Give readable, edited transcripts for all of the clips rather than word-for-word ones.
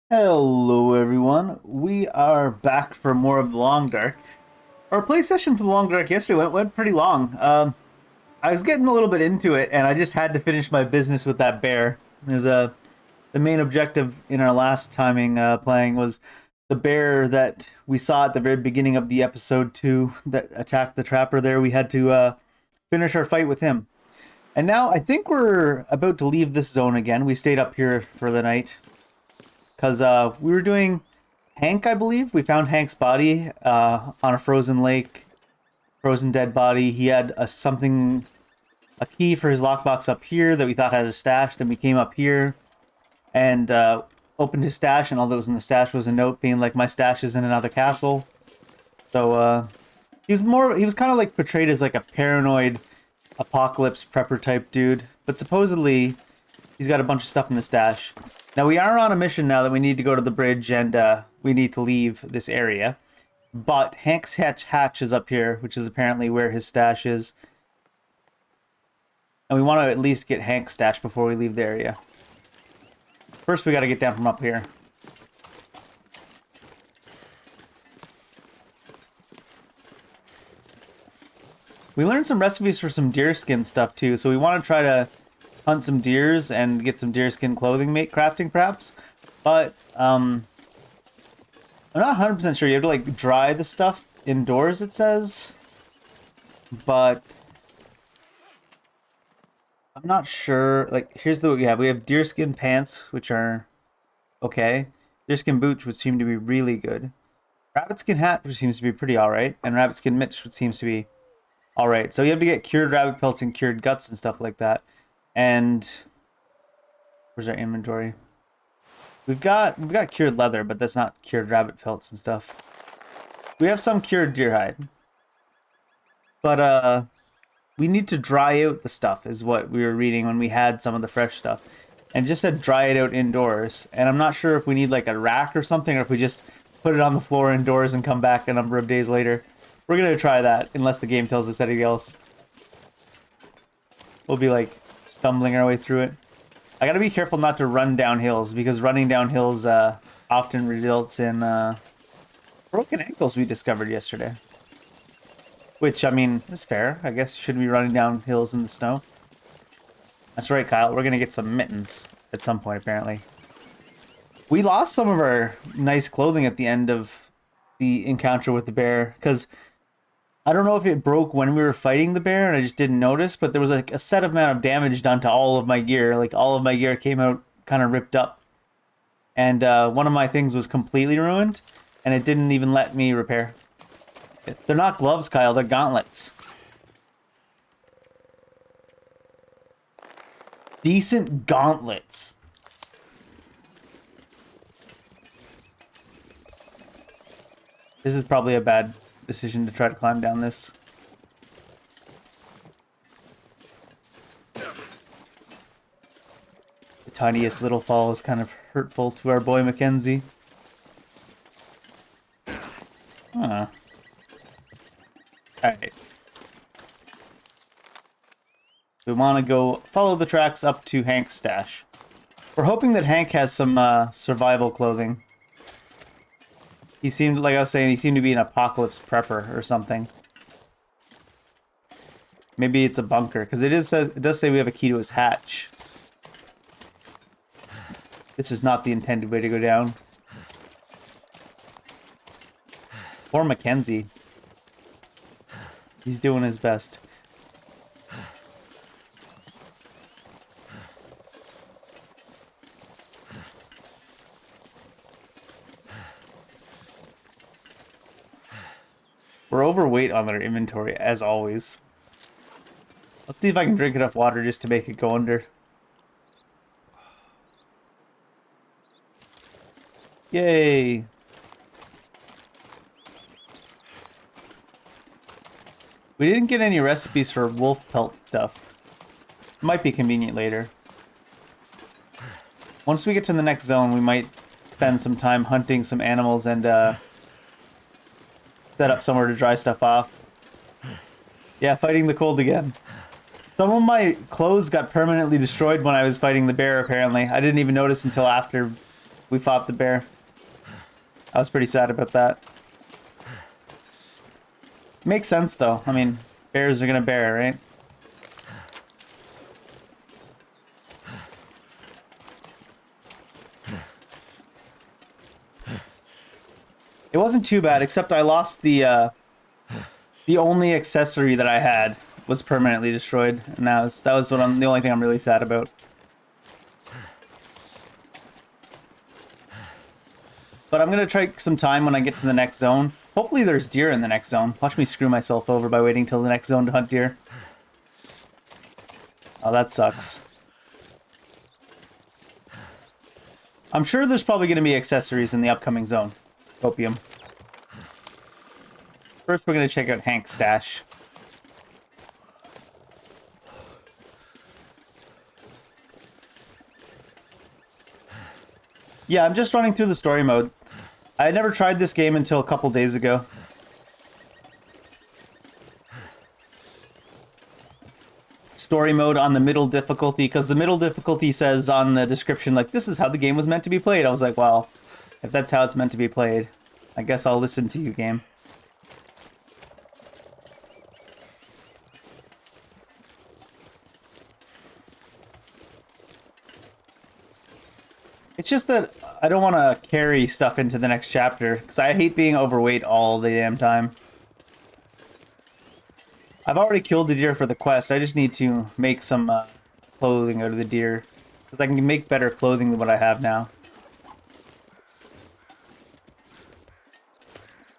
Hello everyone, we are back for more of the Long Dark. Our play session for the Long Dark yesterday went pretty long. I was getting a little bit into it and I just had to finish my business with that bear. There's the main objective in our last timing playing was the bear that we saw at the very beginning of the episode 2 that attacked the trapper there. We had to finish our fight with him. And now I think we're about to leave this zone again. We stayed up here for the night because we were doing Hank, I believe. We found Hank's body on a frozen lake, frozen dead body. He had a key for his lockbox up here that we thought had a stash. Then we came up here and opened his stash, and all that was in the stash was a note being like, "My stash is in another castle." So he was kind of like portrayed as like a paranoid apocalypse prepper type dude, but supposedly he's got a bunch of stuff in the stash. Now we are on a mission now that we need to go to the bridge and we need to leave this area. But Hank's hatch is up here, which is apparently where his stash is. And we want to at least get Hank's stash before we leave the area. First we got to get down from up here. We learned some recipes for some deerskin stuff too, so we want to try to hunt some deers and get some deerskin clothing crafting perhaps. But I'm not 100% sure. You have to like dry the stuff indoors, it says. But I'm not sure. Like, here's the what we have. We have deerskin pants, which are okay. Deerskin boots, which seem to be really good. Rabbit skin hat, which seems to be pretty alright. And rabbit skin mitts, which seems to be alright. So you have to get cured rabbit pelts and cured guts and stuff like that. And where's our inventory? We've got cured leather, but that's not cured rabbit pelts and stuff. We have some cured deer hide. But we need to dry out the stuff is what we were reading when we had some of the fresh stuff. And it just said dry it out indoors. And I'm not sure if we need like a rack or something, or if we just put it on the floor indoors and come back a number of days later. We're gonna try that unless the game tells us anything else. We'll be like stumbling our way through it. I gotta be careful not to run down hills, because running down hills often results in broken ankles we discovered yesterday. Which, I mean, is fair. I guess you shouldn't be running down hills in the snow. That's right, Kyle. We're gonna get some mittens at some point, apparently. We lost some of our nice clothing at the end of the encounter with the bear, because I don't know if it broke when we were fighting the bear and I just didn't notice, but there was like a set amount of damage done to all of my gear. Like all of my gear came out kind of ripped up. And one of my things was completely ruined and it didn't even let me repair. They're not gloves, Kyle, they're gauntlets. Decent gauntlets. This is probably a bad decision to try to climb down this. The tiniest little fall is kind of hurtful to our boy Mackenzie. Huh. Alright. We want to go follow the tracks up to Hank's stash. We're hoping that Hank has some survival clothing. He seemed, like I was saying, he seemed to be an apocalypse prepper or something. Maybe it's a bunker, because it does say we have a key to his hatch. This is not the intended way to go down. Poor Mackenzie. He's doing his best. We're overweight on our inventory, as always. Let's see if I can drink enough water just to make it go under. Yay! We didn't get any recipes for wolf pelt stuff. Might be convenient later. Once we get to the next zone, we might spend some time hunting some animals and set up somewhere to dry stuff off. Yeah, fighting the cold again. Some of my clothes got permanently destroyed when I was fighting the bear, apparently. I didn't even notice until after we fought the bear. I was pretty sad about that. Makes sense, though. I mean, bears are gonna bear, right? It wasn't too bad, except I lost the only accessory that I had was permanently destroyed, and that was the only thing I'm really sad about. But I'm gonna try some time when I get to the next zone. Hopefully there's deer in the next zone. Watch me screw myself over by waiting till the next zone to hunt deer. Oh, that sucks. I'm sure there's probably gonna be accessories in the upcoming zone. Opium. First, we're gonna check out Hank's stash. Yeah, I'm just running through the story mode. I had never tried this game until a couple days ago. Story mode on the middle difficulty, because the middle difficulty says on the description, like, this is how the game was meant to be played. I was like, well, if that's how it's meant to be played, I guess I'll listen to you, game. It's just that I don't want to carry stuff into the next chapter, because I hate being overweight all the damn time. I've already killed the deer for the quest. I just need to make some clothing out of the deer, because I can make better clothing than what I have now.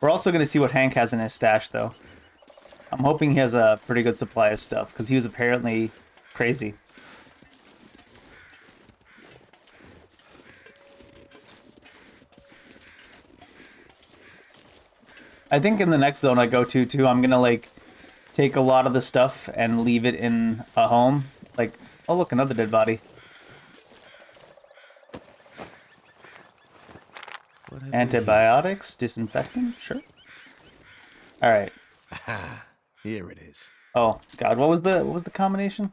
We're also going to see what Hank has in his stash, though. I'm hoping he has a pretty good supply of stuff, because he was apparently crazy. I think in the next zone I go to, too, I'm going to, like, take a lot of the stuff and leave it in a home. Like, oh, look, another dead body. Antibiotics, disinfectant, sure. All right. Aha, here it is. Oh God, what was the combination?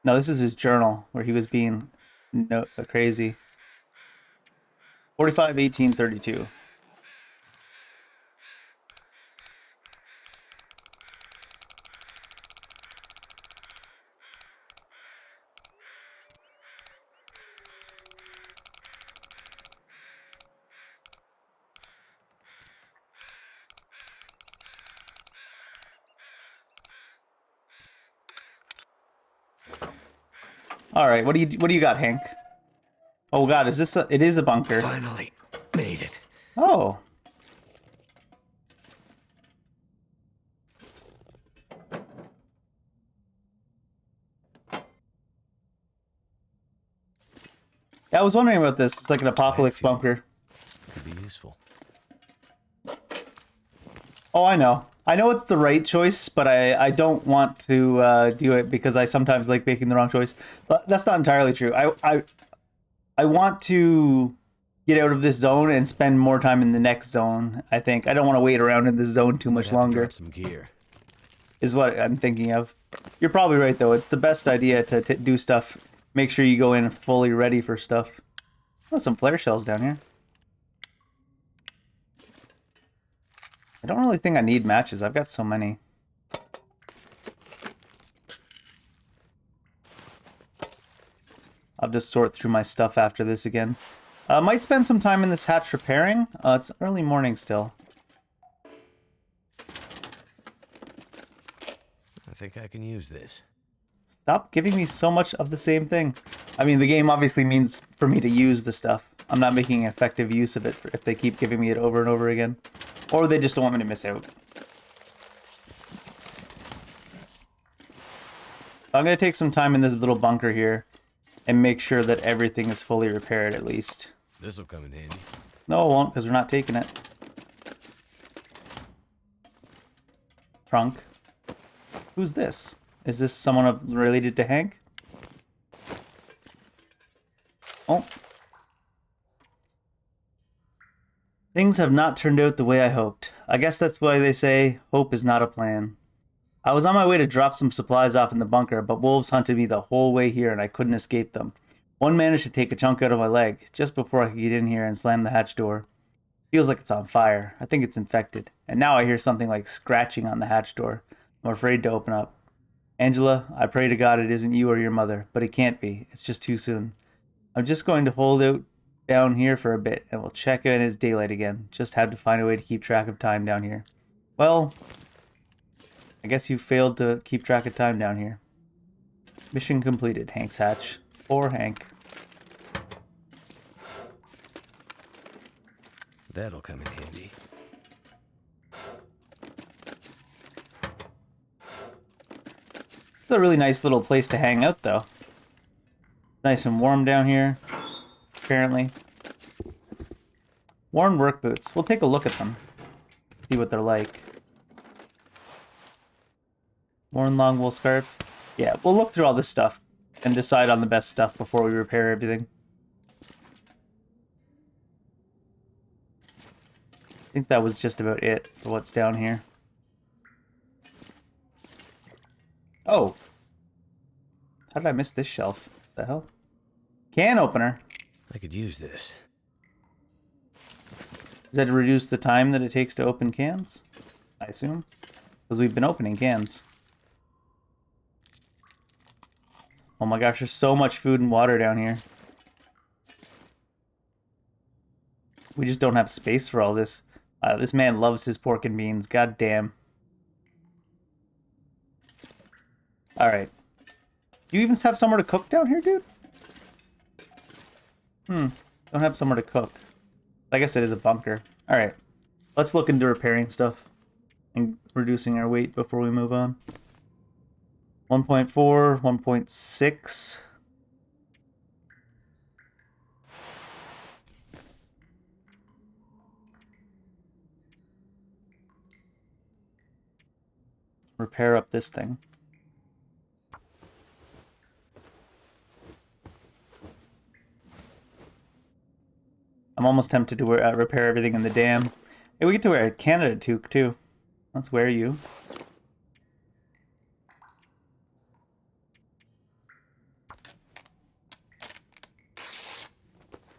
No, this is his journal where he was being crazy. 45, 18, 32. All right, what do you got, Hank? Oh God, is this it is a bunker. Finally made it. Oh. Yeah, I was wondering about this. It's like an apocalypse bunker. Could be useful. Oh, I know. I know it's the right choice, but I don't want to do it because I sometimes like making the wrong choice. But that's not entirely true. I want to get out of this zone and spend more time in the next zone. I think I don't want to wait around in this zone too much longer. Some gear. Is what I'm thinking of. You're probably right though. It's the best idea to do stuff. Make sure you go in fully ready for stuff. Oh, some flare shells down here. I don't really think I need matches. I've got so many. I'll just sort through my stuff after this again. Might spend some time in this hatch repairing. It's early morning still. I think I can use this. Stop giving me so much of the same thing. I mean, the game obviously means for me to use the stuff. I'm not making effective use of it if they keep giving me it over and over again. Or they just don't want me to miss out. I'm going to take some time in this little bunker here and make sure that everything is fully repaired at least. This will come in handy. No, it won't, because we're not taking it. Trunk. Who's this? Is this someone related to Hank? Oh. Things have not turned out the way I hoped. I guess that's why they say, hope is not a plan. I was on my way to drop some supplies off in the bunker, but wolves hunted me the whole way here and I couldn't escape them. One managed to take a chunk out of my leg just before I could get in here and slam the hatch door. Feels like it's on fire. I think it's infected. And now I hear something like scratching on the hatch door. I'm afraid to open up. Angela, I pray to God it isn't you or your mother, but it can't be. It's just too soon. I'm just going to hold out down here for a bit, and we'll check in as daylight again. Just had to find a way to keep track of time down here. Well, I guess you failed to keep track of time down here. Mission completed, Hank's hatch. Or Hank. That'll come in handy. It's a really nice little place to hang out, though. Nice and warm down here, apparently. Worn work boots. We'll take a look at them. See what they're like. Worn long wool scarf. Yeah, we'll look through all this stuff and decide on the best stuff before we repair everything. I think that was just about it for what's down here. Oh. How did I miss this shelf? What the hell? Can opener. I could use this. Is that to reduce the time that it takes to open cans? I assume. Because we've been opening cans. Oh my gosh, there's so much food and water down here. We just don't have space for all this. This man loves his pork and beans. God damn. Alright. Do you even have somewhere to cook down here, dude? Don't have somewhere to cook. I guess it is a bunker. Alright. Let's look into repairing stuff. And reducing our weight before we move on. 1.4, 1.6. Repair up this thing. I'm almost tempted to repair everything in the dam. Hey, we get to wear a Canada toque too. Let's wear you.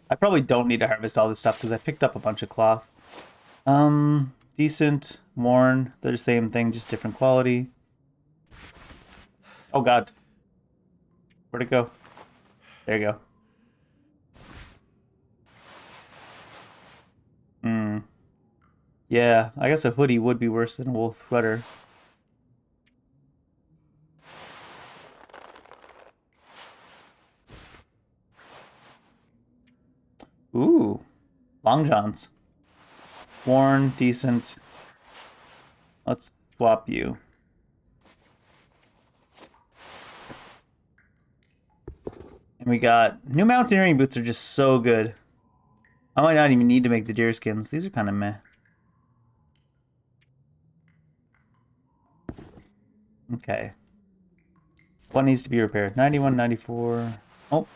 I probably don't need to harvest all this stuff because I picked up a bunch of cloth. Decent, worn, they're the same thing, just different quality. Oh god. Where'd it go? There you go. Yeah, I guess a hoodie would be worse than a wool sweater. Ooh, long johns. Worn, decent. Let's swap you. And we got new mountaineering boots are just so good. I might not even need to make the deer skins. These are kind of meh. Okay. What needs to be repaired? 91, 94. Oh.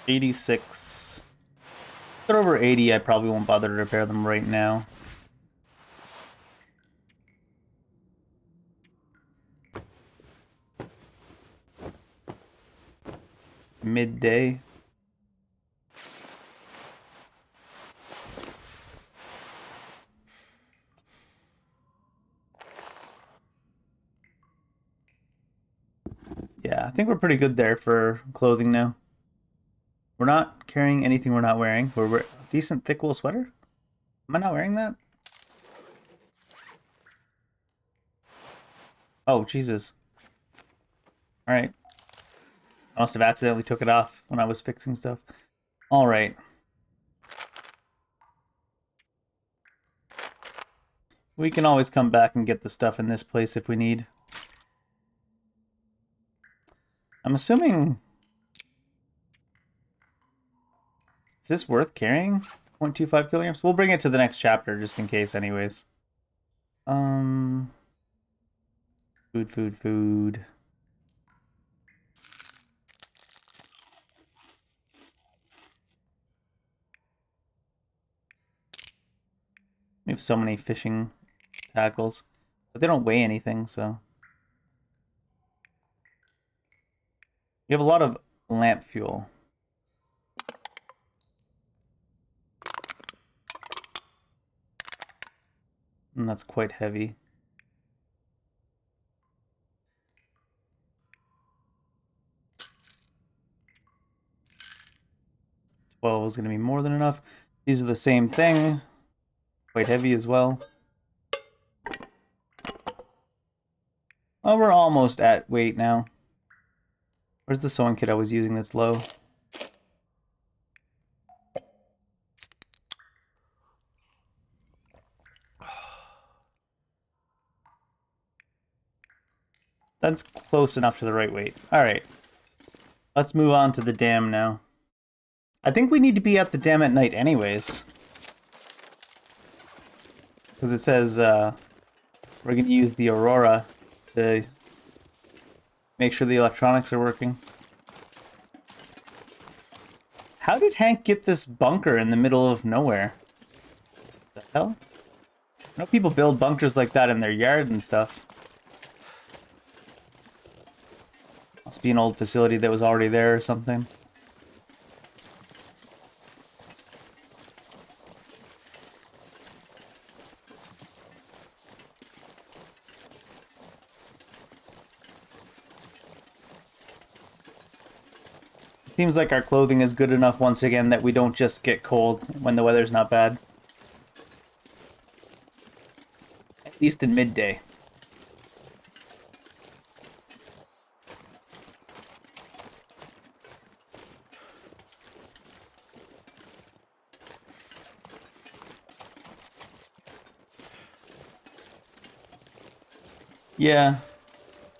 $86. If they're over 80, I probably won't bother to repair them right now. Midday. Yeah, I think we're pretty good there for clothing now. We're not carrying anything we're not wearing. We're wearing a decent thick wool sweater. Am I not wearing that? Oh, Jesus. Alright. I must have accidentally took it off when I was fixing stuff. Alright. We can always come back and get the stuff in this place if we need. I'm assuming... Is this worth carrying? 0.25 kilograms? We'll bring it to the next chapter just in case anyways. Food. We have so many fishing tackles, but they don't weigh anything, so. We have a lot of lamp fuel. And that's quite heavy. 12 is going to be more than enough. These are the same thing. Quite heavy as well. Oh, we're almost at weight now. Where's the sewing kit I was using that's low? That's close enough to the right weight. Alright. Let's move on to the dam now. I think we need to be at the dam at night anyways. Because it says we're going to use the Aurora to make sure the electronics are working. How did Hank get this bunker in the middle of nowhere? What the hell? I know people build bunkers like that in their yard and stuff. Must be an old facility that was already there or something. Seems like our clothing is good enough once again that we don't just get cold when the weather's not bad. At least in midday. Yeah.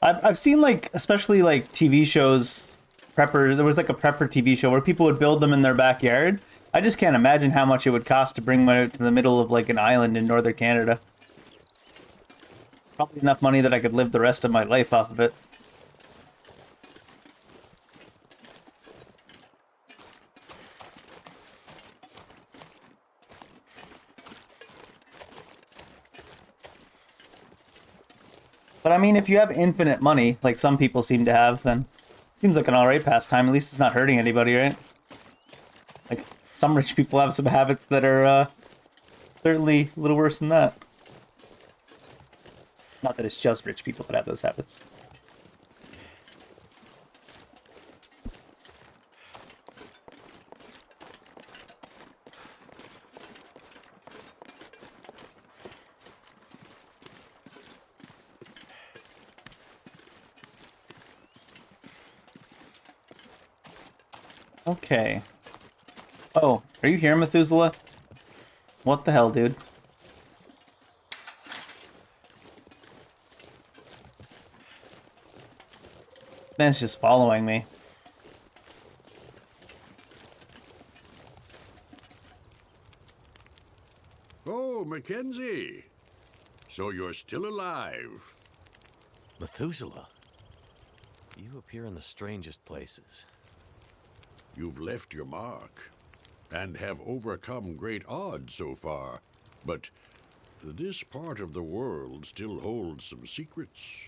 I've seen, like, especially like TV shows, prepper. There was like a prepper TV show where people would build them in their backyard. I just can't imagine how much it would cost to bring one out to the middle of like an island in northern Canada. Probably enough money that I could live the rest of my life off of it. But I mean, if you have infinite money, like some people seem to have, then it seems like an alright pastime. At least it's not hurting anybody, right? Like, some rich people have some habits that are certainly a little worse than that. Not that it's just rich people that have those habits. Okay. Oh, are you here, Methuselah? What the hell, dude? Man's just following me. Oh, Mackenzie. So you're still alive. Methuselah. You appear in the strangest places. You've left your mark and have overcome great odds so far. But this part of the world still holds some secrets.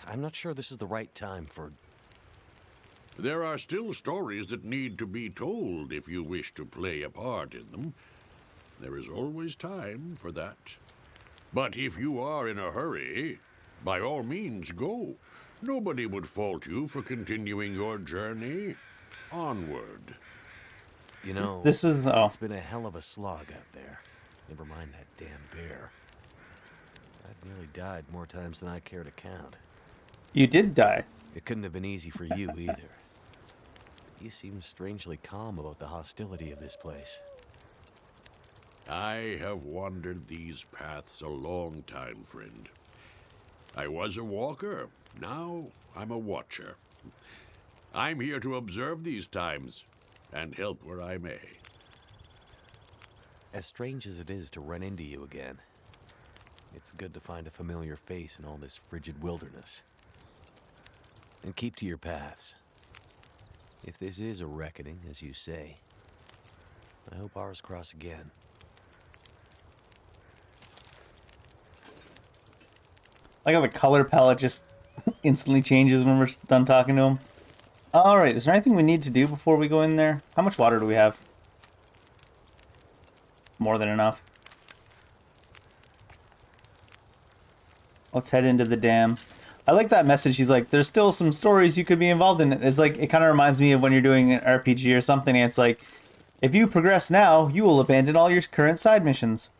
I'm not sure this is the right time for... There are still stories that need to be told if you wish to play a part in them. There is always time for that. But if you are in a hurry, by all means go. Nobody would fault you for continuing your journey onward. You know, This is... oh. it's been a hell of a slog out there. Never mind that damn bear. I've nearly died more times than I care to count. You did die. It couldn't have been easy for you either. You seem strangely calm about the hostility of this place. I have wandered these paths a long time, friend. I was a walker. Now I'm a watcher. I'm here to observe these times and help where I may. As strange as it is to run into you again, it's good to find a familiar face in all this frigid wilderness. And keep to your paths. If this is a reckoning, as you say, I hope ours cross again. Like how the color palette just instantly changes when we're done talking to him. Alright, is there anything we need to do before we go in there? How much water do we have? More than enough. Let's head into the dam. I like that message. He's like, there's still some stories you could be involved in. It's like, it kind of reminds me of when you're doing an RPG or something, and it's like, if you progress now, you will abandon all your current side missions.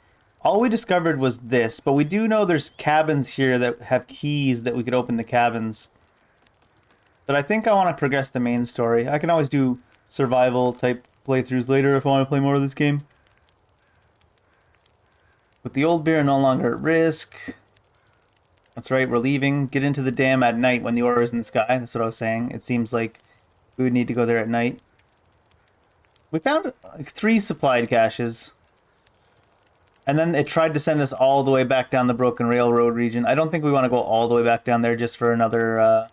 All we discovered was this, but we do know there's cabins here that have keys that we could open the cabins. But I think I want to progress the main story. I can always do survival type playthroughs later if I want to play more of this game. With the old beer no longer at risk. That's right, we're leaving. Get into the dam at night when the Aurora is in the sky. That's what I was saying. It seems like we would need to go there at night. We found like 3 supplied caches. And then it tried to send us all the way back down the Broken Railroad region. I don't think we want to go all the way back down there just for another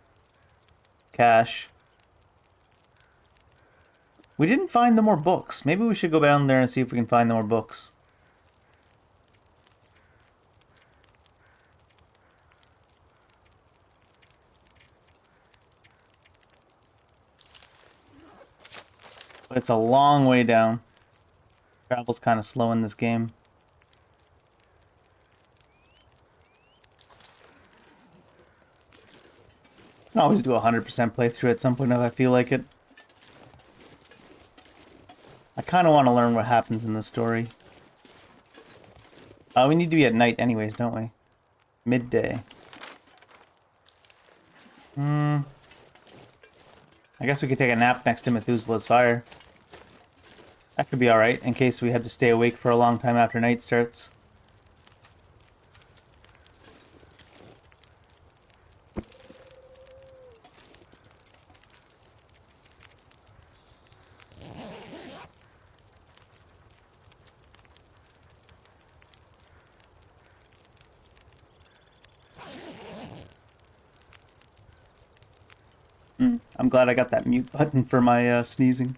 cache. We didn't find the more books. Maybe we should go down there and see if we can find the more books. But it's a long way down. Travel's kind of slow in this game. I can always do a 100% playthrough at some point if I feel like it. I kind of want to learn what happens in the story. We need to be at night anyways, don't we? Midday. I guess we could take a nap next to Methuselah's fire. That could be alright, in case we had to stay awake for a long time after night starts. I'm glad I got that mute button for my sneezing.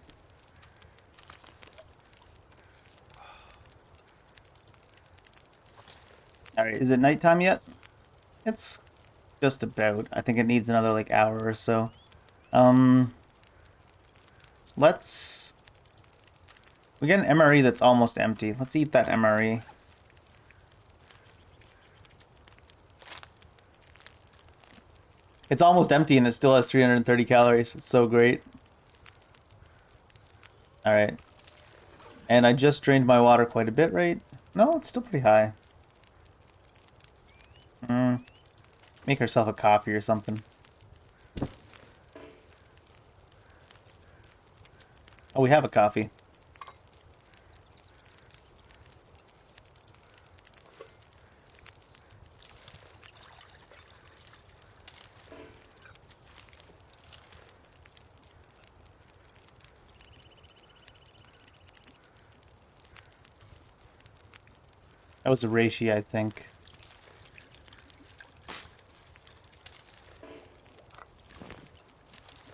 Alright, is it nighttime yet? It's just about. I think it needs another like hour or so. Let's... We get an MRE that's almost empty. Let's eat that MRE. It's almost empty and it still has 330 calories. It's so great. Alright. And I just drained my water quite a bit, right? No, it's still pretty high. Make herself a coffee or something. Oh, we have a coffee. That was a reishi, I think.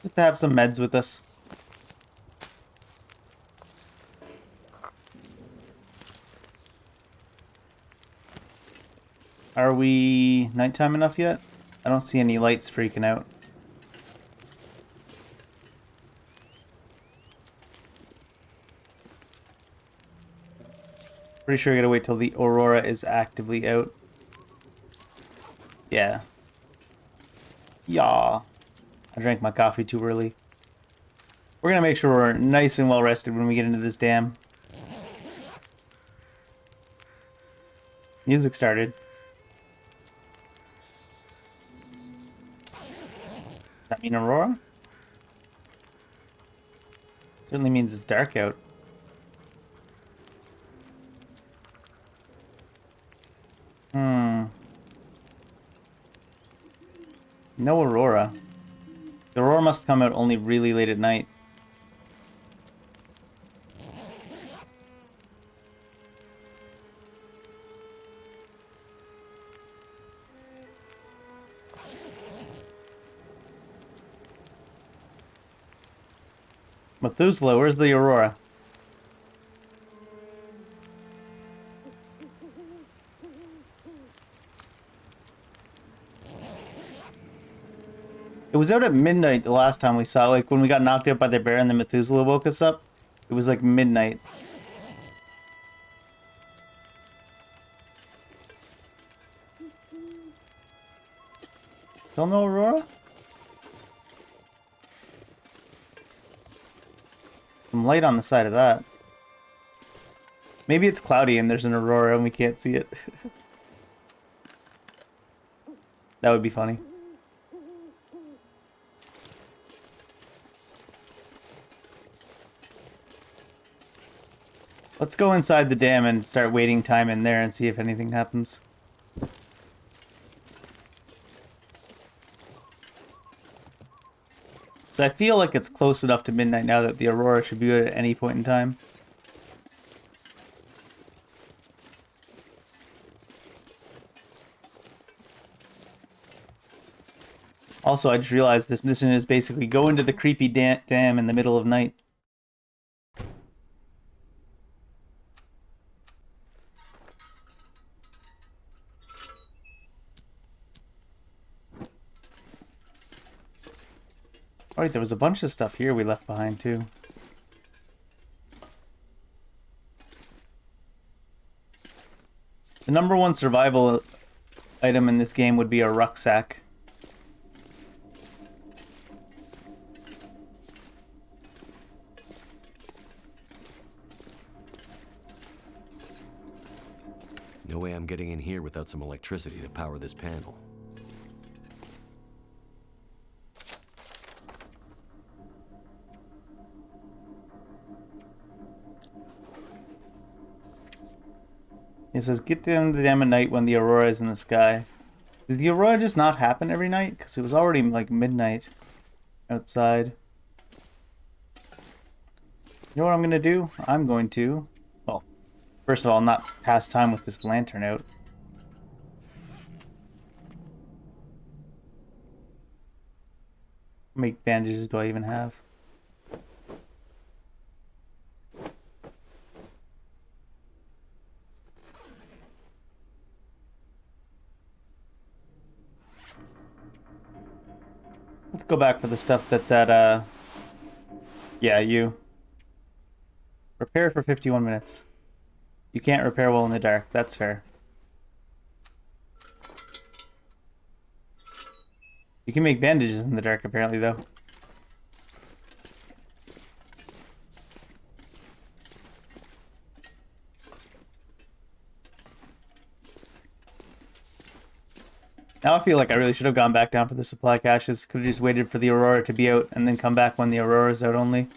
Just to have some meds with us. Are we nighttime enough yet? I don't see any lights freaking out. Pretty sure I gotta wait till the Aurora is actively out. Yeah. Yeah. I drank my coffee too early. We're gonna make sure we're nice and well rested when we get into this dam. Music started. Does that mean Aurora? Certainly means it's dark out. No Aurora. The Aurora must come out only really late at night. Methuselah, where's the Aurora? It was out at midnight the last time we saw it, like when we got knocked out by the bear and then Methuselah woke us up. It was like midnight. Still no Aurora? Some light on the side of that. Maybe it's cloudy and there's an Aurora and we can't see it. That would be funny. Let's go inside the dam and start waiting time in there and see if anything happens. So I feel like it's close enough to midnight now that the Aurora should be good at any point in time. Also, I just realized this mission is basically go into the creepy dam in the middle of night. Alright, there was a bunch of stuff here we left behind too. The number one survival item in this game would be a rucksack. No way I'm getting in here without some electricity to power this panel. It says, get down to the dam at night when the Aurora is in the sky. Does the Aurora just not happen every night? Because it was already like midnight outside. You know what I'm going to do? I'm going to, well, first of all, not pass time with this lantern out. How many bandages do I even have? Let's go back for the stuff that's at, yeah, you. Repair for 51 minutes. You can't repair well in the dark. That's fair. You can make bandages in the dark, apparently, though. Now I feel like I really should have gone back down for the supply caches. Could have just waited for the Aurora to be out and then come back when the Aurora's out only.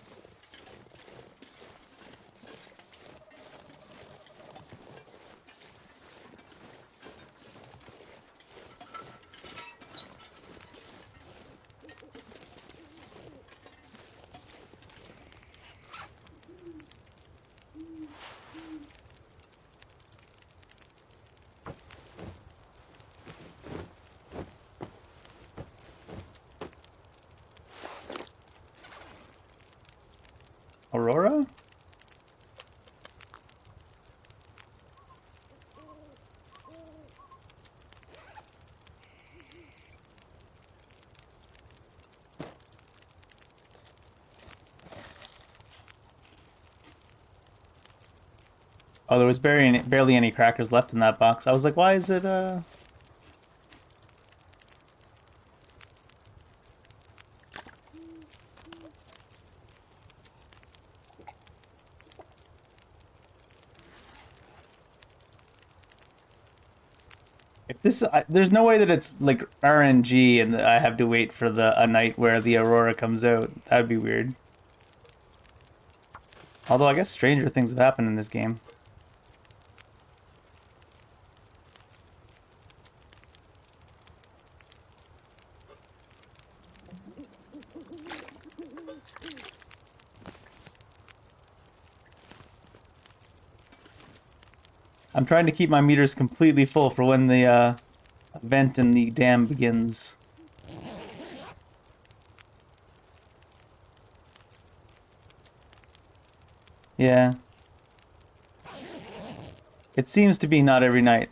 Aurora? Oh, there was barely any crackers left in that box. I was like, why is it, If this, there's no way that it's like RNG and I have to wait for a night where the Aurora comes out. That'd be weird. Although I guess stranger things have happened in this game. I'm trying to keep my meters completely full for when the event in the dam begins. Yeah. It seems to be not every night.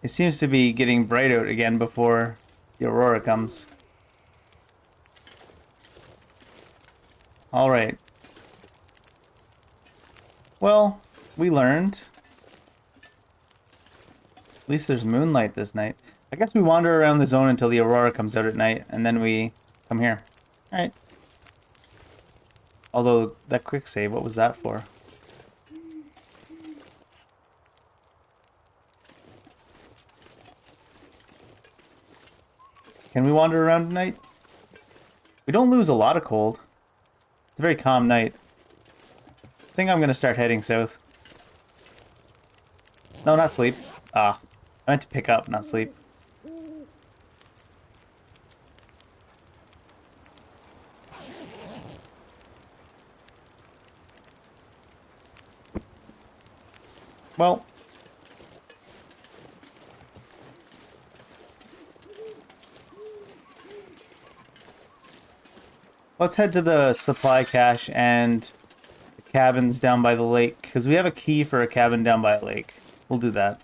It seems to be getting bright out again before The Aurora comes. Alright. Well, we learned. At least there's moonlight this night. I guess we wander around the zone until the Aurora comes out at night, and then we come here. Alright. Although, that quick save, what was that for? Can we wander around at night? We don't lose a lot of cold. It's a very calm night. I think I'm going to start heading south. No, not sleep. Ah, I meant to pick up, not sleep. Well, let's head to the supply cache and the cabins down by the lake, because we have a key for a cabin down by a lake. We'll do that.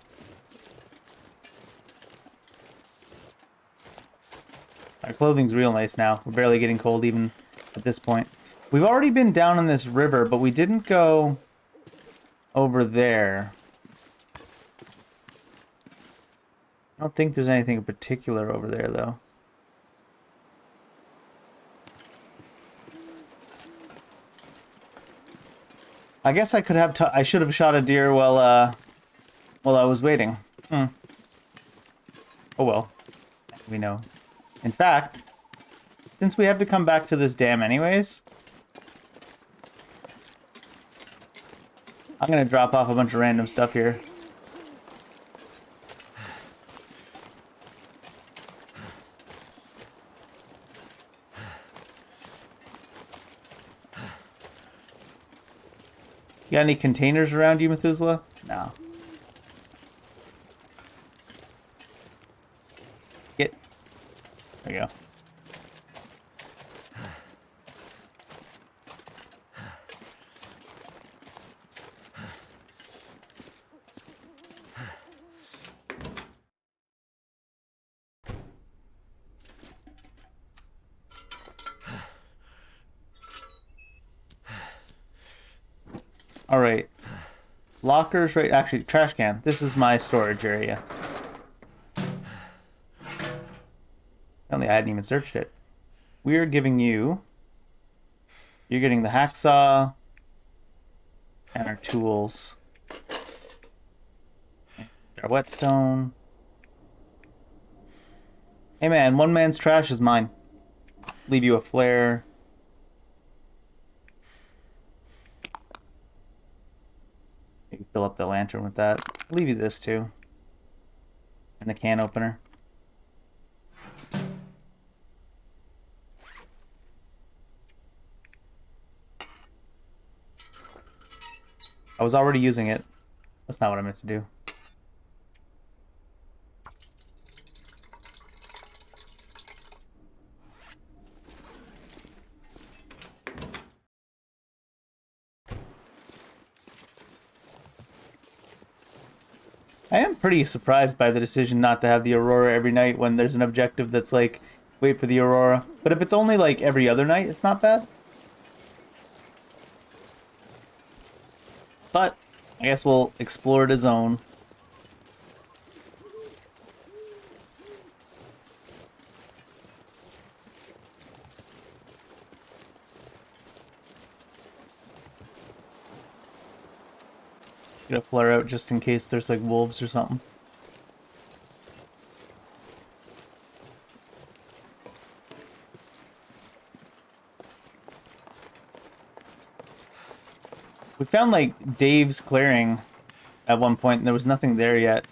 Our clothing's real nice now. We're barely getting cold even at this point. We've already been down in this river, but we didn't go over there. I don't think there's anything in particular over there, though. I guess I could have. I should have shot a deer while I was waiting. Oh well. We know. In fact, since we have to come back to this dam anyways, I'm gonna drop off a bunch of random stuff here. You got any containers around you, Methuselah? No. Get. There you go. All right. Lockers, right? Actually, trash can. This is my storage area. Only I hadn't even searched it. We're giving you... You're getting the hacksaw and our tools. Our whetstone. Hey man, one man's trash is mine. Leave you a flare. You can fill up the lantern with that. I'll leave you this too. And the can opener. I was already using it. That's not what I meant to do. I am pretty surprised by the decision not to have the Aurora every night when there's an objective that's like, wait for the Aurora. But if it's only like every other night, it's not bad. But I guess we'll explore the zone. Get a flare out just in case there's like wolves or something. We found like Dave's clearing at one point and there was nothing there yet.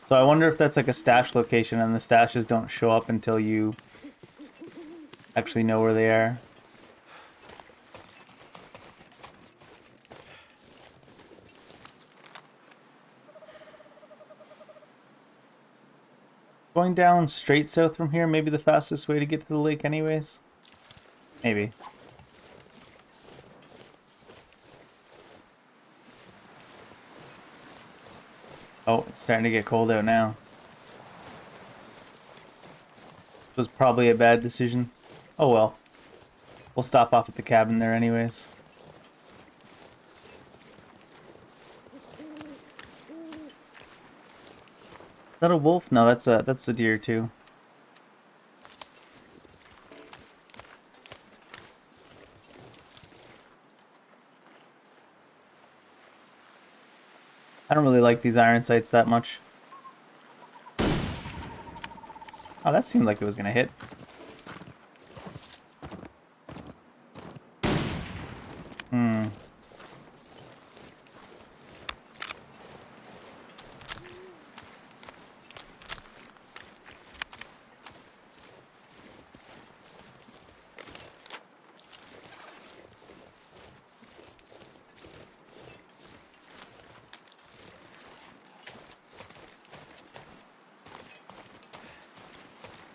So I wonder if that's like a stash location and the stashes don't show up until you actually know where they are. Going down straight south from here, maybe the fastest way to get to the lake anyways? Maybe. Oh, it's starting to get cold out now. was probably a bad decision. Oh well. We'll stop off at the cabin there anyways. Is that a wolf? No, that's a deer too. I don't really like these iron sights that much. Oh, that seemed like it was gonna hit. Hmm.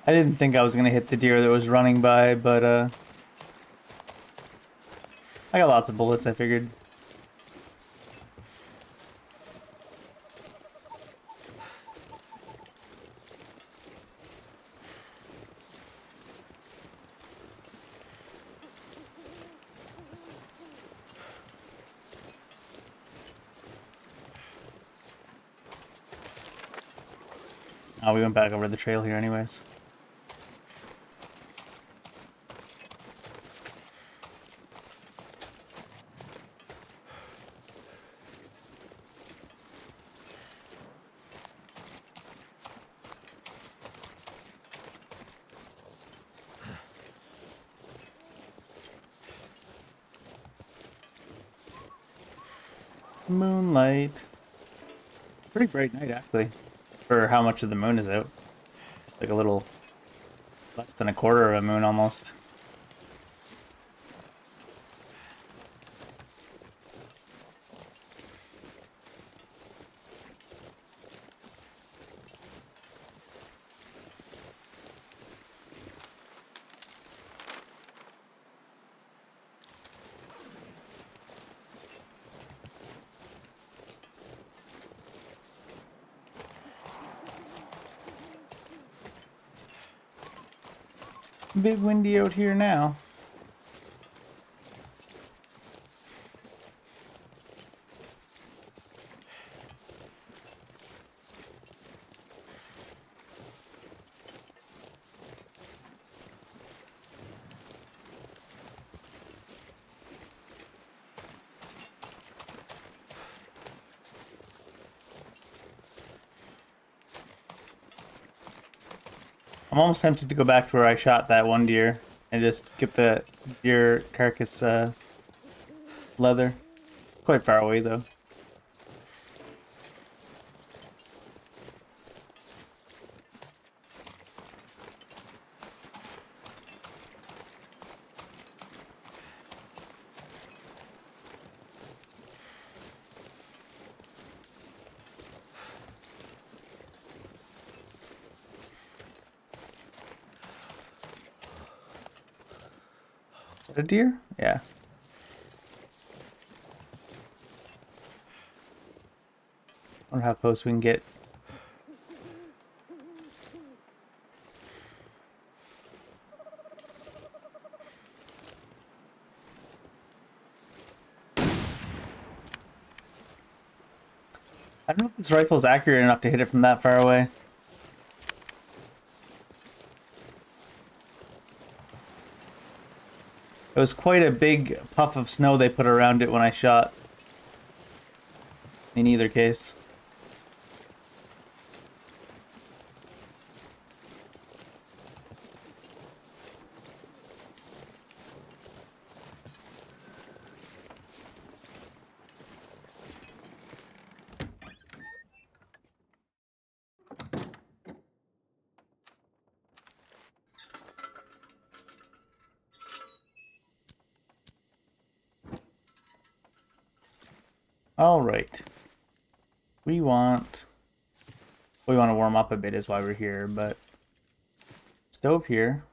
I didn't think I was gonna hit the deer that was running by, but I got lots of bullets, I figured. Oh, we went back over the trail here anyways. Moonlight. Pretty bright night, actually, for how much of the moon is out. Like a little less than a quarter of a moon, almost. Bit windy out here now. I'm almost tempted to go back to where I shot that one deer and just get the deer carcass leather. Quite far away though. A deer? Yeah. Wonder how close we can get. I don't know if this rifle's accurate enough to hit it from that far away. It was quite a big puff of snow they put around it when I shot. In either case. All right. We want to warm up a bit is why we're here, but stove here.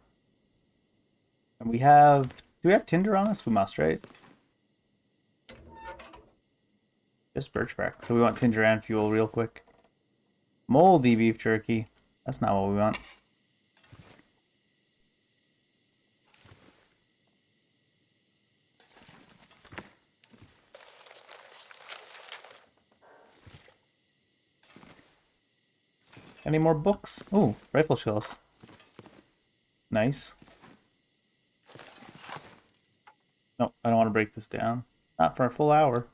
And we have, do we have tinder on us? We must, right? Just birch bark. So we want tinder and fuel real quick. Moldy beef jerky. That's not what we want. Any more books? Ooh, rifle shells. Nice. No, I don't want to break this down. Not for a full hour.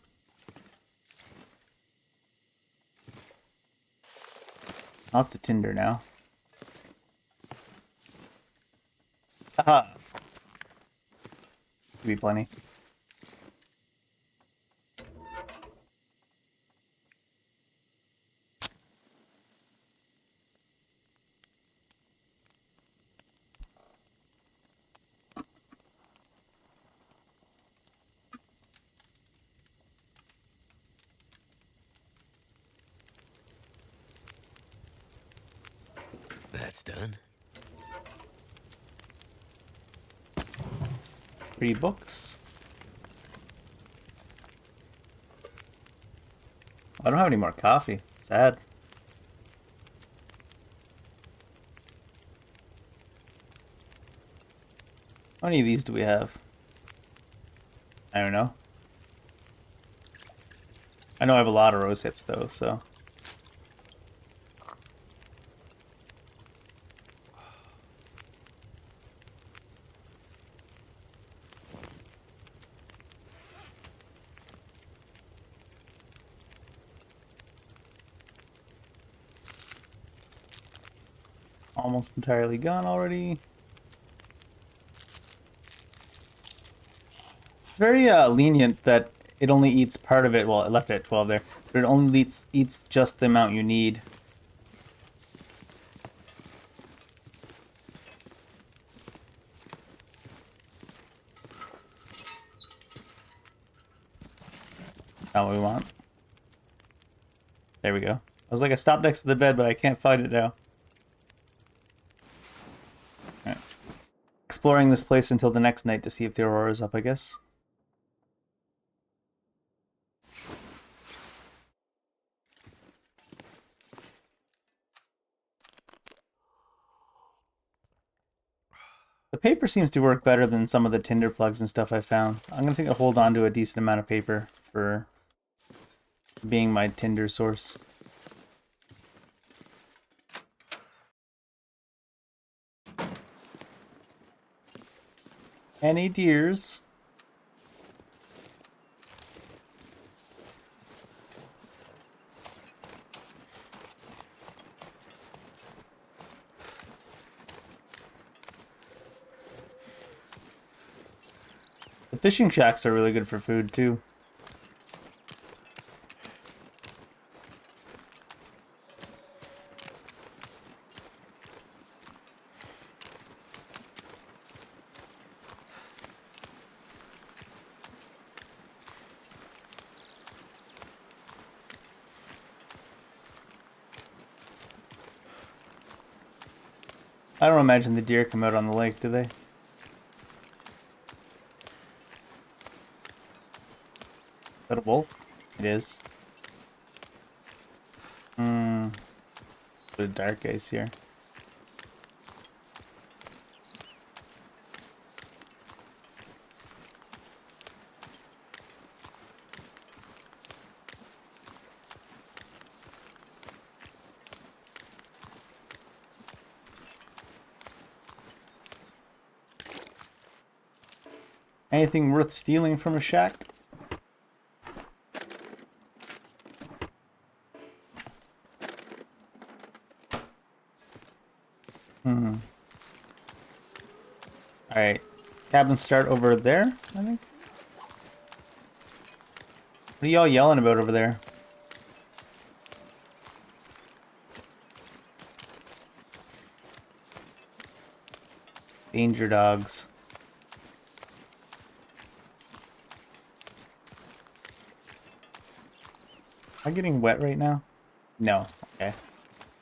Lots of tinder now. Haha. Could be plenty. That's done. 3 books. I don't have any more coffee. Sad. How many of these do we have? I don't know. I know I have a lot of rose hips though, so. Almost entirely gone already. It's very lenient that it only eats part of it. Well, it left it at 12 there, but it only eats just the amount you need. Not what we want. There we go. I was like, I stopped next to the bed, but I can't find it now. All right. Exploring this place until the next night to see if the Aurora is up, I guess. The paper seems to work better than some of the tinder plugs and stuff I found. I'm going to hold on to a decent amount of paper for being my tinder source. Any deers? The fishing shacks are really good for food too. I don't imagine the deer come out on the lake, do they? Is that a wolf? It is. Hmm. Bit of dark ice here. Anything worth stealing from a shack? Alright. Cabins start over there, I think. What are y'all yelling about over there? Danger dogs. Am I getting wet right now? No. Okay.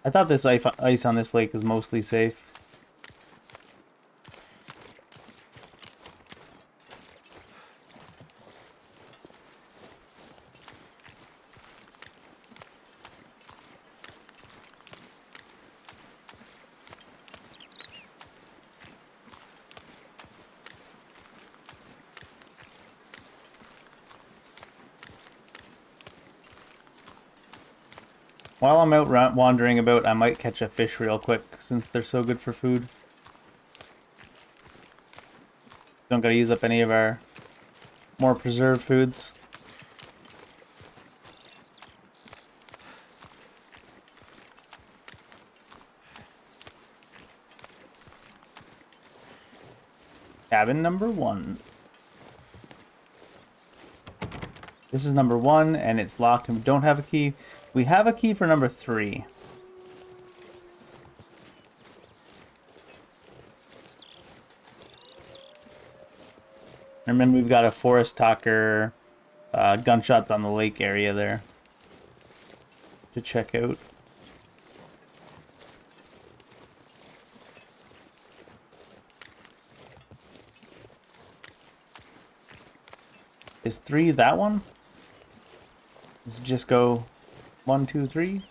I thought this ice on this lake is mostly safe. While I'm out wandering about, I might catch a fish real quick, since they're so good for food. Don't gotta use up any of our more preserved foods. Cabin number 1. This is number 1, and it's locked, and we don't have a key. We have a key for number 3. And remember, we've got a forest talker gunshots on the lake area there to check out. Is 3 that one? Does it just go 1, 2, 3?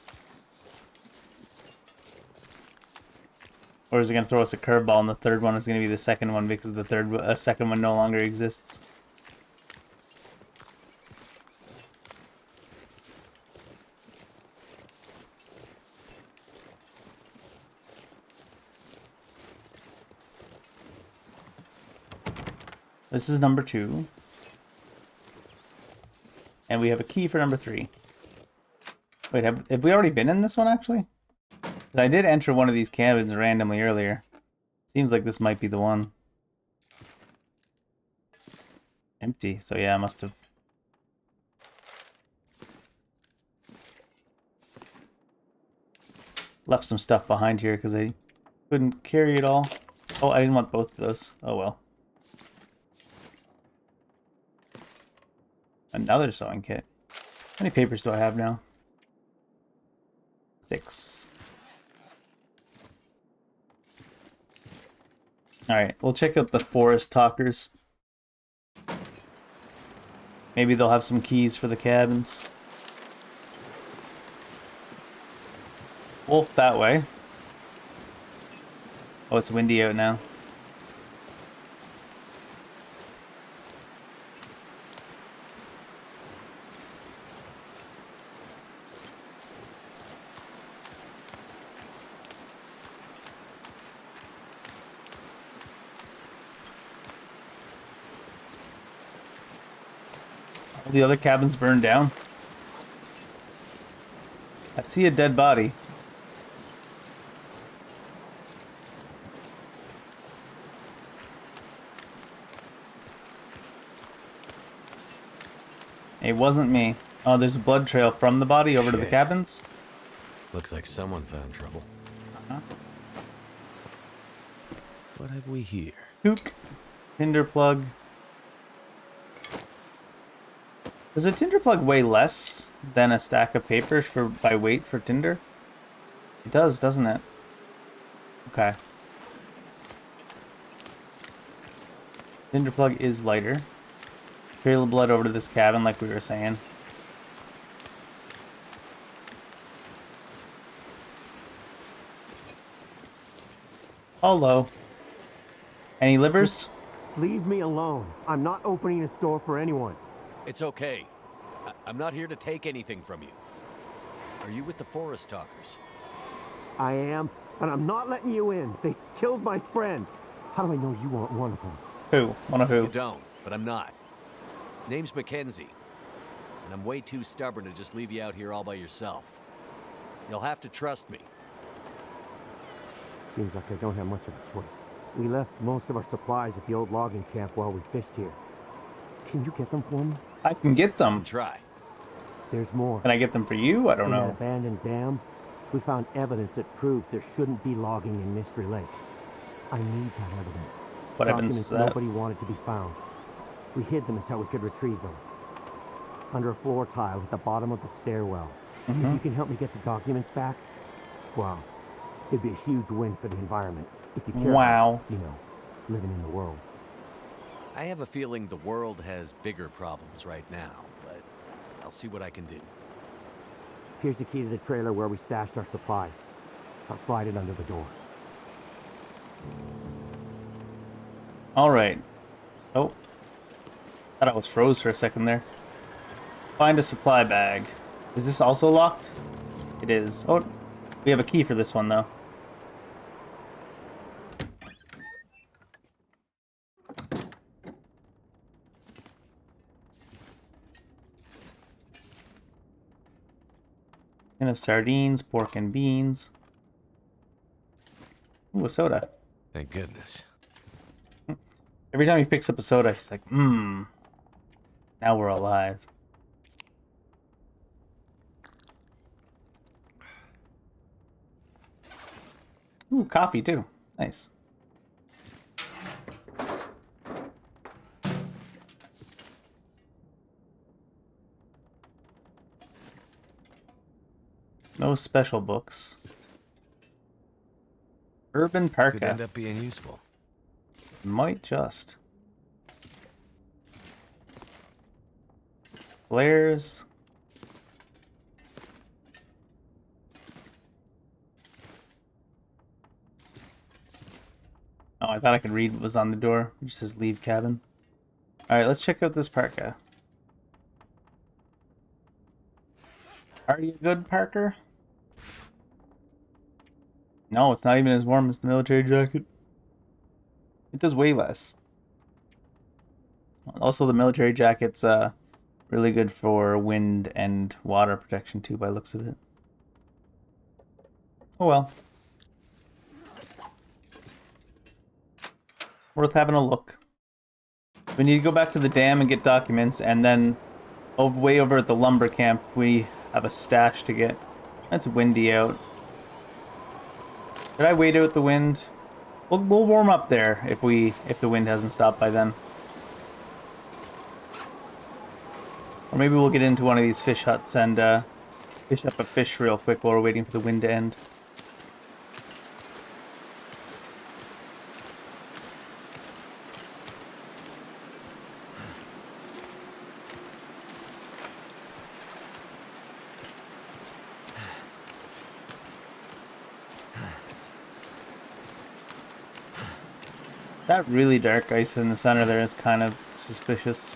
Or is it going to throw us a curveball and the third one is going to be the second one because the second one no longer exists? This is number 2. And we have a key for number 3. Wait, have we already been in this one, actually? I did enter one of these cabins randomly earlier. Seems like this might be the one. Empty, so yeah, I must have. Left some stuff behind here because I couldn't carry it all. Oh, I didn't want both of those. Oh well. Another sewing kit. How many papers do I have now? 6. Alright, we'll check out the forest talkers. Maybe they'll have some keys for the cabins. Wolf that way. Oh, it's windy out now. The other cabins burned down. I see a dead body. It wasn't me. Oh, there's a blood trail from the body over to the cabins. Looks like someone found trouble. Uh-huh. What have we here? Took. Tinder plug. Does a tinder plug weigh less than a stack of papers by weight for tinder? It does, doesn't it? Okay. Tinder plug is lighter. Trail of blood over to this cabin like we were saying. Hello. Any livers? Leave me alone. I'm not opening a store for anyone. It's okay. I'm not here to take anything from you. Are you with the Forest Talkers? I am, and I'm not letting you in. They killed my friend. How do I know you aren't one of them? Who? One of who? You don't, but I'm not. Name's Mackenzie. And I'm way too stubborn to just leave you out here all by yourself. You'll have to trust me. Seems like I don't have much of a choice. We left most of our supplies at the old logging camp while we fished here. Can you get them for me? I can get them. Try. There's more. Can I get them for you? I don't In that know. abandoned dam, we found evidence that proves there shouldn't be logging in Mystery Lake. I need that evidence. What evidence is that? Nobody wanted to be found. We hid them until we could retrieve them. Under a floor tile at the bottom of the stairwell. If you can help me get the documents back, well, it'd be a huge win for the environment. If you care Wow. about, living in the world. I have a feeling the world has bigger problems right now, but I'll see what I can do. Here's the key to the trailer where we stashed our supplies. I'll slide it under the door. Alright. Oh. Thought I was froze for a second there. Find a supply bag. Is this also locked? It is. Oh, we have a key for this one, though. Tin of sardines, pork and beans. Ooh, a soda. Thank goodness. Every time he picks up a soda, he's like, now we're alive. Ooh, coffee too. Nice. No special books. Urban Could parka. end up being useful. Might just. Flares. Oh, I thought I could read what was on the door. It just says leave cabin. Alright, let's check out this parka. Are you good, Parker? No, it's not even as warm as the military jacket. It does way less. Also, the military jacket's really good for wind and water protection too, by the looks of it. Oh well. Worth having a look. We need to go back to the dam and get documents, and then way over at the lumber camp, we have a stash to get. It's windy out. Did I wait out the wind? We'll warm up there if the wind hasn't stopped by then. Or maybe we'll get into one of these fish huts and fish up a fish real quick while we're waiting for the wind to end. That really dark ice in the center there is kind of suspicious.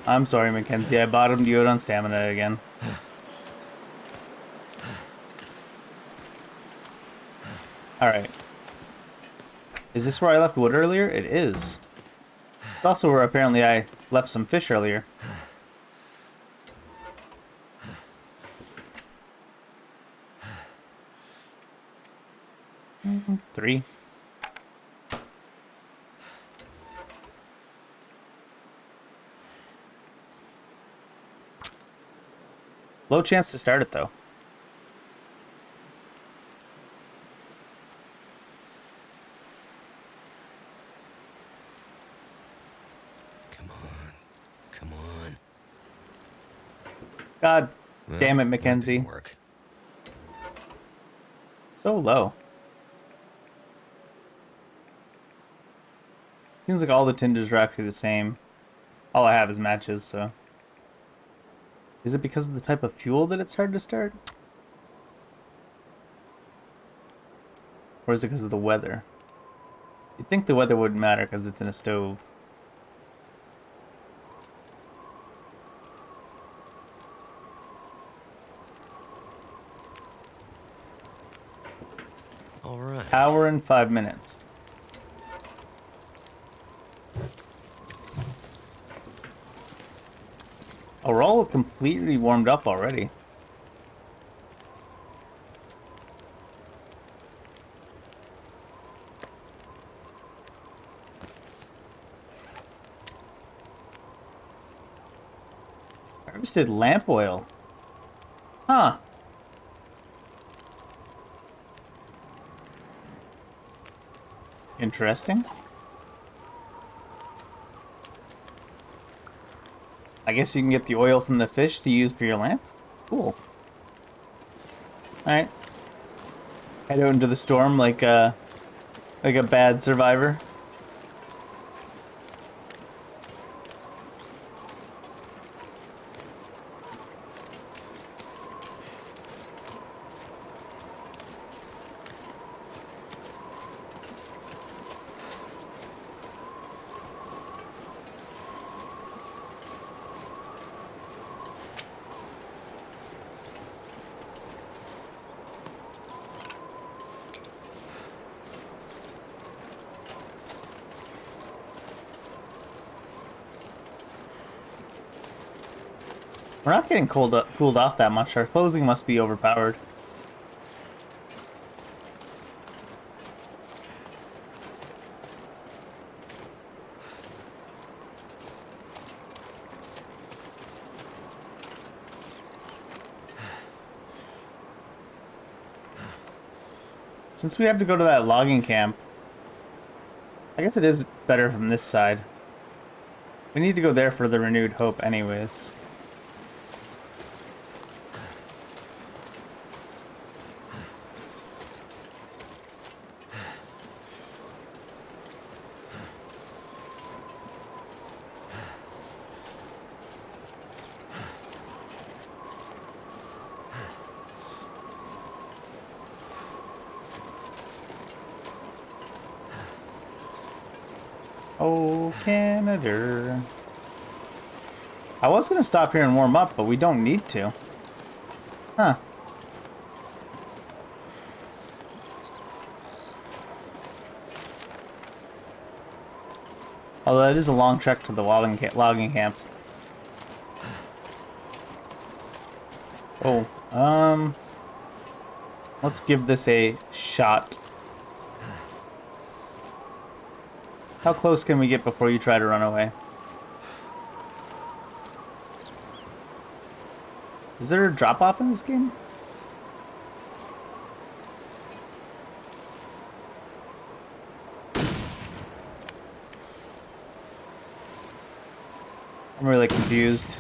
I'm sorry, Mackenzie. I bottomed you out on stamina again. Alright. Is this where I left wood earlier? It is. It's also where apparently I left some fish earlier. Three. Low chance to start it though. Come on. God Well, damn it, that Mackenzie. didn't work. So low. Seems like all the tinders are actually the same. All I have is matches, so. Is it because of the type of fuel that it's hard to start? Or is it because of the weather? You'd think the weather wouldn't matter because it's in a stove. All right. Hour and 5 minutes. Oh, we're all completely warmed up already. Harvested lamp oil. Huh. Interesting. I guess you can get the oil from the fish to use for your lamp. Cool. Alright. Head out into the storm like a bad survivor. We're not getting cooled off that much. Our clothing must be overpowered. Since we have to go to that logging camp, I guess it is better from this side. We need to go there for the renewed hope anyways. Oh, Canada. I was gonna stop here and warm up, but we don't need to. Huh. Although it is a long trek to the logging camp. Oh, let's give this a shot. How close can we get before you try to run away? Is there a drop-off in this game? I'm really confused.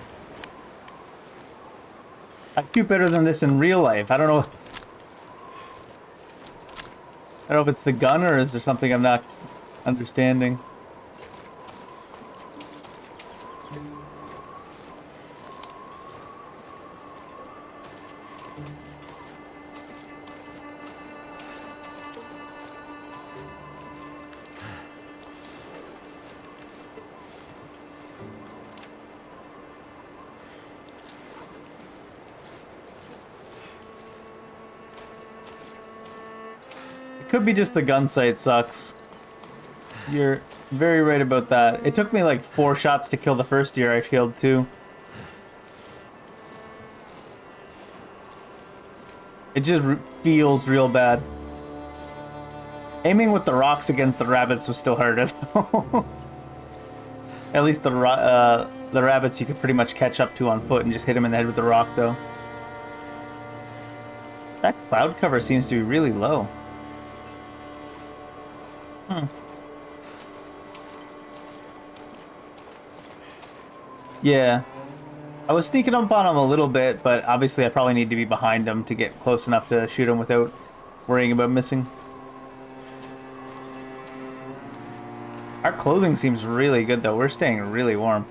I do better than this in real life. I don't know. I don't know if it's the gun or is there something I'm not understanding. It could be just the gun sight sucks. You're very right about that. It took me like 4 shots to kill the first deer I killed too. It just feels real bad. Aiming with the rocks against the rabbits was still harder though. At least the rabbits you could pretty much catch up to on foot and just hit them in the head with the rock though. That cloud cover seems to be really low. Yeah. I was sneaking up on him a little bit, but obviously I probably need to be behind him to get close enough to shoot him without worrying about missing. Our clothing seems really good though. We're staying really warm.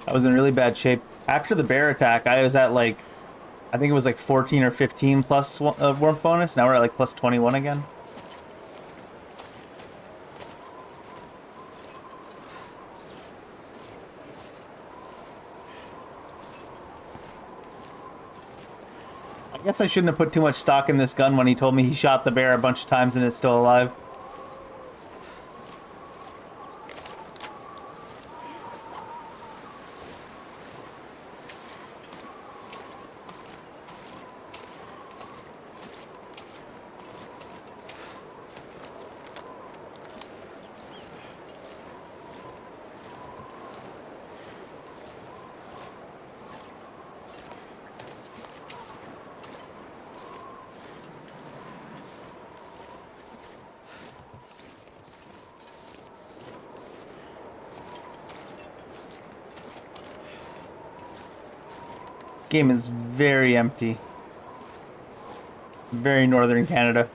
I was in really bad shape. After the bear attack, I was at like, I think it was like 14 or 15 plus warmth bonus. Now we're at like plus 21 again. I guess I shouldn't have put too much stock in this gun when he told me he shot the bear a bunch of times and it's still alive. Game is very empty. Very northern Canada.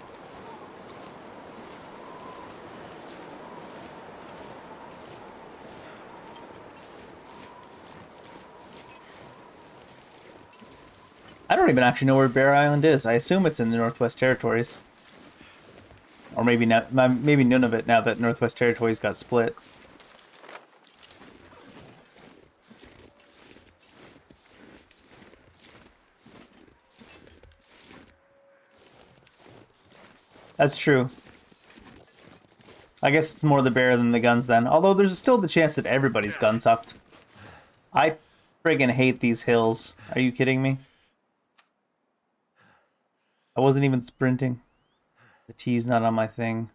I don't even actually know where Bear Island is. I assume it's in the Northwest Territories. Or maybe not, maybe none of it now that Northwest Territories got split. That's true. I guess it's more the bear than the guns then. Although there's still the chance that everybody's gun sucked. I friggin' hate these hills. Are you kidding me? I wasn't even sprinting. The T's not on my thing.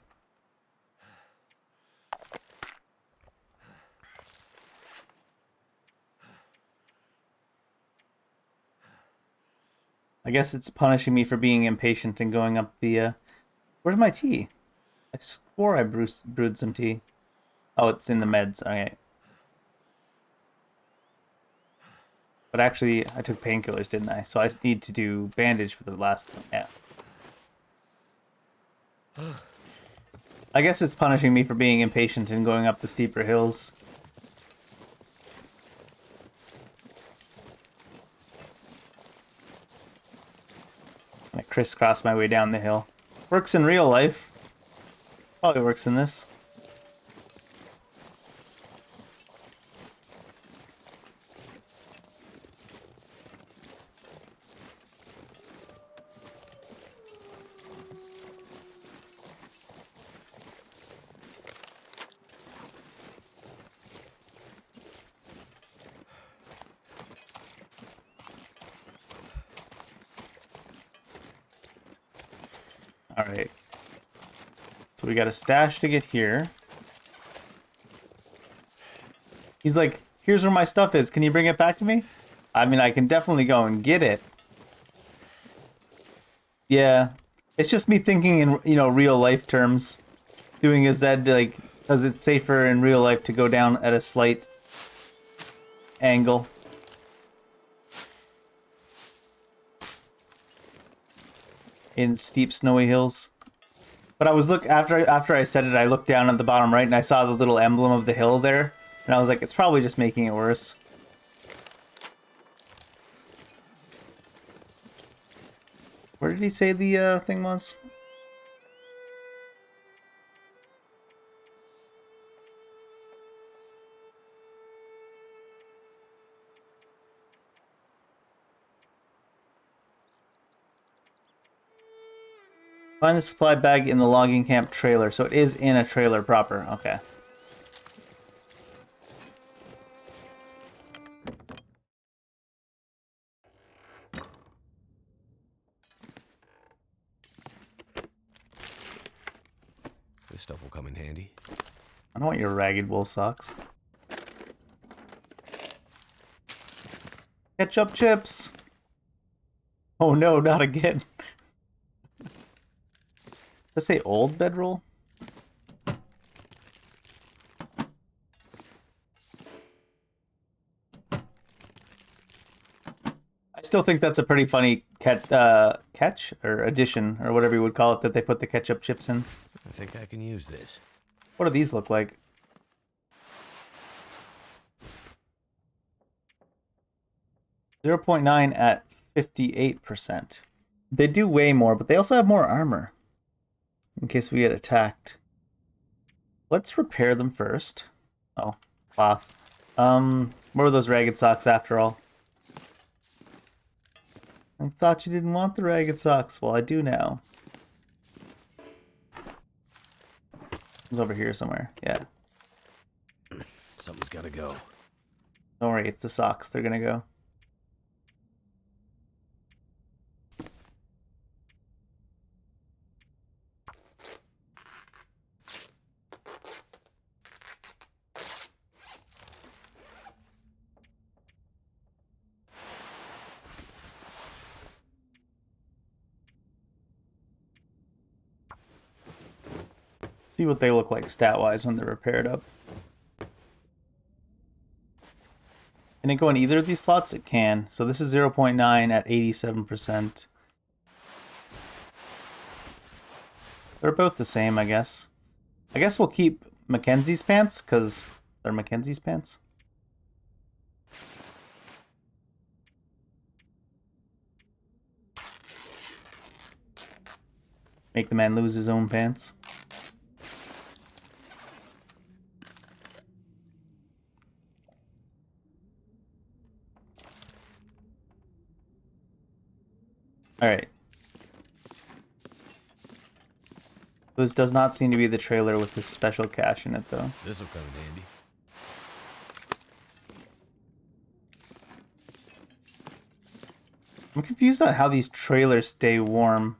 I guess it's punishing me for being impatient and going up the, Where's my tea? I swore I brewed some tea. Oh, it's in the meds. Okay. But actually, I took painkillers, didn't I? So I need to do bandage for the last thing. Yeah. I guess it's punishing me for being impatient and going up the steeper hills. I crisscross my way down the hill. Works in real life. Probably works in this. Alright. So we got a stash to get here. He's like, here's where my stuff is. Can you bring it back to me? I mean, I can definitely go and get it. Yeah. It's just me thinking in, you know, real life terms. Doing a Z, like, because it's safer in real life to go down at a slight angle. In steep snowy hills. But I was after I said it, I looked down at the bottom right and I saw the little emblem of the hill there, and I was like, it's probably just making it worse. Where did he say the thing was? Find the supply bag in the logging camp trailer. So it is in a trailer proper. Okay. This stuff will come in handy. I don't want your ragged wool socks. Ketchup chips. Oh no, not again. Does that say old bedroll? I still think that's a pretty funny catch or addition or whatever you would call it that they put the ketchup chips in. I think I can use this. What do these look like? .9 at 58%. They do weigh more, but they also have more armor. In case we get attacked. Let's repair them first. Oh, cloth. What were those ragged socks after all? I thought you didn't want the ragged socks. Well, I do now. It's over here somewhere. Yeah. Something's gotta go. Don't worry, it's the socks. They're gonna go. See what they look like stat-wise when they're repaired up. Can it go in either of these slots? It can. So this is 0.9 at 87%. They're both the same, I guess. I guess we'll keep Mackenzie's pants, because they're Mackenzie's pants. Make the man lose his own pants. Alright. This does not seem to be the trailer with this special cache in it, though. This'll come in handy. I'm confused on how these trailers stay warm.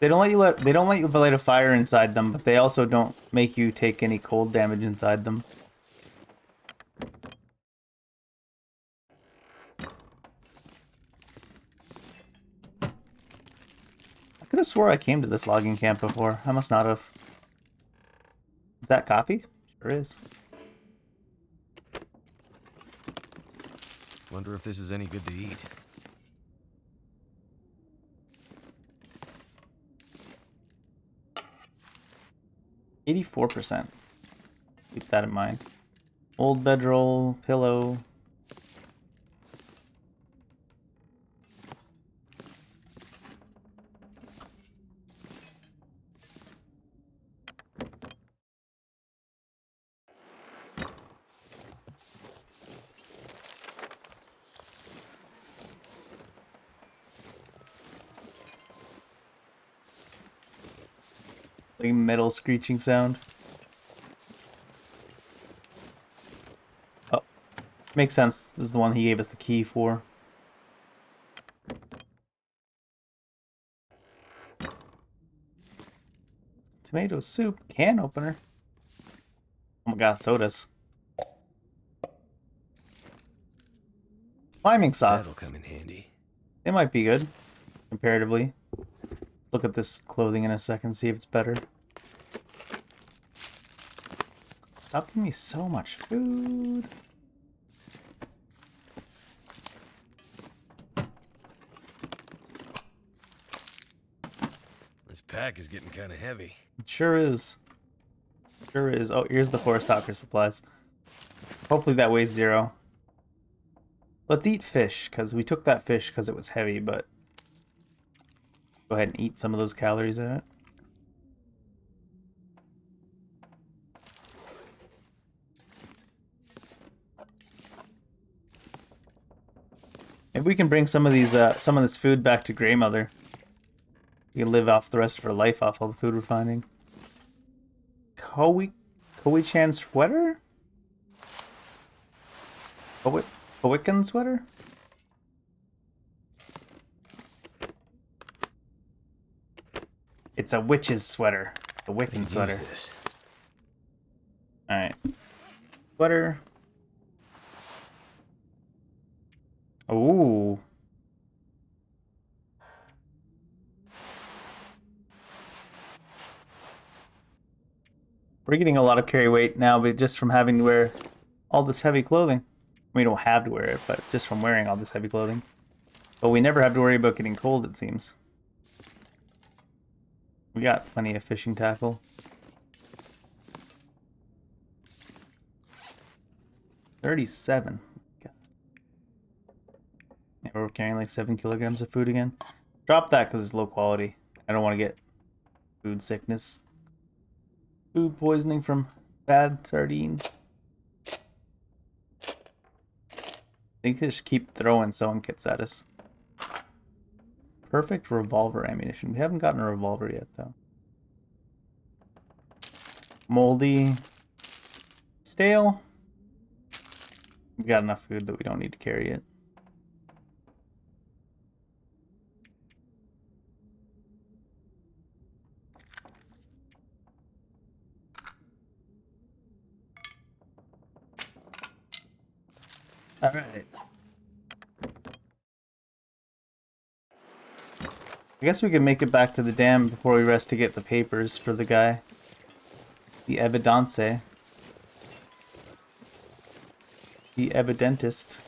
They don't let you light a fire inside them, but they also don't make you take any cold damage inside them. I could have swore I came to this logging camp before. I must not have. Is that coffee? Sure is. Wonder if this is any good to eat. %84%. Keep that in mind. Old bedroll, pillow. Like metal screeching sound. Oh, makes sense. This is the one he gave us the key for. Tomato soup can opener. Oh my god, sodas. Climbing socks. That'll come in handy. They might be good, comparatively. Let's look at this clothing in a second, see if it's better. Stop giving me so much food. This pack is getting kind of heavy. It sure is. Sure is. Oh, here's the forest talker supplies. Hopefully that weighs 0. Let's eat fish, because we took that fish because it was heavy, but go ahead and eat some of those calories in it. Maybe we can bring some of this food back to Grey Mother. We can live off the rest of her life off all the food we're finding. Koi-chan sweater? Kowikan sweater? It's a witch's sweater. A Wiccan sweater. Alright. Sweater. Ooh. We're getting a lot of carry weight now, but just from having to wear all this heavy clothing. We don't have to wear it, but just from wearing all this heavy clothing. But we never have to worry about getting cold, it seems. We got plenty of fishing tackle. 37. God. Yeah, we're carrying like 7 kilograms of food again. Drop that because it's low quality. I don't want to get food sickness. Food poisoning from bad sardines. I think they just keep throwing sewing kits at us. Perfect revolver ammunition. We haven't gotten a revolver yet, though. Moldy. Stale. We got enough food that we don't need to carry it. All right. I guess we can make it back to the dam before we rest to get the papers for the guy. The evidence. The evidentist.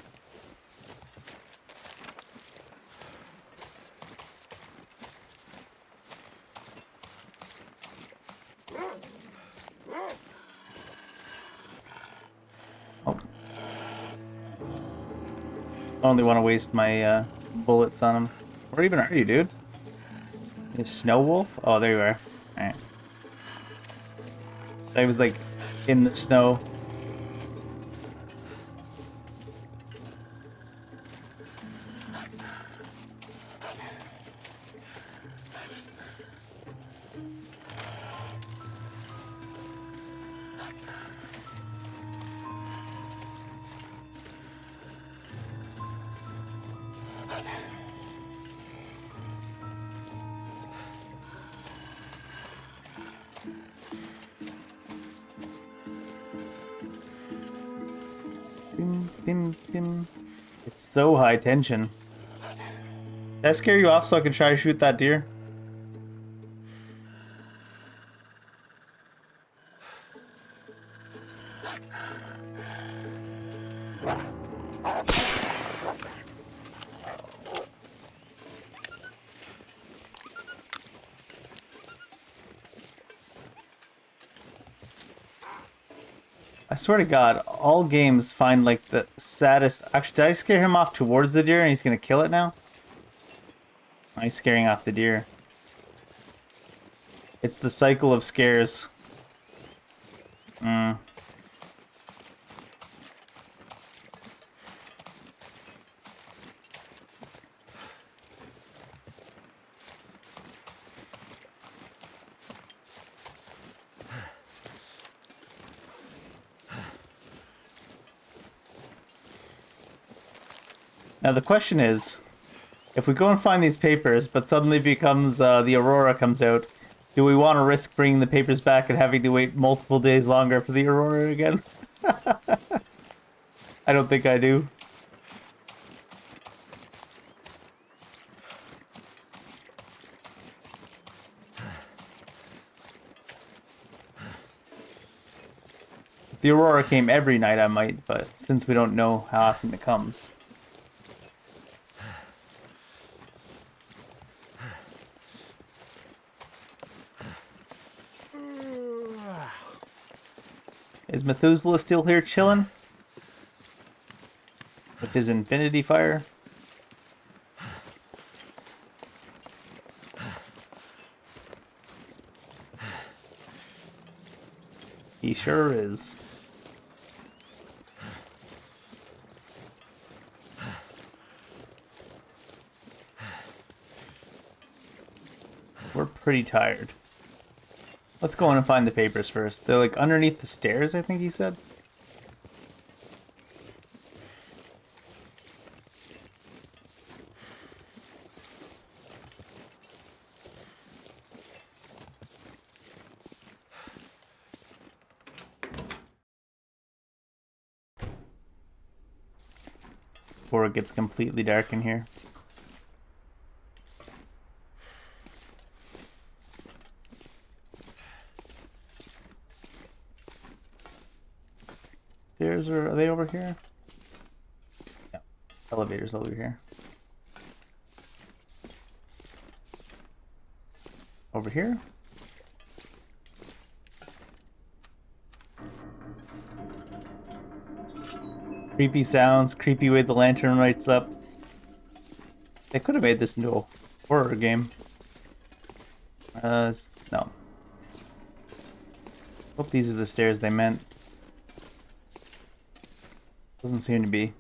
Oh. I only want to waste my bullets on him. Where even are you, dude? You snow wolf? Oh, there you are. Alright. I was like in the snow. Dim, dim. It's so high tension. Did that scare you off so I can try to shoot that deer? I swear to God, all games find like the saddest. Actually, did I scare him off towards the deer and he's gonna kill it now? Oh, he's scaring off the deer. It's the cycle of scares. Now the question is, if we go and find these papers, but suddenly becomes the Aurora comes out, do we want to risk bringing the papers back and having to wait multiple days longer for the Aurora again? I don't think I do. If the Aurora came every night, I might, but since we don't know how often it comes. Is Methuselah still here chilling? With his infinity fire? He sure is. We're pretty tired. Let's go in and find the papers first. They're like underneath the stairs, I think he said. Before it gets completely dark in here. Stairs are they over here? Yeah. Elevators over here. Over here? Creepy sounds, creepy way the lantern lights up. They could have made this into a horror game. No. Hope these are the stairs they meant. Doesn't seem to be.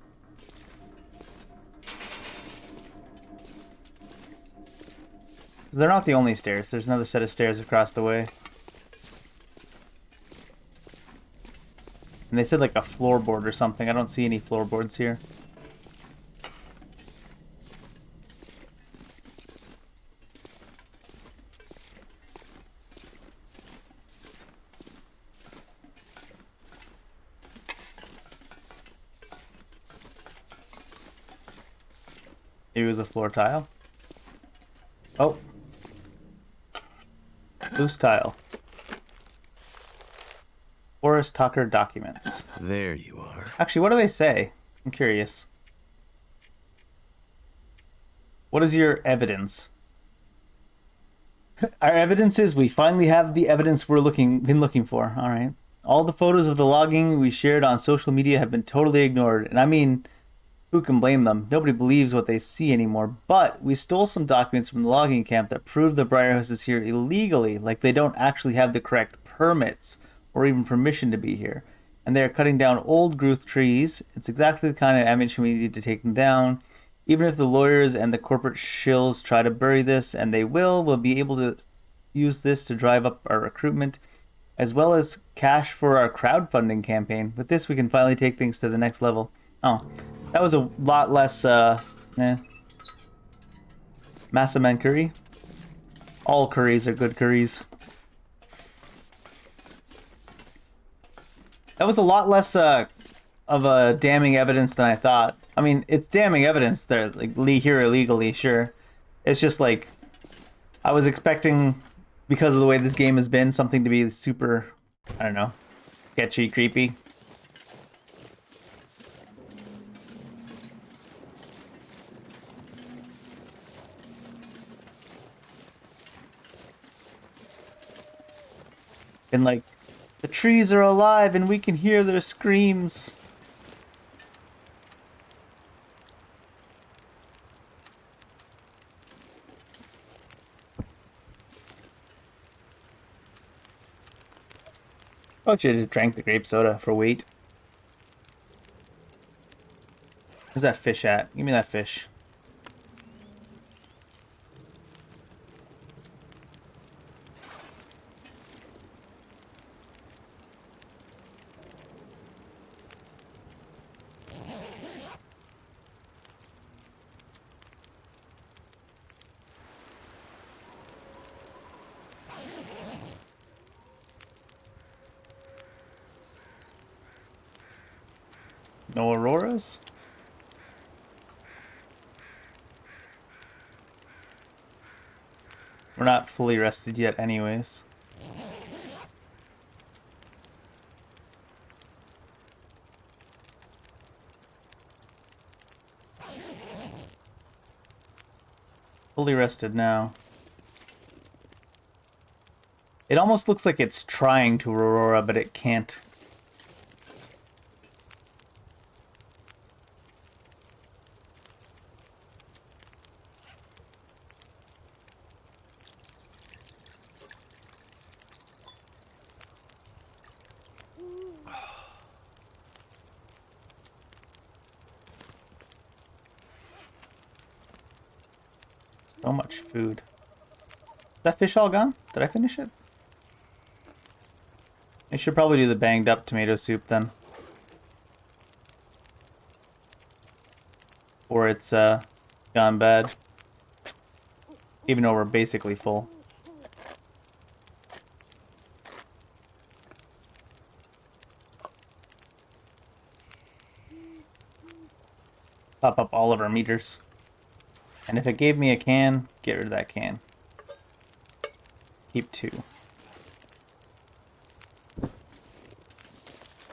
They're not the only stairs. There's another set of stairs across the way. And they said like a floorboard or something. I don't see any floorboards here. Maybe it was a floor tile. Oh. Loose tile. Forrest Tucker documents. There you are. Actually, what do they say? I'm curious. What is your evidence? Our evidence is we finally have the evidence we're been looking for. All right. All the photos of the logging we shared on social media have been totally ignored. And I mean, who can blame them? Nobody believes what they see anymore. But we stole some documents from the logging camp that prove the Briarhouse is here illegally, like they don't actually have the correct permits or even permission to be here. And they are cutting down old growth trees. It's exactly the kind of ammunition we need to take them down. Even if the lawyers and the corporate shills try to bury this, and they will, we'll be able to use this to drive up our recruitment, as well as cash for our crowdfunding campaign. With this, we can finally take things to the next level. Oh, that was a lot less, Massaman curry. All curries are good curries. That was a lot less, of damning evidence than I thought. I mean, it's damning evidence. They're like here illegally, sure. It's just like I was expecting, because of the way this game has been, something to be super, I don't know, sketchy, creepy. And like, the trees are alive and we can hear their screams. Oh, should have just drank the grape soda for weight. Where's that fish at? Give me that fish. No auroras? We're not fully rested yet anyways. Fully rested now. It almost looks like it's trying to Aurora, but it can't. So much food. Is that fish all gone? Did I finish it? I should probably do the banged up tomato soup then. Or it's gone bad. Even though we're basically full. Pop up all of our meters. And if it gave me a can, get rid of that can. Keep 2.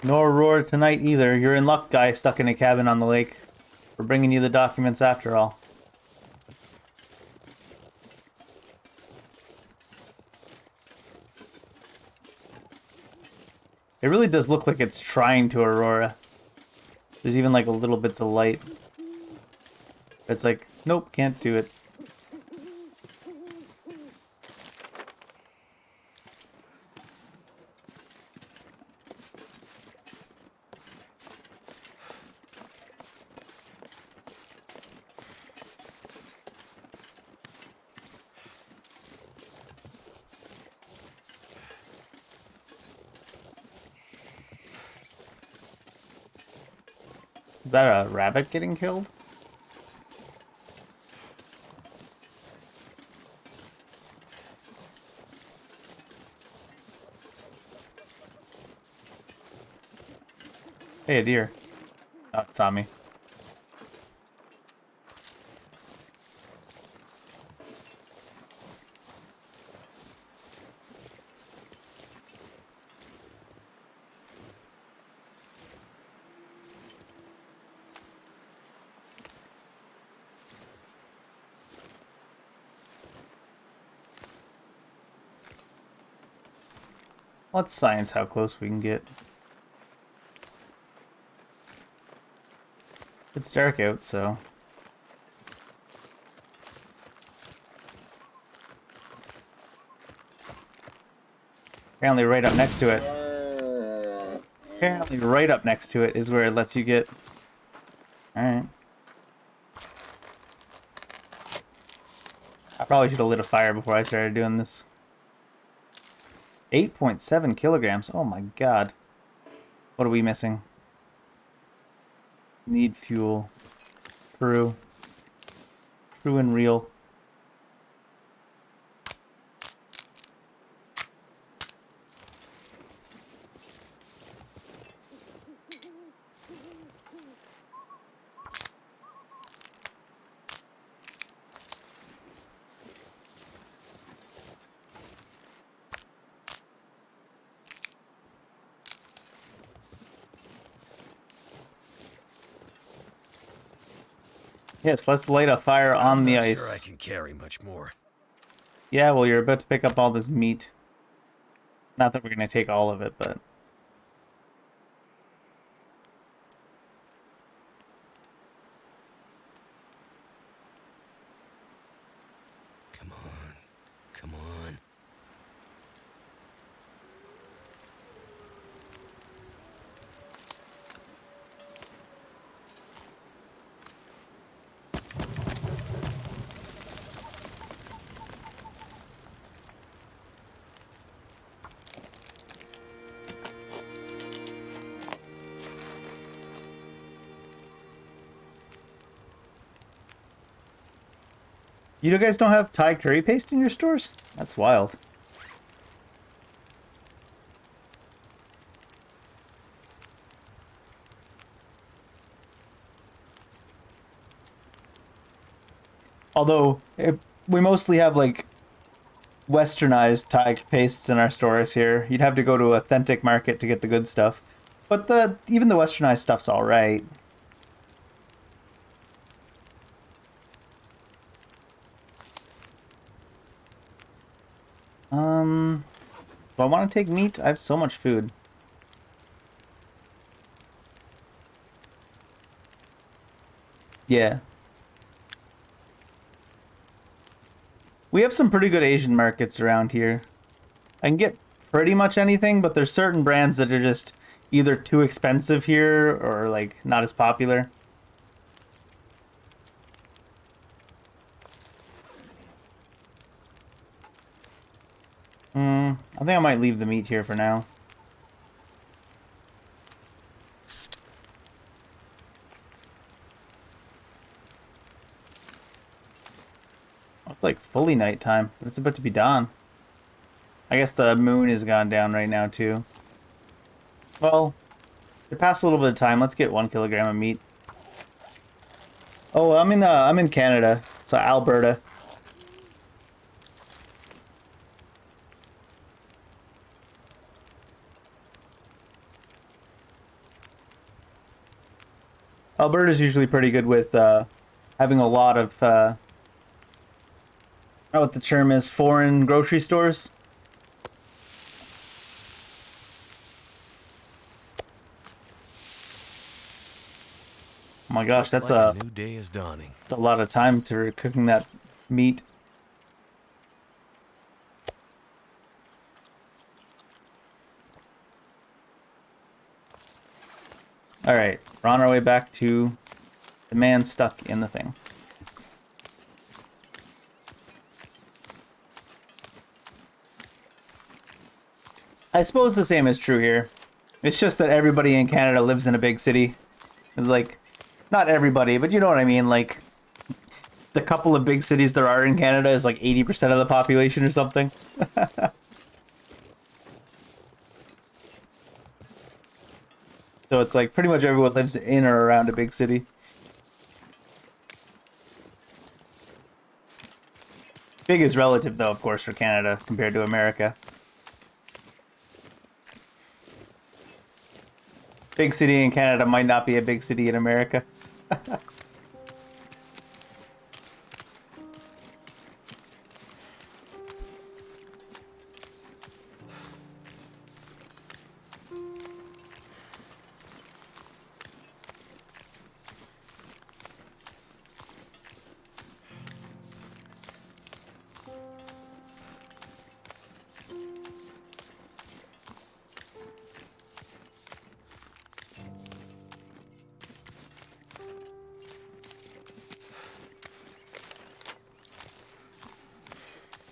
No Aurora tonight either. You're in luck, guy stuck in a cabin on the lake. We're bringing you the documents after all. It really does look like it's trying to Aurora. There's even like a little bits of light. It's like, nope, can't do it. Is that a rabbit getting killed? Hey, a deer. Oh, it saw me. Let's science how close we can get. It's dark out, so... Apparently right up next to it. Apparently right up next to it is where it lets you get... Alright. I probably should have lit a fire before I started doing this. 8.7 kilograms. Oh my god. What are we missing? Need fuel. True. True and real. Yes, let's light a fire on the I'm not ice. sure I can carry much more. Yeah, well, you're about to pick up all this meat. Not that we're going to take all of it, but... Come on. Come on. You guys don't have Thai curry paste in your stores? That's wild. Although, we mostly have, like, westernized Thai pastes in our stores here. You'd have to go to authentic market to get the good stuff. But even the westernized stuff's alright. Do I want to take meat? I have so much food. Yeah. We have some pretty good Asian markets around here. I can get pretty much anything, but there's certain brands that are just either too expensive here or, like, not as popular. I think I might leave the meat here for now. It's like fully nighttime, but it's about to be dawn. I guess the moon has gone down right now too. Well, it passed a little bit of time. Let's get 1 kilogram of meat. Oh, I'm in Canada, so Alberta. Alberta's usually pretty good with having a lot of I don't know what the term is, foreign grocery stores. Oh my gosh, that's Looks like a new day is dawning. a lot of time to cooking that meat. Alright, we're on our way back to the man stuck in the thing. I suppose the same is true here. It's just that everybody in Canada lives in a big city. It's like, not everybody, but you know what I mean, like, the couple of big cities there are in Canada is like 80% of the population or something. So it's like pretty much everyone lives in or around a big city. Big is relative, though, of course, for Canada compared to America. Big city in Canada might not be a big city in America.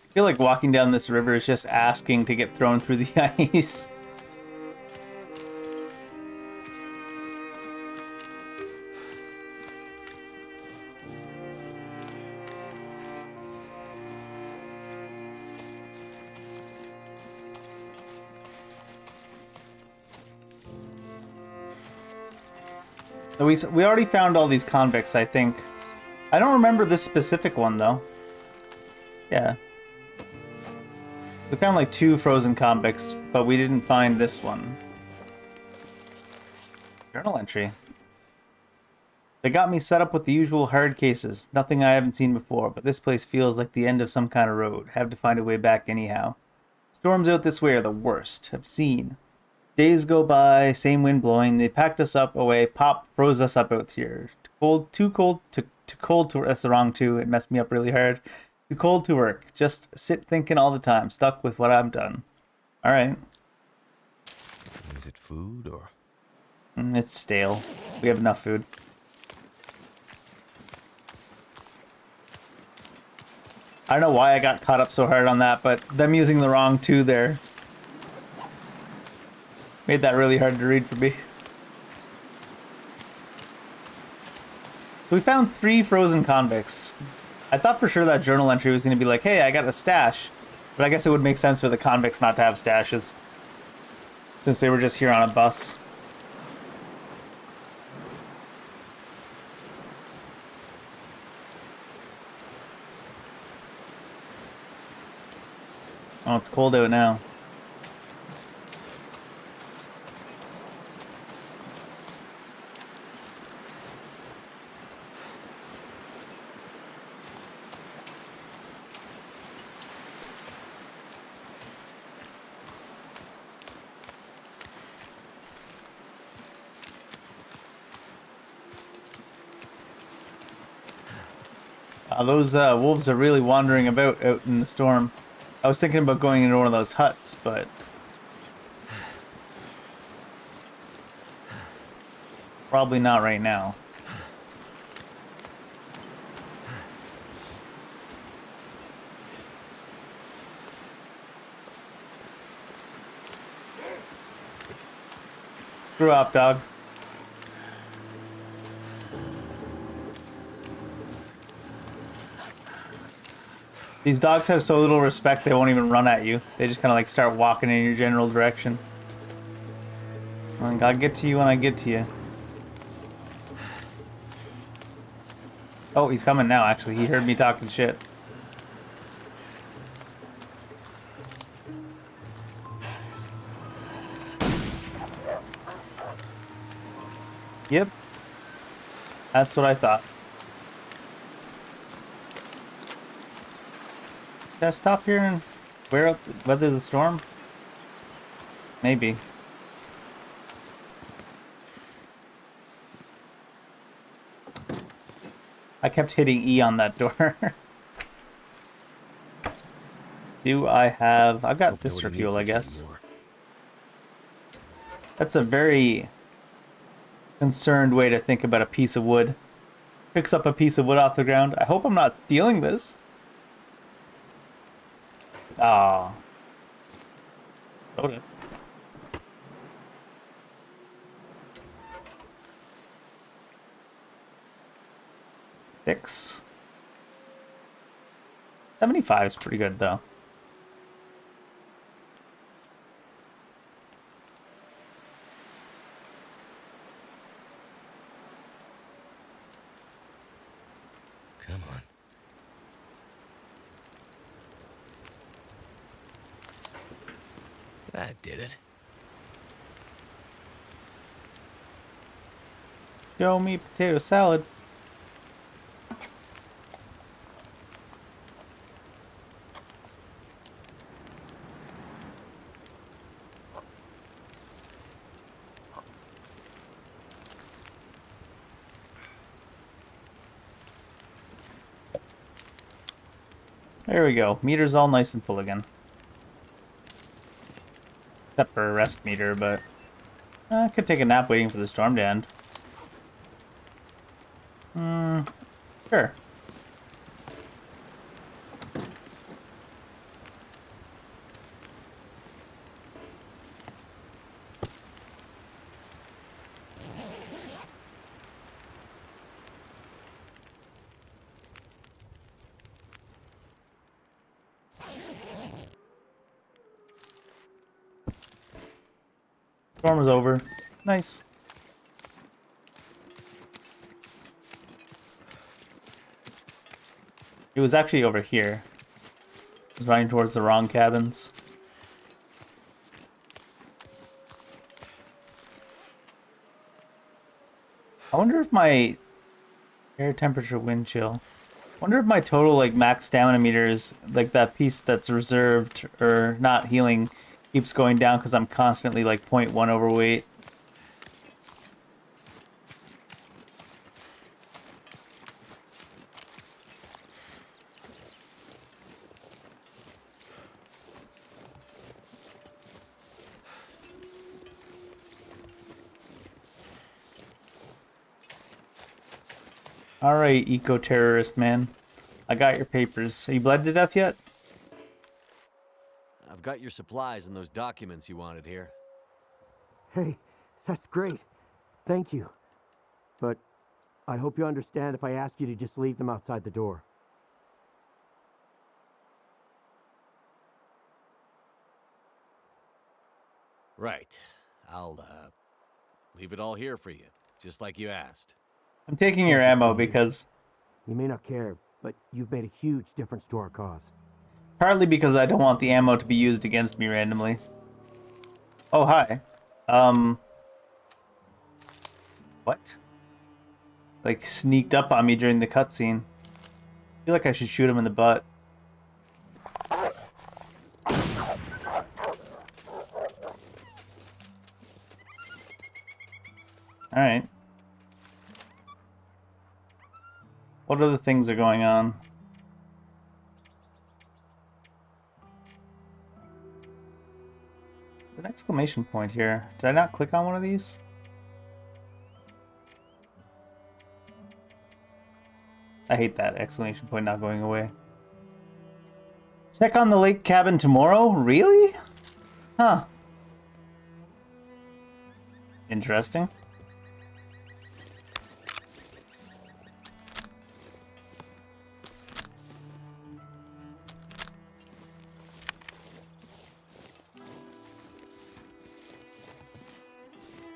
I feel like walking down this river is just asking to get thrown through the ice. So we already found all these convicts, I think. I don't remember this specific one, though. Yeah. We found like 2 frozen convicts, but we didn't find this one. Journal entry. They got me set up with the usual hard cases, nothing I haven't seen before, but this place feels like the end of some kind of road. Have to find a way back anyhow. Storms out this way are the worst. I've seen. Days go by, same wind blowing. They packed us up away. Pop froze us up out here. Too cold to. That's the wrong two. It messed me up really hard. Too cold to work. Just sit thinking all the time. Stuck with what I've done. All right. Is it food or? It's stale. We have enough food. I don't know why I got caught up so hard on that, but them using the wrong two there made that really hard to read for me. So we found 3 frozen convicts. I thought for sure that journal entry was going to be like, hey, I got a stash. But I guess it would make sense for the convicts not to have stashes, since they were just here on a bus. Oh, it's cold out now. Those wolves are really wandering about out in the storm. I was thinking about going into one of those huts, but probably not right now. Screw off, dog. These dogs have so little respect, they won't even run at you. They just kind of like start walking in your general direction. Like, I'll get to you when I get to you. Oh, he's coming now, actually. He heard me talking shit. Yep. That's what I thought. Should I stop here and weather the storm? Maybe. I kept hitting E on that door. Do I have... I've got this for fuel, I guess. That's a very concerned way to think about a piece of wood. Picks up a piece of wood off the ground. I hope I'm not stealing this. Ah. Soda. Six. 75 is pretty good, though. Come on. That did it. Show me potato salad. There we go. Meter's all nice and full again. Except for a rest meter, but I could take a nap waiting for the storm to end. Sure. Storm is over. Nice. It was actually over here. I was running towards the wrong cabins. I wonder if my Air temperature, wind chill. Wonder if my total like max stamina meters, like that piece that's reserved or not healing, keeps going down because I'm constantly like 0.1 overweight. Alright, eco-terrorist man. I got your papers. Are you bled to death yet? I've got your supplies and those documents you wanted here. Hey, that's great. Thank you. But I hope you understand if I ask you to just leave them outside the door. Right. I'll, leave it all here for you, just like you asked. I'm taking your ammo because... You may not care, but you've made a huge difference to our cause. Partly because I don't want the ammo to be used against me randomly. Oh, hi. What? Like, sneaked up on me during the cutscene. I feel like I should shoot him in the butt. Alright. What other things are going on? An exclamation point here. Did I not click on one of these? I hate that exclamation point not going away. Check on the lake cabin tomorrow? Really? Huh. Interesting.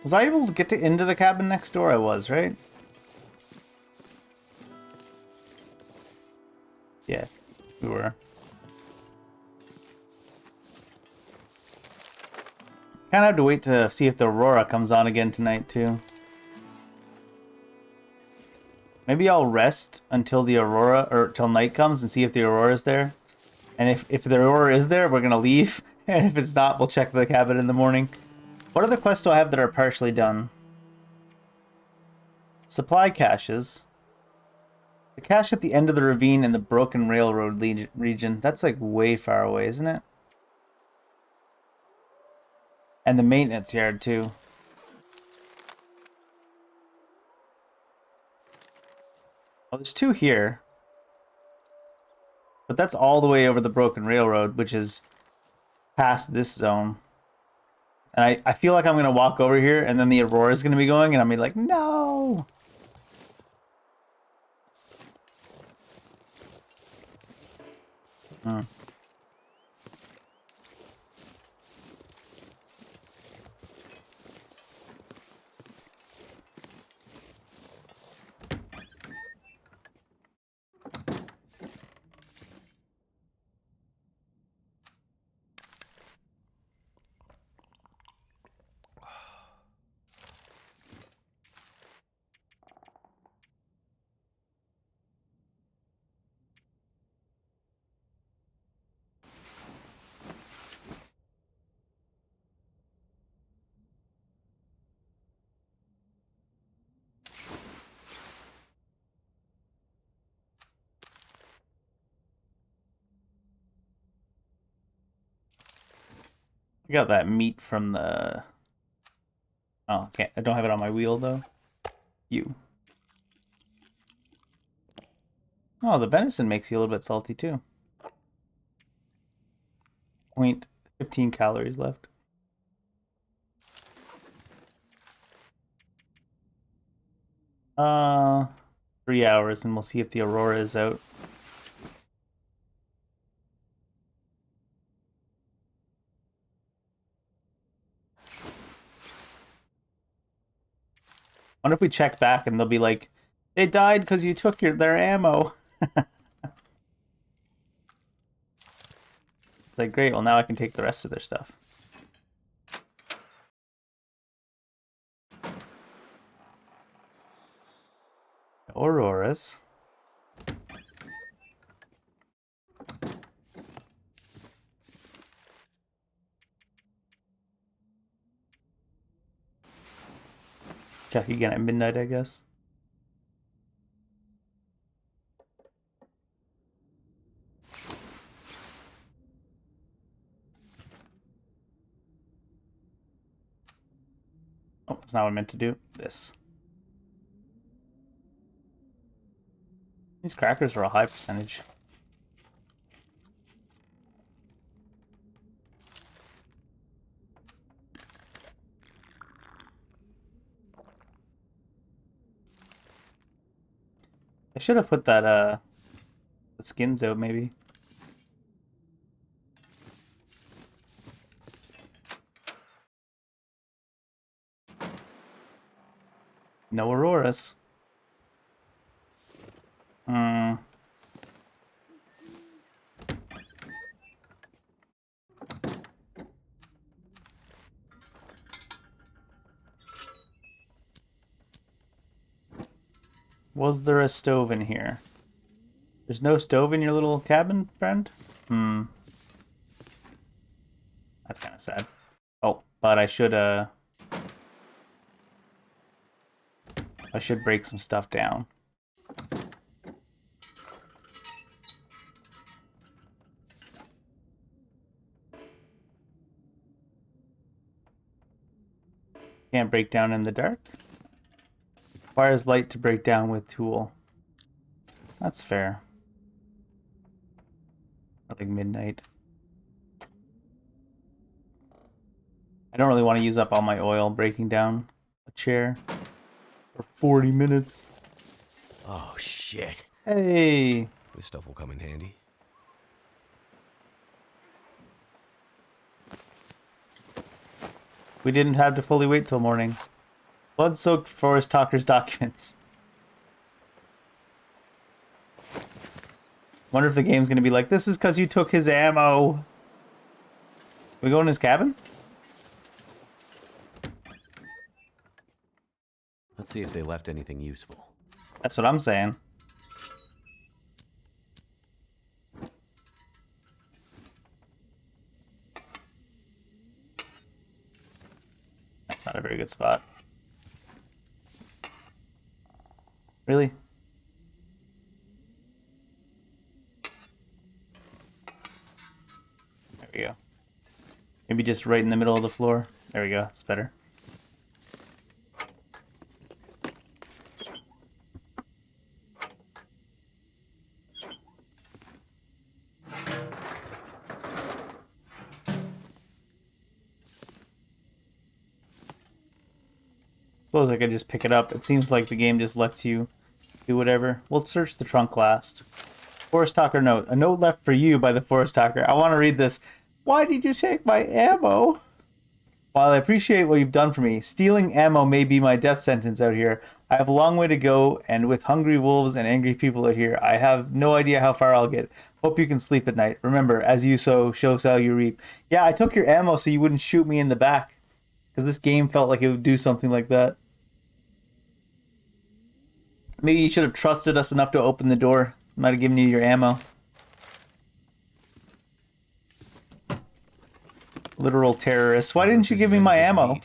Was I able to get into the cabin next door? I was, right? Yeah, we were. Kind of have to wait to see if the Aurora comes on again tonight, too. Maybe I'll rest until the Aurora, or till night comes and see if the Aurora is there. And if the Aurora is there, we're going to leave. And if it's not, we'll check the cabin in the morning. What other quests do I have that are partially done? Supply caches. The cache at the end of the ravine in the broken railroad region. That's like way far away, isn't it? And the maintenance yard, too. Oh, there's two here. But that's all the way over the broken railroad, which is past this zone. And I feel like I'm going to walk over here, and then the Aurora is going to be going, and I'm going to be like, no! Hmm. I got that meat from the... Oh, okay. I don't have it on my wheel, though. You. Oh, the venison makes you a little bit salty, too. 0.15 calories left. Uh, 3 hours, and we'll see if the Aurora is out. Wonder if we check back and they'll be like, they died because you took their ammo. It's like, great, well now I can take the rest of their stuff. Aurora Auroras. Check again at midnight, I guess. Oh, that's not what I meant to do. This. These crackers are a high percentage. I should have put that the skins out maybe. No Auroras. Was there a stove in here? There's no stove in your little cabin, friend? That's kind of sad. Oh, but I should break some stuff down. Can't break down in the dark. Requires light to break down with tool. That's fair. Like midnight. I don't really want to use up all my oil breaking down a chair for 40 minutes. Oh, shit. Hey! This stuff will come in handy. We didn't have to fully wait till morning. Blood-soaked Forest Talker's documents. Wonder if the game's gonna be like, this is because you took his ammo. Can we go in his cabin? Let's see if they left anything useful. That's what I'm saying. That's not a very good spot. Really? There we go. Maybe just right in the middle of the floor. There we go. It's better. Suppose I could just pick it up. It seems like the game just lets you do whatever. We'll search the trunk last. Forest Talker note. A note left for you by the Forest Talker. I want to read this. Why did you take my ammo? While I appreciate what you've done for me, stealing ammo may be my death sentence out here. I have a long way to go, and with hungry wolves and angry people out here, I have no idea how far I'll get. Hope you can sleep at night. Remember, as you sow, so you reap. Yeah, I took your ammo so you wouldn't shoot me in the back. Because this game felt like it would do something like that. Maybe you should have trusted us enough to open the door. Might have given you your ammo. Literal terrorists. Why didn't you give me my ammo?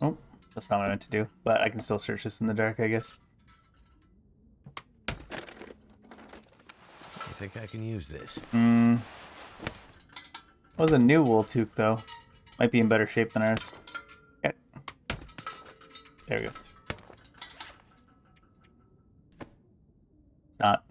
Oh, that's not what I meant to do. But I can still search this in the dark, I guess. I think I can use this. It was a new wool toque, though. Might be in better shape than ours. Okay. There we go. It's not.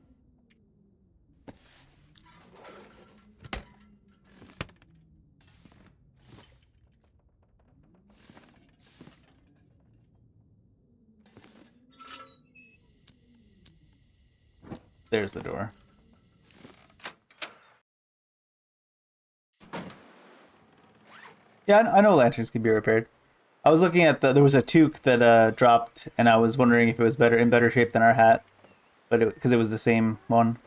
There's the door. Yeah, I know lanterns can be repaired. I was looking at there was a toque that dropped, and I was wondering if it was in better shape than our hat, but because it was the same one.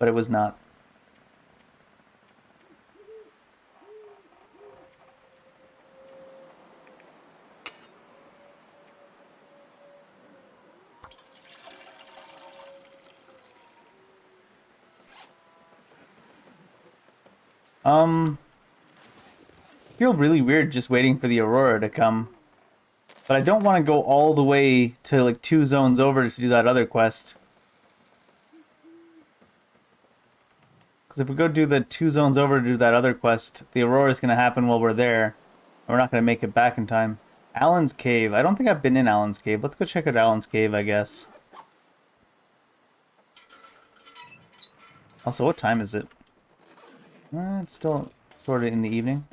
but it was not. Feel really weird just waiting for the Aurora to come. But I don't want to go all the way to like 2 zones over to do that other quest. Because if we go do the 2 zones over to do that other quest, the Aurora is going to happen while we're there. And we're not going to make it back in time. Alan's Cave. I don't think I've been in Alan's Cave. Let's go check out Alan's Cave, I guess. Also, what time is it? It's still sort of in the evening.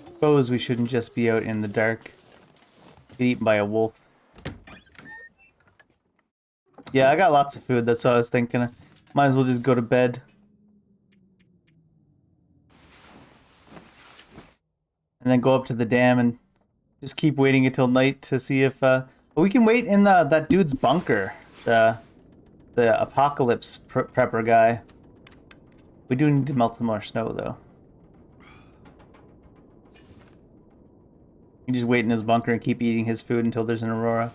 Suppose we shouldn't just be out in the dark. Get eaten by a wolf. Yeah, I got lots of food. That's what I was thinking. Might as well just go to bed. And then go up to the dam and just keep waiting until night to see if... But we can wait in that dude's bunker. The apocalypse prepper guy. We do need to melt some more snow, though. You just wait in his bunker and keep eating his food until there's an Aurora.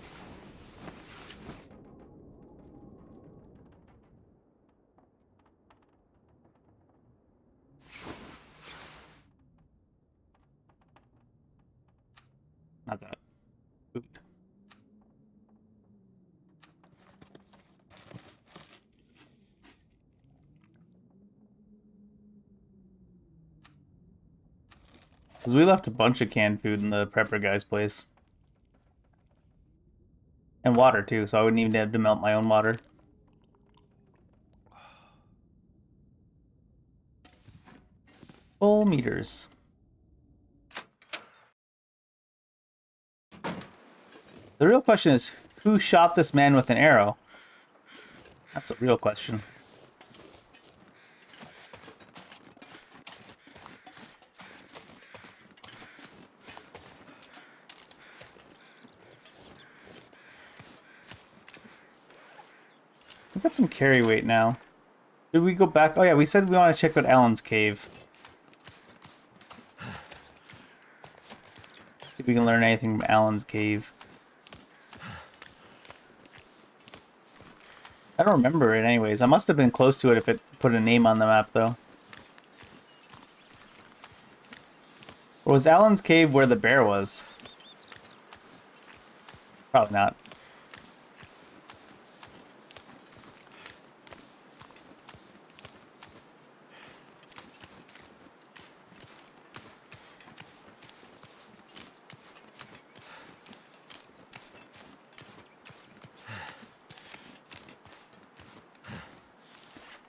Not that. Food. Because we left a bunch of canned food in the prepper guy's place. And water, too, so I wouldn't even have to melt my own water. Full meters. The real question is, who shot this man with an arrow? That's the real question. We've got some carry weight now. Did we go back? Oh yeah, we said we want to check out Alan's cave. See if we can learn anything from Alan's cave. I don't remember it anyways. I must have been close to it if it put a name on the map though. Or was Alan's cave where the bear was? Probably not.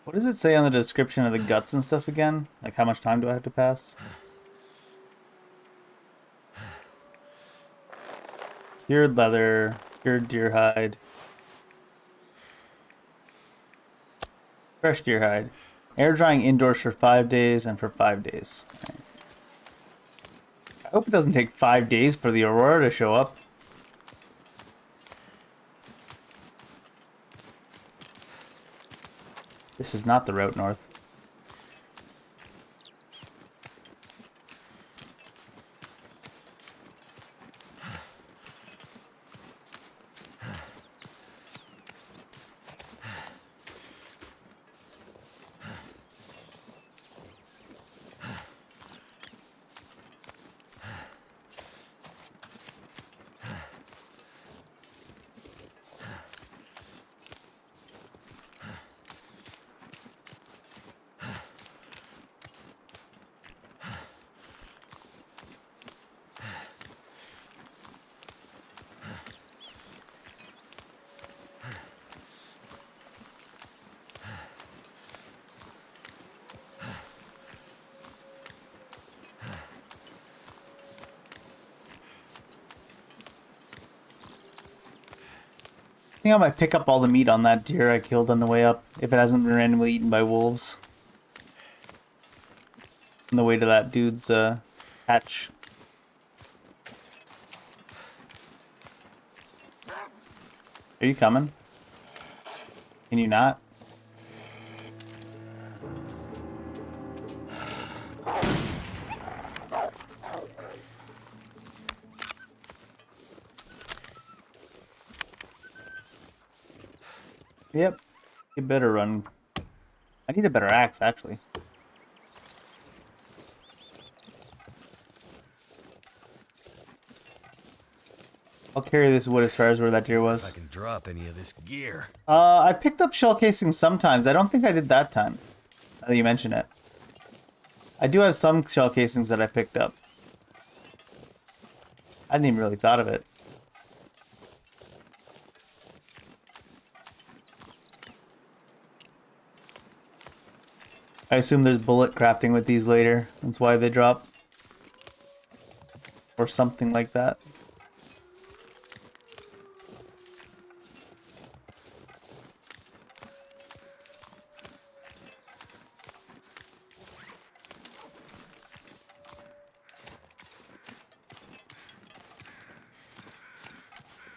What does it say on the description of the guts and stuff again? Like how much time do I have to pass? Cured leather, cured deer hide. Fresh deer hide. Air drying indoors for 5 days and for 5 days. Right. I hope it doesn't take 5 days for the Aurora to show up. This is not the route north. I think I might pick up all the meat on that deer I killed on the way up, if it hasn't been randomly eaten by wolves. On the way to that dude's hatch. Are you coming? Can you not? Yep. You better run. I need a better axe, actually. I'll carry this wood as far as where that deer If I was. can drop any of this gear. I picked up shell casings sometimes. I don't think I did that time. Now that you mention it. I do have some shell casings that I picked up. I didn't even really thought of it. I assume there's bullet crafting with these later. That's why they drop. Or something like that.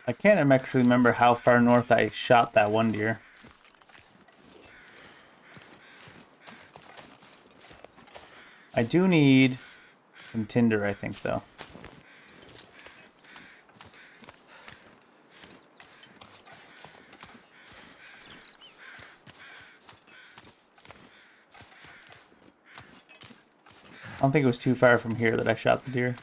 I can't actually remember how far north I shot that one deer. I do need some tinder, I think, though. I don't think it was too far from here that I shot the deer.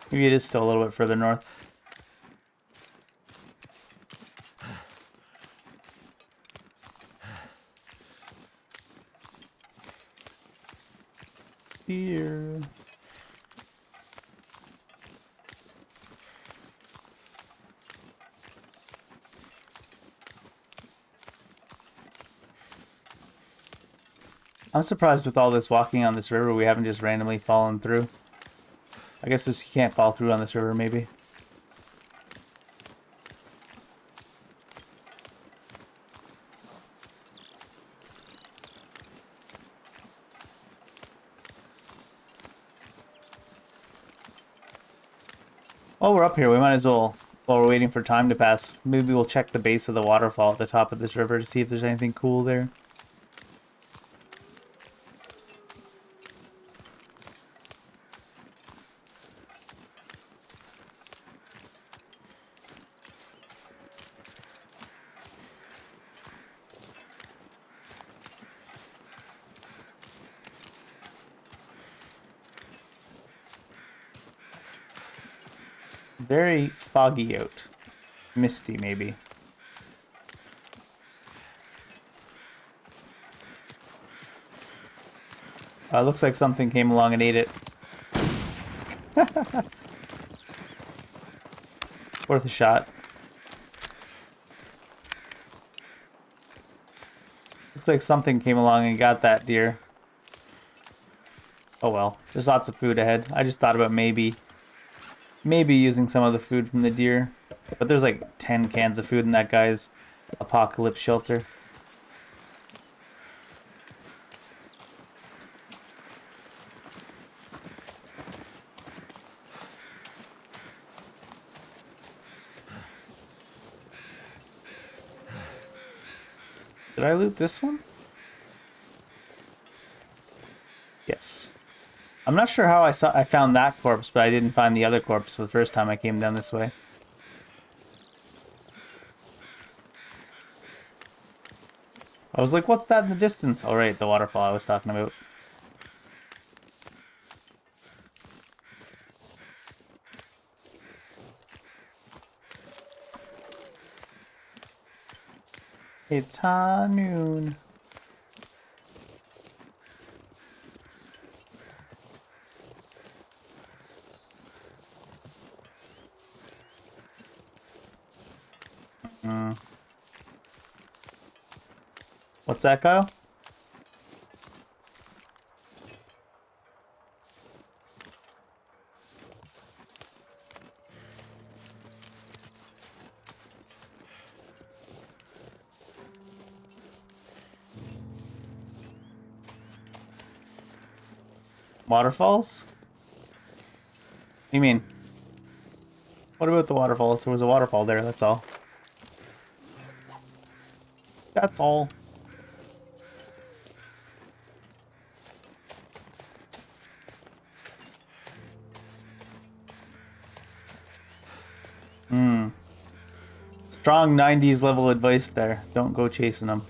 Maybe it is still a little bit further north. Deer. I'm surprised with all this walking on this river we haven't just randomly fallen through. I guess you can't fall through on this river, maybe. Oh, we're up here. We might as well, while we're waiting for time to pass, maybe we'll check the base of the waterfall at the top of this river to see if there's anything cool there. Very foggy out. Misty, maybe. Looks like something came along and ate it. Worth a shot. Looks like something came along and got that deer. Oh well, there's lots of food ahead. I just thought about maybe using some of the food from the deer. But there's like 10 cans of food in that guy's apocalypse shelter. Did I loot this one? Yes. I'm not sure how I found that corpse, but I didn't find the other corpse the first time I came down this way. I was like, what's that in the distance? Oh, right, the waterfall I was talking about. It's high noon. What's that, Kyle? Waterfalls? What do you mean? What about the waterfalls? There was a waterfall there, that's all. That's all. Strong 90s level advice there. Don't go chasing them.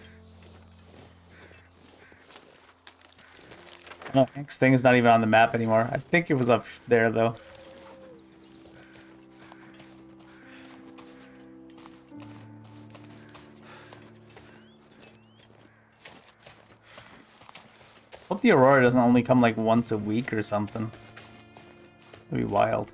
Oh, next thing is not even on the map anymore. I think it was up there though. Hope the Aurora doesn't only come like once a week or something. It'd be wild.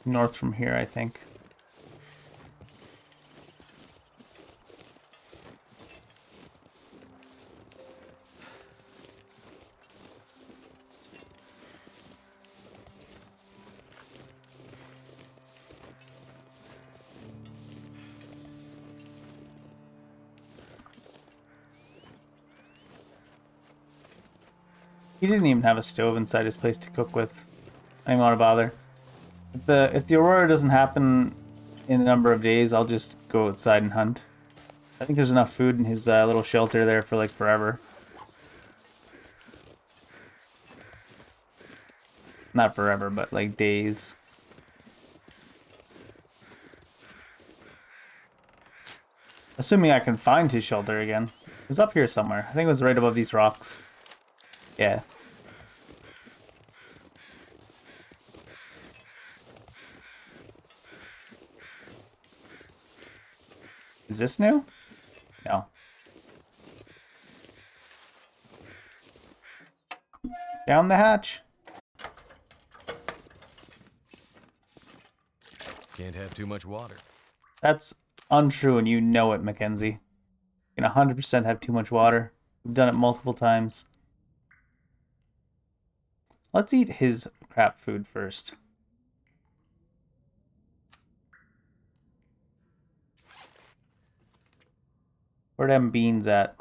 North from here, I think. He didn't even have a stove inside his place to cook with. I don't even want to bother. If the Aurora doesn't happen in a number of days, I'll just go outside and hunt. I think there's enough food in his little shelter there for like forever. Not forever, but like days. Assuming I can find his shelter again. It was up here somewhere. I think it was right above these rocks. Yeah. Is this new? No. Down the hatch. Can't have too much water. That's untrue and you know it, Mackenzie. You can 100% have too much water. We've done it multiple times. Let's eat his crap food first. Where them beans at?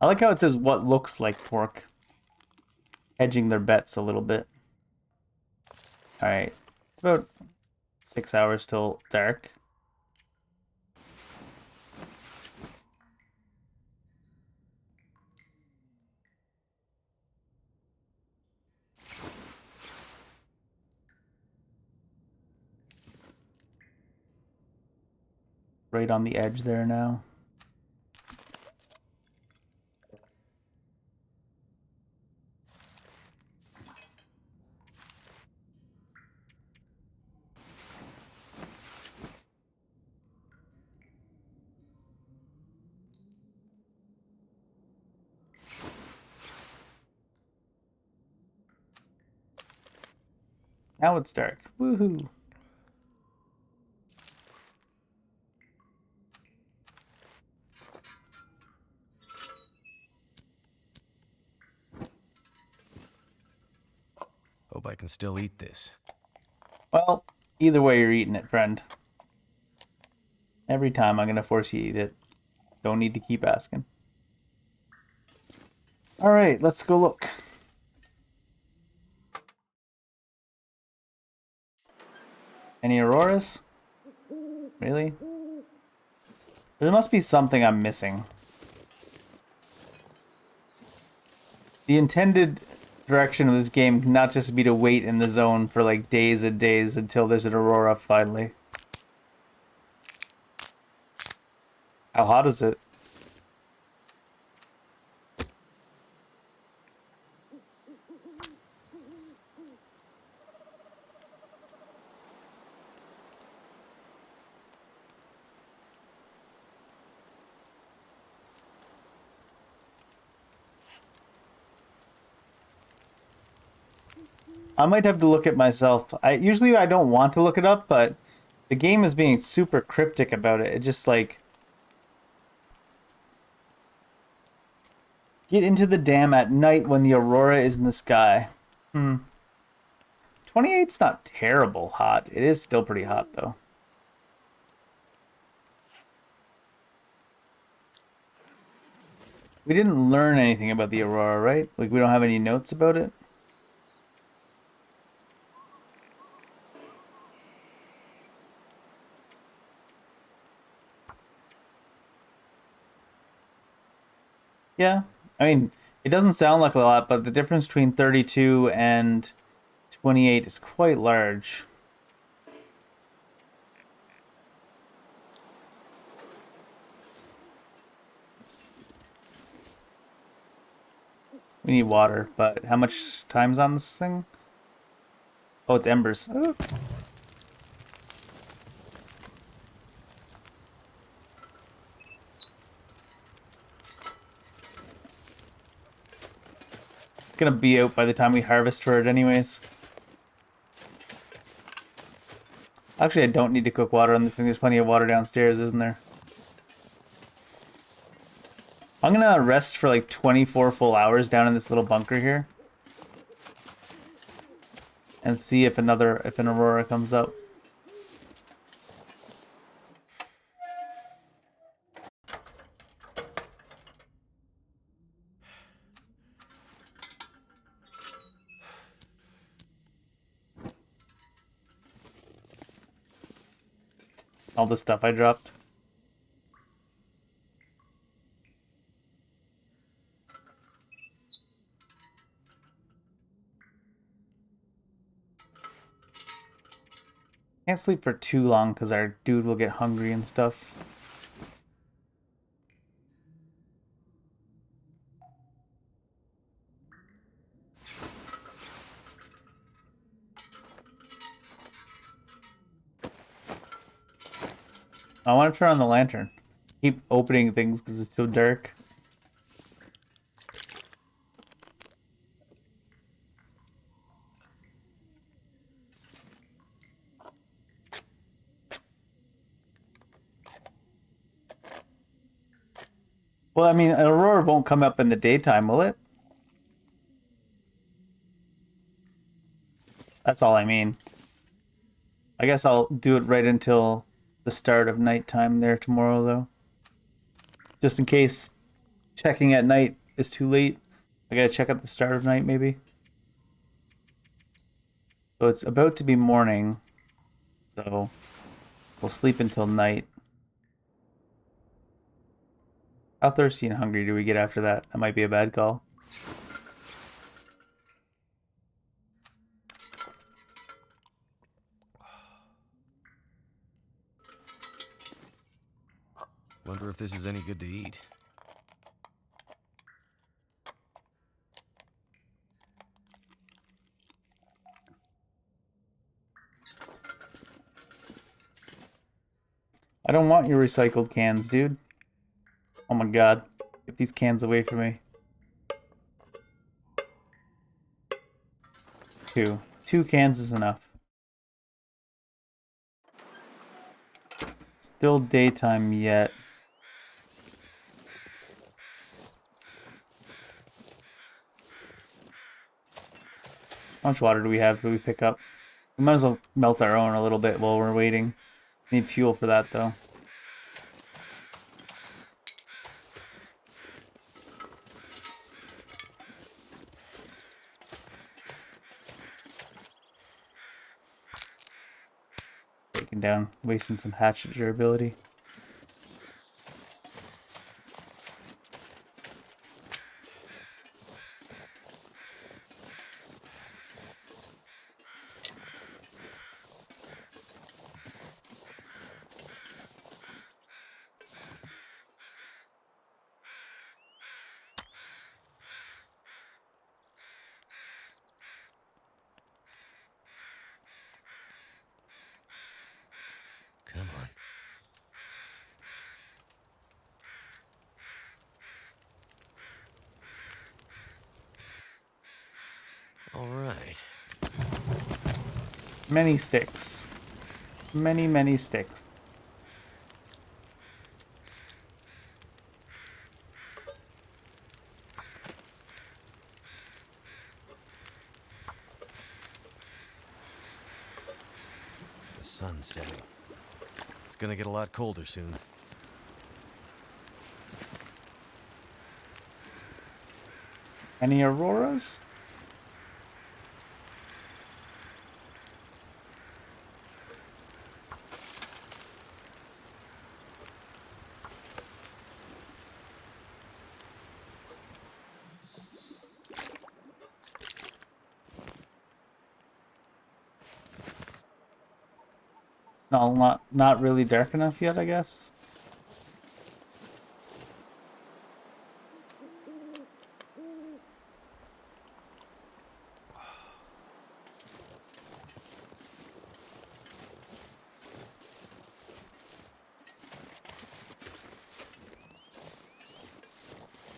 I like how it says what looks like pork. Hedging their bets a little bit. Alright. It's about 6 hours till dark. Right on the edge there now. Now it's dark. Woohoo! Hope I can still eat this. Well, either way you're eating it, friend. Every time I'm gonna force you to eat it. Don't need to keep asking. Alright, let's go look. Any Auroras? Really? There must be something I'm missing. The intended direction of this game can not just be to wait in the zone for like days and days until there's an Aurora finally. How hot is it? I might have to look it myself. Usually I don't want to look it up, but the game is being super cryptic about it. It just like get into the dam at night when the aurora is in the sky. 28's not terrible hot. It is still pretty hot though. We didn't learn anything about the aurora, right? Like we don't have any notes about it. Yeah. I mean, it doesn't sound like a lot, but the difference between 32 and 28 is quite large. We need water, but how much time's on this thing? Oh, it's embers. Oh. It's gonna be out by the time we harvest for it anyways. Actually, I don't need to cook water on this thing. There's plenty of water downstairs, isn't there? I'm gonna rest for like 24 full hours down in this little bunker here. And see if an aurora comes up. All the stuff I dropped. Can't sleep for too long because our dude will get hungry and stuff. I want to turn on the lantern. Keep opening things because it's so dark. Well, I mean, an aurora won't come up in the daytime, will it? That's all I mean. I guess I'll do it right until the start of nighttime there tomorrow, though. Just in case checking at night is too late. I gotta check at the start of night, maybe. So it's about to be morning. So we'll sleep until night. How thirsty and hungry do we get after that? That might be a bad call. Wonder if this is any good to eat. I don't want your recycled cans, dude. Oh my god. Get these cans away from me. Two. 2 cans is enough. Still daytime yet. How much water do we have? Do we pick up? We might as well melt our own a little bit while we're waiting. Need fuel for that, though. Breaking down, wasting some hatchet durability. Come on. Many sticks. Many, many sticks. The sun's setting. It's gonna get a lot colder soon. Any auroras? No, not really dark enough yet, I guess.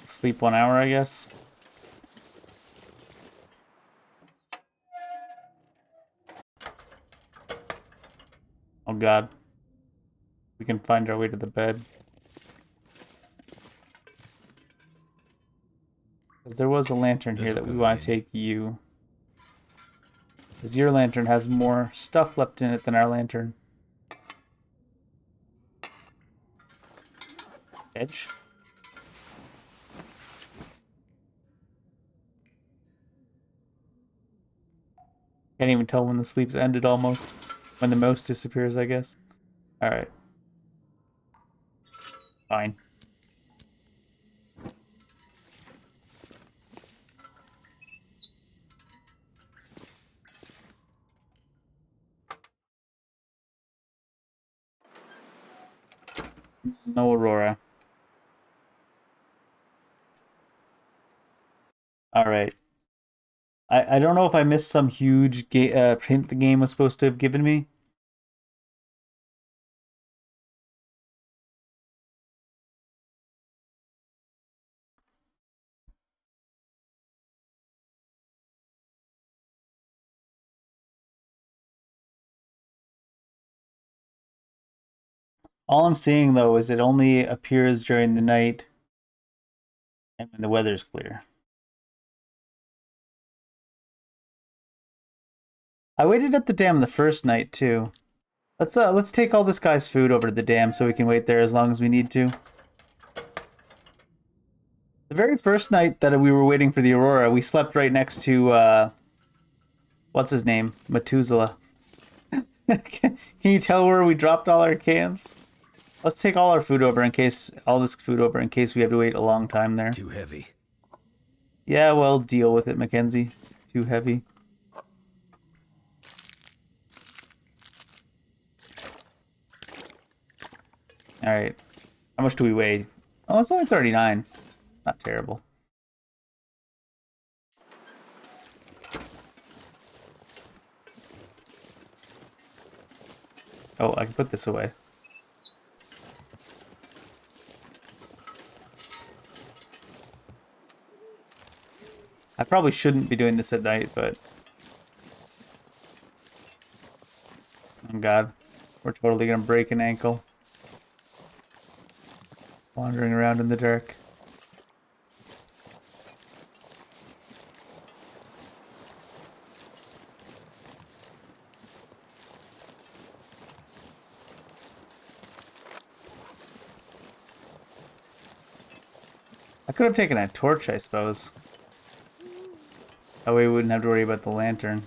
Sleep 1 hour, I guess. Oh god. We can find our way to the bed. Because there was a lantern here that we want to take you. Because your lantern has more stuff left in it than our lantern. Edge? Can't even tell when the sleep's ended almost. When the mouse disappears, I guess. Alright. Fine. No Aurora. Alright. I don't know if I missed some huge hint the game was supposed to have given me. All I'm seeing, though, is it only appears during the night and when the weather's clear. I waited at the dam the first night, too. Let's take all this guy's food over to the dam so we can wait there as long as we need to. The very first night that we were waiting for the Aurora, we slept right next to, what's his name? Methuselah. Can you tell where we dropped all our cans? Let's take all our food over in case, all this food over in case we have to wait a long time there. Too heavy. Yeah, well, deal with it, Mackenzie. Too heavy. Alright. How much do we weigh? Oh, it's only 39. Not terrible. Oh, I can put this away. I probably shouldn't be doing this at night, but... Oh god. We're totally gonna break an ankle. Wandering around in the dark. I could have taken a torch, I suppose. That way we wouldn't have to worry about the lantern.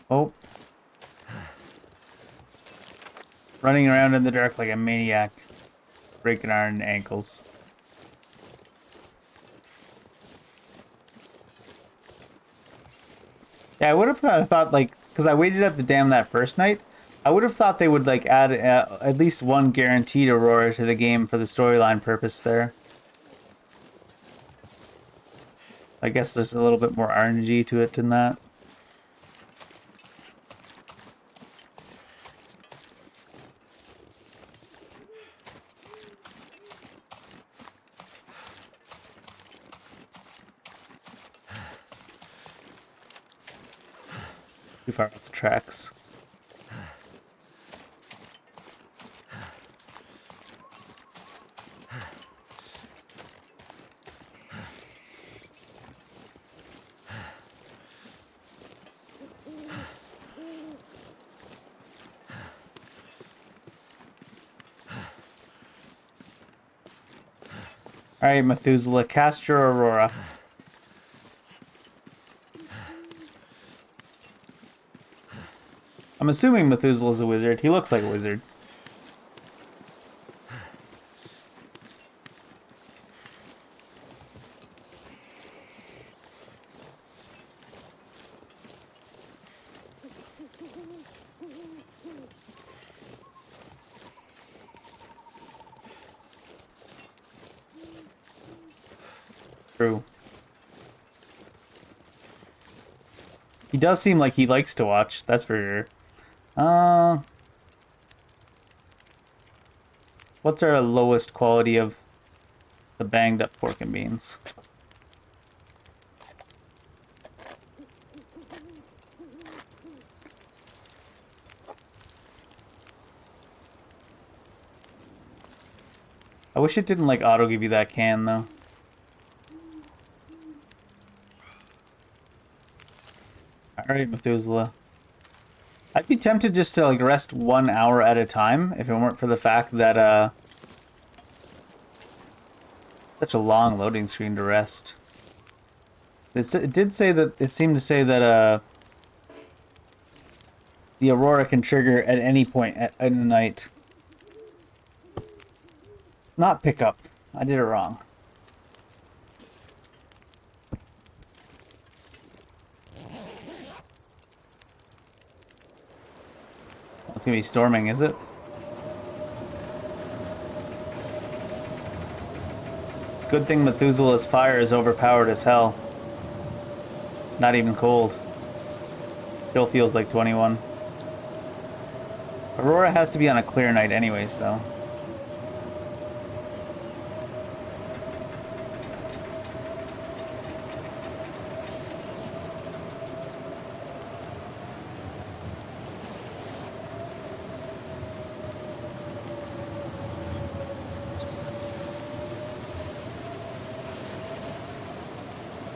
Oh. Running around in the dark like a maniac. Breaking our ankles. Yeah, I would have kind of thought, like, because I waited at the dam that first night. I would have thought they would like add at least one guaranteed Aurora to the game for the storyline purpose there. I guess there's a little bit more RNG to it than that. Too far off the tracks. Alright, Methuselah, cast your Aurora. I'm assuming Methuselah's a wizard. He looks like a wizard. True. He does seem like he likes to watch, that's for sure. What's our lowest quality of the banged up pork and beans? I wish it didn't like auto give you that can though. Alright, Methuselah. I'd be tempted just to like rest 1 hour at a time if it weren't for the fact that such a long loading screen to rest. It did say that it seemed to say that the Aurora can trigger at any point in the night. Not pick up. I did it wrong. It's gonna be storming, is it? It's a good thing Methuselah's fire is overpowered as hell. Not even cold. Still feels like 21. Aurora has to be on a clear night anyways, though.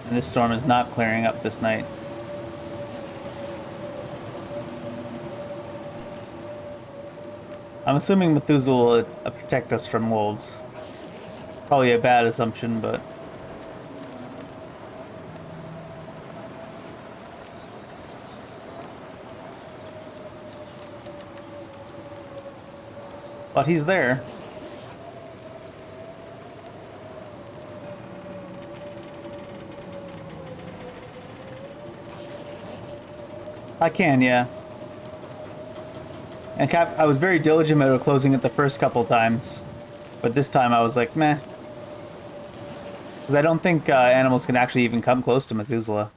And this storm is not clearing up this night. I'm assuming Methuselah will protect us from wolves. Probably a bad assumption, but... But he's there. I can, yeah. And I was very diligent about closing it the first couple times. But this time I was like, meh. Because I don't think animals can actually even come close to Methuselah.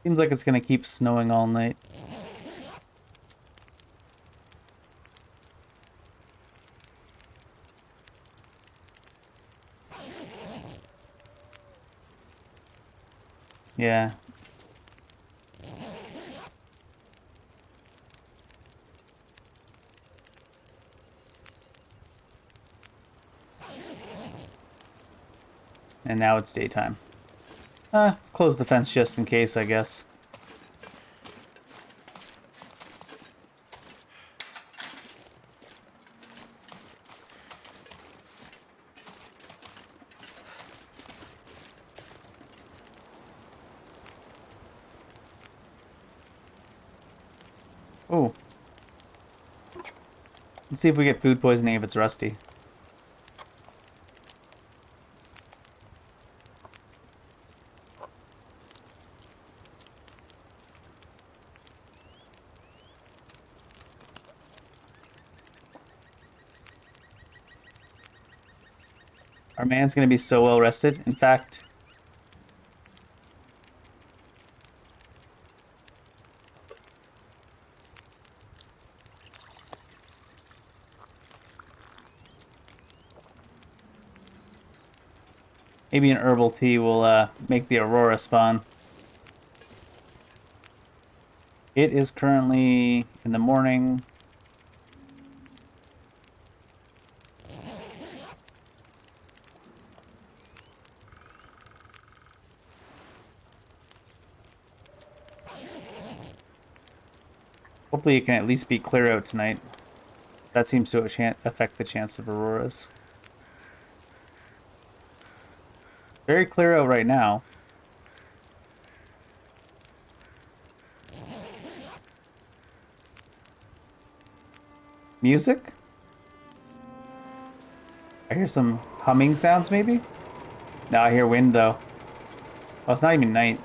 Seems like it's gonna keep snowing all night. Yeah. And now it's daytime. Close the fence just in case, I guess. Oh. Let's see if we get food poisoning if it's rusty. Our man's gonna be so well rested. In fact, maybe an herbal tea will make the Aurora spawn. It is currently in the morning. Hopefully it can at least be clear out tonight. That seems to affect the chance of Auroras. Very clear out right now. Music? I hear some humming sounds, maybe? No, I hear wind, though. Oh, it's not even night.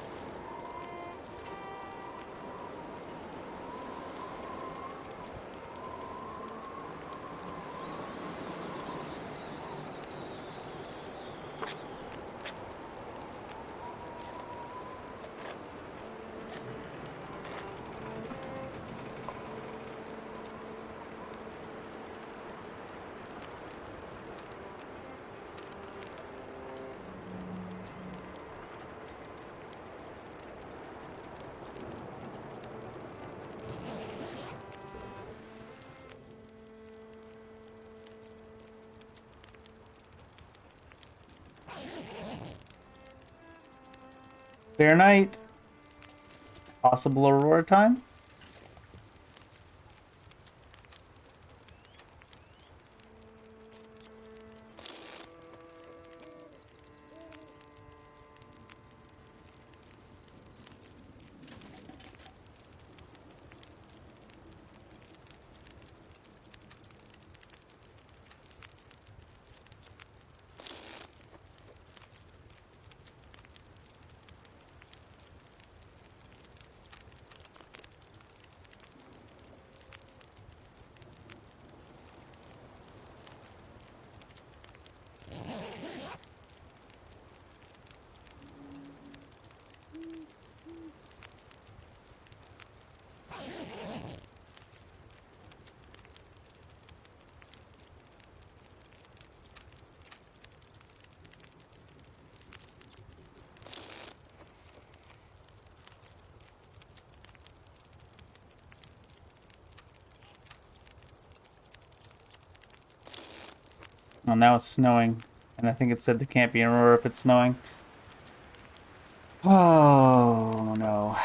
Fair night. Possible Aurora time? Well, now it's snowing. And I think it said there can't be an Aurora if it's snowing. Oh, no.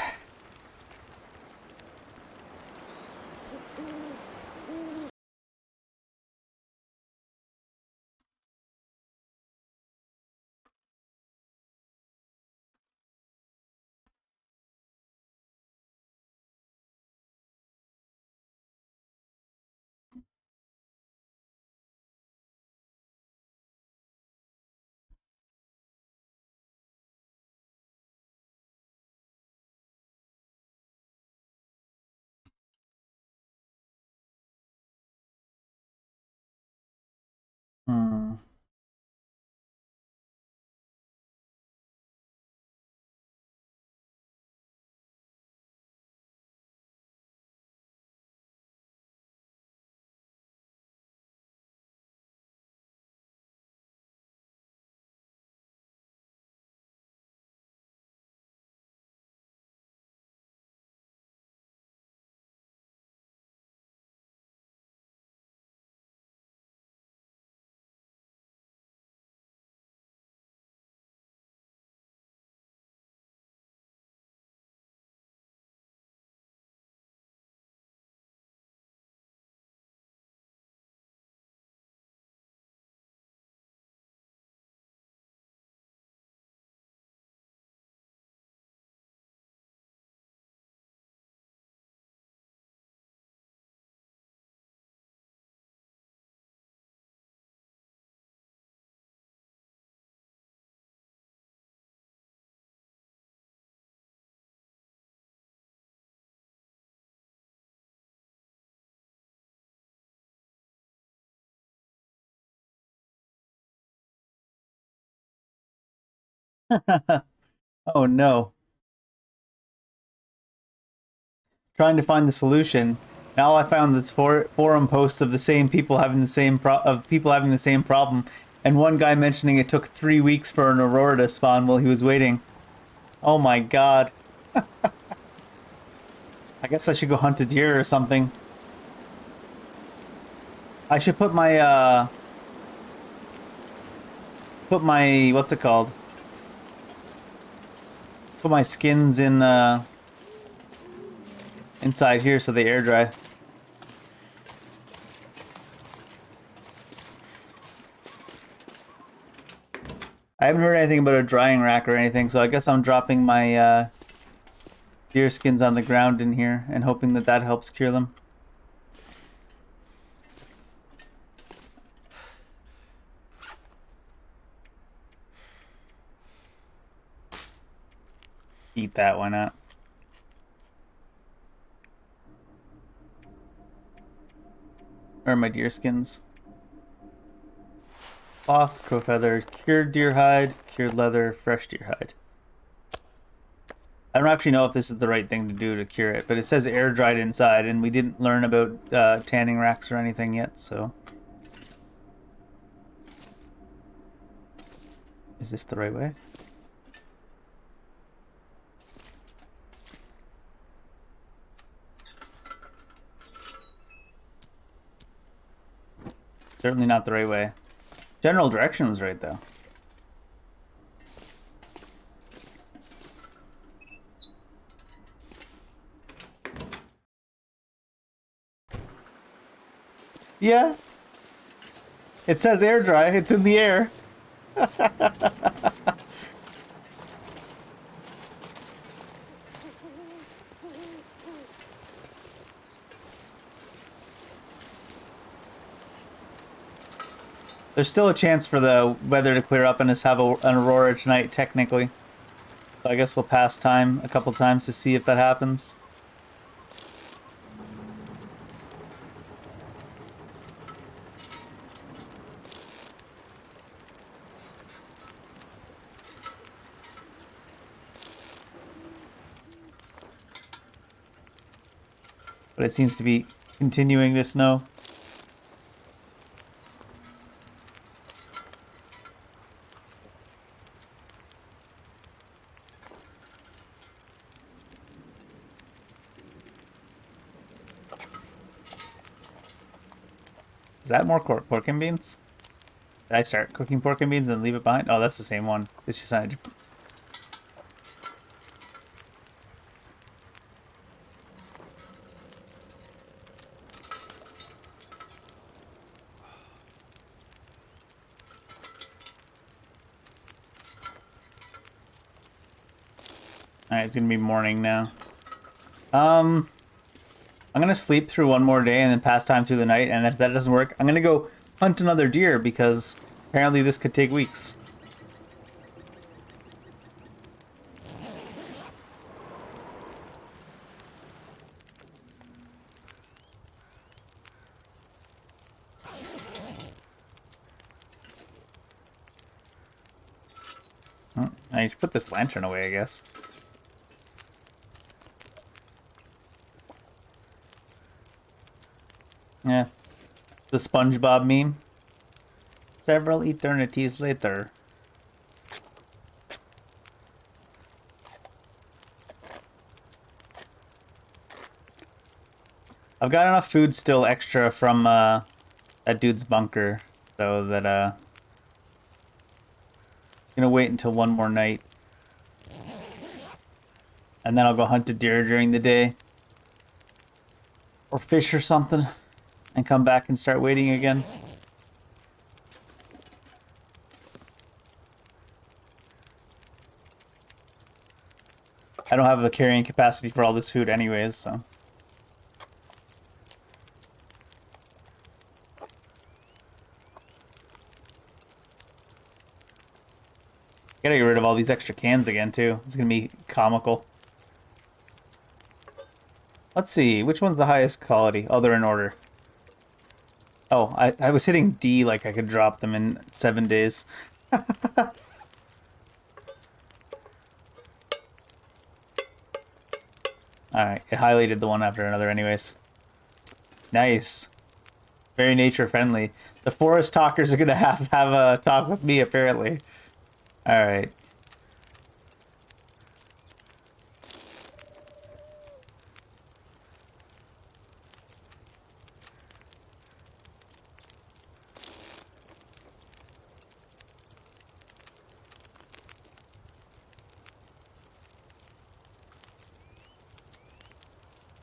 Oh no. Trying to find the solution. Now I found this forum posts of the same people having the same problem, and one guy mentioning it took 3 weeks for an Aurora to spawn while he was waiting. Oh my god. I guess I should go hunt a deer or something. I should put my what's it called? Put my skins in inside here so they air dry. I haven't heard anything about a drying rack or anything, so I guess I'm dropping my deer skins on the ground in here and hoping that that helps cure them. Eat that, why not? Where are my deer skins? Cloth, crow feather, cured deer hide, cured leather, fresh deer hide. I don't actually know if this is the right thing to do to cure it, but it says air dried inside, and we didn't learn about tanning racks or anything yet, so. Is this the right way? Certainly not the right way. General direction was right, though. Yeah. It says air dry. It's in the air. There's still a chance for the weather to clear up and us have an Aurora tonight, technically. So I guess we'll pass time a couple times to see if that happens. But it seems to be continuing to snow. Is that more pork and beans? Did I start cooking pork and beans and leave it behind? Oh, that's the same one. It's just not different. Alright, it's gonna be morning now. I'm gonna sleep through one more day and then pass time through the night, and if that doesn't work, I'm gonna go hunt another deer because apparently this could take weeks. I need to put this lantern away, I guess. Yeah. The SpongeBob meme. Several eternities later. I've got enough food still extra from that dude's bunker, so that gonna wait until one more night. And then I'll go hunt a deer during the day. Or fish or something. And come back and start waiting again. I don't have the carrying capacity for all this food anyways, so. Gotta get rid of all these extra cans again, too. It's gonna be comical. Let's see, which one's the highest quality? Oh, they're in order. Oh, I was hitting D like I could drop them in 7 days. Alright, it highlighted the one after another anyways. Nice. Very nature friendly. The forest talkers are gonna have a talk with me apparently. Alright.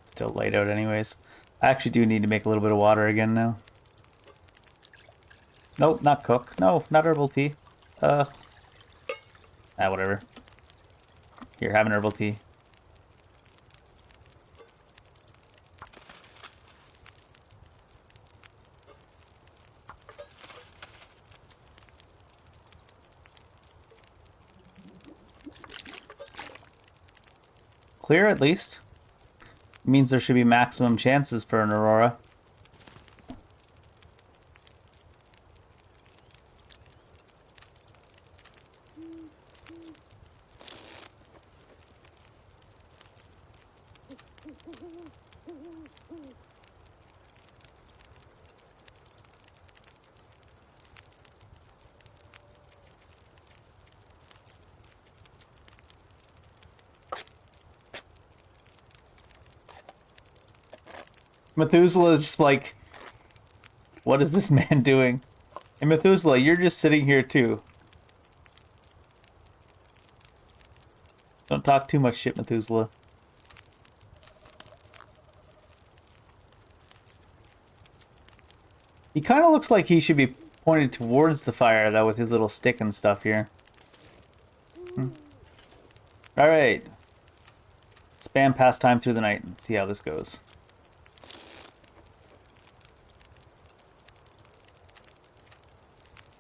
Still light out anyways. I actually do need to make a little bit of water again now. Nope, not cook. No, not herbal tea. Whatever. Here, have an herbal tea. Clear at least. Means there should be maximum chances for an Aurora. Methuselah is just like, what is this man doing? And Methuselah, you're just sitting here too. Don't talk too much shit, Methuselah. He kind of looks like he should be pointed towards the fire, though, with his little stick and stuff here. Alright. Spam pastime through the night and see how this goes.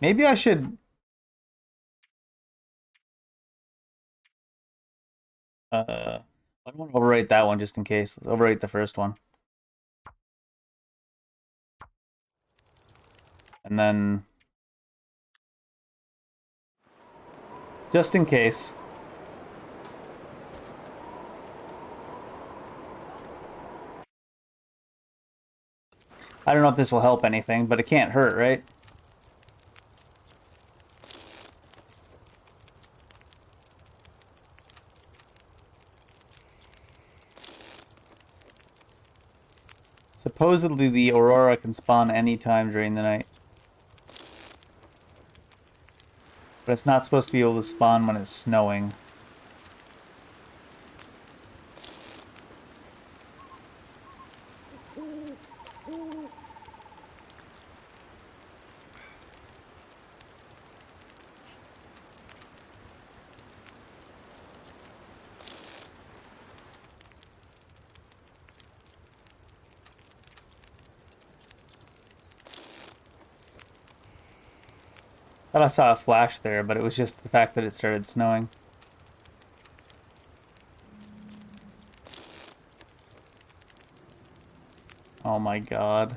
Maybe I should... I don't want to overwrite that one just in case. Let's overwrite the first one. And then... just in case. I don't know if this will help anything, but it can't hurt, right? Supposedly the Aurora can spawn anytime during the night. But it's not supposed to be able to spawn when it's snowing. Thought I saw a flash there, but it was just the fact that it started snowing. Oh my god.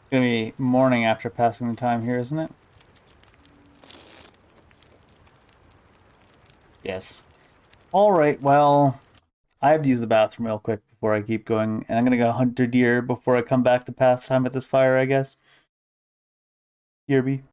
It's gonna be morning after passing the time here, isn't it? Yes. Alright, well, I have to use the bathroom real quick before I keep going, and I'm gonna go hunt a deer before I come back to pass time at this fire, I guess. Kirby.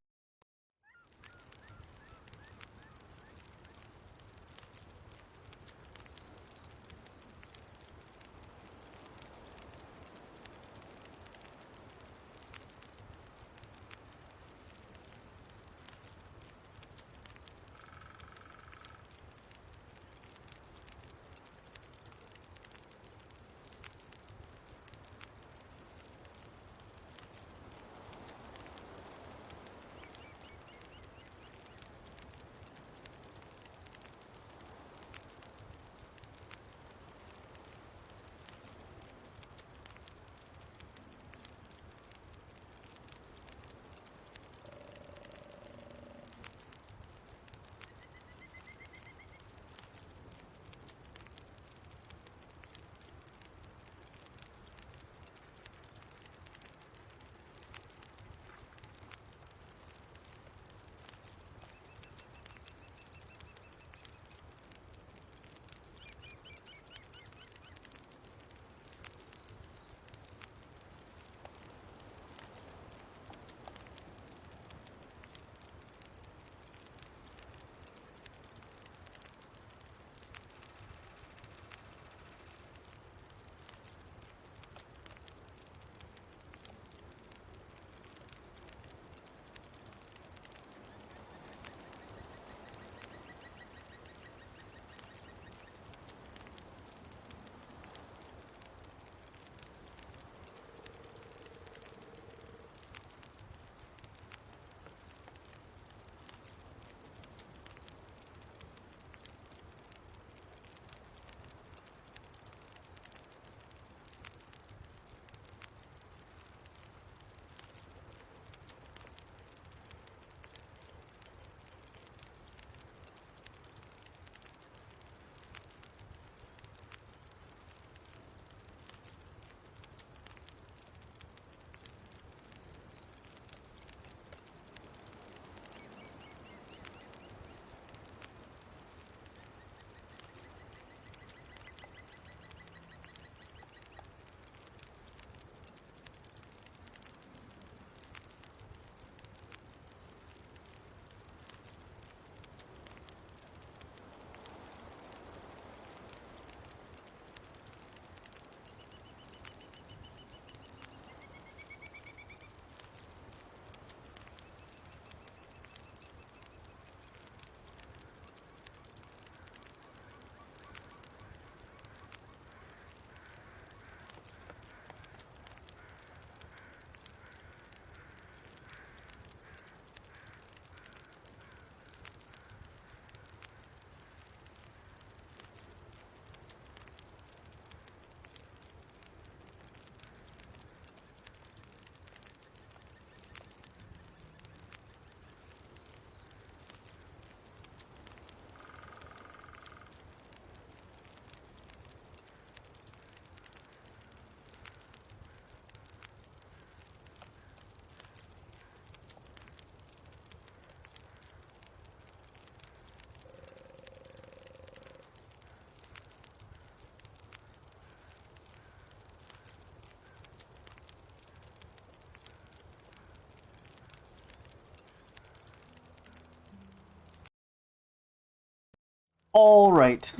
All right.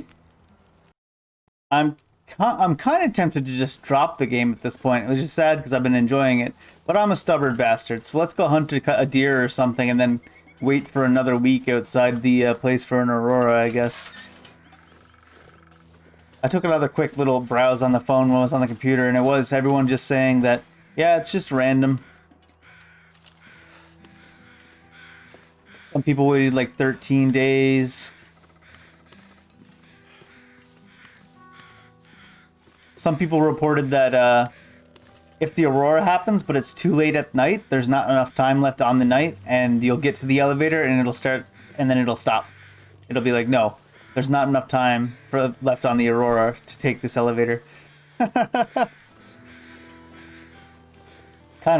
I'm kind of tempted to just drop the game at this point. It was just sad because I've been enjoying it, but I'm a stubborn bastard. So let's go hunt a deer or something, and then wait for another week outside the place for an Aurora, I guess. I took another quick little browse on the phone when I was on the computer, and it was everyone just saying that, yeah, it's just random. Some people waited like 13 days. Some people reported that if the Aurora happens, but it's too late at night, there's not enough time left on the night, and you'll get to the elevator and it'll start, and then it'll stop. It'll be like, no, there's not enough time left on the Aurora to take this elevator. Kind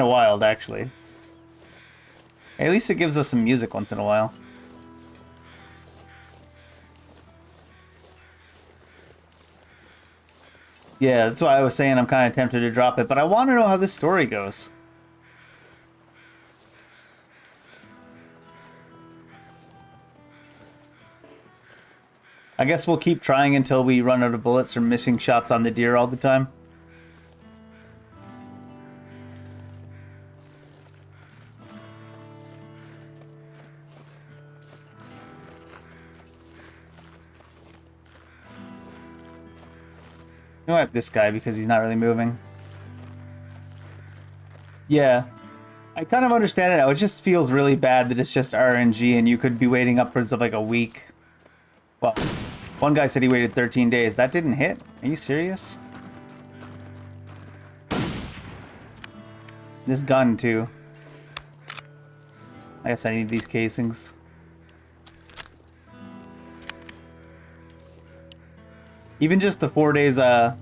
of wild, actually. At least it gives us some music once in a while. Yeah, that's why I was saying I'm kind of tempted to drop it, but I want to know how this story goes. I guess we'll keep trying until we run out of bullets or missing shots on the deer all the time. You know what, this guy, because he's not really moving. Yeah. I kind of understand it now. It just feels really bad that it's just RNG and you could be waiting upwards of like a week. Well, one guy said he waited 13 days. That didn't hit? Are you serious? This gun, too. I guess I need these casings. Even just the 4 days, at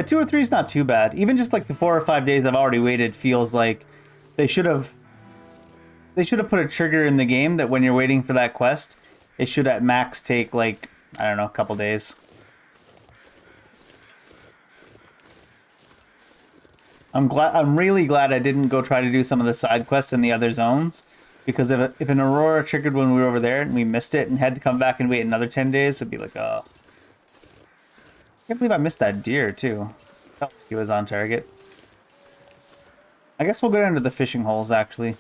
2 or 3 is not too bad. Even just like the 4 or 5 days I've already waited feels like they should have put a trigger in the game that when you're waiting for that quest, it should at max take like, I don't know, a couple days. I'm really glad I didn't go try to do some of the side quests in the other zones, because if an Aurora triggered when we were over there and we missed it and had to come back and wait another 10 days, it'd be like, oh. I can't believe I missed that deer, too. Felt like he was on target. I guess we'll go down to the fishing holes, actually.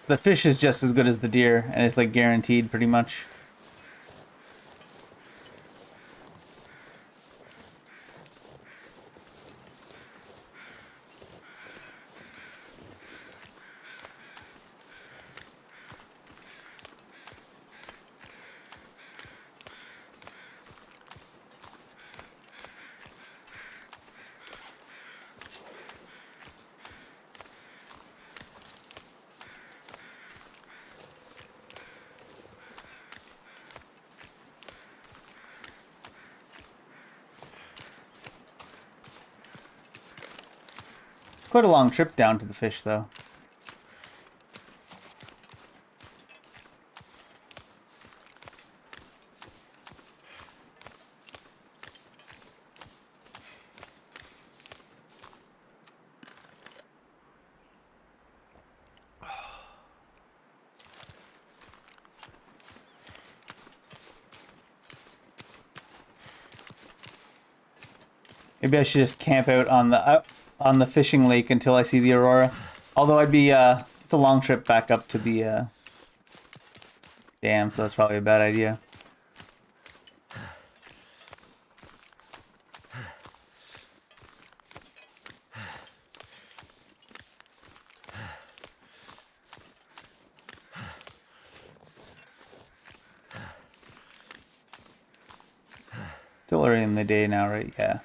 The fish is just as good as the deer, and it's like guaranteed, pretty much. It's quite a long trip down to the fish, though. Maybe I should just camp out on the fishing lake until I see the Aurora. Although I'd be it's a long trip back up to the dam, so that's probably a bad idea. Still early in the day now, right? Yeah.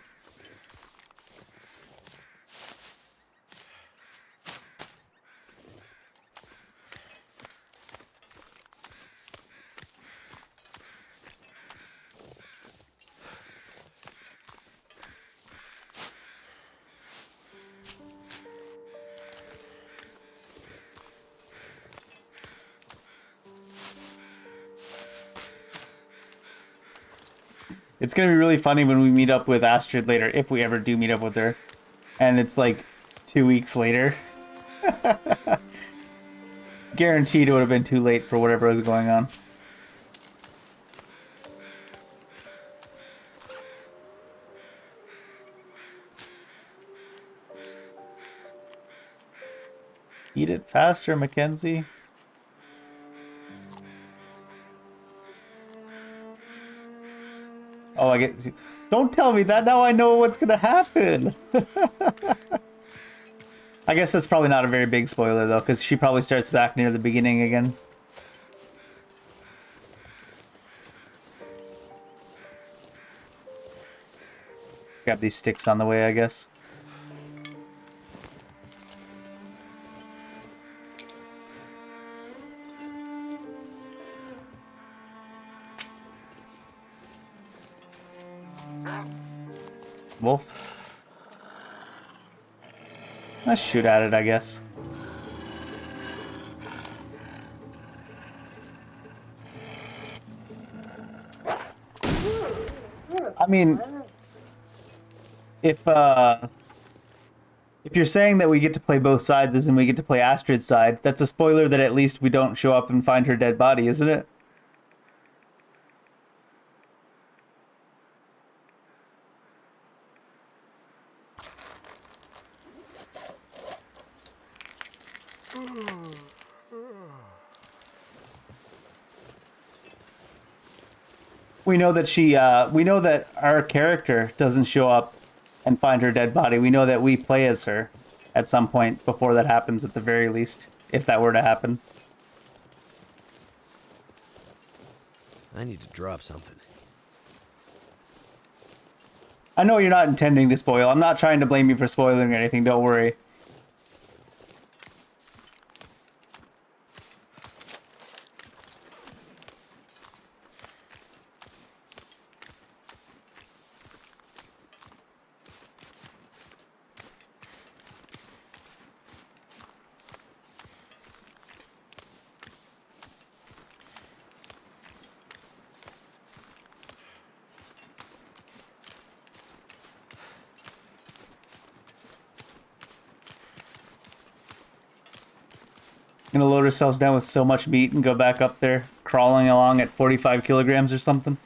It's gonna be really funny when we meet up with Astrid later, if we ever do meet up with her, and it's like 2 weeks later. Guaranteed it would have been too late for whatever was going on. Eat it faster, Mackenzie. Oh, I get... Don't tell me that, now I know what's gonna happen! I guess that's probably not a very big spoiler, though, because she probably starts back near the beginning again. Grab these sticks on the way, I guess. Wolf. Let's shoot at it, I guess. I mean, if you're saying that we get to play both sides, as in we get to play Astrid's side, that's a spoiler that at least we don't show up and find her dead body, isn't it? We know that we know that our character doesn't show up and find her dead body. We know that we play as her at some point before that happens, at the very least, if that were to happen. I need to drop something. I know you're not intending to spoil. I'm not trying to blame you for spoiling or anything, don't worry. Gonna load ourselves down with so much meat and go back up there, crawling along at 45 kilograms or something.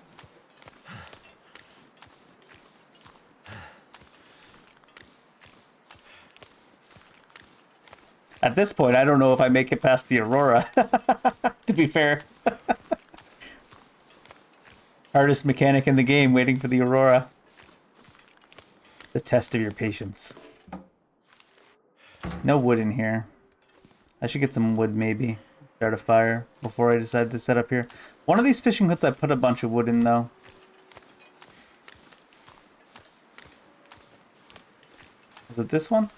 At this point, I don't know if I make it past the Aurora, to be fair. Hardest mechanic in the game, waiting for the Aurora. It's a test of your patience. No wood in here. I should get some wood, maybe. Start a fire before I decide to set up here. One of these fishing huts I put a bunch of wood in, though. Is it this one?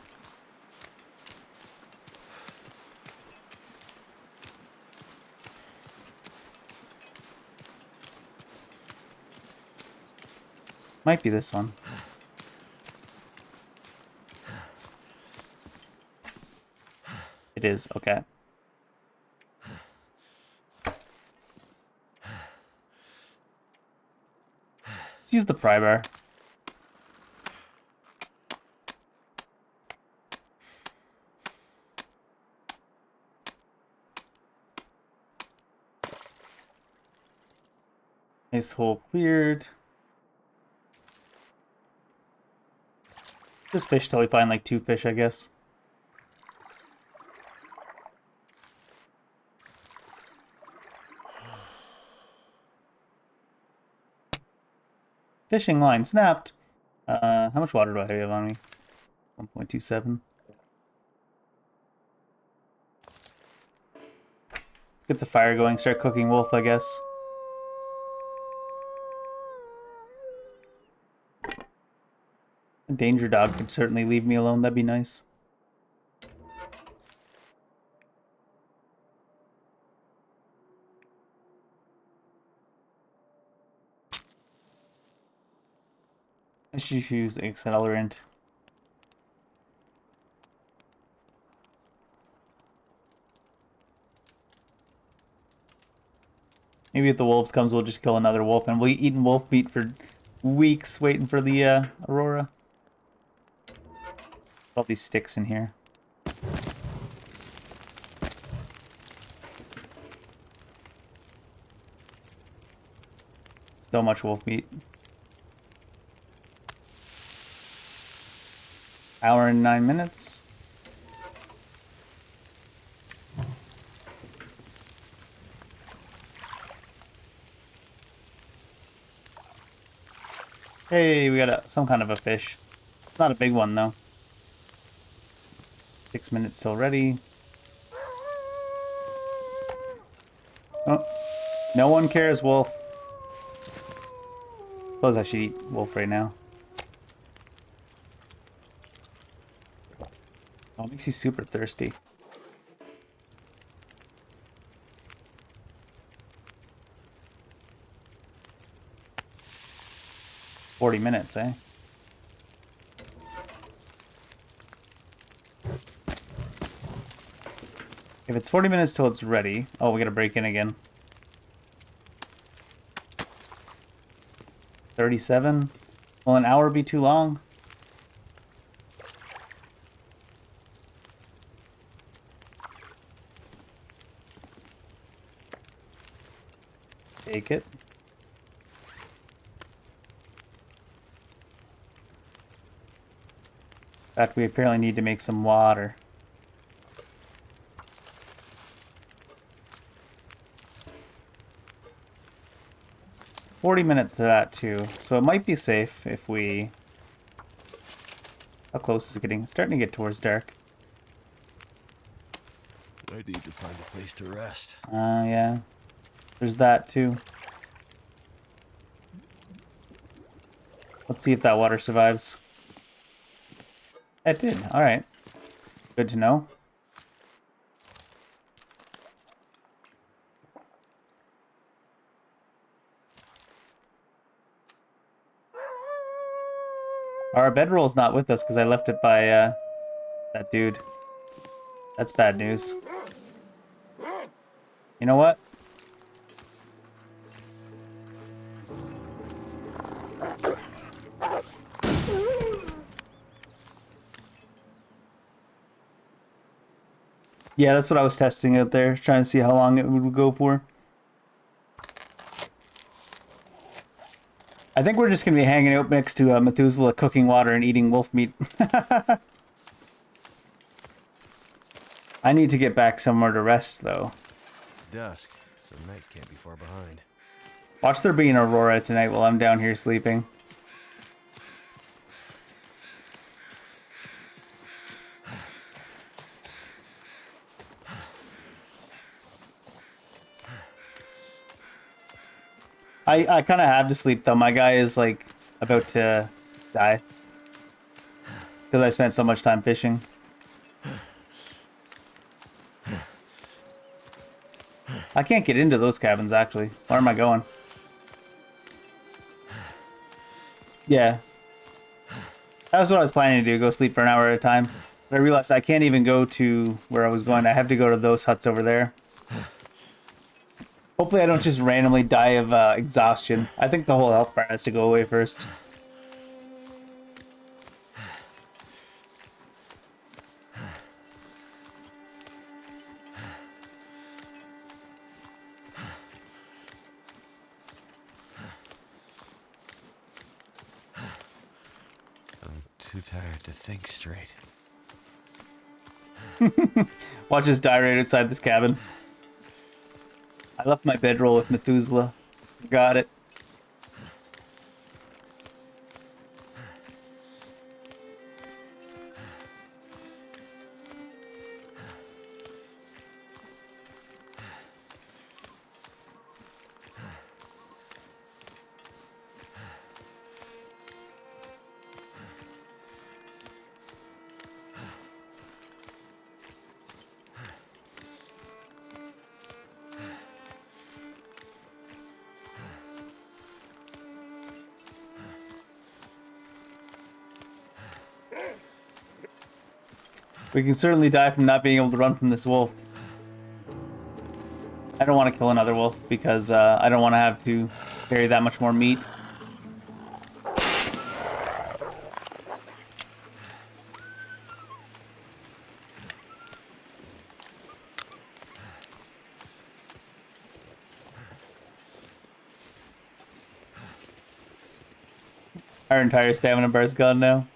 Might be this one. It is, okay. Let's use the pry bar. Nice hole cleared. Just fish till we find like 2 fish, I guess. Fishing line snapped. How much water do I have on me? 1.27. Let's get the fire going, start cooking wolf, I guess. A danger dog could certainly leave me alone, that'd be nice. I should use accelerant. Maybe if the wolves comes, we'll just kill another wolf, and we'll be eating wolf meat for weeks waiting for the Aurora. All these sticks in here. So much wolf meat. Hour and 9 minutes. Hey, we got some kind of a fish. Not a big one though. 6 minutes till ready. Oh, no one cares, wolf. Suppose I should eat wolf right now. Oh, it makes you super thirsty. $40, eh? If it's 40 minutes till it's ready... Oh, we gotta break in again. 37? Will an hour be too long? Take it. In fact, we apparently need to make some water. $40 minutes to that too, so it might be safe if we... How close is it getting? It's starting to get towards dark. I need to find a place to rest. Yeah. There's that too. Let's see if that water survives. It did. Alright. Good to know. Our bedroll's not with us because I left it by that dude. That's bad news. You know what? Yeah, that's what I was testing out there, trying to see how long it would go for. I think we're just going to be hanging out next to Methuselah cooking water and eating wolf meat. I need to get back somewhere to rest, though. It's dusk, so night can't be far behind. Watch there be an Aurora tonight while I'm down here sleeping. I kind of have to sleep, though. My guy is, like, about to die. Because I spent so much time fishing. I can't get into those cabins, actually. Where am I going? Yeah. That was what I was planning to do, go sleep for an hour at a time. But I realized I can't even go to where I was going. I have to go to those huts over there. Hopefully I don't just randomly die of exhaustion. I think the whole health bar has to go away first. I'm too tired to think straight. Watch us die right outside this cabin. I left my bedroll with Methuselah. Got it. We can certainly die from not being able to run from this wolf. I don't want to kill another wolf because I don't want to have to carry that much more meat. Our entire stamina bar is gone now.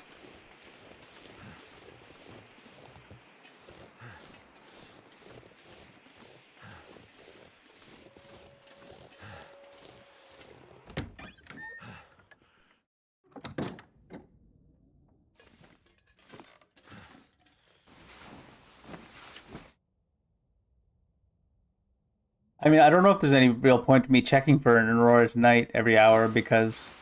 I mean, I don't know if there's any real point to me checking for an Aurora tonight every hour because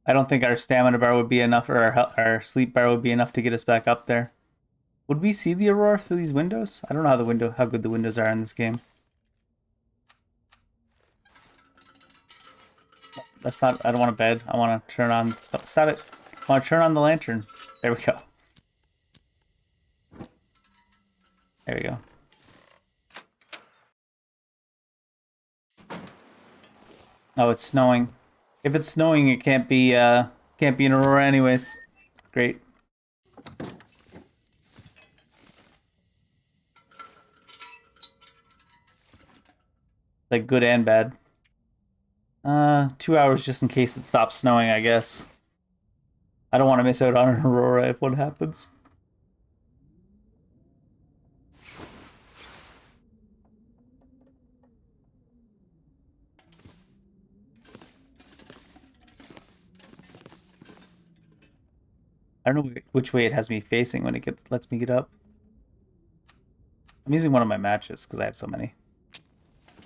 I don't think our stamina bar would be enough, or our sleep bar would be enough to get us back up there. Would we see the Aurora through these windows? I don't know how good the windows are in this game. That's not. I don't want a bed. I want to turn on. Oh, stop it! I want to turn on the lantern. There we go. There we go. Oh, it's snowing. If it's snowing, it can't be an Aurora anyways. Great. Like good and bad. 2 hours just in case it stops snowing, I guess. I don't want to miss out on an Aurora if one happens. I don't know which way it has me facing when it lets me get up. I'm using one of my matches because I have so many.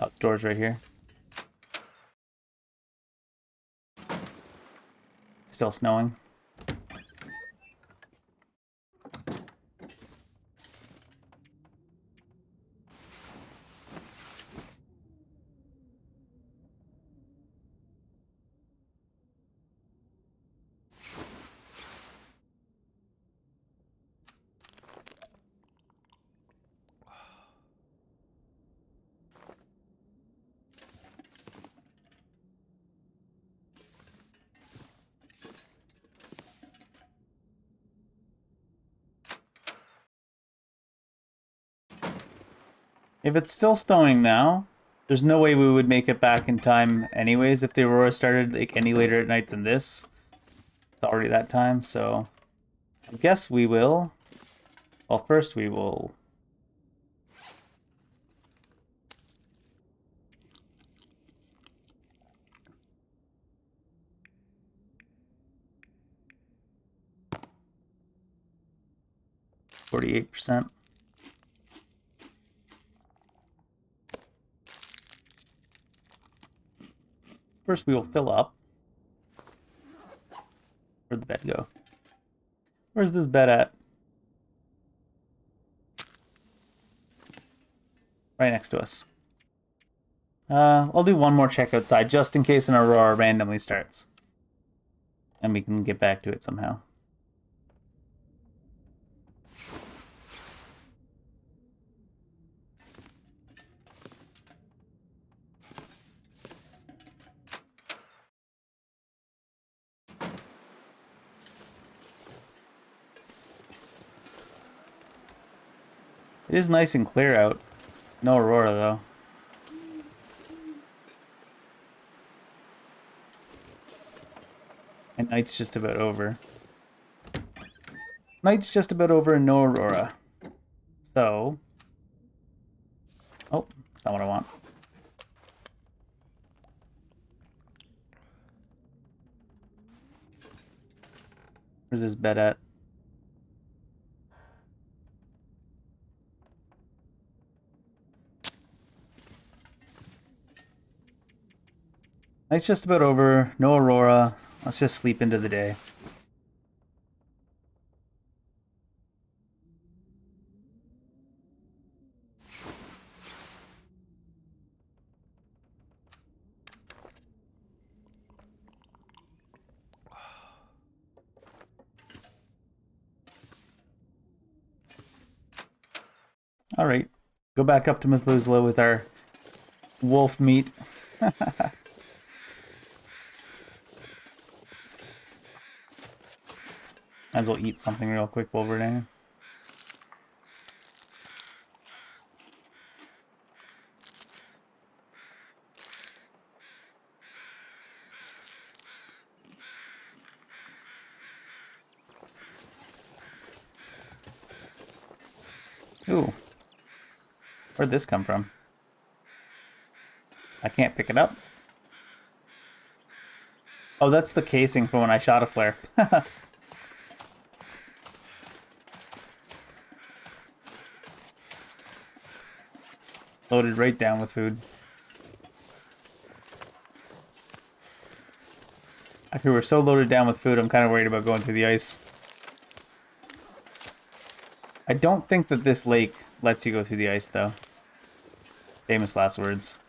Oh, the door's right here. Still snowing. If it's still snowing now, there's no way we would make it back in time anyways if the Aurora started like any later at night than this. It's already that time, so I guess we will. Well, first we will... %48%. First we will fill up. Where'd the bed go? Where's this bed at? Right next to us. I'll do one more check outside just in case an Aurora randomly starts. And we can get back to it somehow. It is nice and clear out. No Aurora, though. And night's just about over. Night's just about over and no Aurora. So... Oh, that's not what I want. Where's this bed at? Night's just about over. No Aurora. Let's just sleep into the day. Alright. Go back up to Methuselah with our wolf meat. Might as well eat something real quick while we're there. Ooh. Where'd this come from? I can't pick it up. Oh, that's the casing from when I shot a flare. Loaded right down with food. Actually, we're so loaded down with food, I'm kind of worried about going through the ice. I don't think that this lake lets you go through the ice, though. Famous last words.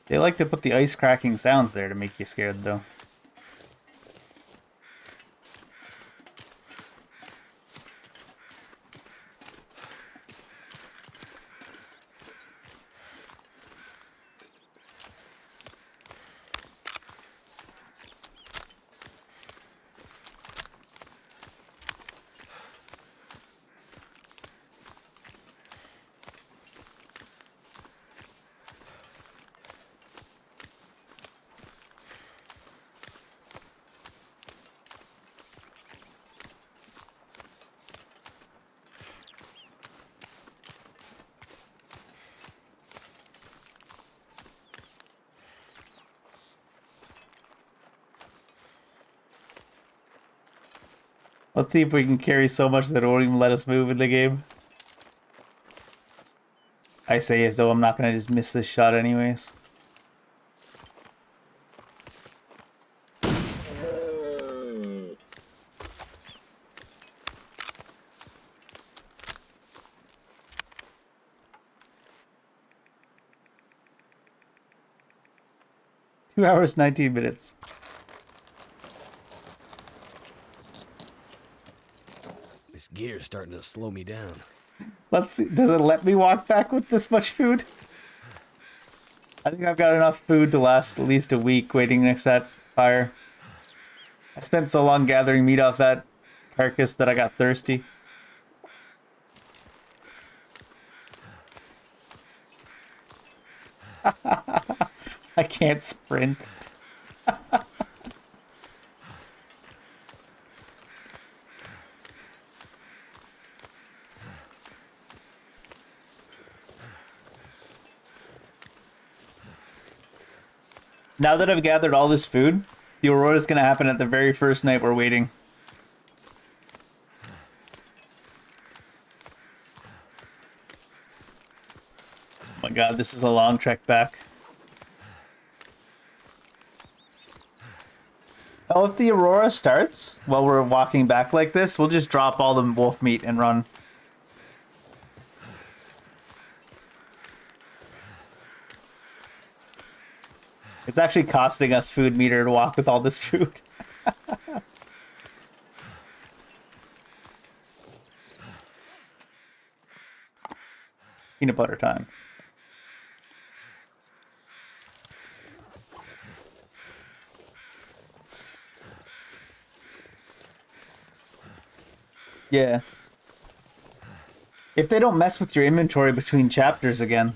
They like to put the ice cracking sounds there to make you scared, though. Let's see if we can carry so much that it won't even let us move in the game. I say as though I'm not going to just miss this shot anyways. Two hours, 19 minutes. This gear's starting to slow me down. Let's see. Does it let me walk back with this much food? I think I've got enough food to last at least a week waiting next to that fire. I spent so long gathering meat off that carcass that I got thirsty. I can't sprint. Now that I've gathered all this food, the Aurora is going to happen at the very first night we're waiting. Oh my god, this is a long trek back. Oh, if the Aurora starts while we're walking back like this, we'll just drop all the wolf meat and run. It's actually costing us food meter to walk with all this food. Peanut butter time. Yeah. If they don't mess with your inventory between chapters again.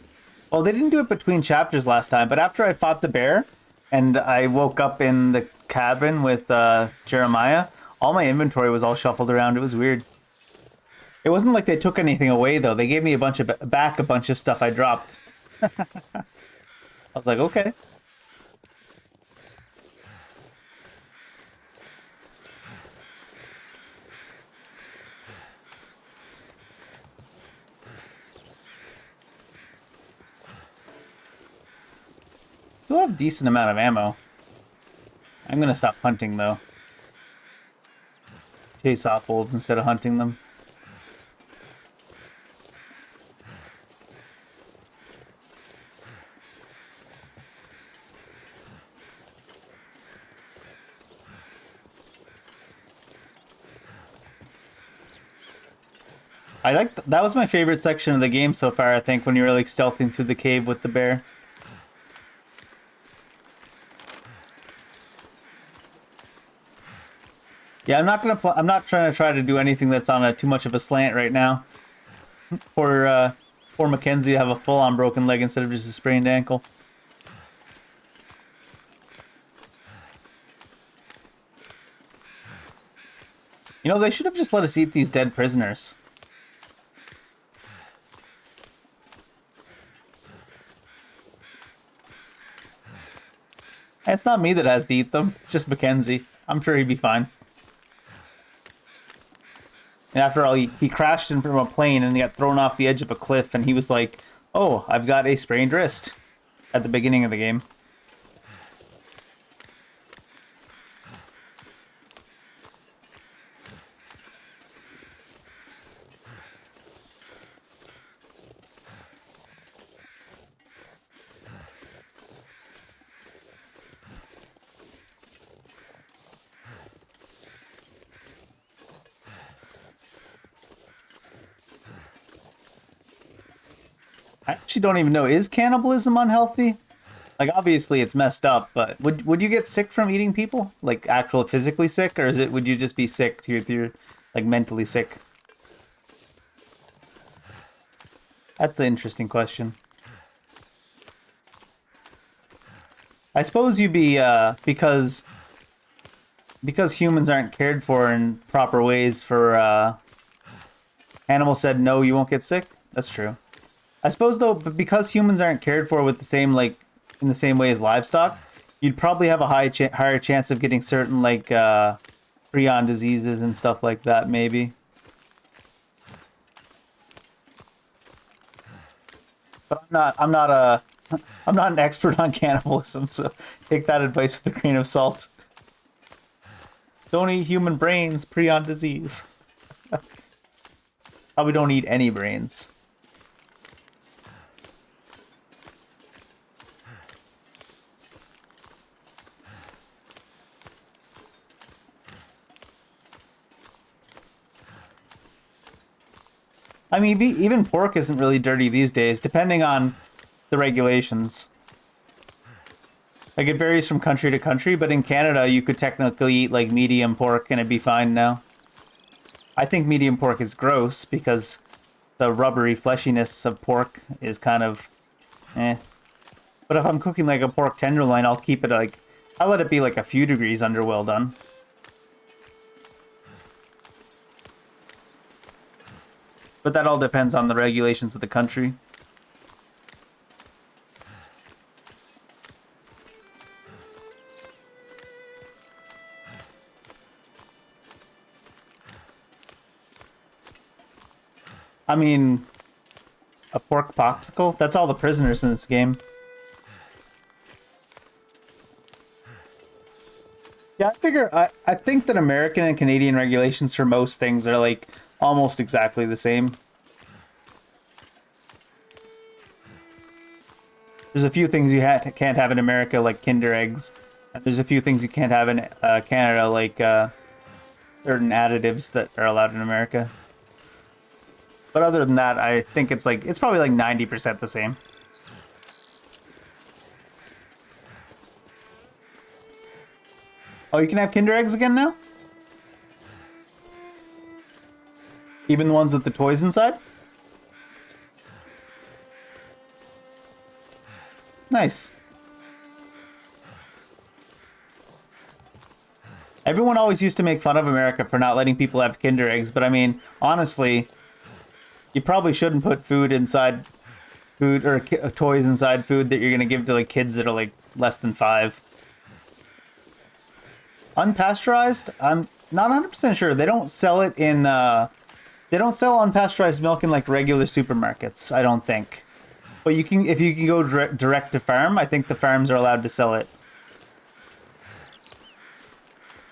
Well, they didn't do it between chapters last time, but after I fought the bear and I woke up in the cabin with Jeremiah, all my inventory was all shuffled around. It was weird. It wasn't like they took anything away, though. They gave me a bunch of stuff I dropped. I was like, okay. Still have a decent amount of ammo. I'm gonna stop hunting, though. Chase off wolves instead of hunting them. I like that was my favorite section of the game so far. I think when you were like stealthing through the cave with the bear. Yeah, I'm not gonna. I'm not trying to do anything that's on a too much of a slant right now. For Mackenzie to have a full-on broken leg instead of just a sprained ankle. You know, they should have just let us eat these dead prisoners. And it's not me that has to eat them. It's just Mackenzie. I'm sure he'd be fine. And after all, he crashed in from a plane and he got thrown off the edge of a cliff and he was like, oh, I've got a sprained wrist at the beginning of the game. I actually don't even know. Is cannibalism unhealthy? Like, obviously it's messed up, but would you get sick from eating people? Like, actual physically sick? Or would you just be sick to your like, mentally sick? That's the interesting question. I suppose you'd be, because humans aren't cared for in proper ways for, Animal said, no, you won't get sick? That's true. I suppose though, but because humans aren't cared for with the same in the same way as livestock, you'd probably have a higher chance of getting certain like prion diseases and stuff like that. Maybe. But I'm not an expert on cannibalism, so take that advice with a grain of salt. Don't eat human brains, prion disease. Probably don't eat any brains. I mean, even pork isn't really dirty these days, depending on the regulations. Like, it varies from country to country, but in Canada, you could technically eat, like, medium pork and it'd be fine now. I think medium pork is gross because the rubbery fleshiness of pork is kind of eh. But if I'm cooking, like, a pork tenderloin, I'll keep it, like, I'll let it be, like, a few degrees under well done. But that all depends on the regulations of the country. I mean, a pork popsicle? That's all the prisoners in this game. Yeah, I think that American and Canadian regulations for most things are, like, almost exactly the same. There's a few things you can't have in America, like Kinder eggs. And there's a few things you can't have in Canada, like certain additives that are allowed in America. But other than that, I think it's probably like 90% the same. Oh, you can have Kinder eggs again now? Even the ones with the toys inside? Nice. Everyone always used to make fun of America for not letting people have Kinder eggs, but I mean, honestly, you probably shouldn't put food inside food or toys inside food that you're going to give to like kids that are like less than 5. Unpasteurized? I'm not 100% sure. They don't sell it in they don't sell unpasteurized milk in like regular supermarkets, I don't think. But you can, if you can go direct to farm, I think the farms are allowed to sell it.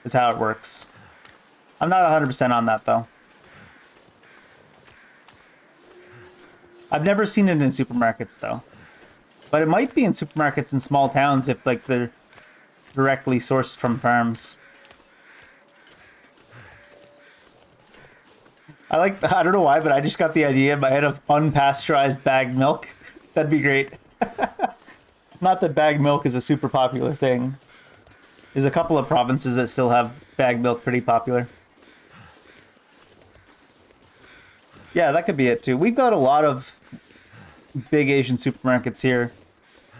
Is how it works. I'm not 100% on that though. I've never seen it in supermarkets though. But it might be in supermarkets in small towns if like they're directly sourced from farms. I don't know why, but I just got the idea in my head of unpasteurized bagged milk. That'd be great. Not that bagged milk is a super popular thing. There's a couple of provinces that still have bagged milk pretty popular. Yeah, that could be it too. We've got a lot of big Asian supermarkets here.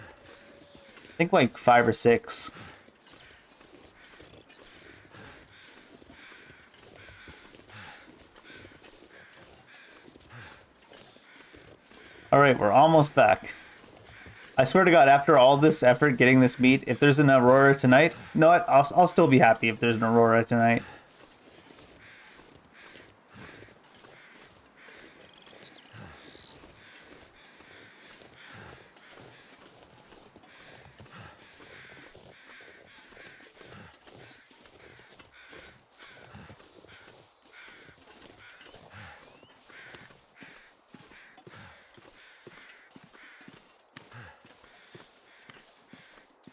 I think like 5 or 6. Alright, we're almost back. I swear to God, after all this effort getting this meat, if there's an Aurora tonight, you know what? I'll still be happy if there's an Aurora tonight.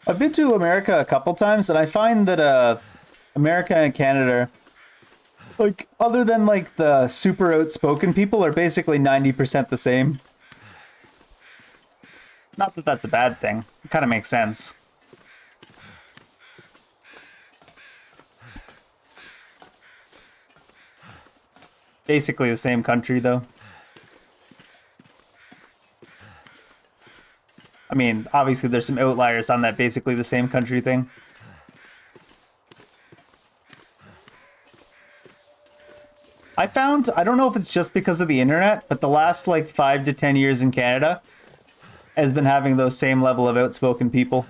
I've been to America a couple times, and I find that America and Canada, like, other than like the super outspoken people, are basically 90% the same. Not that that's a bad thing. It kind of makes sense. Basically the same country, though. I mean, obviously there's some outliers on that basically the same country thing. I found, I don't know if it's just because of the internet, but the last like 5 to 10 years in Canada has been having those same level of outspoken people.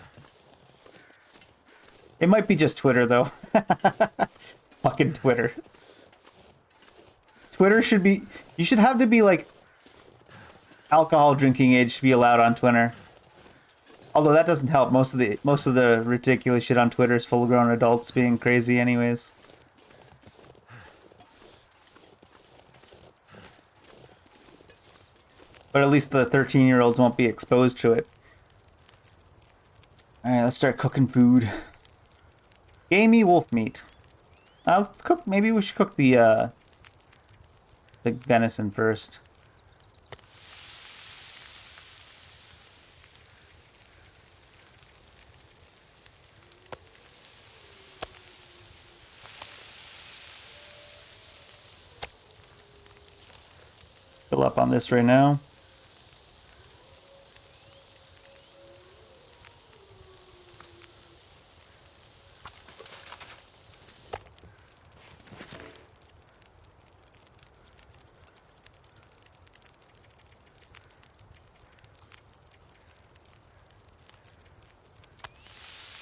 It might be just Twitter, though. Fucking Twitter. Twitter should be, you should have to be like alcohol drinking age to be allowed on Twitter. Although that doesn't help. Most of the ridiculous shit on Twitter is full-grown adults being crazy anyways. But at least the 13-year-olds won't be exposed to it. Alright, let's start cooking food. Gamey wolf meat. Let's cook, maybe we should cook the venison first. Fill up on this right now.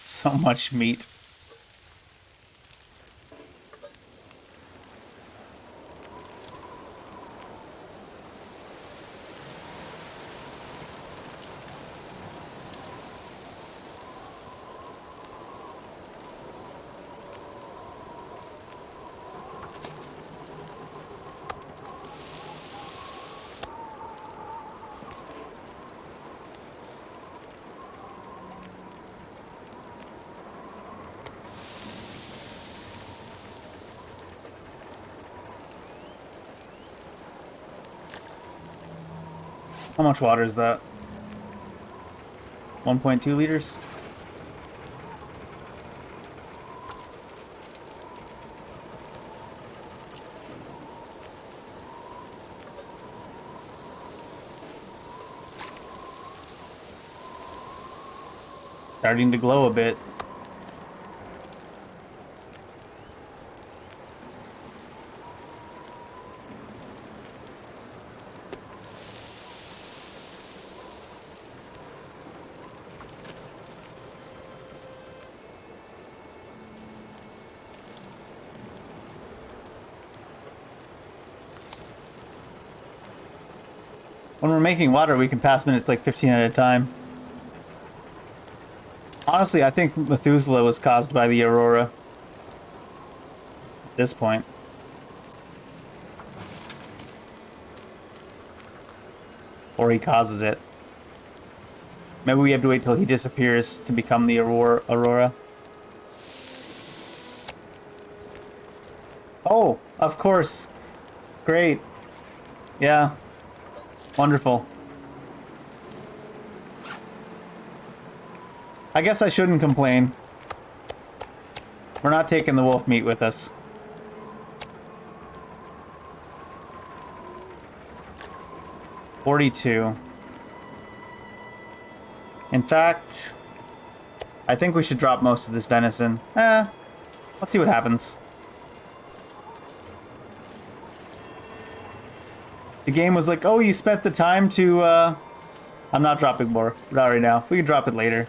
So much meat. How much water is that? 1.2 liters? Starting to glow a bit. When we're making water, we can pass minutes like 15 at a time. Honestly, I think Methuselah was caused by the Aurora. At this point. Or he causes it. Maybe we have to wait till he disappears to become the Aurora. Oh, of course. Great. Yeah. Wonderful. I guess I shouldn't complain. We're not taking the wolf meat with us. $42. In fact, I think we should drop most of this venison. Let's see what happens. The game was like, oh, you spent the time to, I'm not dropping more. Not right now. We can drop it later.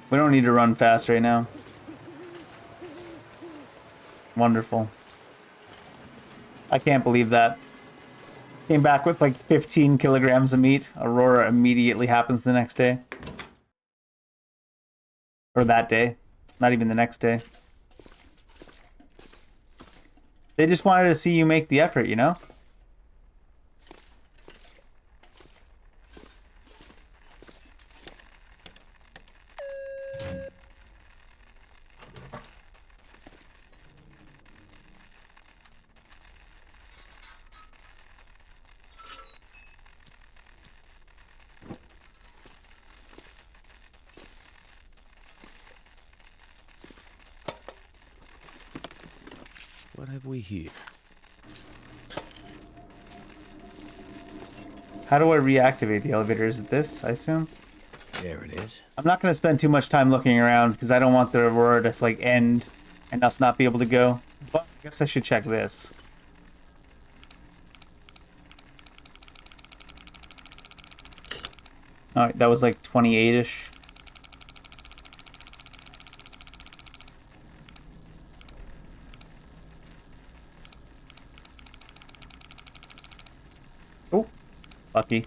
We don't need to run fast right now. Wonderful. I can't believe that. Came back with like 15 kilograms of meat. Aurora immediately happens the next day. Or that day. Not even the next day. They just wanted to see you make the effort, you know? What have we here? How do I reactivate the elevator? Is it this, I assume? There it is. I'm not going to spend too much time looking around because I don't want the Aurora to like end and us not be able to go. But I guess I should check this. Alright, that was like 28-ish. Oh, lucky.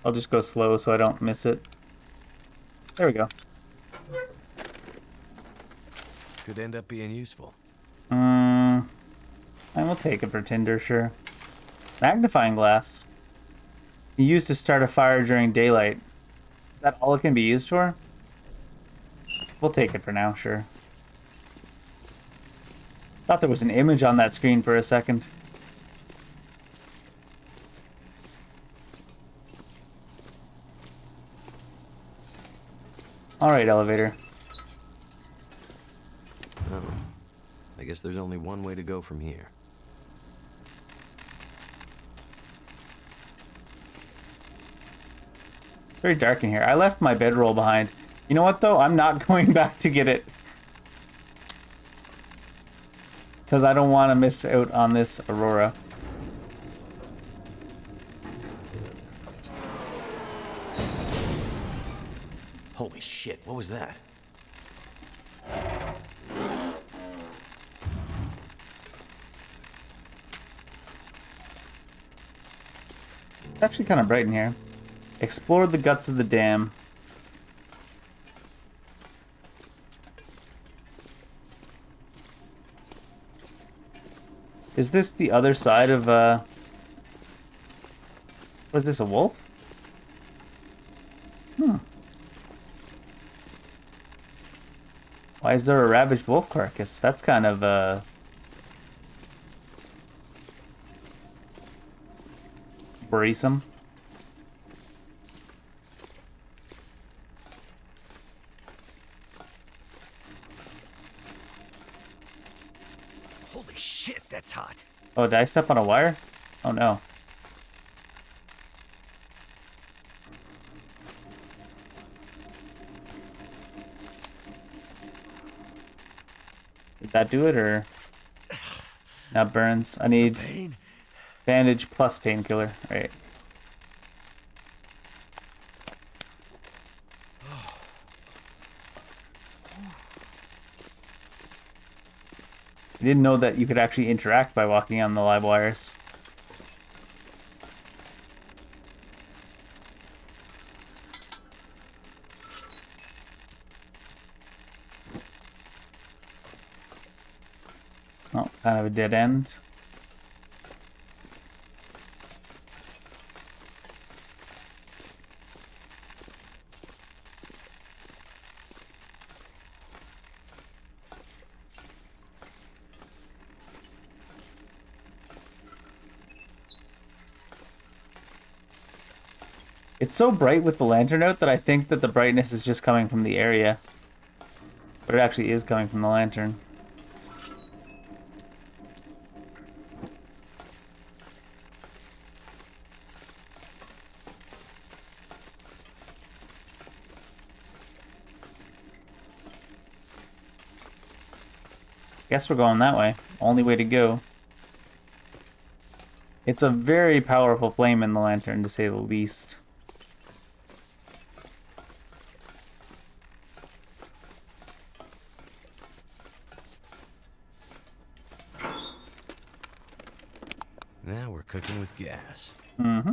I'll just go slow so I don't miss it. There we go. Could end up being useful. I will take it for tinder, sure. Magnifying glass. Used to start a fire during daylight. Is that all it can be used for? We'll take it for now, sure. Thought there was an image on that screen for a second. Alright, elevator. Oh. I guess there's only one way to go from here. It's very dark in here. I left my bedroll behind. You know what, though? I'm not going back to get it. Because I don't want to miss out on this Aurora. Holy shit, what was that? It's actually kind of bright in here. Explore the guts of the dam. Is this the other side of, was this a wolf? Why is there a ravaged wolf carcass? That's kind of, worrisome. Holy shit, that's hot. Oh, did I step on a wire? Oh no. Did that do it, or? That burns. I need Pain? bandage plus painkiller. Right. I didn't know that you could actually interact by walking on the live wires. Oh, kind of a dead end. It's so bright with the lantern out that I think that the brightness is just coming from the area. But it actually is coming from the lantern. Guess we're going that way. Only way to go. It's a very powerful flame in the lantern, to say the least. Now we're cooking with gas. Mm-hmm.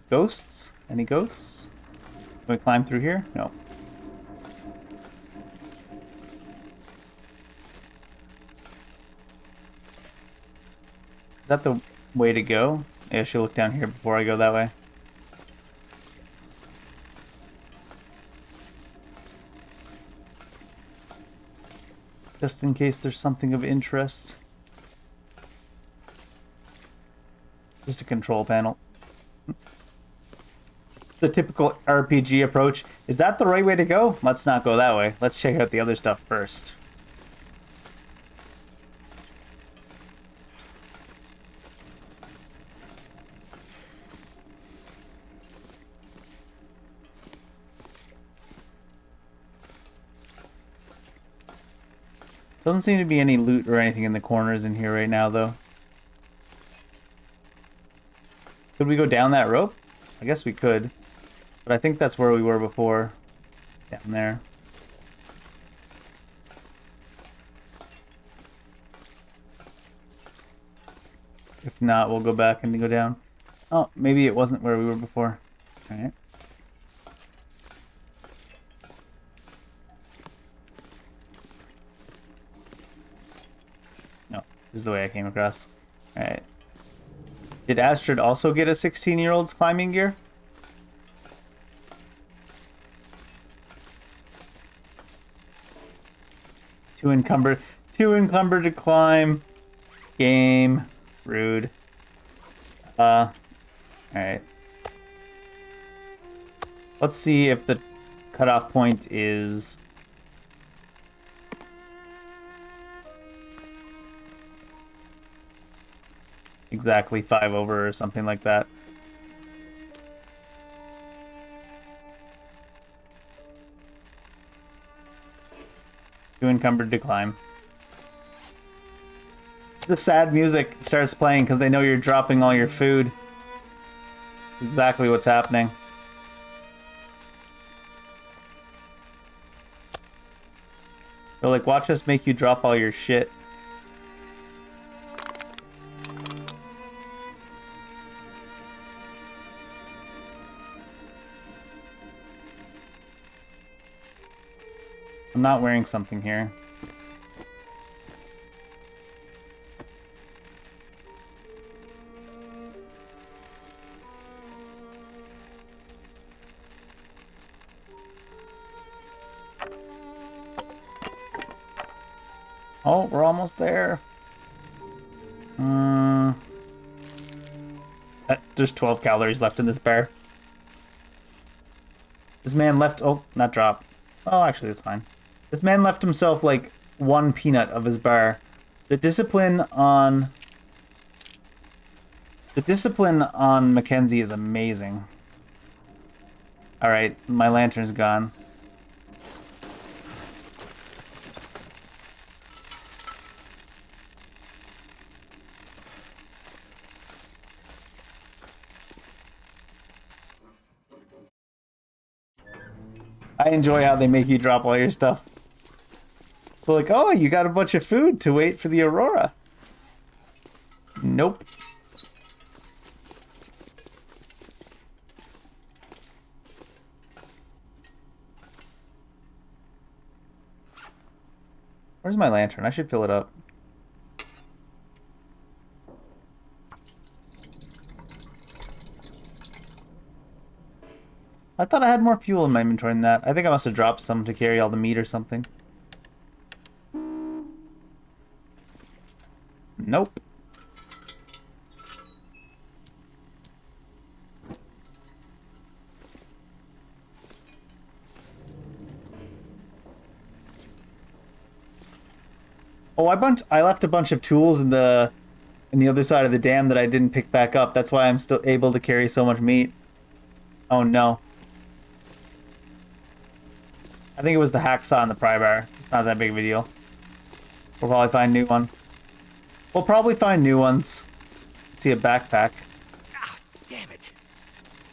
Ghosts? Any ghosts? Can we climb through here? No. Is that the way to go? Yeah, I should look down here before I go that way. Just in case there's something of interest. Just a control panel. The typical RPG approach. Is that the right way to go? Let's not go that way. Let's check out the other stuff first. Doesn't seem to be any loot or anything in the corners in here right now, though. Could we go down that rope? I guess we could. But I think that's where we were before. Down there. If not, we'll go back and go down. Oh, maybe it wasn't where we were before. Alright. No, this is the way I came across. Alright. Did Astrid also get a 16-year-old's climbing gear? Too encumbered to climb. Game. Rude. Alright. Let's see if the cutoff point is... exactly 5 over or something like that. Too encumbered to climb. The sad music starts playing because they know you're dropping all your food. Exactly what's happening. They're like, watch us make you drop all your shit. I'm not wearing something here. Oh, we're almost there. There's 12 calories left in this bar. This man left... oh, not drop. Oh, actually, that's fine. This man left himself, like, 1 peanut of his bar. The discipline on... the discipline on Mackenzie is amazing. Alright, my lantern's gone. I enjoy how they make you drop all your stuff. They're like, oh, you got a bunch of food to wait for the Aurora. Nope. Where's my lantern? I should fill it up. I thought I had more fuel in my inventory than that. I think I must have dropped some to carry all the meat or something. Nope. Oh, I left a bunch of tools in the other side of the dam that I didn't pick back up. That's why I'm still able to carry so much meat. Oh no. I think it was the hacksaw and the pry bar. It's not that big of a deal. We'll probably find new one. We'll probably find new ones. See a backpack. Ah, damn it.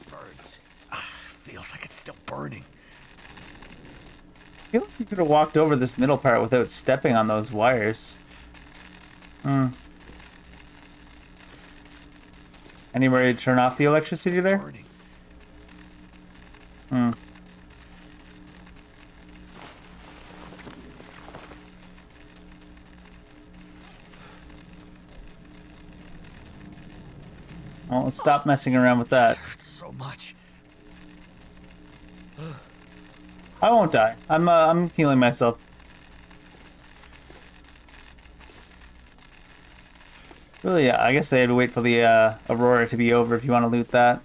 Burns. Ah, feels like it's still burning. I feel like you could have walked over this middle part without stepping on those wires. Anybody to turn off the electricity there? Burning. Well, let's stop messing around with that. Hurts so much. I won't die. I'm healing myself. Really, yeah, I guess I had to wait for the Aurora to be over if you want to loot that.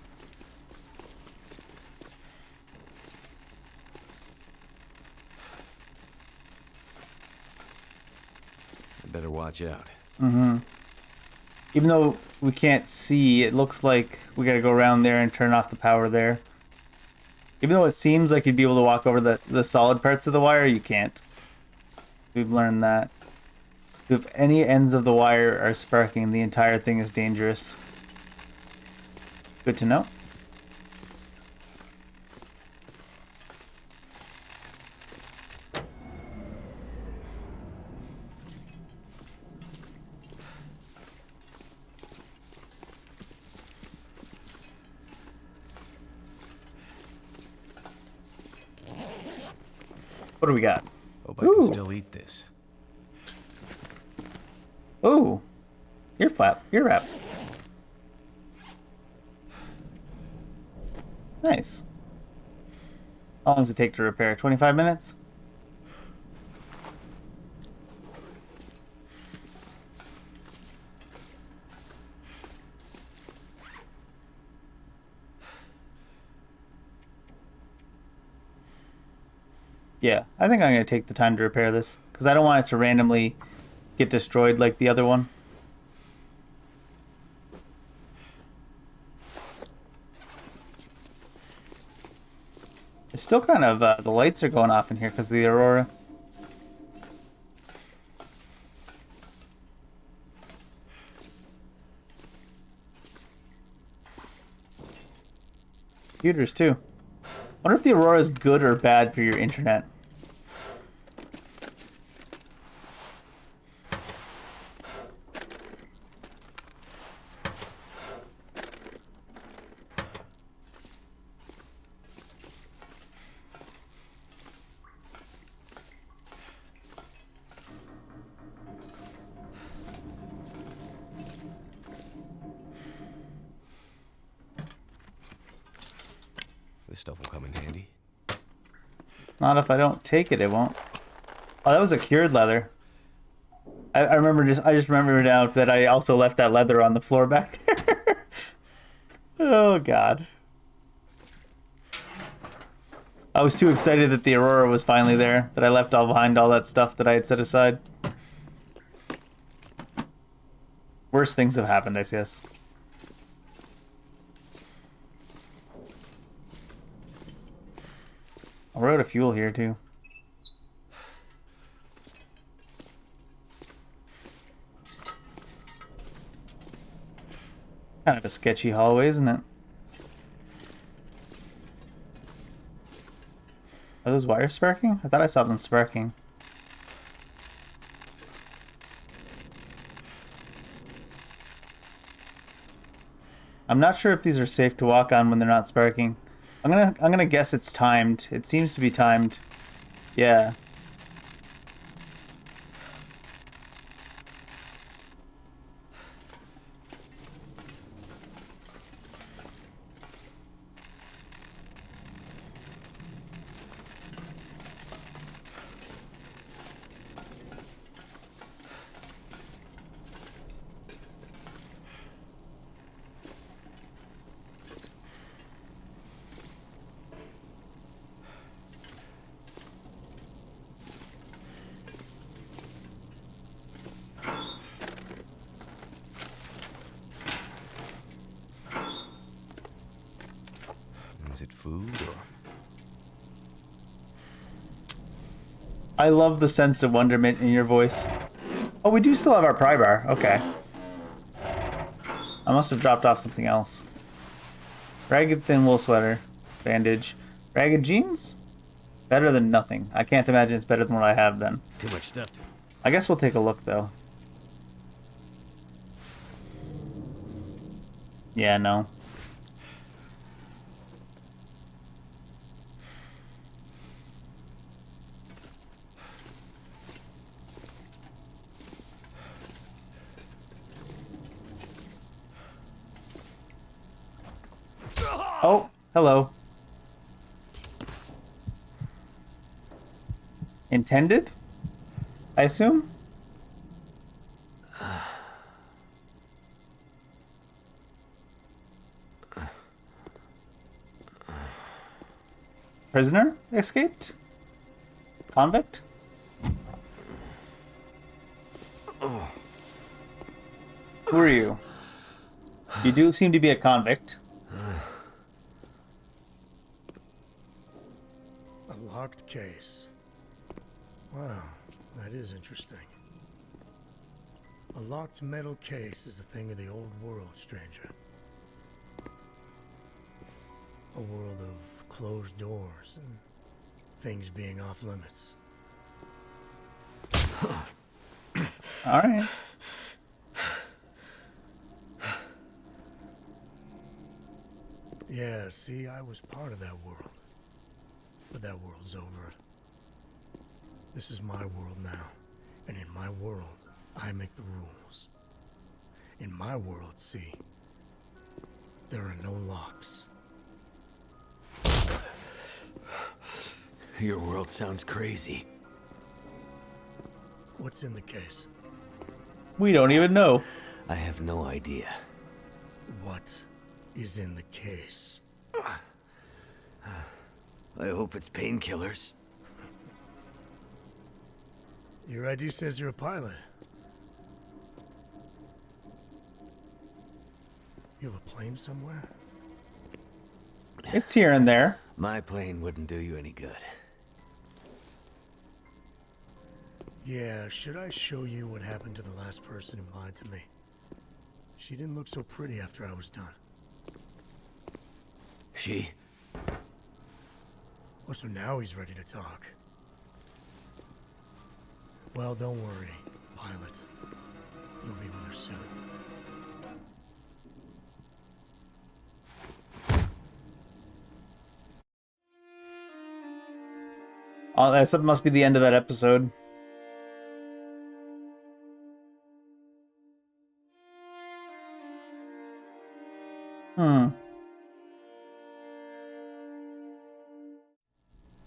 I better watch out. Even though we can't see, it looks like we gotta go around there and turn off the power there. Even though it seems like you'd be able to walk over the solid parts of the wire, you can't. We've learned that. If any ends of the wire are sparking, the entire thing is dangerous. Good to know. What do we got? Hope I can still eat this. Ooh, you're wrap. Nice. How long does it take to repair? 25 minutes? Yeah, I think I'm going to take the time to repair this, because I don't want it to randomly get destroyed like the other one. It's still kind of, the lights are going off in here because of the Aurora. Computers too. Wonder if the Aurora is good or bad for your internet. This stuff will come in handy. Not if I don't take it, it won't. Oh, that was a cured leather. I just remembered now that I also left that leather on the floor back there. Oh god. I was too excited that the Aurora was finally there that I left all behind all that stuff that I had set aside. Worse things have happened, I guess. I'll run out of fuel here too. Kind of a sketchy hallway, isn't it? Are those wires sparking? I thought I saw them sparking. I'm not sure if these are safe to walk on when they're not sparking. I'm gonna guess it's timed. It seems to be timed. Yeah. Is it food or... I love the sense of wonderment in your voice. Oh, we do still have our pry bar. Okay. I must have dropped off something else. Ragged thin wool sweater. Bandage. Ragged jeans? Better than nothing. I can't imagine it's better than what I have then. Too much stuff to... I guess we'll take a look though. Yeah, no. Oh, hello. Intended? I assume? Prisoner? Escaped? Convict? Who are you? You do seem to be a convict. A locked case. Wow, that is interesting. A locked metal case is a thing of the old world, stranger. A world of closed doors and things being off limits. All right. Yeah, see, I was part of that world. But that world's over. This is my world now. And in my world, I make the rules. In my world, see, there are no locks. Your world sounds crazy. What's in the case? We don't even know. I have no idea. What is in the case? I hope it's painkillers. Your ID says you're a pilot. You have a plane somewhere? It's here and there. My plane wouldn't do you any good. Yeah, should I show you what happened to the last person who lied to me? She didn't look so pretty after I was done. She? Oh, so now he's ready to talk. Well, don't worry, pilot. You'll be with her soon. Oh, that must be the end of that episode.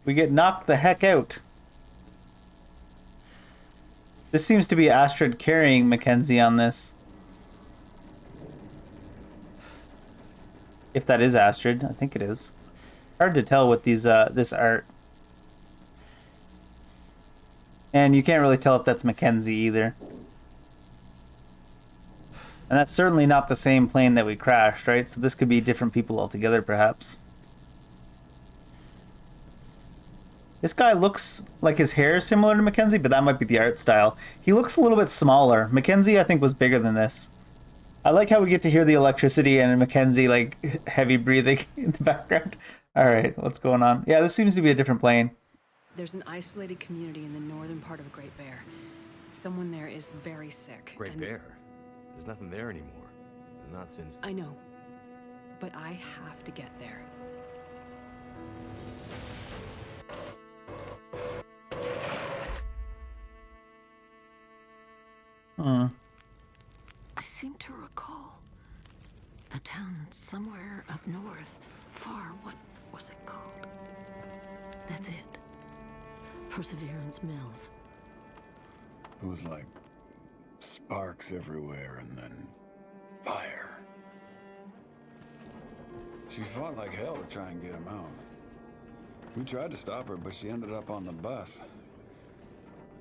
We get knocked the heck out. This seems to be Astrid carrying Mackenzie on this. If that is Astrid, I think it is. Hard to tell with these this art. And you can't really tell if that's Mackenzie either. And that's certainly not the same plane that we crashed, right? So this could be different people altogether, perhaps. This guy looks like his hair is similar to Mackenzie, but that might be the art style. He looks a little bit smaller. Mackenzie, I think, was bigger than this. I like how we get to hear the electricity and Mackenzie, like, heavy breathing in the background. All right, what's going on? Yeah, this seems to be a different plane. There's an isolated community in the northern part of Great Bear. Someone there is very sick. Great and Bear? There's nothing there anymore. Not since... I know, but I have to get there. I seem to recall a town somewhere up north, far. What was it called? That's it. Perseverance Mills. It was like sparks everywhere and then fire. She fought like hell to try and get him out. We tried to stop her, but she ended up on the bus.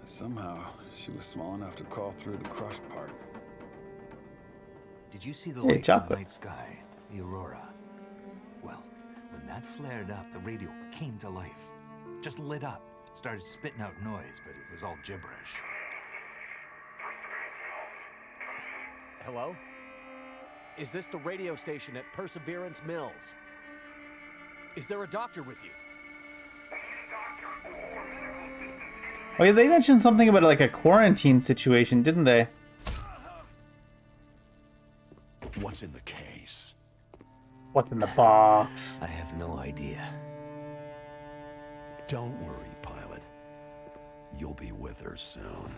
Somehow, she was small enough to crawl through the crushed part. Did you see the Hey, lake in the chocolate. night sky? The Aurora? Well, when that flared up, the radio came to life. Just lit up. Started spitting out noise, but it was all gibberish. Hello? Is this the radio station at Perseverance Mills? Is there a doctor with you? Oh yeah, they mentioned something about like a quarantine situation, didn't they? What's in the case? What's in the box? I have no idea. Don't worry, pilot. You'll be with her soon.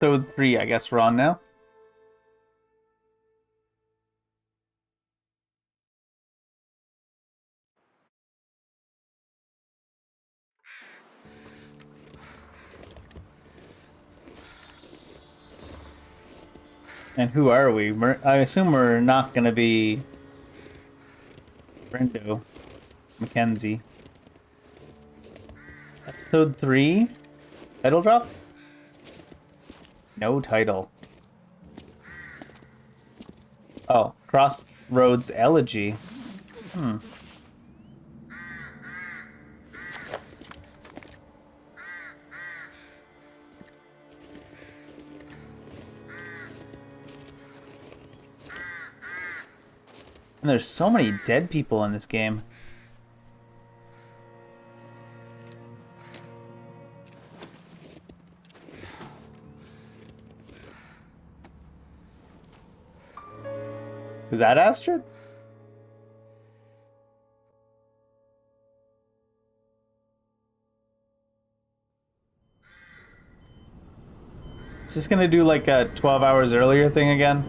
Episode 3, I guess we're on now. And who are we? I assume we're not going to be Brendo Mackenzie. Episode 3? Title drop? No title. Oh, Crossroads Elegy. Hmm. And there's so many dead people in this game. Is that Astrid? Is this gonna do like a 12 hours earlier thing again?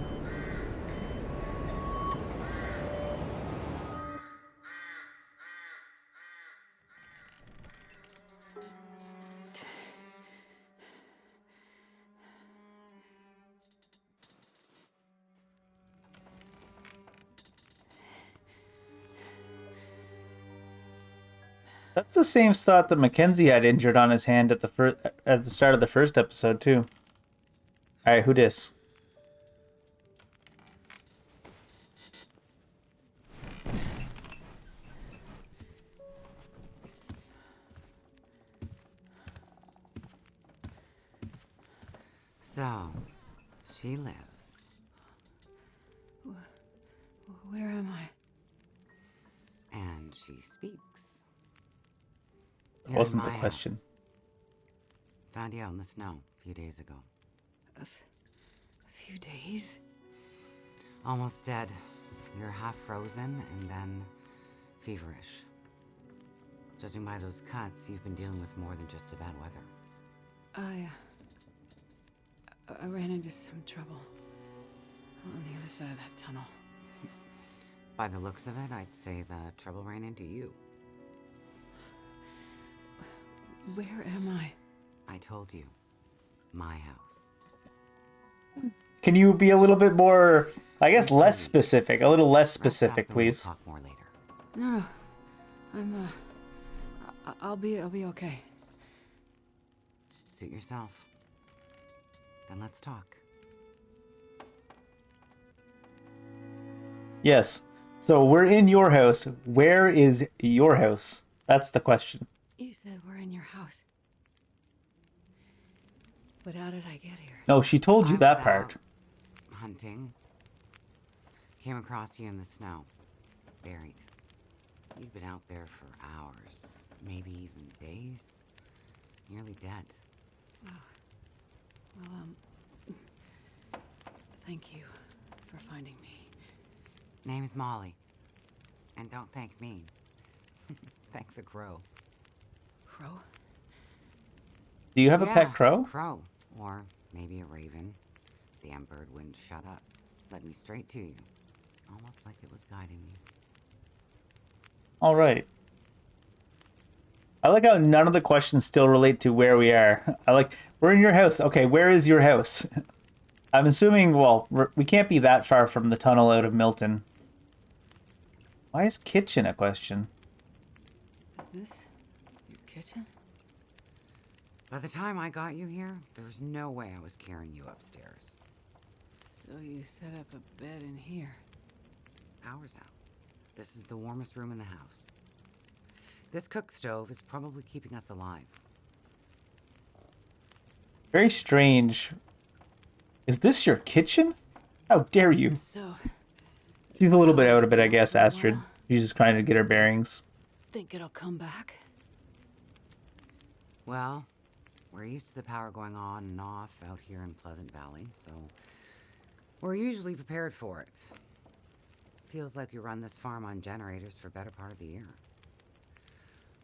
That's the same spot that Mackenzie had injured on his hand at the start of the first episode too. All right, who dis? So, she lives. Where am I? And she speaks. That wasn't the question. House. Found you out in the snow a few days ago. A few days? Almost dead. You're half frozen and then feverish. Judging by those cuts, you've been dealing with more than just the bad weather. I ran into some trouble on the other side of that tunnel. By the looks of it, I'd say the trouble ran into you. Where am I? I told you. My house. Can you be a little bit more, I guess, less specific? A little less specific, We'll please. talk more later. No. I'll be okay. Suit yourself. Then let's talk. Yes. So we're in your house. Where is your house? That's the question. You said we're in your house. But how did I get here? No, she told you I that was part. out hunting. Came across you in the snow. Buried. You'd been out there for hours. Maybe even days. Nearly dead. Oh. Well, thank you for finding me. Name's Molly. And don't thank me. Thank the crow. Crow? Do you have a pet crow? Crow. Or maybe a raven. The damn bird wouldn't shut up. Led me straight to you. Almost like it was guiding me. All right. I like how none of the questions still relate to where we are. We're in your house. Okay, where is your house? I'm assuming, well, we can't be that far from the tunnel out of Milton. Why is kitchen a question? Is this your kitchen? By the time I got you here, there was no way I was carrying you upstairs. So you set up a bed in here. Power's out. This is the warmest room in the house. This cook stove is probably keeping us alive. Very strange. Is this your kitchen? How dare you? So... She's a little bit out of it, I guess, Astrid. She's just trying to get her bearings. Think it'll come back? Well, we're used to the power going on and off out here in Pleasant Valley, so we're usually prepared for it. Feels like we run this farm on generators for better part of the year.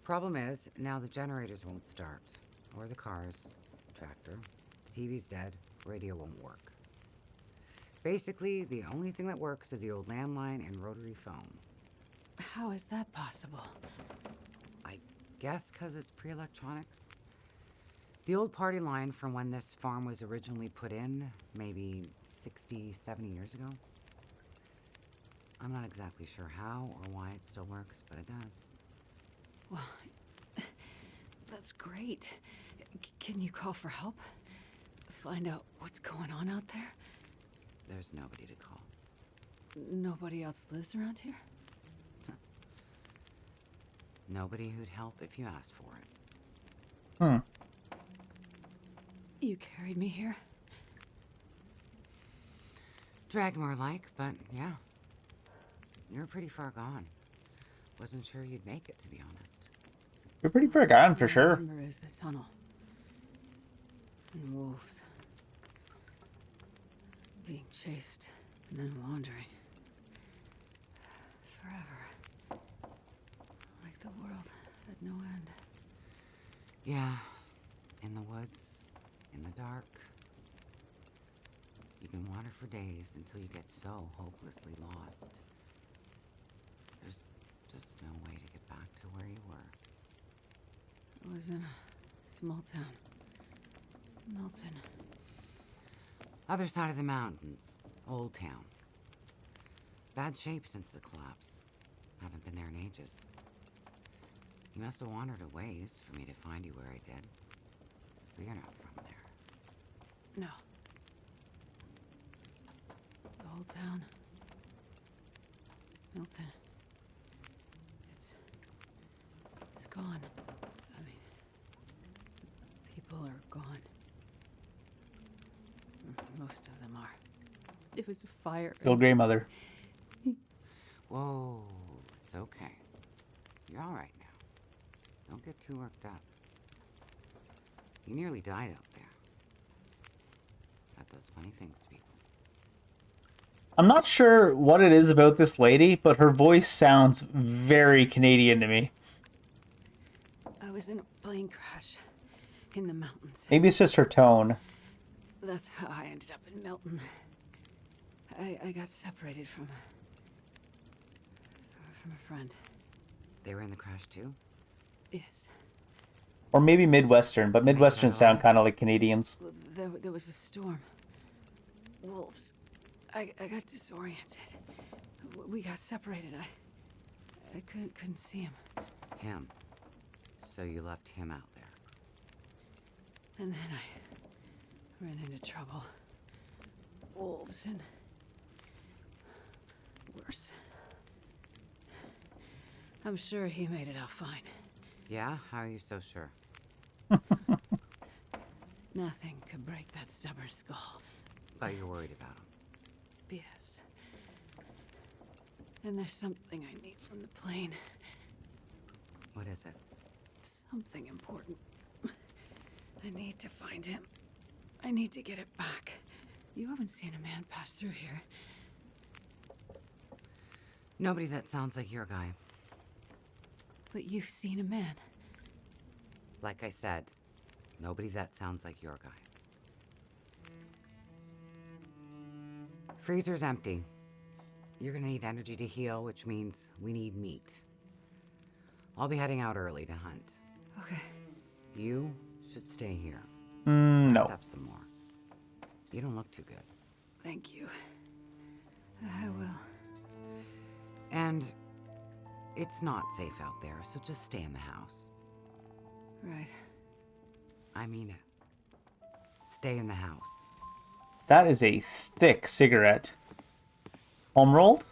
Problem is, now the generators won't start. Or the cars, tractor. The TV's dead, radio won't work. Basically, the only thing that works is the old landline and rotary phone. How is that possible? I guess because it's pre-electronics. The old party line from when this farm was originally put in, maybe 60, 70 years ago. I'm not exactly sure how or why it still works, but it does. Well, that's great. Can you call for help? Find out what's going on out there? There's nobody to call. Nobody else lives around here? Nobody who'd help if you asked for it. You carried me here? Drag more like, but yeah. You're pretty far gone. Wasn't sure you'd make it, to be honest. You're pretty far gone, for sure. All I remember is the tunnel. And wolves. Being chased and then wandering. Forever. Like the world had no end. Yeah. In the woods. In the dark. You can wander for days until you get so hopelessly lost. There's just no way to get back to where you were. I was in a small town. Milton. Other side of the mountains. Old town. Bad shape since the collapse. Haven't been there in ages. You must have wandered a ways for me to find you where I did. But you're not from there. No. The whole town. Milton. It's gone. I mean, people are gone. Most of them are. It was a fire. Still grandmother. Whoa, it's okay. You're all right now. Don't get too worked up. You nearly died out there. That does funny things to people. I'm not sure what it is about this lady, but her voice sounds very Canadian to me. I was in a plane crash in the mountains. Maybe it's just her tone. That's how I ended up in Milton. I got separated from a friend. They were in the crash too? Yes. Or maybe Midwestern, but Midwestern sound kind of like Canadians. There was a storm. Wolves. I got disoriented. We got separated. I couldn't see him. Him. So you left him out there. And then I ran into trouble. Wolves and worse. I'm sure he made it out fine. Yeah? How are you so sure? Nothing could break that stubborn skull. But you're worried about him. Yes. And there's something I need from the plane. What is it? Something important. I need to find him. I need to get it back. You haven't seen a man pass through here. Nobody that sounds like your guy. But you've seen a man. Like I said, nobody that sounds like your guy. Freezer's empty. You're gonna need energy to heal, which means we need meat. I'll be heading out early to hunt. Okay. You should stay here. No. Rest up some more. You don't look too good. Thank you. I will. And it's not safe out there, so just stay in the house. Right. I mean it. Stay in the house. That is a thick cigarette. Home rolled?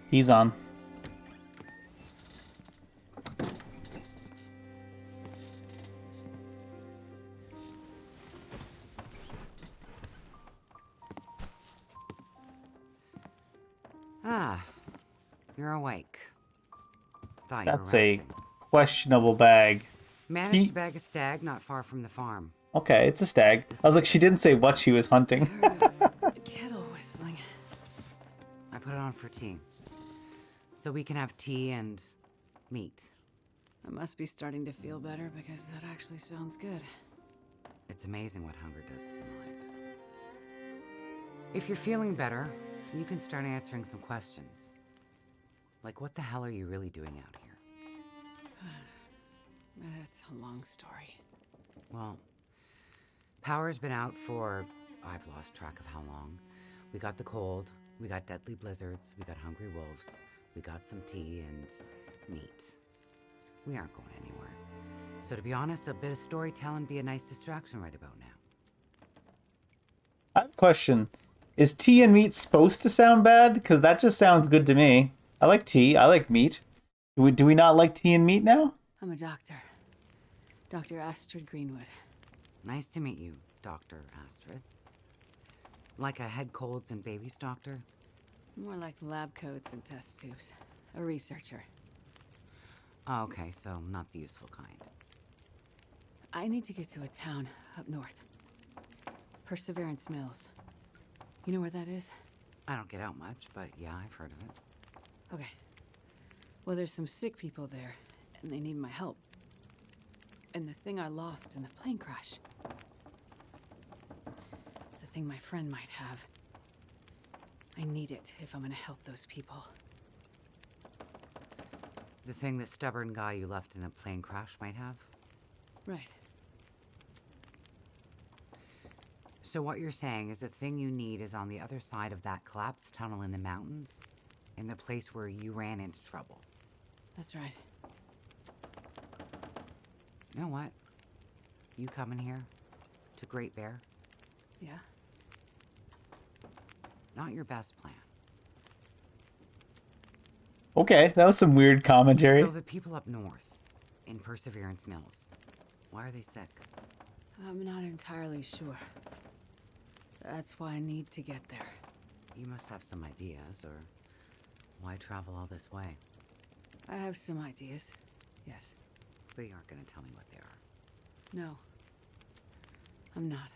He's on. Ah, you're awake. Thought That's you were a resting. questionable bag. Managed to bag a stag not far from the farm. Okay, it's a stag. I was like, she didn't say what she was hunting. Kettle whistling. I put it on for tea. So we can have tea and meat. I must be starting to feel better because that actually sounds good. It's amazing what hunger does to the mind. If you're feeling better, you can start answering some questions. Like, what the hell are you really doing out here? It's a long story. Well, power's been out for, I've lost track of how long. We got the cold, we got deadly blizzards, we got hungry wolves, we got some tea and meat. We aren't going anywhere. So to be honest, a bit of storytelling be a nice distraction right about now. I have a question. Is tea and meat supposed to sound bad? Because that just sounds good to me. I like tea. I like meat. Do we not like tea and meat now? I'm a doctor. Dr. Astrid Greenwood. Nice to meet you, Dr. Astrid. Like a head colds and babies doctor? More like lab coats and test tubes. A researcher. Oh, okay, so not the useful kind. I need to get to a town up north. Perseverance Mills. You know where that is? I don't get out much, but yeah, I've heard of it. Okay. Well, there's some sick people there, and they need my help. And the thing I lost in the plane crash. The thing my friend might have. I need it if I'm gonna help those people. The thing the stubborn guy you left in a plane crash might have? Right. So what you're saying is the thing you need is on the other side of that collapsed tunnel in the mountains, in the place where you ran into trouble. That's right. You know what? You coming here to Great Bear? Yeah? Not your best plan. Okay, that was some weird commentary. So the people up north, in Perseverance Mills, why are they sick? I'm not entirely sure. That's why I need to get there. You must have some ideas, or why travel all this way? I have some ideas, yes. But you aren't going to tell me what they are. No. I'm not.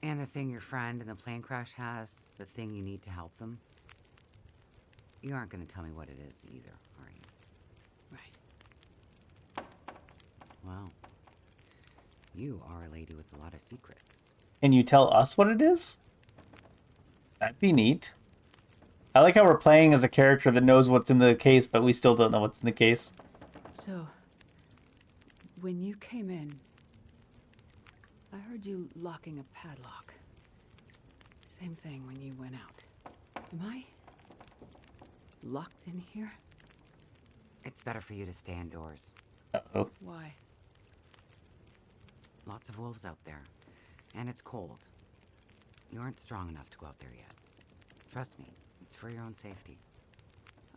And the thing your friend in the plane crash has, the thing you need to help them? You aren't going to tell me what it is either, are you? Right. Well, you are a lady with a lot of secrets. Can you tell us what it is? That'd be neat. I like how we're playing as a character that knows what's in the case, but we still don't know what's in the case. So, when you came in, I heard you locking a padlock. Same thing when you went out. Am I locked in here? It's better for you to stay indoors. Uh-oh. Why? Lots of wolves out there. And it's cold. You aren't strong enough to go out there yet. Trust me, it's for your own safety.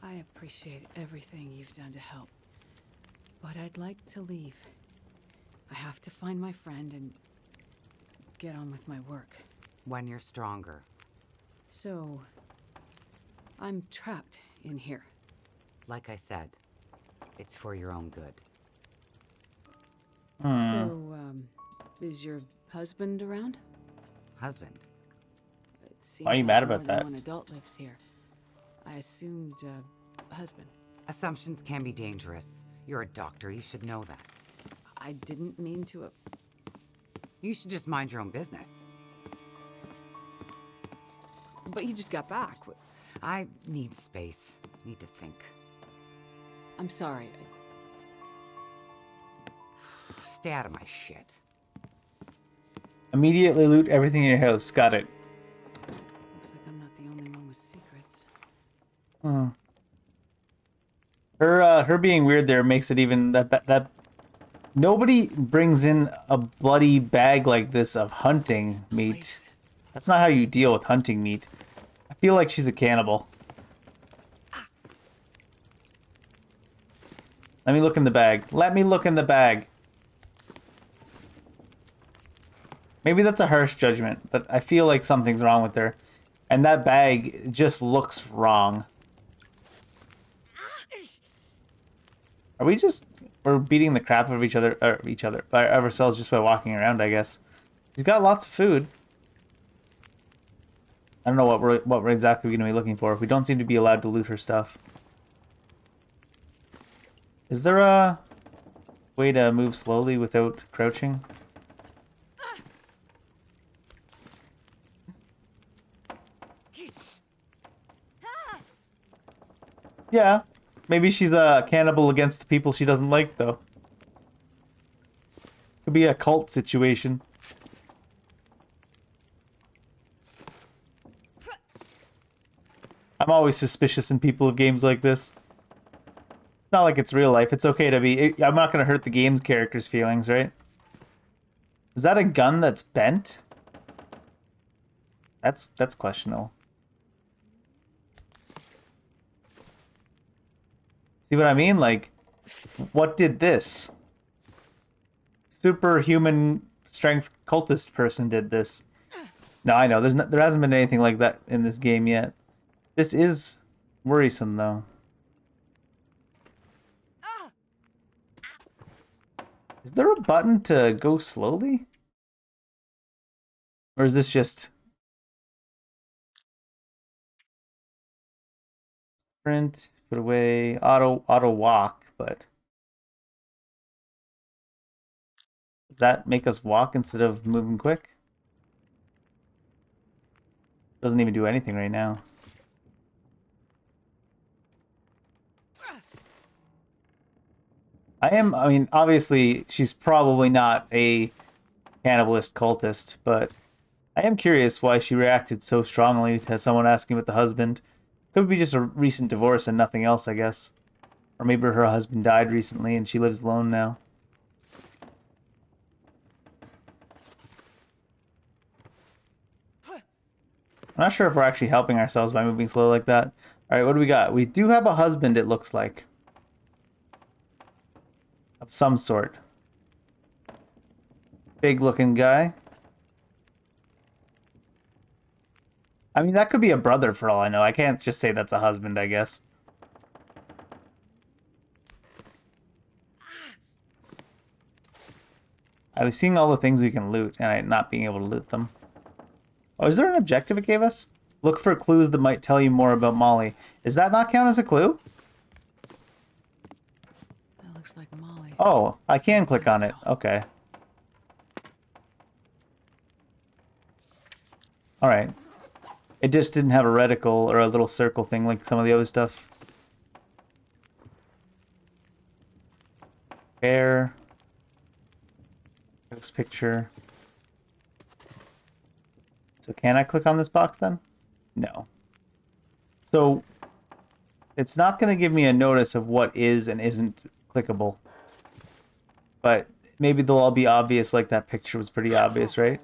I appreciate everything you've done to help. But I'd like to leave. I have to find my friend and get on with my work. When you're stronger. So, I'm trapped in here. Like I said, it's for your own good. So, is your husband around? Husband? It seems Why are you like mad more about than that? one adult lives here. I assumed husband. Assumptions can be dangerous. You're a doctor, you should know that. I didn't mean to. You should just mind your own business. But you just got back. I need space. Need to think. I'm sorry. Stay out of my shit. Immediately loot everything in your house. Got it. Looks like I'm not the only one with secrets. Her being weird there makes it even that nobody brings in a bloody bag like this of hunting meat. That's not how you deal with hunting meat. I feel like she's a cannibal. Let me look in the bag. Let me look in the bag. Maybe that's a harsh judgment, but I feel like something's wrong with her. And that bag just looks wrong. Are we just... We're beating the crap out of each other, by ourselves just by walking around, I guess. She's got lots of food. I don't know what we're exactly going to be looking for. We don't seem to be allowed to loot her stuff. Is there a way to move slowly without crouching? Yeah. Maybe she's a cannibal against the people she doesn't like, though. Could be a cult situation. I'm always suspicious in people of games like this. It's not like it's real life. It's okay to be... I'm not going to hurt the game's character's feelings, right? Is that a gun that's bent? That's questionable. See what I mean? Like, what did this? Superhuman strength cultist person did this. No, I know. There hasn't been anything like that in this game yet. This is worrisome, though. Is there a button to go slowly? Or is this just... Sprint, put away, auto walk, but... Does that make us walk instead of moving quick? Doesn't even do anything right now. I mean, obviously, she's probably not a cannibalist cultist, but I am curious why she reacted so strongly to someone asking about the husband. Could be just a recent divorce and nothing else, I guess. Or maybe her husband died recently and she lives alone now. I'm not sure if we're actually helping ourselves by moving slow like that. Alright, what do we got? We do have a husband, it looks like. Of some sort. Big looking guy. I mean, that could be a brother for all I know. I can't just say that's a husband, I guess. I was seeing all the things we can loot and not being able to loot them. Oh, is there an objective it gave us? Look for clues that might tell you more about Molly. Does that not count as a clue? That looks like Molly. Oh, I can click on it. Okay. Alright. It just didn't have a reticle or a little circle thing like some of the other stuff. Bear. Ghost picture. So can I click on this box then? No. So it's not going to give me a notice of what is and isn't clickable. But maybe they'll all be obvious, like that picture was pretty obvious, right?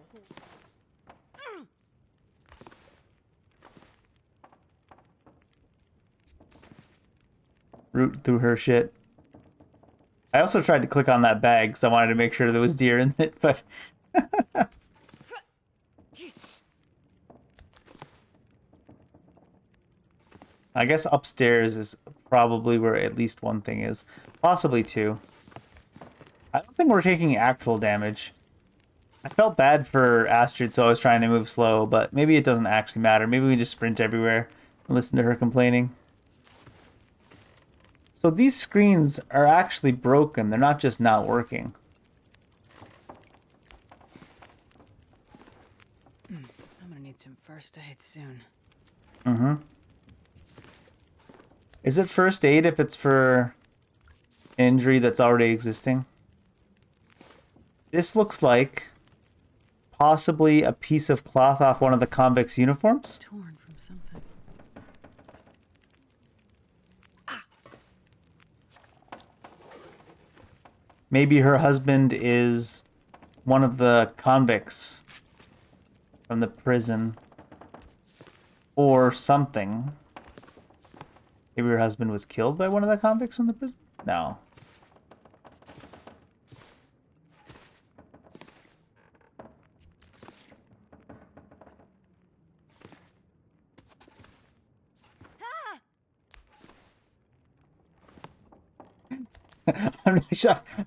Root through her shit. I also tried to click on that bag because I wanted to make sure there was deer in it, but... I guess upstairs is probably where at least one thing is. Possibly two. I don't think we're taking actual damage. I felt bad for Astrid, so I was trying to move slow, but maybe it doesn't actually matter. Maybe we just sprint everywhere and listen to her complaining. So these screens are actually broken. They're not just not working. I'm gonna need some first aid soon. Mm-hmm. Is it first aid if it's for injury that's already existing? This looks like possibly a piece of cloth off one of the convicts' uniforms. Torn from something. Maybe her husband is one of the convicts from the prison. Or something. Maybe her husband was killed by one of the convicts from the prison? No.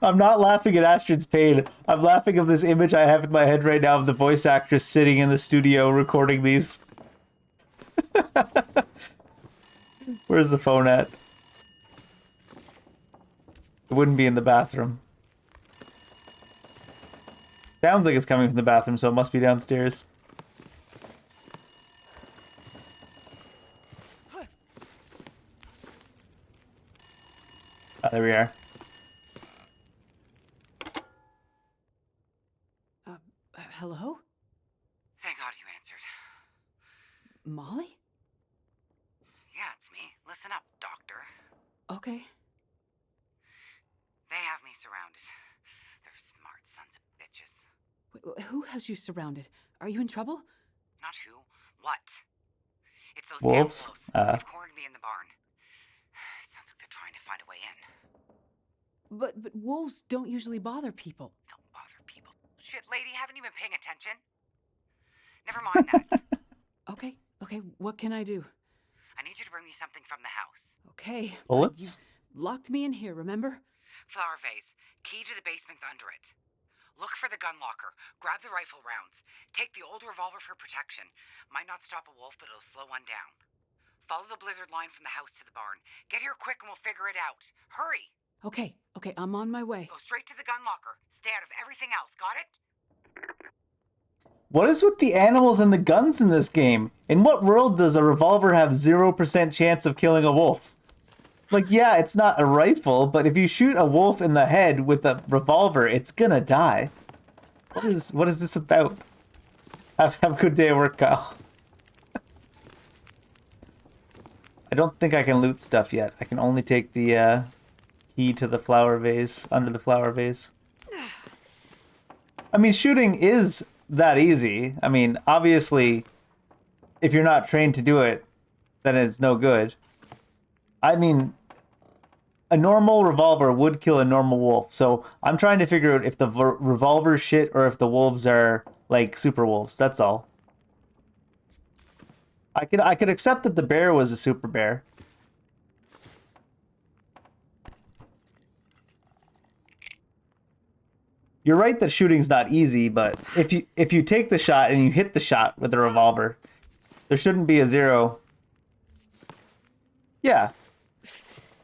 I'm not laughing at Astrid's pain. I'm laughing at this image I have in my head right now of the voice actress sitting in the studio recording these. Where's the phone at? It wouldn't be in the bathroom. Sounds like it's coming from the bathroom, so it must be downstairs. Oh, there we are. Hello? Thank God you answered. Molly? Yeah, it's me. Listen up, Doctor. Okay. They have me surrounded. They're smart sons of bitches. Wait, who has you surrounded? Are you in trouble? Not who. What? It's those Wolves? damn wolves. They've cornered me in the barn. Sounds like they're trying to find a way in. But wolves don't usually bother people. Don't bother people. Shit, lady, haven't you been paying attention? Never mind that. Okay, what can I do? I need you to bring me something from the house. Okay. Bullets? You locked me in here, remember? Flower vase. Key to the basement's under it. Look for the gun locker. Grab the rifle rounds. Take the old revolver for protection. Might not stop a wolf, but it'll slow one down. Follow the blizzard line from the house to the barn. Get here quick and we'll figure it out. Hurry! Okay, I'm on my way. Go straight to the gun locker. Stay out of everything else, got it? What is with the animals and the guns in this game? In what world does a revolver have 0% chance of killing a wolf? Like, yeah, it's not a rifle, but if you shoot a wolf in the head with a revolver, it's gonna die. What is this about? Have a good day at work, Kyle. I don't think I can loot stuff yet. I can only take the key to the flower vase, under the flower vase. I mean, shooting is that easy. I mean, obviously, if you're not trained to do it, then it's no good. I mean, a normal revolver would kill a normal wolf. So I'm trying to figure out if the revolver's shit or if the wolves are like super wolves. That's all. I could accept that the bear was a super bear. You're right that shooting's not easy, but if you take the shot and you hit the shot with a revolver, there shouldn't be a 0. Yeah.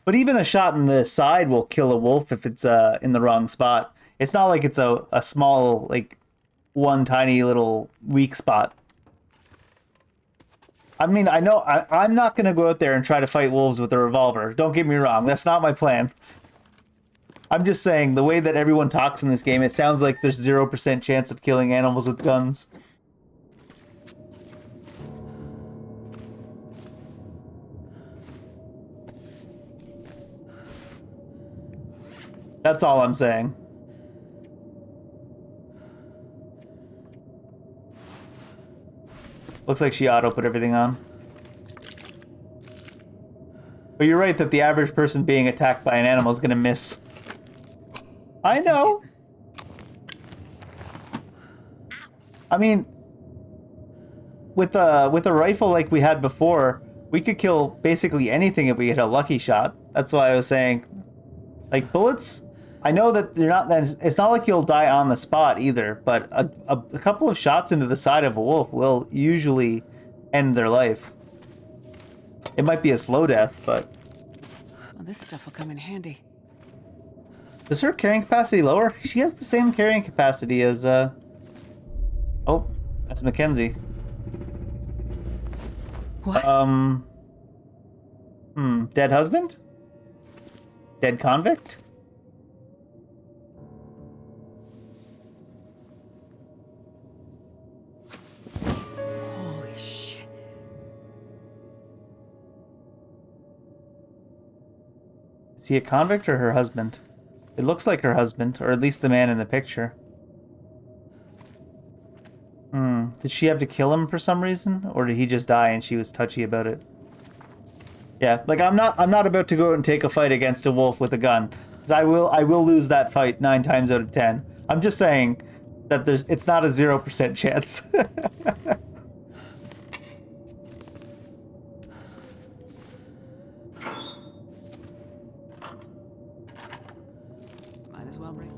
But even a shot in the side will kill a wolf if it's in the wrong spot. It's not like it's a small, like, one tiny little weak spot. I mean, I know I'm not going to go out there and try to fight wolves with a revolver. Don't get me wrong. That's not my plan. I'm just saying, the way that everyone talks in this game, it sounds like there's 0% chance of killing animals with guns. That's all I'm saying. Looks like she auto-put everything on. But you're right that the average person being attacked by an animal is gonna miss. I know! I mean, with a rifle like we had before, we could kill basically anything if we hit a lucky shot. That's why I was saying, like, bullets, I know that you're not, it's not like you'll die on the spot either, but a couple of shots into the side of a wolf will usually end their life. It might be a slow death, but... Well, this stuff will come in handy. Is her carrying capacity lower? She has the same carrying capacity as, oh, that's Mackenzie. What? Dead husband? Dead convict? Holy shit. Is he a convict or her husband? It looks like her husband, or at least the man in the picture. Did she have to kill him for some reason? Or did he just die and she was touchy about it? Yeah, like I'm not about to go and take a fight against a wolf with a gun. Because I will lose that fight 9 times out of 10. I'm just saying that it's not a 0% chance. Might as well bring.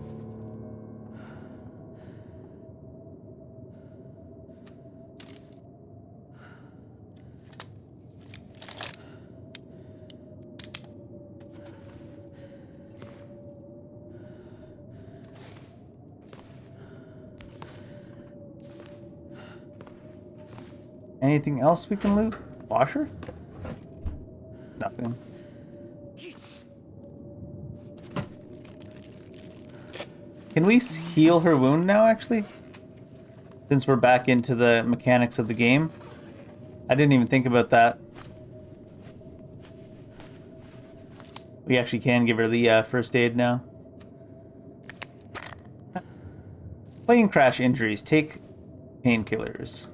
Anything else we can loot? Washer? Nothing. Can we heal her wound now, actually? Since we're back into the mechanics of the game. I didn't even think about that. We actually can give her the first aid now. Plane crash injuries. Take painkillers.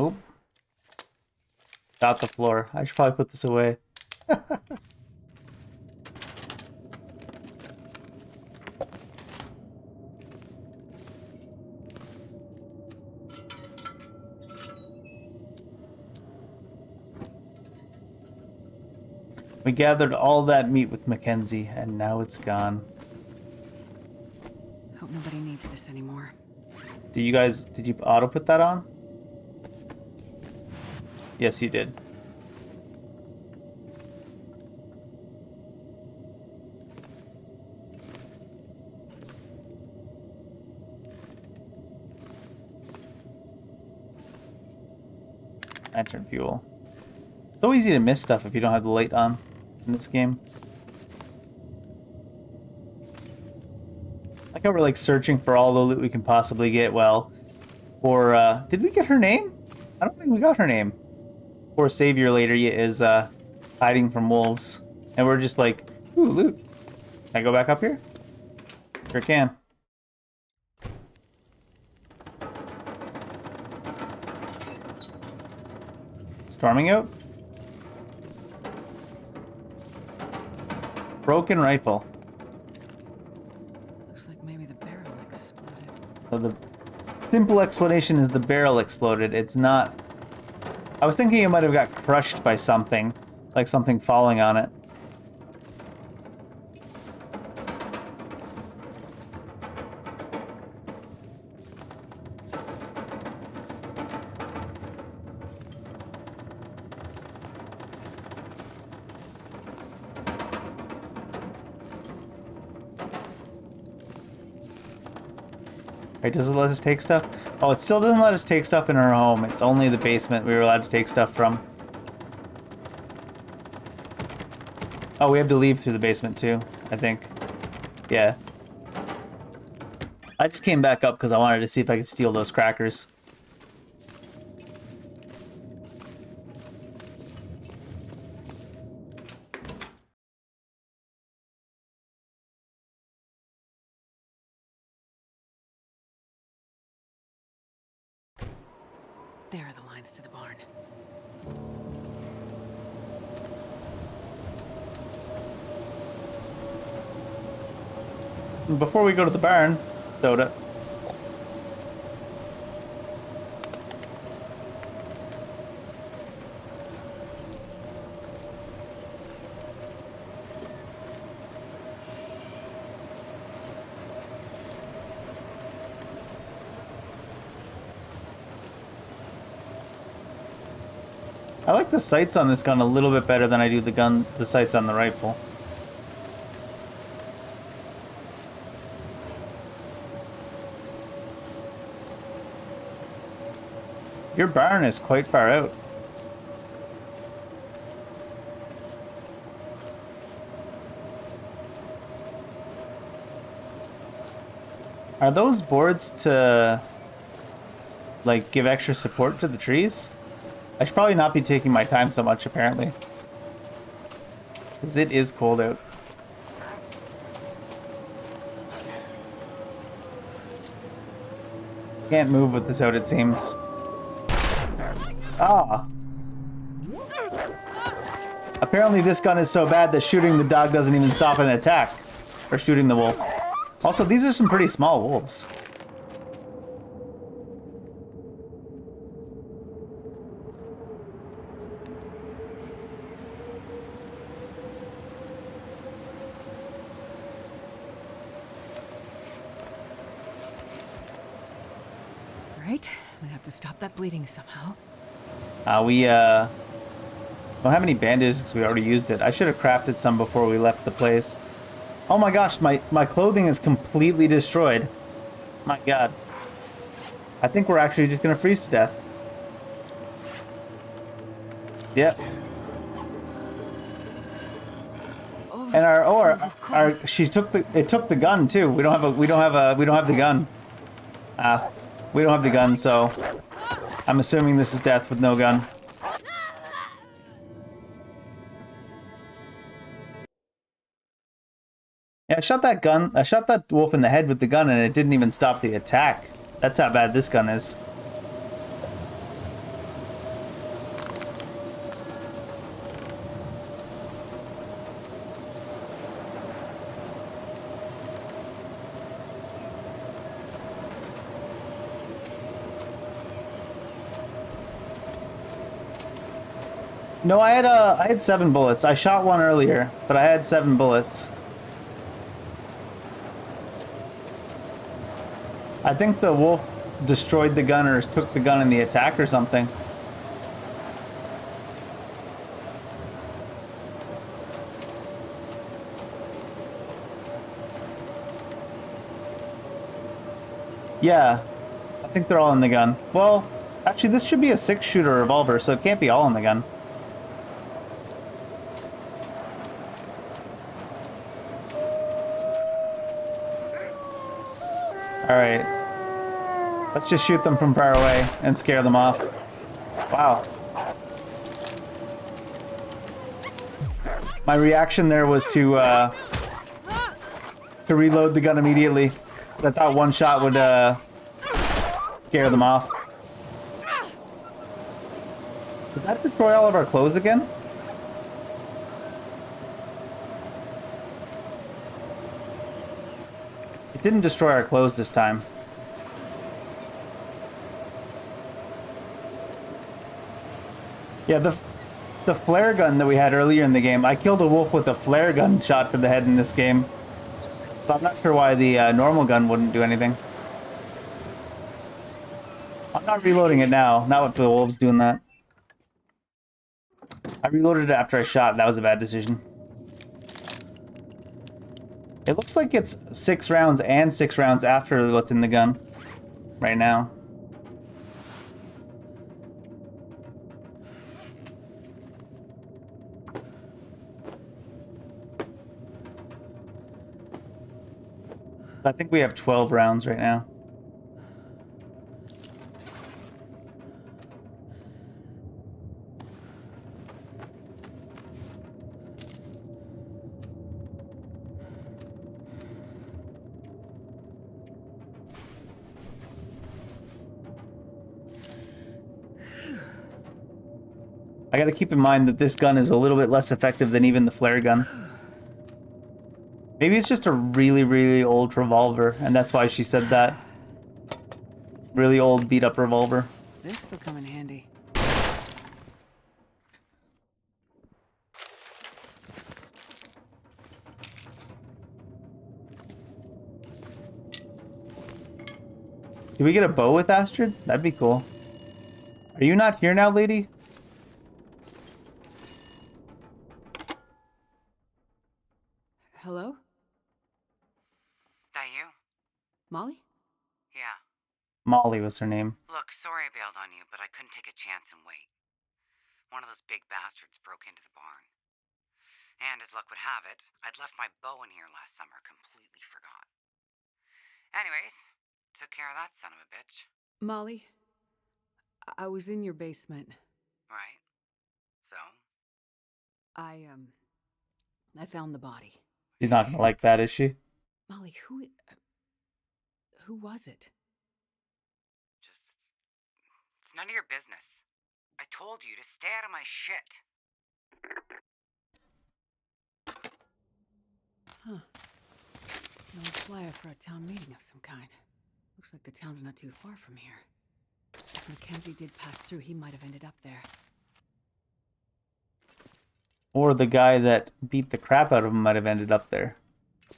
Oh. Got the floor. I should probably put this away. We gathered all that meat with Mackenzie, and now it's gone. Hope nobody needs this anymore. Did you auto put that on? Yes, you did. Lantern fuel. It's so easy to miss stuff if you don't have the light on in this game. Like how we're like searching for all the loot we can possibly get. Well, or did we get her name? I don't think we got her name. Poor Savior later is hiding from wolves, and we're just like, ooh, loot. Can I go back up here? Sure can. Storming out? Broken rifle. Looks like maybe the barrel exploded. So the simple explanation is the barrel exploded. It's not... I was thinking it might have got crushed by something, like something falling on it. Right, does it let us take stuff? Oh, it still doesn't let us take stuff in our home. It's only the basement we were allowed to take stuff from. Oh, we have to leave through the basement too, I think. Yeah. I just came back up because I wanted to see if I could steal those crackers. There are the lines to the barn. Before we go to the barn, soda. I like the sights on this gun a little bit better than I do the sights on the rifle. Your barn is quite far out. Are those boards to, like, give extra support to the trees? I should probably not be taking my time so much, apparently. Because it is cold out. Can't move with this out, it seems. Ah! Apparently this gun is so bad that shooting the dog doesn't even stop an attack. Or shooting the wolf. Also, these are some pretty small wolves. Right? I'm gonna have to stop that bleeding somehow. We don't have any bandages because we already used it. I should have crafted some before we left the place. Oh my gosh, my clothing is completely destroyed. My god. I think we're actually just gonna freeze to death. Yep. And our it took the gun too. We don't have the gun. We don't have the gun, so I'm assuming this is death with no gun. Yeah, I shot that wolf in the head with the gun and it didn't even stop the attack. That's how bad this gun is. No, I had 7 bullets. I shot one earlier, but I had 7 bullets. I think the wolf destroyed the gun or took the gun in the attack or something. Yeah, I think they're all in the gun. Well, actually this should be a 6-shooter revolver, so it can't be all in the gun. Alright. Let's just shoot them from far away and scare them off. Wow. My reaction there was to reload the gun immediately. I thought one shot would scare them off. Did that destroy all of our clothes again? It didn't destroy our clothes this time. Yeah, the flare gun that we had earlier in the game, I killed a wolf with a flare gun shot to the head in this game. So I'm not sure why the normal gun wouldn't do anything. I'm not reloading it now. Not for the wolves doing that. I reloaded it after I shot. That was a bad decision. It looks like it's 6 rounds and 6 rounds after what's in the gun right now. I think we have 12 rounds right now. I gotta keep in mind that this gun is a little bit less effective than even the flare gun. Maybe it's just a really, really old revolver, and that's why she said that. Really old, beat-up revolver. This'll come in handy. Do we get a bow with Astrid? That'd be cool. Are you not here now, lady? Hello? That you? Molly? Yeah. Molly was her name. Look, sorry I bailed on you, but I couldn't take a chance and wait. One of those big bastards broke into the barn. And as luck would have it, I'd left my bow in here last summer, completely forgot. Anyways, took care of that son of a bitch. Molly, I was in your basement. Right. So? I found the body. She's not gonna like that, is she? Molly, who was it? It's none of your business. I told you to stay out of my shit. Huh. No flyer for a town meeting of some kind. Looks like the town's not too far from here. If Mackenzie did pass through, he might have ended up there. Or the guy that beat the crap out of him might have ended up there,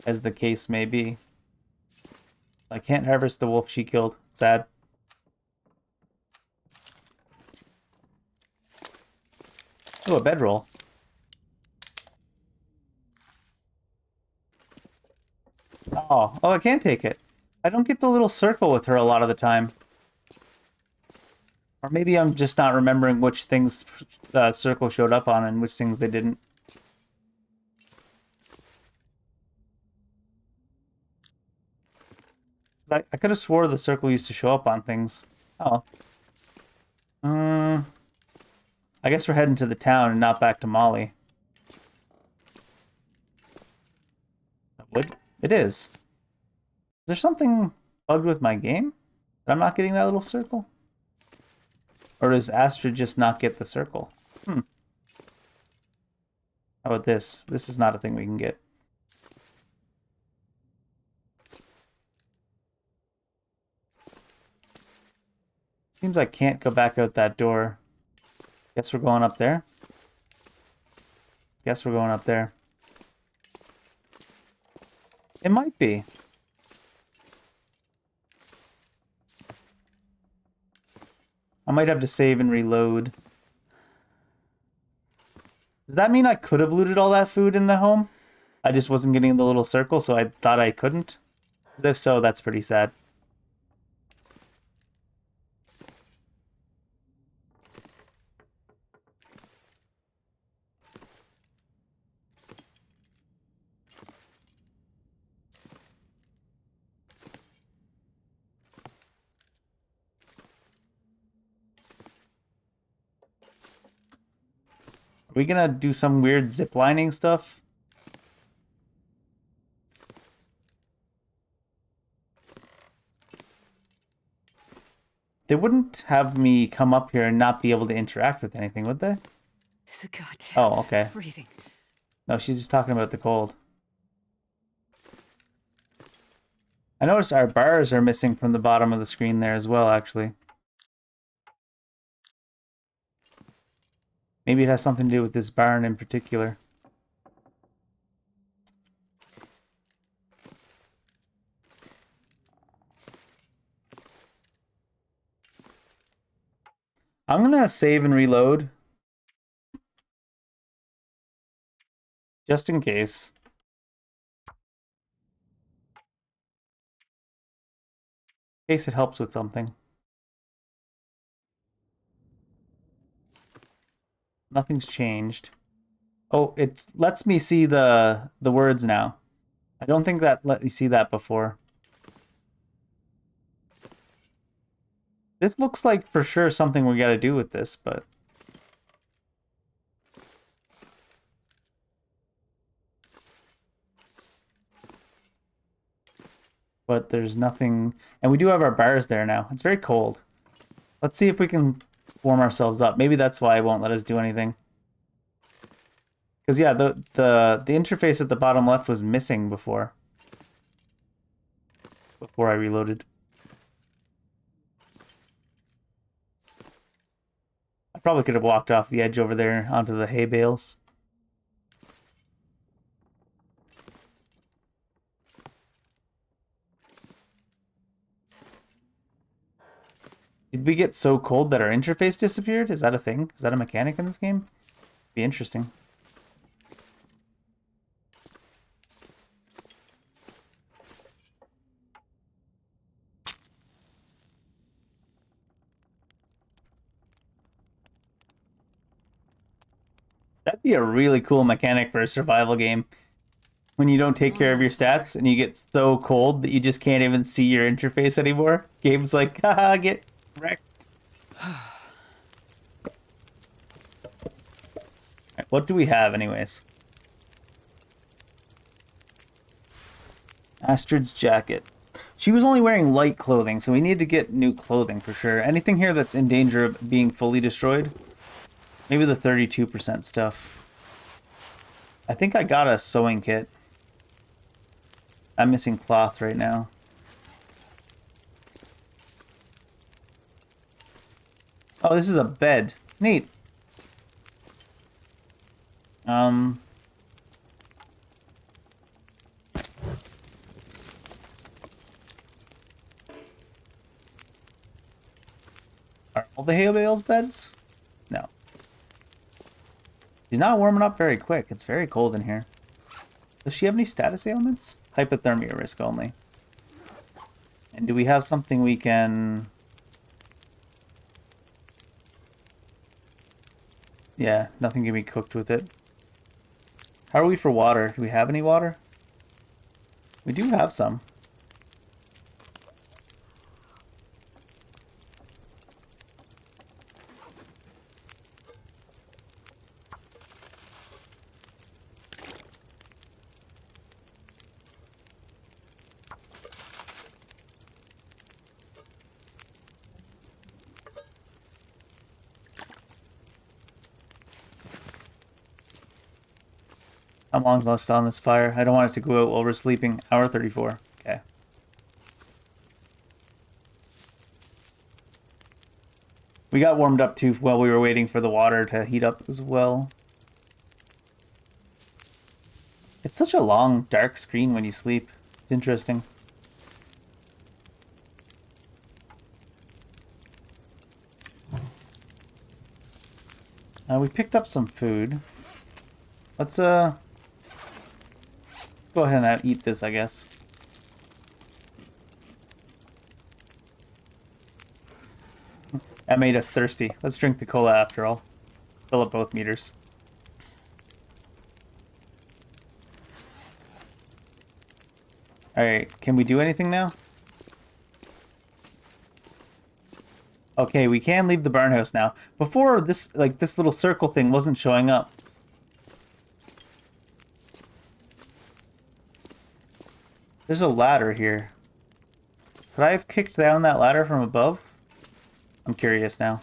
as the case may be. I can't harvest the wolf she killed. Sad. Oh, a bedroll. Oh, I can't take it. I don't get the little circle with her a lot of the time. Or maybe I'm just not remembering which things circle showed up on and which things they didn't. I could have swore the circle used to show up on things. Oh. I guess we're heading to the town and not back to Molly. Would? It is. Is there something bugged with my game? That I'm not getting that little circle? Or does Astrid just not get the circle? How about this? This is not a thing we can get. Seems I can't go back out that door. Guess we're going up there. Guess we're going up there. It might be. I might have to save and reload. Does that mean I could have looted all that food in the home? I just wasn't getting the little circle, so I thought I couldn't? 'Cause if so, that's pretty sad. Are we gonna do some weird ziplining stuff? They wouldn't have me come up here and not be able to interact with anything, would they? It's a goddamn Oh, okay. freezing. No, she's just talking about the cold. I noticed our bars are missing from the bottom of the screen there as well, actually. Maybe it has something to do with this barn in particular. I'm gonna save and reload. Just in case. In case it helps with something. Nothing's changed. Oh, it lets me see the words now. I don't think that let me see that before. This looks like for sure something we gotta do with this, but... But there's nothing... And we do have our bars there now. It's very cold. Let's see if we can warm ourselves up. Maybe that's why it won't let us do anything. Because yeah, the interface at the bottom left was missing before. Before I reloaded. I probably could have walked off the edge over there onto the hay bales. Did we get so cold that our interface disappeared? Is that a thing? Is that a mechanic in this game? Be interesting. That'd be a really cool mechanic for a survival game. When you don't take care of your stats and you get so cold that you just can't even see your interface anymore. Game's like, haha, get wrecked. Right, what do we have anyways? Astrid's jacket. She was only wearing light clothing, so we need to get new clothing for sure. Anything here that's in danger of being fully destroyed? Maybe the 32% stuff. I think I got a sewing kit. I'm missing cloth right now. Oh, this is a bed. Neat. Are all the hay bales beds? No. She's not warming up very quick. It's very cold in here. Does she have any status ailments? Hypothermia risk only. And do we have something we can... Yeah, nothing can be cooked with it. How are we for water? Do we have any water? We do have some. How long's left on this fire? I don't want it to go out while we're sleeping. Hour 34. Okay. We got warmed up too while we were waiting for the water to heat up as well. It's such a long, dark screen when you sleep. It's interesting. We picked up some food. Let's go ahead and eat this, I guess. That made us thirsty. Let's drink the cola after all. Fill up both meters. Alright, can we do anything now? Okay, we can leave the barn house now. Before, this little circle thing wasn't showing up. There's a ladder here. Could I have kicked down that ladder from above? I'm curious now.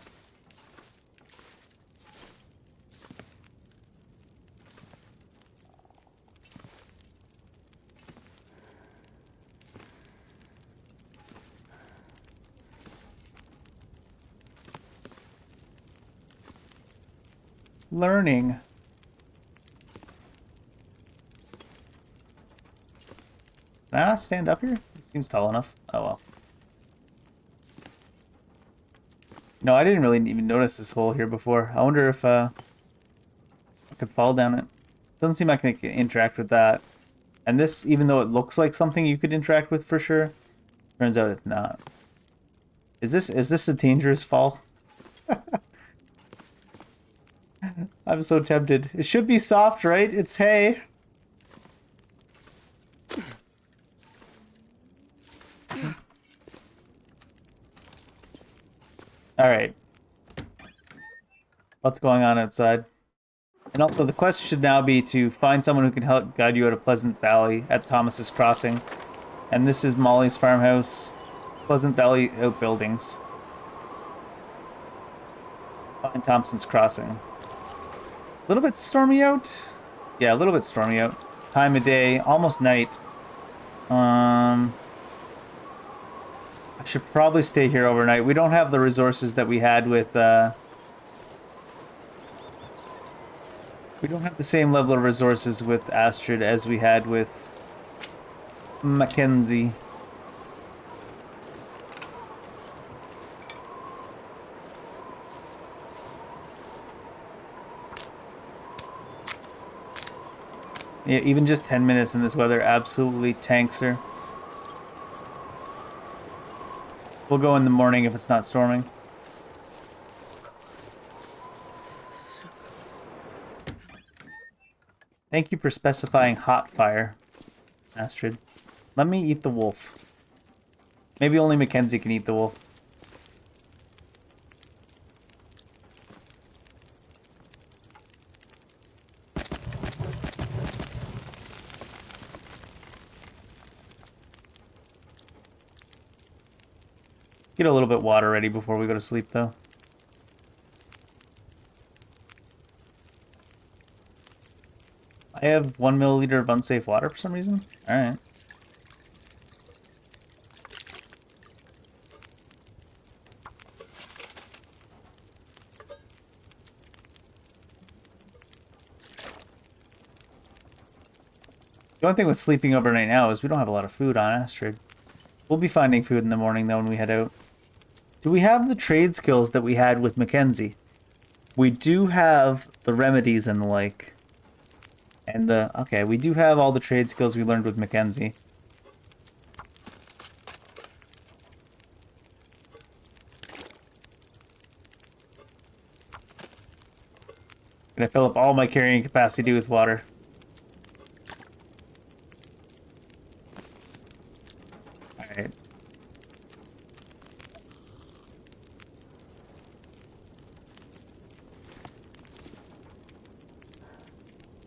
Learning. Can I not stand up here? It seems tall enough. Oh well. No, I didn't really even notice this hole here before. I wonder if I could fall down it. Doesn't seem like I can interact with that. And this, even though it looks like something you could interact with for sure, turns out it's not. Is this a dangerous fall? I'm so tempted. It should be soft, right? It's hay. All right. What's going on outside? And also, the quest should now be to find someone who can help guide you out of Pleasant Valley at Thomas's Crossing. And this is Molly's farmhouse. Pleasant Valley outbuildings. Find Thompson's Crossing. A little bit stormy out. Yeah, a little bit stormy out. Time of day, almost night. I should probably stay here overnight. We don't have the resources that we had with, we don't have the same level of resources with Astrid as we had with Mackenzie. Yeah, even just 10 minutes in this weather absolutely tanks her. We'll go in the morning if it's not storming. Thank you for specifying hot fire, Astrid. Let me eat the wolf. Maybe only Mackenzie can eat the wolf. Get a little bit of water ready before we go to sleep, though. I have 1 milliliter of unsafe water for some reason. Alright. The only thing with sleeping overnight now is we don't have a lot of food on Astrid. We'll be finding food in the morning, though, when we head out. Do we have the trade skills that we had with Mackenzie? We do have the remedies and the like. And the... Okay, we do have all the trade skills we learned with Mackenzie. Gonna fill up all my carrying capacity with water. Alright.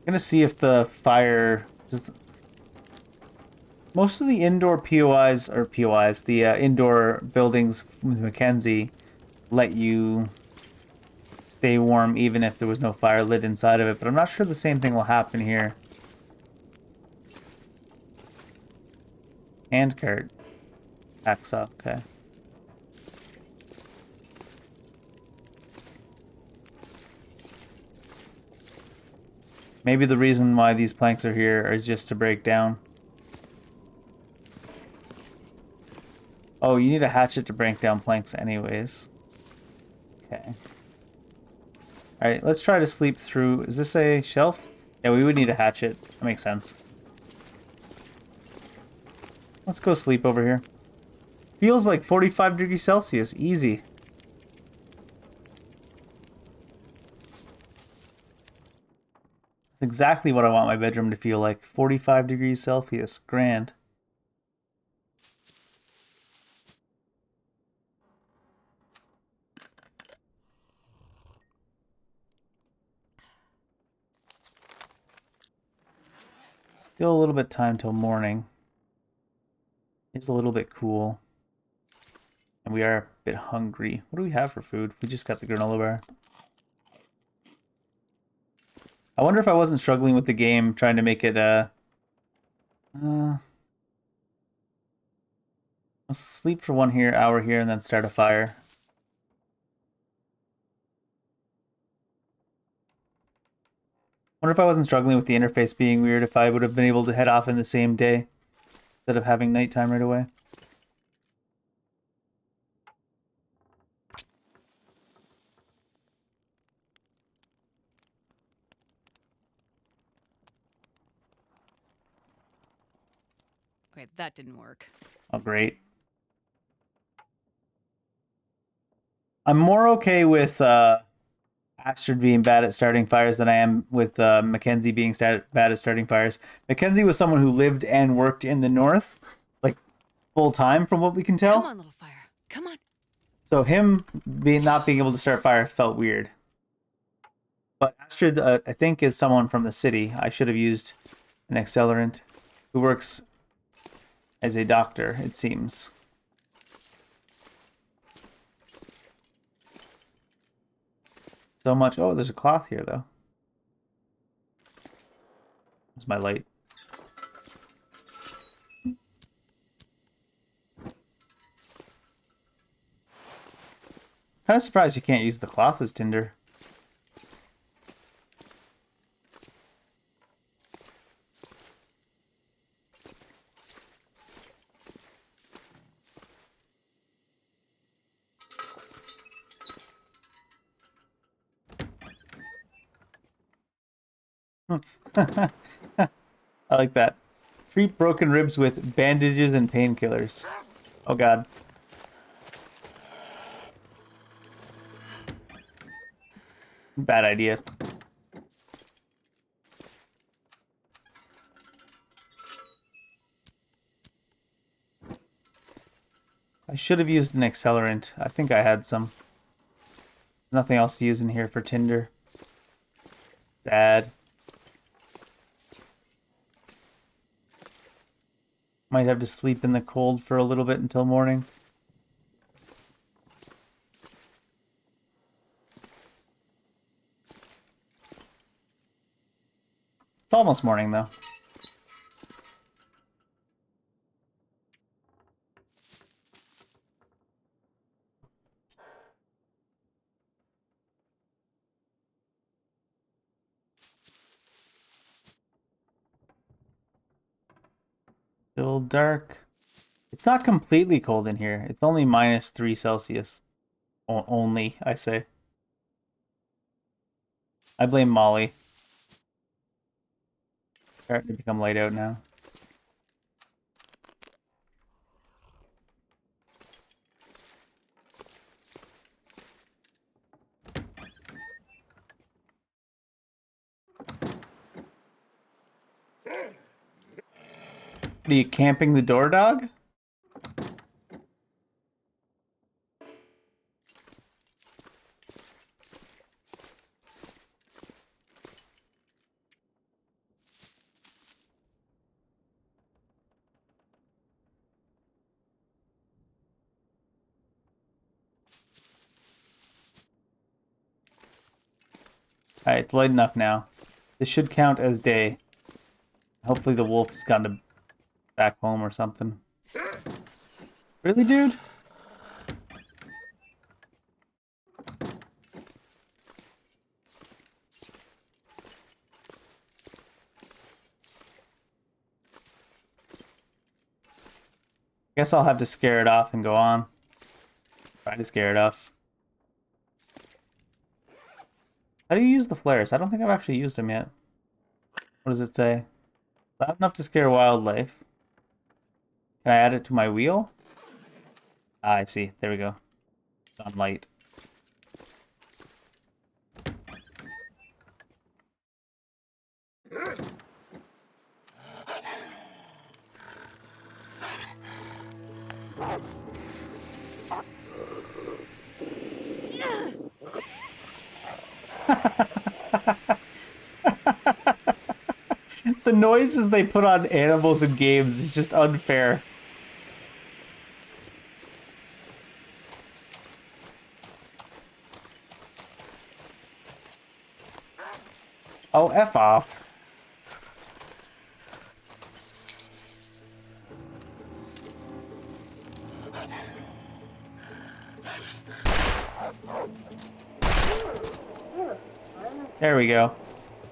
Gonna see if the fire... Most of the indoor POIs, or POIs, the indoor buildings with Mackenzie let you stay warm even if there was no fire lit inside of it, but I'm not sure the same thing will happen here. Handcart. Hacksaw, okay. Maybe the reason why these planks are here is just to break down. Oh, you need a hatchet to break down planks anyways. Okay. Alright, let's try to sleep through... Is this a shelf? Yeah, we would need a hatchet. That makes sense. Let's go sleep over here. Feels like 45 degrees Celsius. Easy. That's exactly what I want my bedroom to feel like. 45 degrees Celsius. Grand. Still a little bit time till morning. It's a little bit cool. And we are a bit hungry. What do we have for food? We just got the granola bar. I wonder if I wasn't struggling with the game, trying to make it, I'll sleep for 1 hour here and then start a fire. Wonder if I wasn't struggling with the interface being weird, if I would have been able to head off in the same day instead of having nighttime right away. Okay, that didn't work. Oh, great. I'm more okay with Astrid being bad at starting fires than I am with Mackenzie being bad at starting fires. Mackenzie was someone who lived and worked in the north, like full time, from what we can tell. Come on, little fire. Come on. So him not being able to start fire felt weird. But Astrid, I think, is someone from the city. I should have used an accelerant who works as a doctor, it seems. So much. Oh, there's a cloth here, though. Where's my light? Kind of surprised you can't use the cloth as tinder. I like that. Treat broken ribs with bandages and painkillers. Oh god. Bad idea. I should have used an accelerant. I think I had some. Nothing else to use in here for tinder. Sad. Might have to sleep in the cold for a little bit until morning. It's almost morning, though. Still dark. It's not completely cold in here. It's only -3 Celsius. Only, I say. I blame Molly. Starting to become light out now. Are you camping the door, dog? Alright, it's light enough now. This should count as day. Hopefully the wolf's gone back home or something. Really, dude? Guess I'll have to scare it off and go on. Try to scare it off. How do you use the flares? I don't think I've actually used them yet. What does it say? Loud enough to scare wildlife. Can I add it to my wheel? Ah, I see. There we go. On light. The noises they put on animals in games is just unfair. Oh, F off. There we go.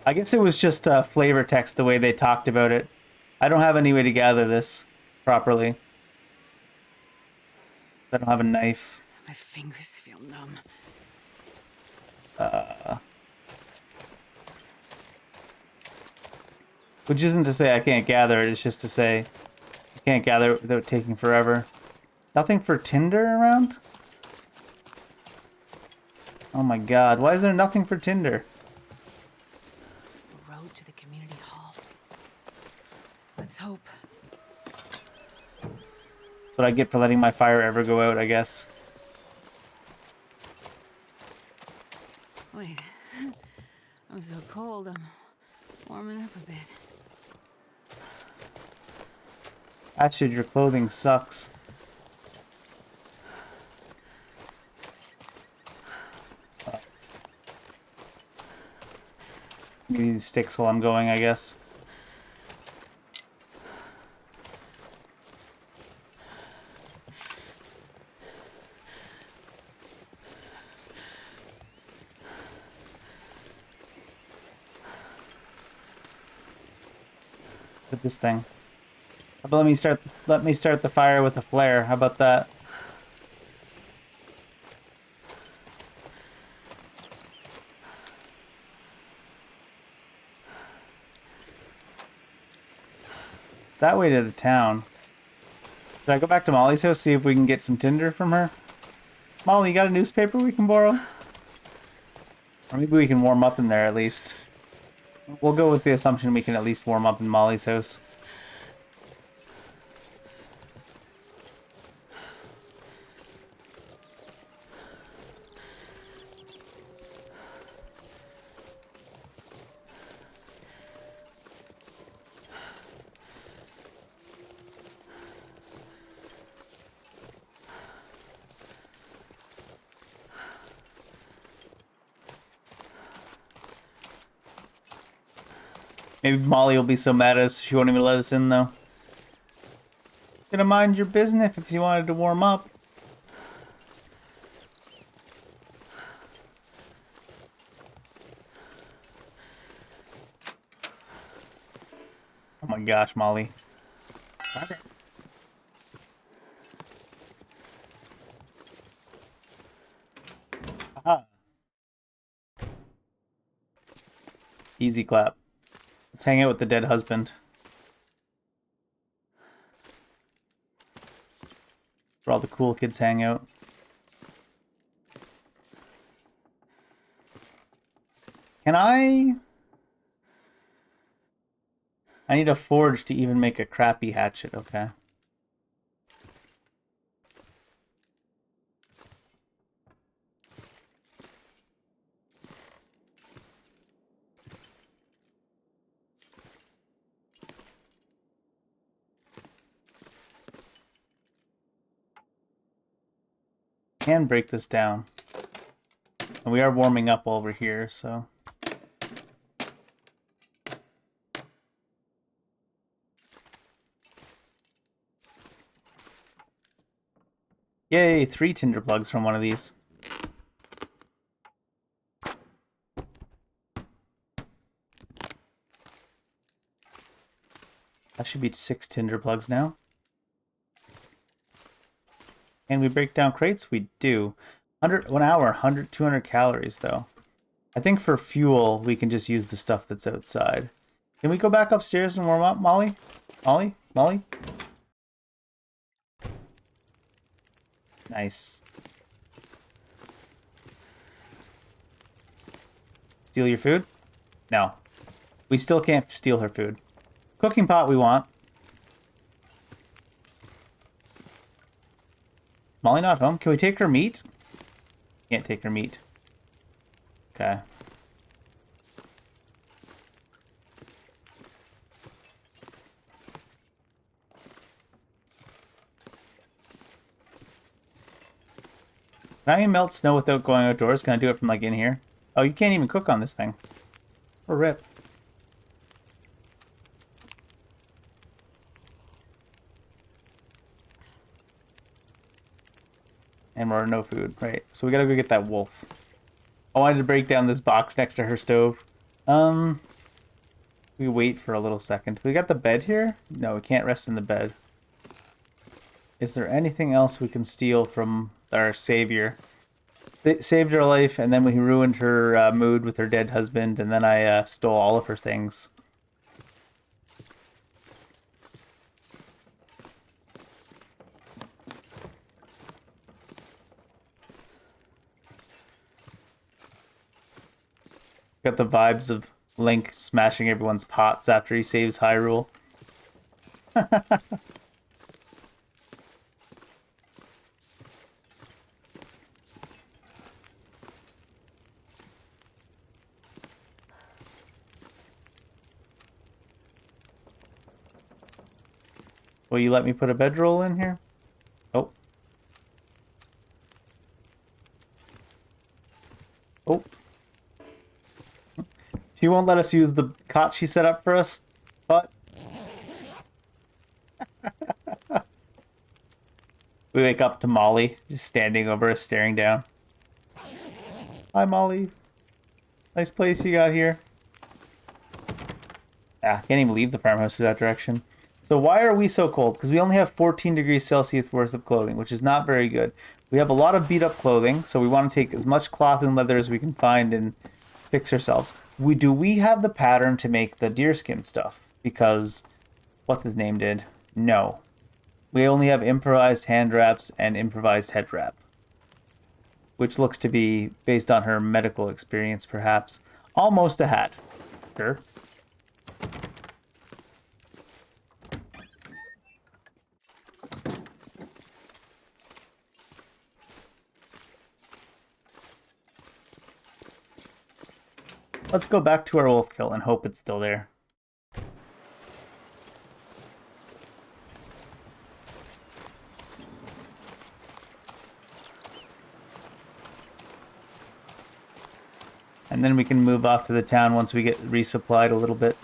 I guess it was just flavor text the way they talked about it. I don't have any way to gather this properly. I don't have a knife. My fingers feel numb. Which isn't to say I can't gather it, it's just to say I can't gather it without taking forever. Nothing for Tinder around? Oh my god, why is there nothing for Tinder? The road to the community hall. Let's hope. That's what I get for letting my fire ever go out, I guess. Wait. I'm so cold, I'm warming up a bit. Actually, your clothing sucks. Maybe these sticks while I'm going, I guess. With this thing. How about let me start the fire with a flare. How about that? It's that way to the town. Should I go back to Molly's house, see if we can get some tinder from her? Molly, you got a newspaper we can borrow? Or maybe we can warm up in there at least. We'll go with the assumption we can at least warm up in Molly's house. Maybe Molly will be so mad at us she won't even let us in, though. Gonna mind your business if you wanted to warm up. Oh my gosh, Molly. Okay. Aha. Easy clap. Let's hang out with the dead husband. Where all the cool kids hang out. Can I need a forge to even make a crappy hatchet, okay. Can break this down. And we are warming up while we're here, so. Yay, 3 tinder plugs from one of these. That should be 6 tinder plugs now. And we break down crates? We do. 1 hour, 200 calories though. I think for fuel, we can just use the stuff that's outside. Can we go back upstairs and warm up, Molly? Molly? Molly? Nice. Steal your food? No. We still can't steal her food. Cooking pot we want. Molly not home. Can we take her meat? Can't take her meat. Okay. Can I melt snow without going outdoors? Can I do it from like in here? Oh, you can't even cook on this thing. Or rip. And we're no food, right? So we gotta go get that wolf. I wanted to break down this box next to her stove. We wait for a little second. We got the bed here? No, we can't rest in the bed. Is there anything else we can steal from our savior? Saved her life, and then we ruined her mood with her dead husband, and then I stole all of her things. Got the vibes of Link smashing everyone's pots after he saves Hyrule. Will you let me put a bedroll in here? Oh. Oh. She won't let us use the cot she set up for us, but... We wake up to Molly, just standing over us, staring down. Hi, Molly. Nice place you got here. Ah, can't even leave the farmhouse to that direction. So why are we so cold? Because we only have 14 degrees Celsius worth of clothing, which is not very good. We have a lot of beat up clothing, so we want to take as much cloth and leather as we can find and fix ourselves. Do we have the pattern to make the deerskin stuff? Because what's his name did? No. We only have improvised hand wraps and improvised head wrap, which looks to be based on her medical experience, perhaps. Almost a hat. Sure. Let's go back to our wolf kill and hope it's still there. And then we can move off to the town once we get resupplied a little bit.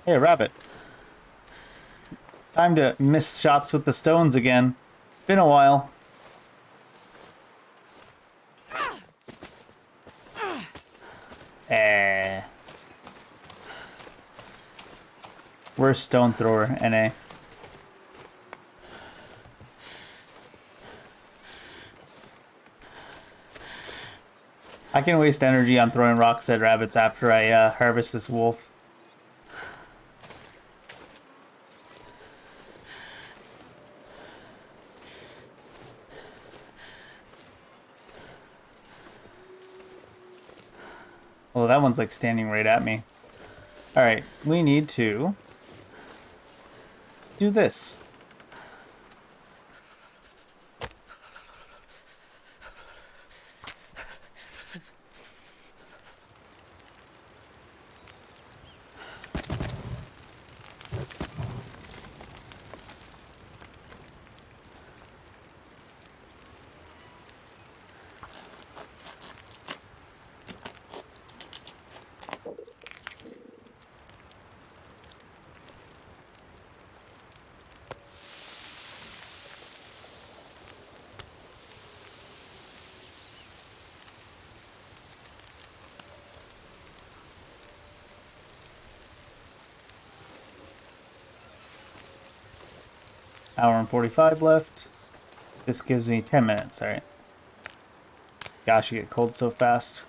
Hey, rabbit. Time to miss shots with the stones again. Been a while. Worst stone thrower, NA. I can waste energy on throwing rocks at rabbits after I harvest this wolf. Well, that one's like standing right at me. Alright, we need to do this. Hour and 45 left. This gives me 10 minutes, alright. Gosh, you get cold so fast.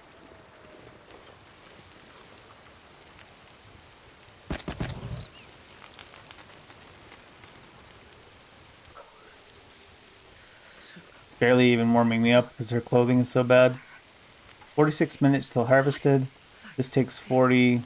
It's barely even warming me up because her clothing is so bad. 46 minutes till harvested. This takes 40.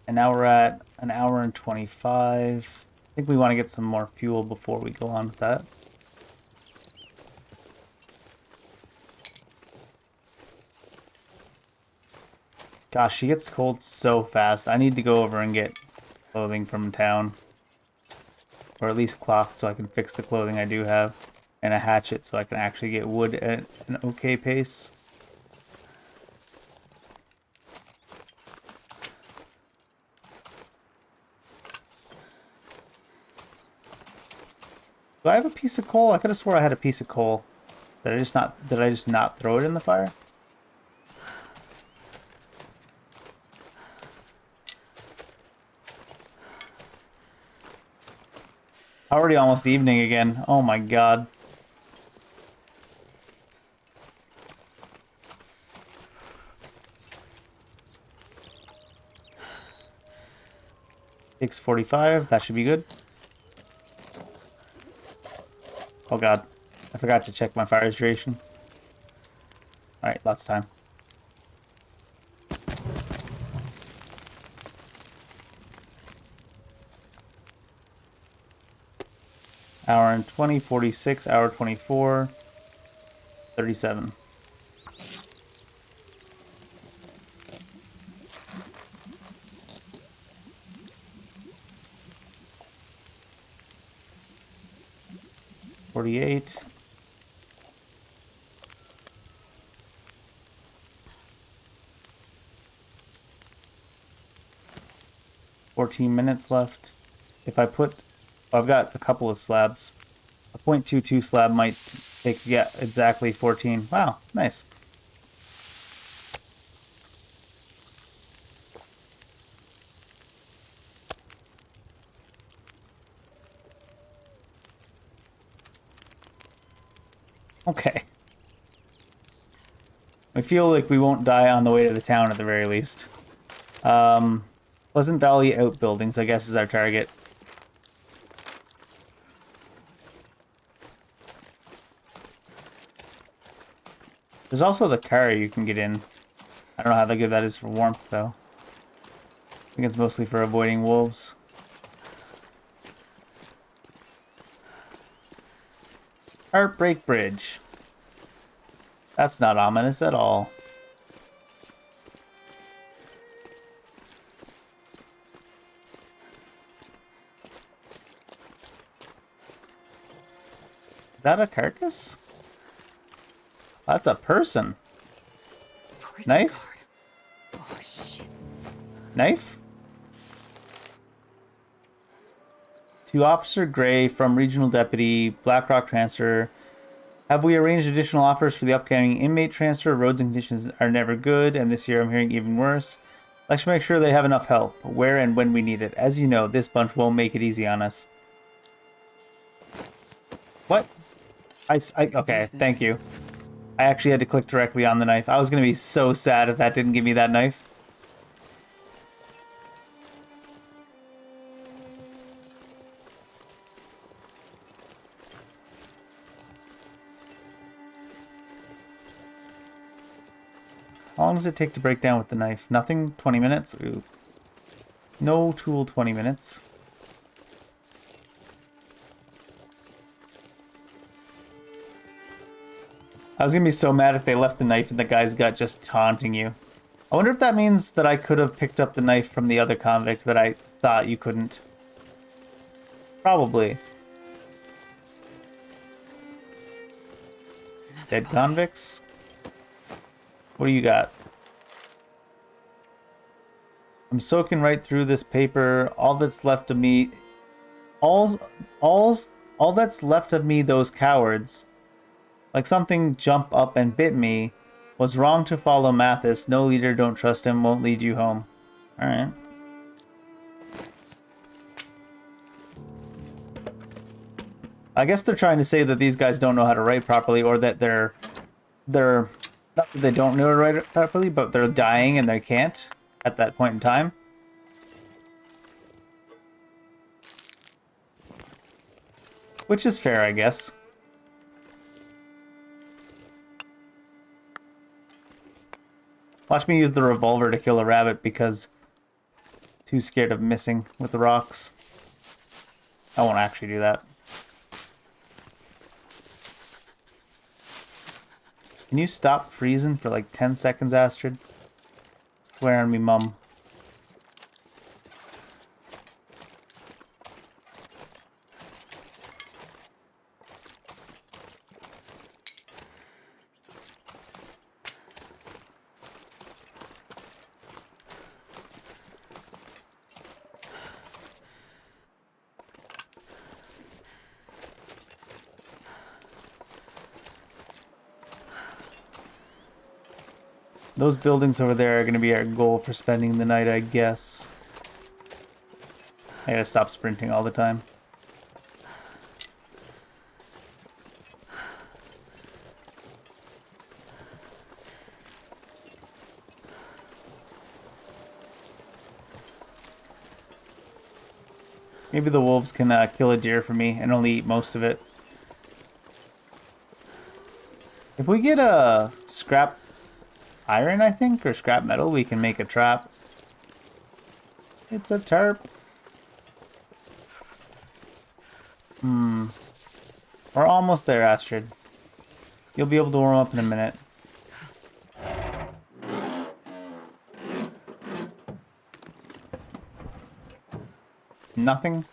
And now we're at an hour and 25. I think we want to get some more fuel before we go on with that. Gosh, she gets cold so fast. I need to go over and get clothing from town. Or at least cloth so I can fix the clothing I do have. And a hatchet so I can actually get wood at an okay pace. Do I have a piece of coal? I could have swore I had a piece of coal. Did I just not throw it in the fire? It's already almost evening again. Oh my god. $6:45, that should be good. Oh god, I forgot to check my fire duration. Alright, lots of time. Hour and 20, 46, hour 24, 37. $48. $14 left. If I put, I've got a couple of slabs. A .22 slab might take, yeah, exactly 14. Wow, nice. Okay. I feel like we won't die on the way to the town at the very least. Pleasant Valley Outbuildings, I guess, is our target. There's also the car you can get in. I don't know how good that is for warmth, though. I think it's mostly for avoiding wolves. Heartbreak Bridge. That's not ominous at all. Is that a carcass? That's a person. Knife? Oh, shit. Knife? To Officer Gray from Regional Deputy, Blackrock Transfer. Have we arranged additional offers for the upcoming inmate transfer? Roads and conditions are never good, and this year I'm hearing even worse. Let's make sure they have enough help, where and when we need it. As you know, this bunch won't make it easy on us. What? Okay, thank you. I actually had to click directly on the knife. I was going to be so sad if that didn't give me that knife. How long does it take to break down with the knife? Nothing? 20 minutes? Ooh. No tool 20 minutes. I was going to be so mad if they left the knife in the guy's gut just taunting you. I wonder if that means that I could have picked up the knife from the other convict that I thought you couldn't. Probably. Dead convicts? What do you got? I'm soaking right through this paper. All that's left of me... All that's left of me, those cowards. Like something jump up and bit me. Was wrong to follow Mathis. No leader, don't trust him, won't lead you home. Alright. I guess they're trying to say that these guys don't know how to write properly, or that they're not that they don't know how to write it properly, but they're dying and they can't at that point in time. Which is fair, I guess. Watch me use the revolver to kill a rabbit because too scared of missing with the rocks. I won't actually do that. Can you stop freezing for like 10 seconds, Astrid? Swear on me, mum. Those buildings over there are going to be our goal for spending the night, I guess. I gotta stop sprinting all the time. Maybe the wolves can kill a deer for me and only eat most of it. If we get a scrap iron, I think, or scrap metal, we can make a trap. It's a tarp. We're almost there, Astrid. You'll be able to warm up in a minute. Nothing?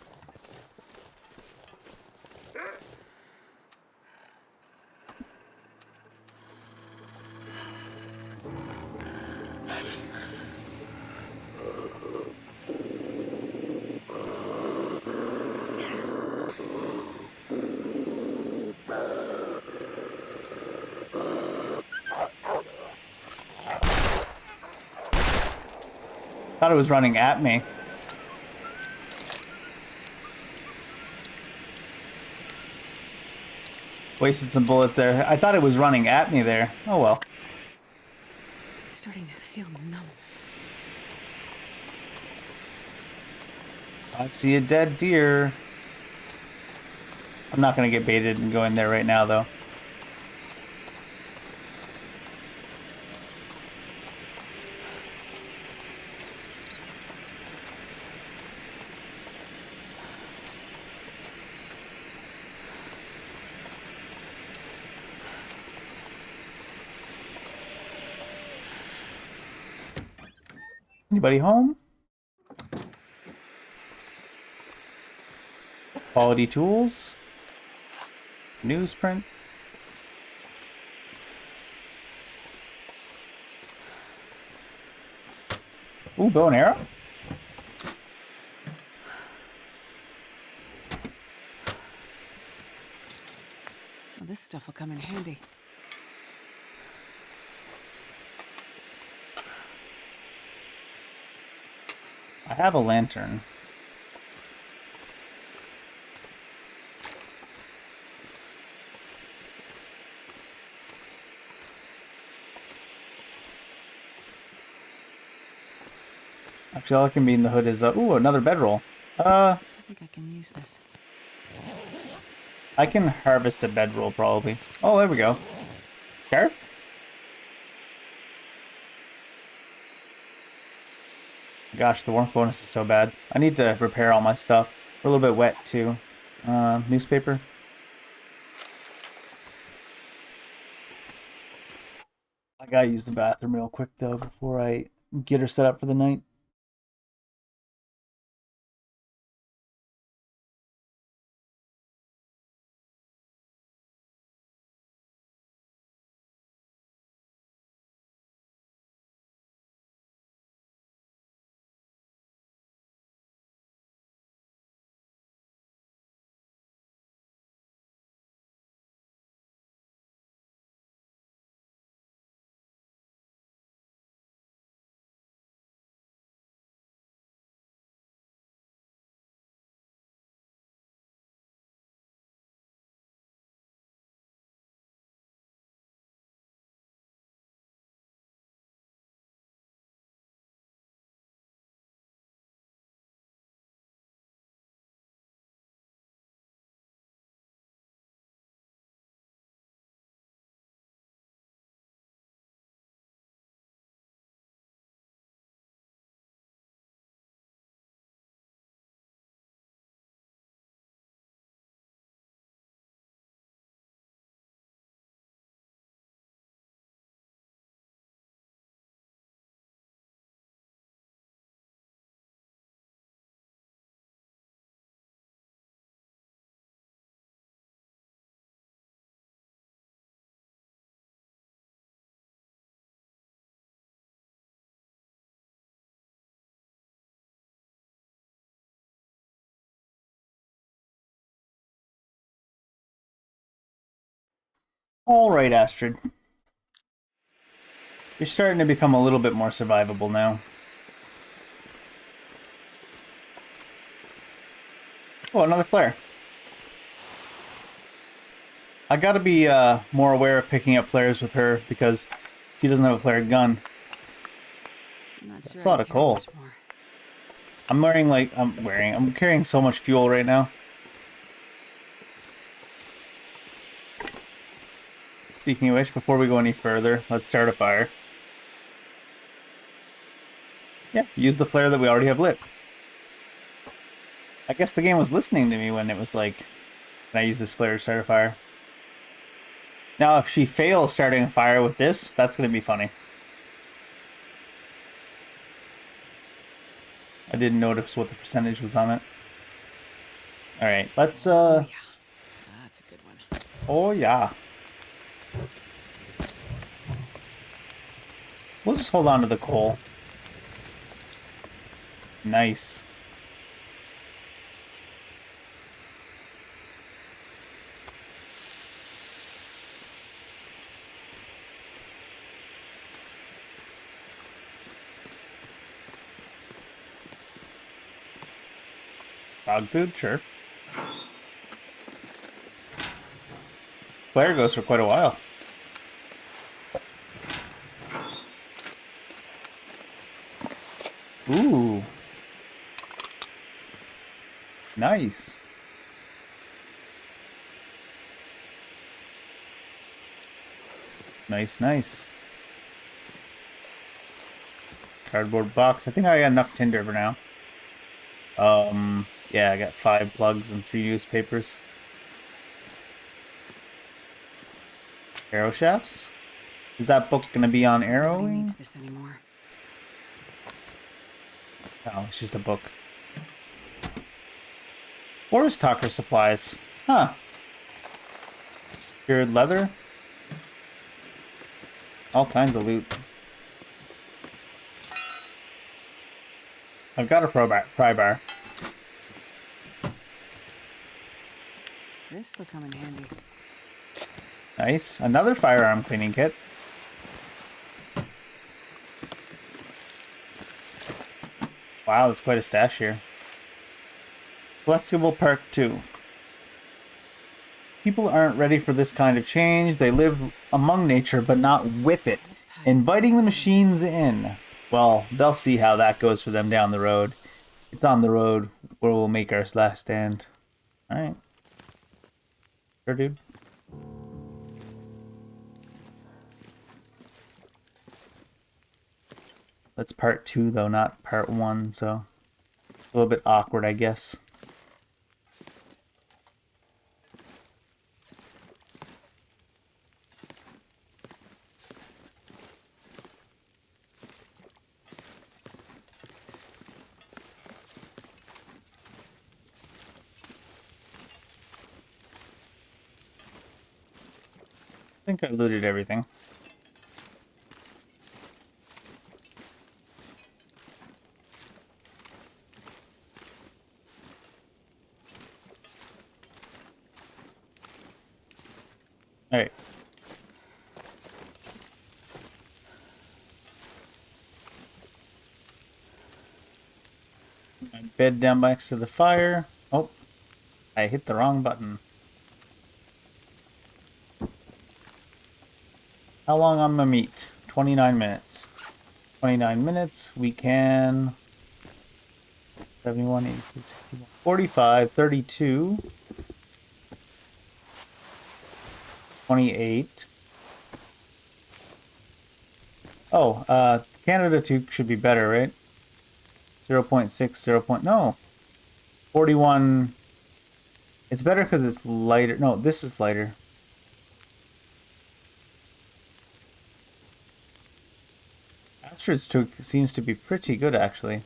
Thought it was running at me. Wasted some bullets there. I thought it was running at me there. Oh well. Starting to feel numb. I see a dead deer. I'm not gonna get baited and go in there right now, though. Anybody home? Quality tools. Newsprint. Ooh, bow and arrow? Well, this stuff will come in handy. I have a lantern. Actually, all I can be in the hood is, ooh, another bedroll. I think I can use this. I can harvest a bedroll, probably. Oh, there we go. Scarf? Gosh, the warmth bonus is so bad. I need to repair all my stuff. We're a little bit wet, too. Newspaper. I gotta use the bathroom real quick, though, before I get her set up for the night. All right, Astrid. You're starting to become a little bit more survivable now. Oh, another flare. I gotta be more aware of picking up flares with her because she doesn't have a flared gun. That's a lot of coal. I'm carrying so much fuel right now. Speaking of which, before we go any further, let's start a fire. Yeah, use the flare that we already have lit. I guess the game was listening to me when it was like, can I use this flare to start a fire? Now, if she fails starting a fire with this, that's going to be funny. I didn't notice what the percentage was on it. Alright, let's, Oh, yeah. That's a good one. Oh, yeah. We'll just hold on to the coal. Nice. Dog food, sure. This flare goes for quite a while. Ooh. Nice. Nice, nice. Cardboard box. I think I got enough tinder for now. Yeah, I got 5 plugs and 3 newspapers. Arrow shafts? Is that book gonna be on arrow? Nobody needs this anymore. Oh, it's just a book. Forest Talker supplies. Huh. Cured leather. All kinds of loot. I've got a pry bar. This will come in handy. Nice. Another firearm cleaning kit. Wow, that's quite a stash here. Collectible Park 2. People aren't ready for this kind of change. They live among nature, but not with it. Inviting the machines in. Well, they'll see how that goes for them down the road. It's on the road where we'll make our last stand. Alright. Sure, dude. That's part 2, though, not part 1, so a little bit awkward, I guess. I think I looted everything. Alright. My bed down next to the fire. Oh, I hit the wrong button. How long on my meat? 29 minutes. 29 minutes, we can... 71, 82, 61, 45, 32... 28. Oh, Canada 2 should be better, right? 0.6, 0. No. 41. It's better because it's lighter. No, this is lighter. Astrid's 2 seems to be pretty good, actually.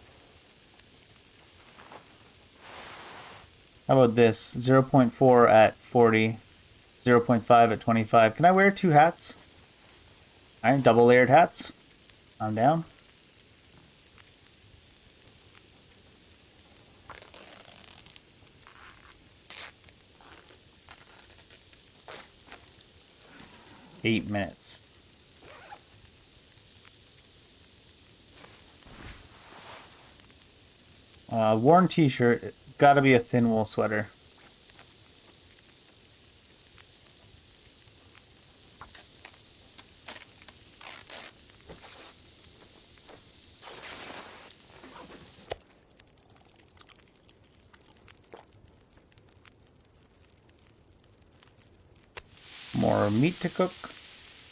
How about this? 0.4 at 40. 0.5 at 25. Can I wear 2 hats? Alright, double layered hats. I'm down. 8 minutes. Worn t-shirt. Gotta be a thin wool sweater. More meat to cook.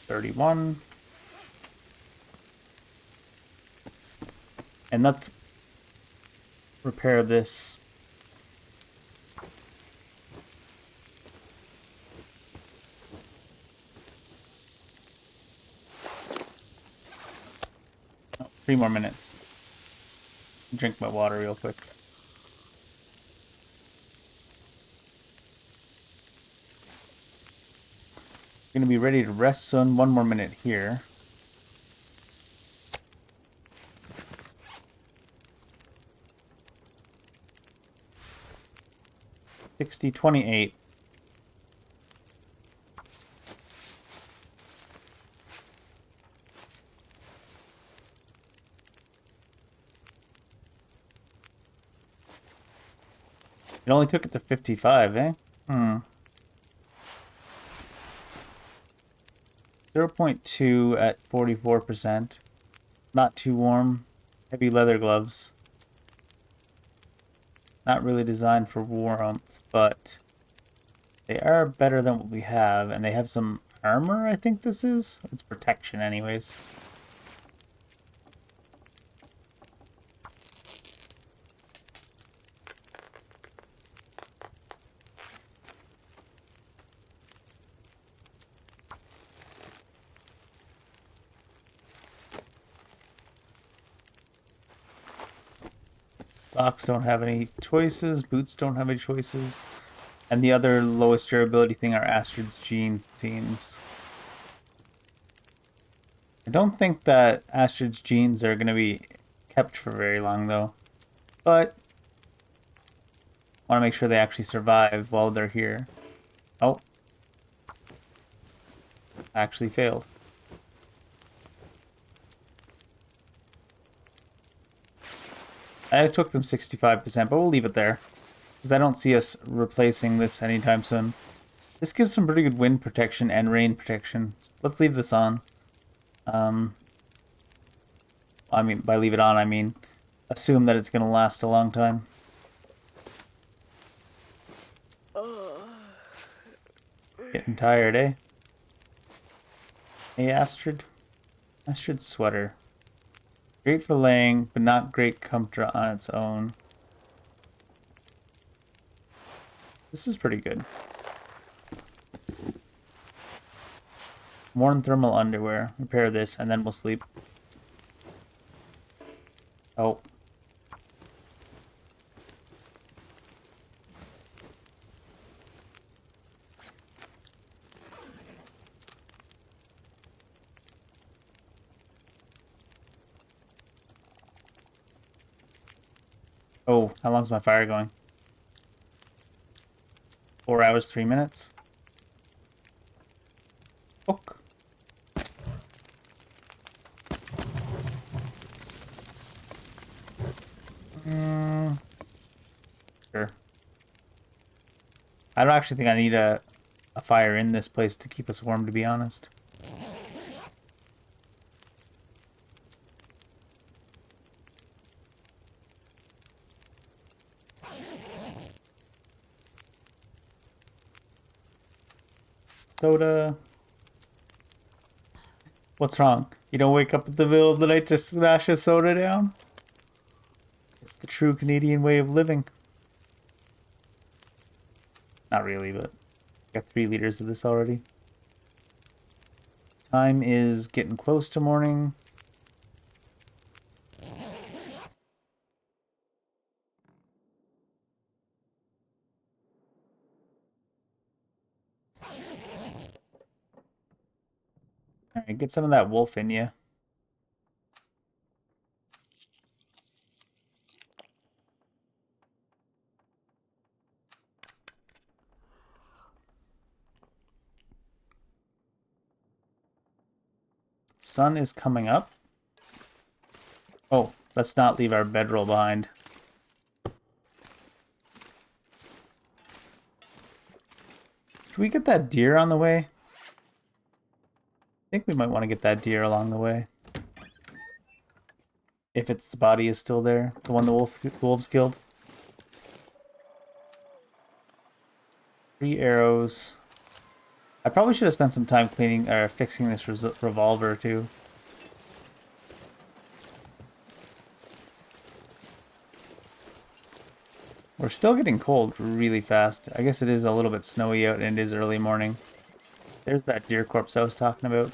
31. And let's repair this. Oh, 3 more minutes. Drink my water real quick. Gonna be ready to rest soon. 1 more minute here. $60.28. It only took it to 55, eh? 0.2 at 44%. Not too warm. Heavy leather gloves. Not really designed for warmth, but they are better than what we have, and they have some armor, I think this is. It's protection anyways. Socks don't have any choices. Boots don't have any choices. And the other lowest durability thing are Astrid's jeans teams. I don't think that Astrid's jeans are going to be kept for very long, though. But I want to make sure they actually survive while they're here. Oh. Actually failed. I took them 65%, but we'll leave it there. Because I don't see us replacing this anytime soon. This gives some pretty good wind protection and rain protection. Let's leave this on. I mean, by leave it on, I mean assume that it's going to last a long time. Getting tired, eh? Hey, Astrid. Astrid's sweater. Great for laying, but not great comfort on its own. This is pretty good. Worn thermal underwear. Repair this, and then we'll sleep. Oh. Oh, how long's my fire going? 4 hours, 3 minutes. Hook. Sure. I don't actually think I need a fire in this place to keep us warm, to be honest. Soda. What's wrong? You don't wake up in the middle of the night to smash a soda down? It's the true Canadian way of living. Not really, but got 3 liters of this already. Time is getting close to morning. Alright, get some of that wolf in you. Sun is coming up. Oh, let's not leave our bedroll behind. Should we get that deer on the way? I think we might want to get that deer along the way. If its body is still there. The one the wolves killed. 3 arrows. I probably should have spent some time cleaning or fixing this revolver too. We're still getting cold really fast. I guess it is a little bit snowy out and it is early morning. There's that deer corpse I was talking about.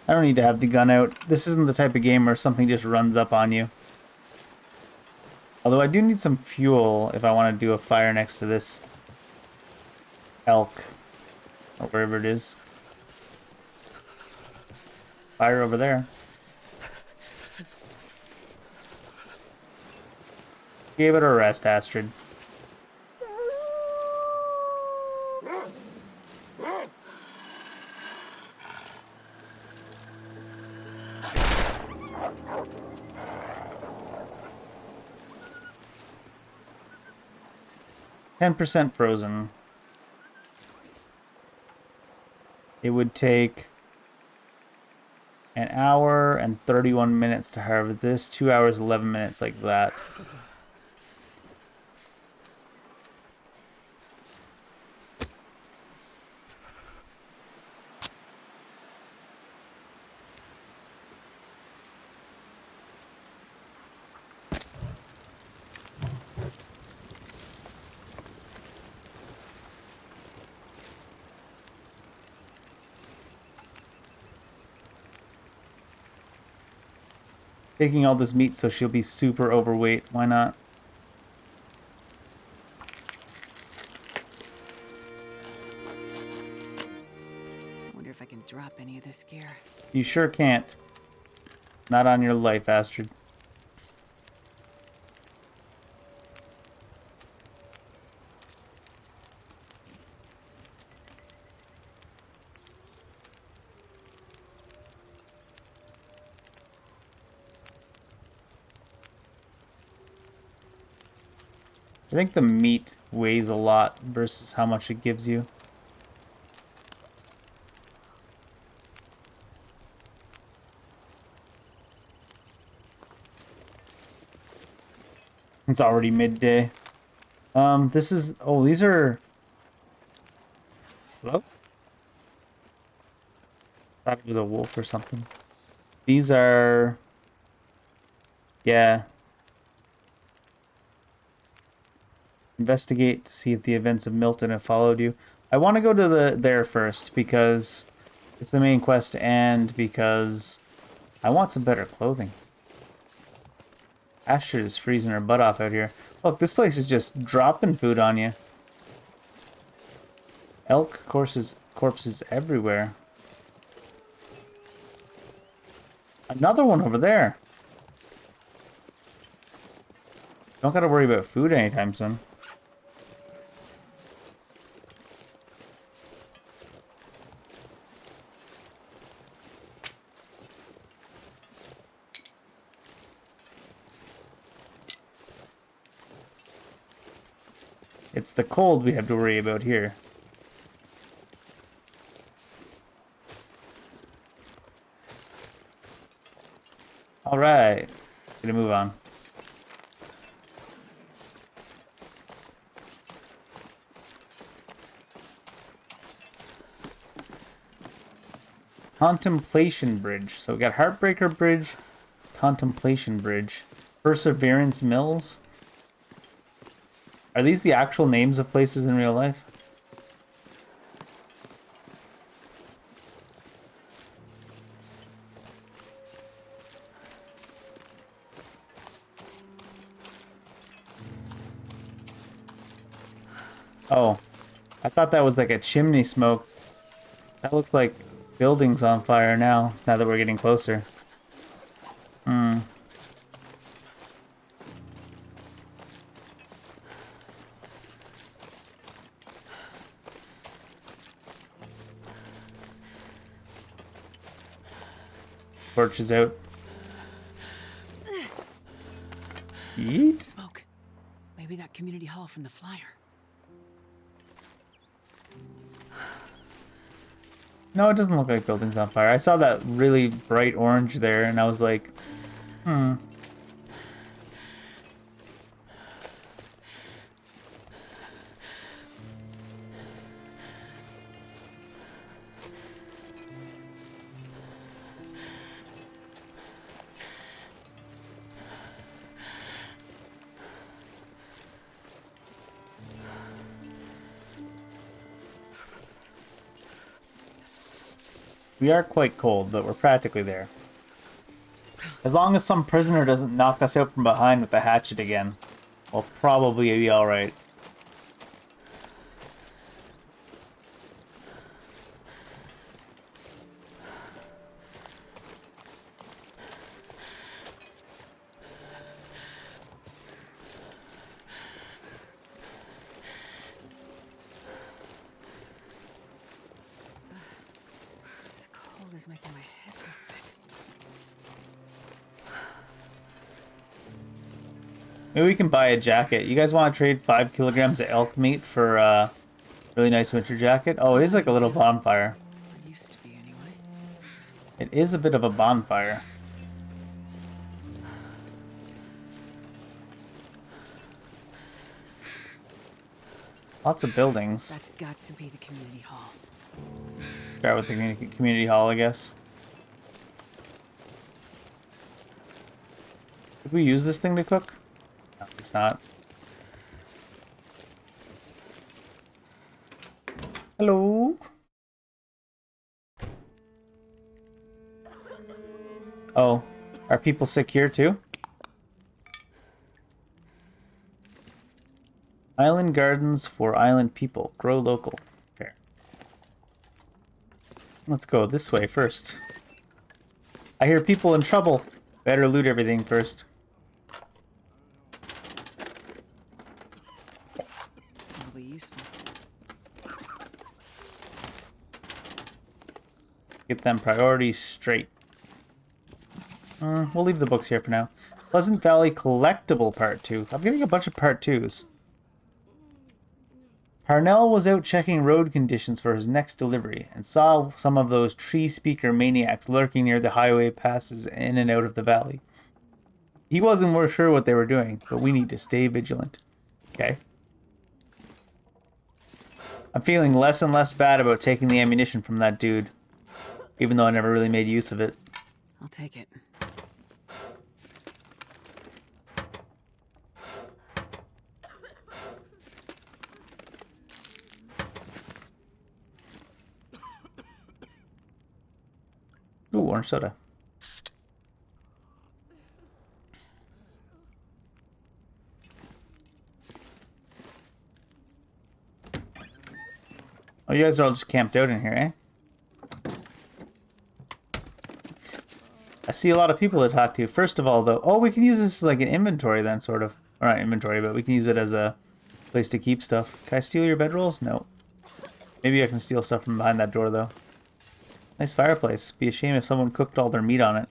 I don't need to have the gun out. This isn't the type of game where something just runs up on you. Although I do need some fuel if I want to do a fire next to this elk. Or wherever it is. Fire over there. Gave it a rest, Astrid. %, frozen. It would take an hour and 31 minutes to harvest this. 2 hours, 11 minutes like that. Taking all this meat so she'll be super overweight. Why not? I wonder if I can drop any of this gear. You sure can't. Not on your life, Astrid. I think the meat weighs a lot versus how much it gives you. It's already midday. This is... Oh, these are... Hello? Thought it was a wolf or something. These are... Yeah. Investigate to see if the events of Milton have followed you. I want to go to there first because it's the main quest and because I want some better clothing. Astrid is freezing her butt off out here. Look, this place is just dropping food on you. Elk corpses everywhere. Another one over there. Don't gotta worry about food anytime soon. It's the cold we have to worry about here. Alright. Gonna move on. Contemplation Bridge. So we got Heartbreaker Bridge, Contemplation Bridge, Perseverance Mills. Are these the actual names of places in real life? Oh, I thought that was like a chimney smoke. That looks like buildings on fire now, now that we're getting closer. Hmm. Torches out. Yeet. Smoke. Maybe that community hall from the flyer. No, it doesn't look like buildings on fire. I saw that really bright orange there, and I was like, hmm. We are quite cold, but we're practically there. As long as some prisoner doesn't knock us out from behind with the hatchet again, we'll probably be alright. Is making my head hurt. Maybe we can buy a jacket. You guys want to trade 5 kilograms of elk meat for a really nice winter jacket? Oh, it is like a little bonfire. It used to be anyway. It is a bit of a bonfire. Lots of buildings. That's got to be the community hall. Start with the community hall, I guess. Did we use this thing to cook? No, it's not. Hello? Oh, are people sick here too? Island gardens for island people. Grow local. Fair. Let's go this way first. I hear people in trouble. Better loot everything first. That'll be useful. Get them priorities straight. We'll leave the books here for now. Pleasant Valley Collectible Part 2. I'm getting a bunch of Part 2s. Parnell was out checking road conditions for his next delivery and saw some of those tree speaker maniacs lurking near the highway passes in and out of the valley. He wasn't more sure what they were doing, but we need to stay vigilant. Okay. I'm feeling less and less bad about taking the ammunition from that dude, even though I never really made use of it. I'll take it. Ooh, orange soda. Oh, you guys are all just camped out in here, eh? I see a lot of people to talk to. First of all, though, oh, we can use this as like an inventory then, sort of. Or not inventory, but we can use it as a place to keep stuff. Can I steal your bedrolls? No. Maybe I can steal stuff from behind that door, though. Nice fireplace. Be a shame if someone cooked all their meat on it.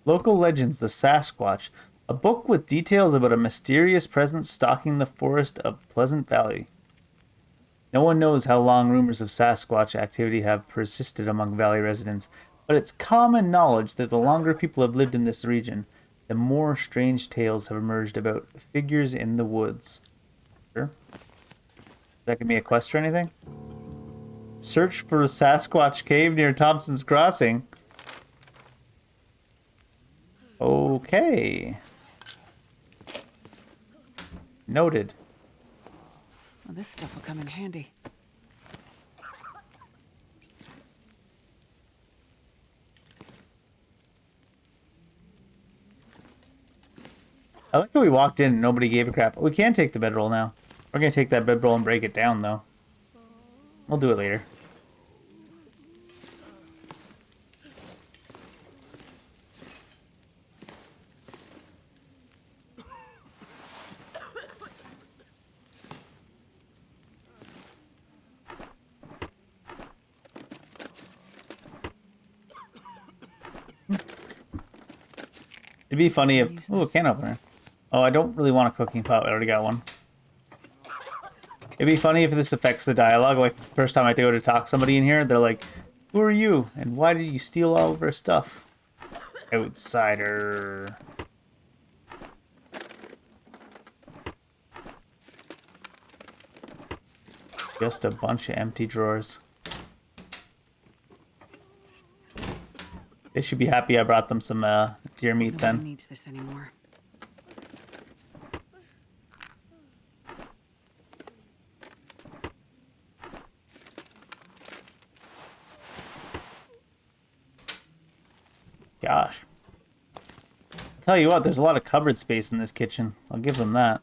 Local Legends, the Sasquatch. A book with details about a mysterious presence stalking the forest of Pleasant Valley. No one knows how long rumors of Sasquatch activity have persisted among Valley residents, but it's common knowledge that the longer people have lived in this region, the more strange tales have emerged about figures in the woods. Sure. That could be a quest or anything? Search for a Sasquatch cave near Thompson's Crossing. Okay. Noted. Well, this stuff will come in handy. I like how we walked in and nobody gave a crap. We can take the bedroll now. We're gonna take that bedroll and break it down, though. We'll do it later. It'd be funny if... Ooh, a can opener. Oh, I don't really want a cooking pot. I already got one. It'd be funny if this affects the dialogue. Like, first time I go to talk to somebody in here, they're like, who are you? And why did you steal all of our stuff? Outsider. Just a bunch of empty drawers. They should be happy I brought them some deer meat then. Nobody needs this anymore. Gosh. I'll tell you what, there's a lot of cupboard space in this kitchen. I'll give them that.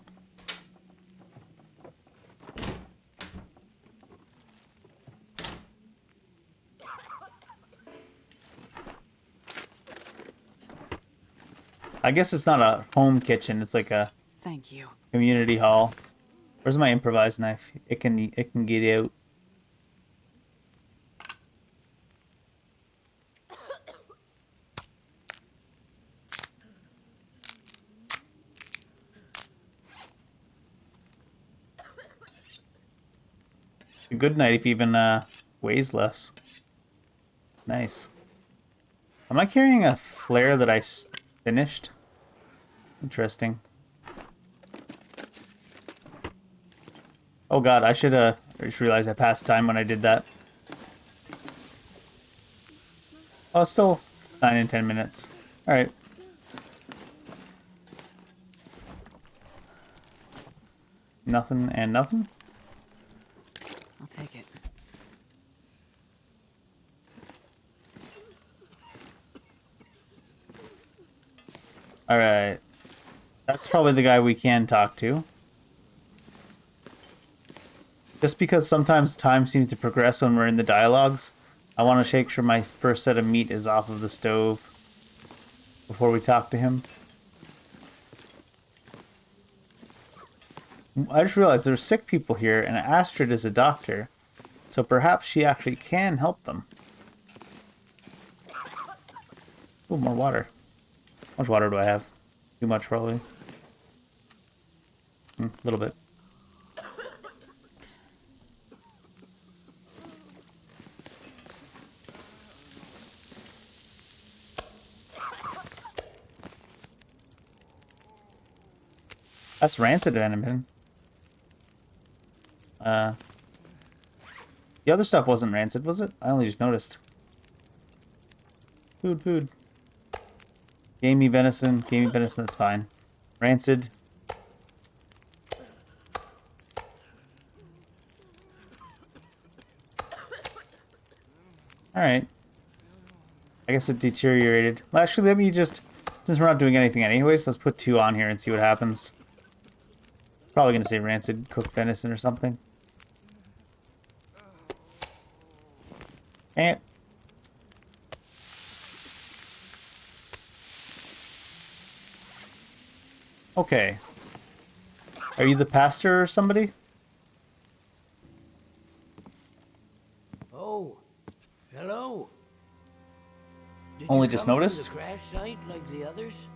I guess it's not a home kitchen, it's like a Thank you. community hall. Where's my improvised knife? It can get out. A good night if even weighs less. Nice. Am I carrying a flare that I finished? Interesting. Oh god, I just realized I passed time when I did that. Oh, still 9 and 10 minutes. Alright. Nothing and nothing? I'll take it. Alright. That's probably the guy we can talk to. Just because sometimes time seems to progress when we're in the dialogues, I want to make sure my first set of meat is off of the stove before we talk to him. I just realized there's sick people here, and Astrid is a doctor, so perhaps she actually can help them. Oh, more water. How much water do I have? Too much, probably. A little bit. That's rancid venom. The other stuff wasn't rancid, was it? I only just noticed. Food. Gamey venison, that's fine. Rancid. Alright. I guess it deteriorated. Well, actually, let me just... Since we're not doing anything anyways, let's put 2 on here and see what happens. Probably gonna say rancid cooked venison or something. And okay. Are you the pastor or somebody? Oh, hello. Did Only you just come from noticed? the crash site like the others?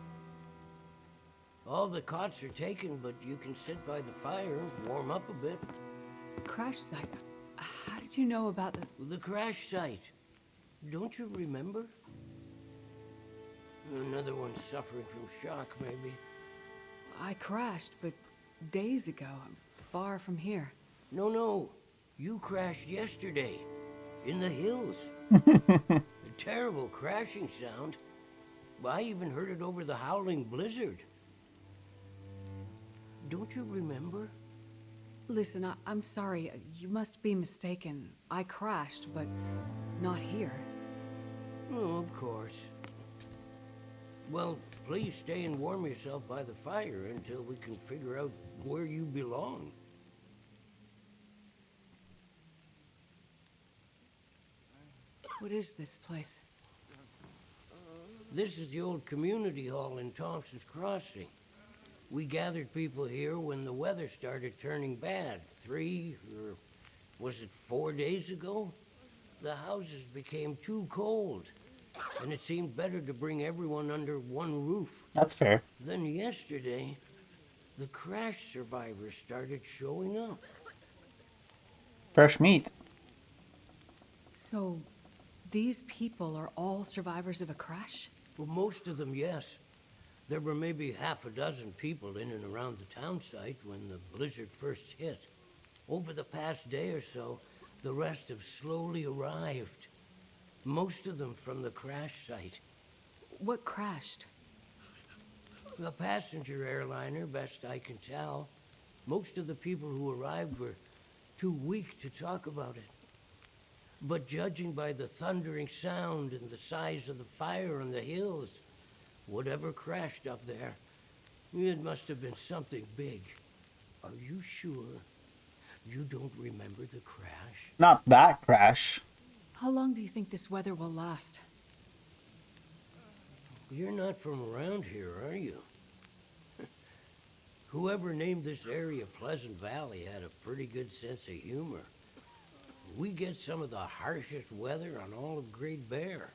All the cots are taken, but you can sit by the fire, warm up a bit. Crash site? How did you know about The crash site. Don't you remember? Another one suffering from shock, maybe. I crashed, but days ago. I'm far from here. No. You crashed yesterday. In the hills. A terrible crashing sound. I even heard it over the howling blizzard. Don't you remember? Listen, I'm sorry. You must be mistaken. I crashed, but not here. Oh, of course. Well, Please stay and warm yourself by the fire until we can figure out where you belong. What is this place? This is the old community hall in Thompson's Crossing. We gathered people here when the weather started turning bad. 3 or was it 4 days ago? The houses became too cold, and it seemed better to bring everyone under one roof. That's fair. Then yesterday, the crash survivors started showing up. Fresh meat. So, these people are all survivors of a crash? Well, most of them, yes. There were maybe half a dozen people in and around the town site when the blizzard first hit. Over the past day or so, the rest have slowly arrived. Most of them from the crash site. What crashed? A passenger airliner, best I can tell. Most of the people who arrived were too weak to talk about it. But judging by the thundering sound and the size of the fire on the hills, whatever crashed up there, it must have been something big. Are you sure you don't remember the crash? Not that crash. How long do you think this weather will last? You're not from around here, are you? Whoever named this area Pleasant Valley had a pretty good sense of humor. We get some of the harshest weather on all of Great Bear.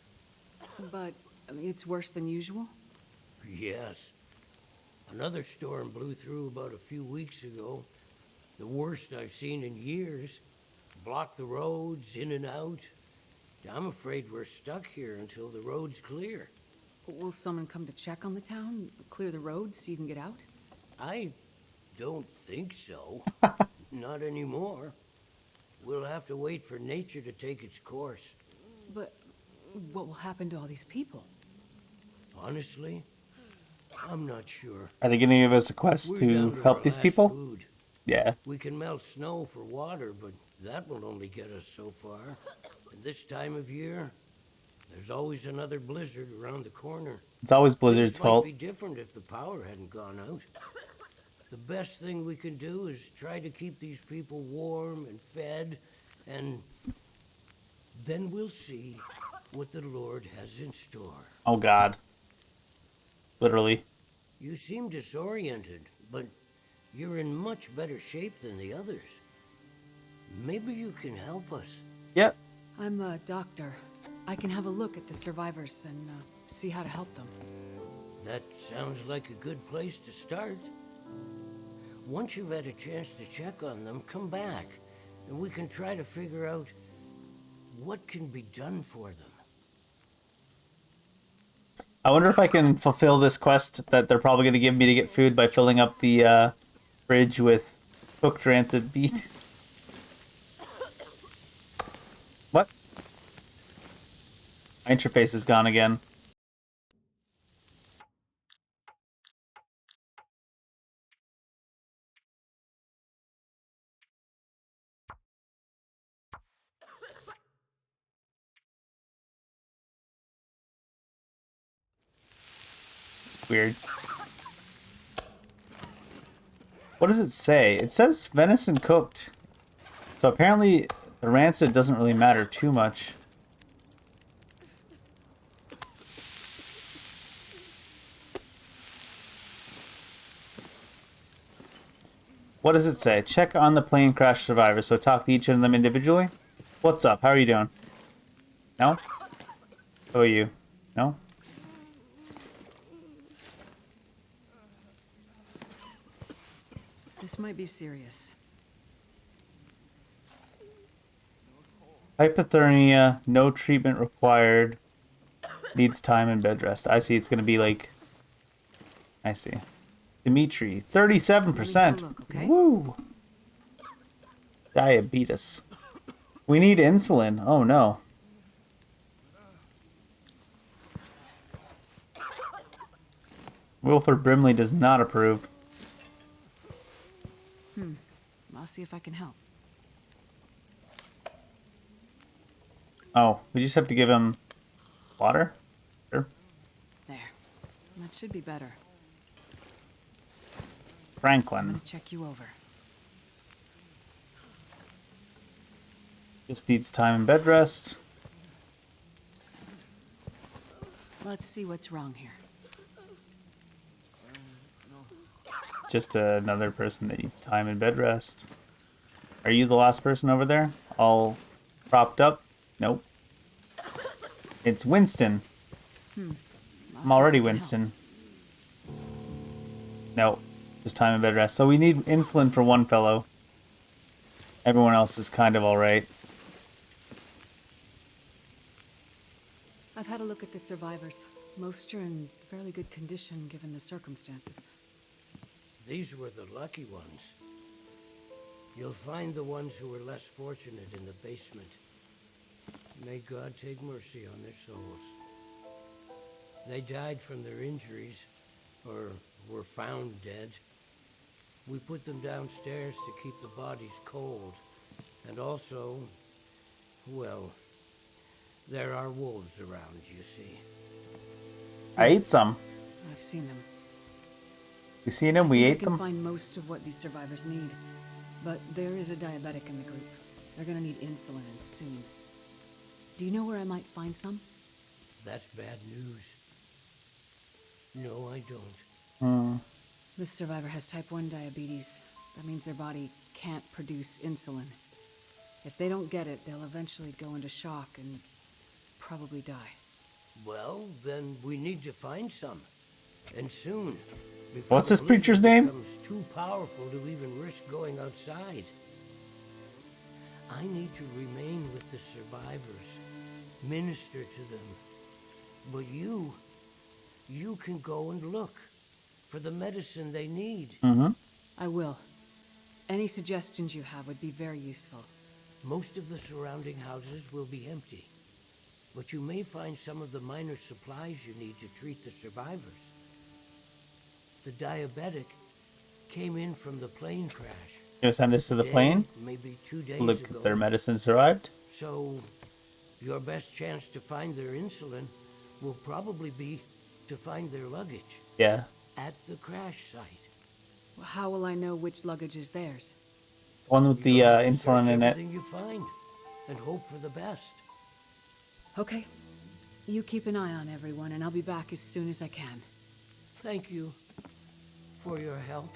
But it's worse than usual? Yes. Another storm blew through about a few weeks ago. The worst I've seen in years. Blocked the roads in and out. I'm afraid we're stuck here until the road's clear. Will someone come to check on the town? Clear the roads so you can get out? I don't think so. Not anymore. We'll have to wait for nature to take its course. But what will happen to all these people? Honestly, I'm not sure. Are they going to give us a quest We're to down to help our these last people? food. Yeah. We can melt snow for water, but that will only get us so far. And this time of year, there's always another blizzard around the corner. It's always Blizzard's Things fault. might be different if the power hadn't gone out. The best thing we can do is try to keep these people warm and fed, and then we'll see what the Lord has in store. Oh, God. Literally. You seem disoriented, but you're in much better shape than the others. Maybe you can help us. Yep. I'm a doctor. I can have a look at the survivors and see how to help them. That sounds like a good place to start. Once you've had a chance to check on them, come back, and we can try to figure out what can be done for them. I wonder if I can fulfill this quest that they're probably going to give me to get food by filling up the fridge with cooked rancid beef. What? My interface is gone again. Weird. What does it say? It says venison cooked. So apparently the rancid doesn't really matter too much. What does it say? Check on the plane crash survivors. So talk to each of them individually. What's up? How are you doing? No? How are you? No? This might be serious. Hypothermia, no treatment required. Needs time and bed rest. I see. It's going to be like... I see. Dimitri, 37%. Look, okay? Woo! Diabetes. We need insulin. Oh, no. Wilford Brimley does not approve. I'll see if I can help. Oh, we just have to give him water? Sure. There. That should be better. I'm Franklin. gonna check you over. Just needs time in bed rest. Let's see what's wrong here. Just another person that needs time in bed rest. Are you the last person over there? All propped up? Nope. It's Winston. I'm already Winston. Nope. Just time in bed rest. So we need insulin for one fellow. Everyone else is kind of alright. I've had a look at the survivors. Most are in fairly good condition given the circumstances. These were the lucky ones. You'll find the ones who were less fortunate in the basement. May God take mercy on their souls. They died from their injuries, or were found dead. We put them downstairs to keep the bodies cold. And also, well, there are wolves around, you see. I ate some. I've seen them. We seen them, we I ate can them. find most of what these survivors need. But there is a diabetic in the group. They're gonna need insulin and soon. Do you know where I might find some? That's bad news. No, I don't. This survivor has type 1 diabetes. That means their body can't produce insulin. If they don't get it, they'll eventually go into shock and probably die. Well, then we need to find some. And soon. Before What's the this preacher's blizzard name? becomes too powerful to even risk going outside. I need to remain with the survivors, minister to them. But you can go and look for the medicine they need. I will. Any suggestions you have would be very useful. Most of the surrounding houses will be empty. But you may find some of the minor supplies you need to treat the survivors. The diabetic came in from the plane crash. Gonna send us to the plane? Maybe 2 days Look ago. if their medicine survived. So, your best chance to find their insulin will probably be to find their luggage Yeah. at the crash site. How will I know which luggage is theirs? One with the You'll have to insulin search in it. everything you find and hope for the best. Okay. You keep an eye on everyone, and I'll be back as soon as I can. Thank you for your help.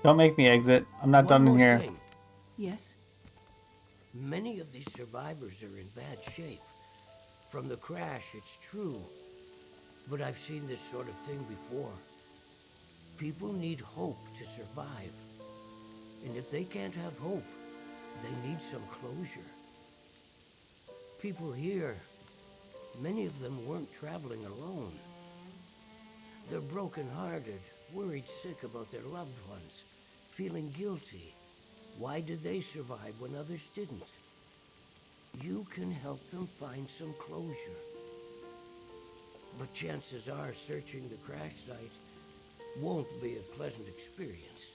Don't make me exit. I'm not One done in more here. thing. Yes? Many of these survivors are in bad shape. From the crash, it's true. But I've seen this sort of thing before. People need hope to survive. And if they can't have hope, they need some closure. People here, many of them weren't traveling alone. They're broken-hearted, worried sick about their loved ones, feeling guilty. Why did they survive when others didn't? You can help them find some closure. But chances are searching the crash site won't be a pleasant experience.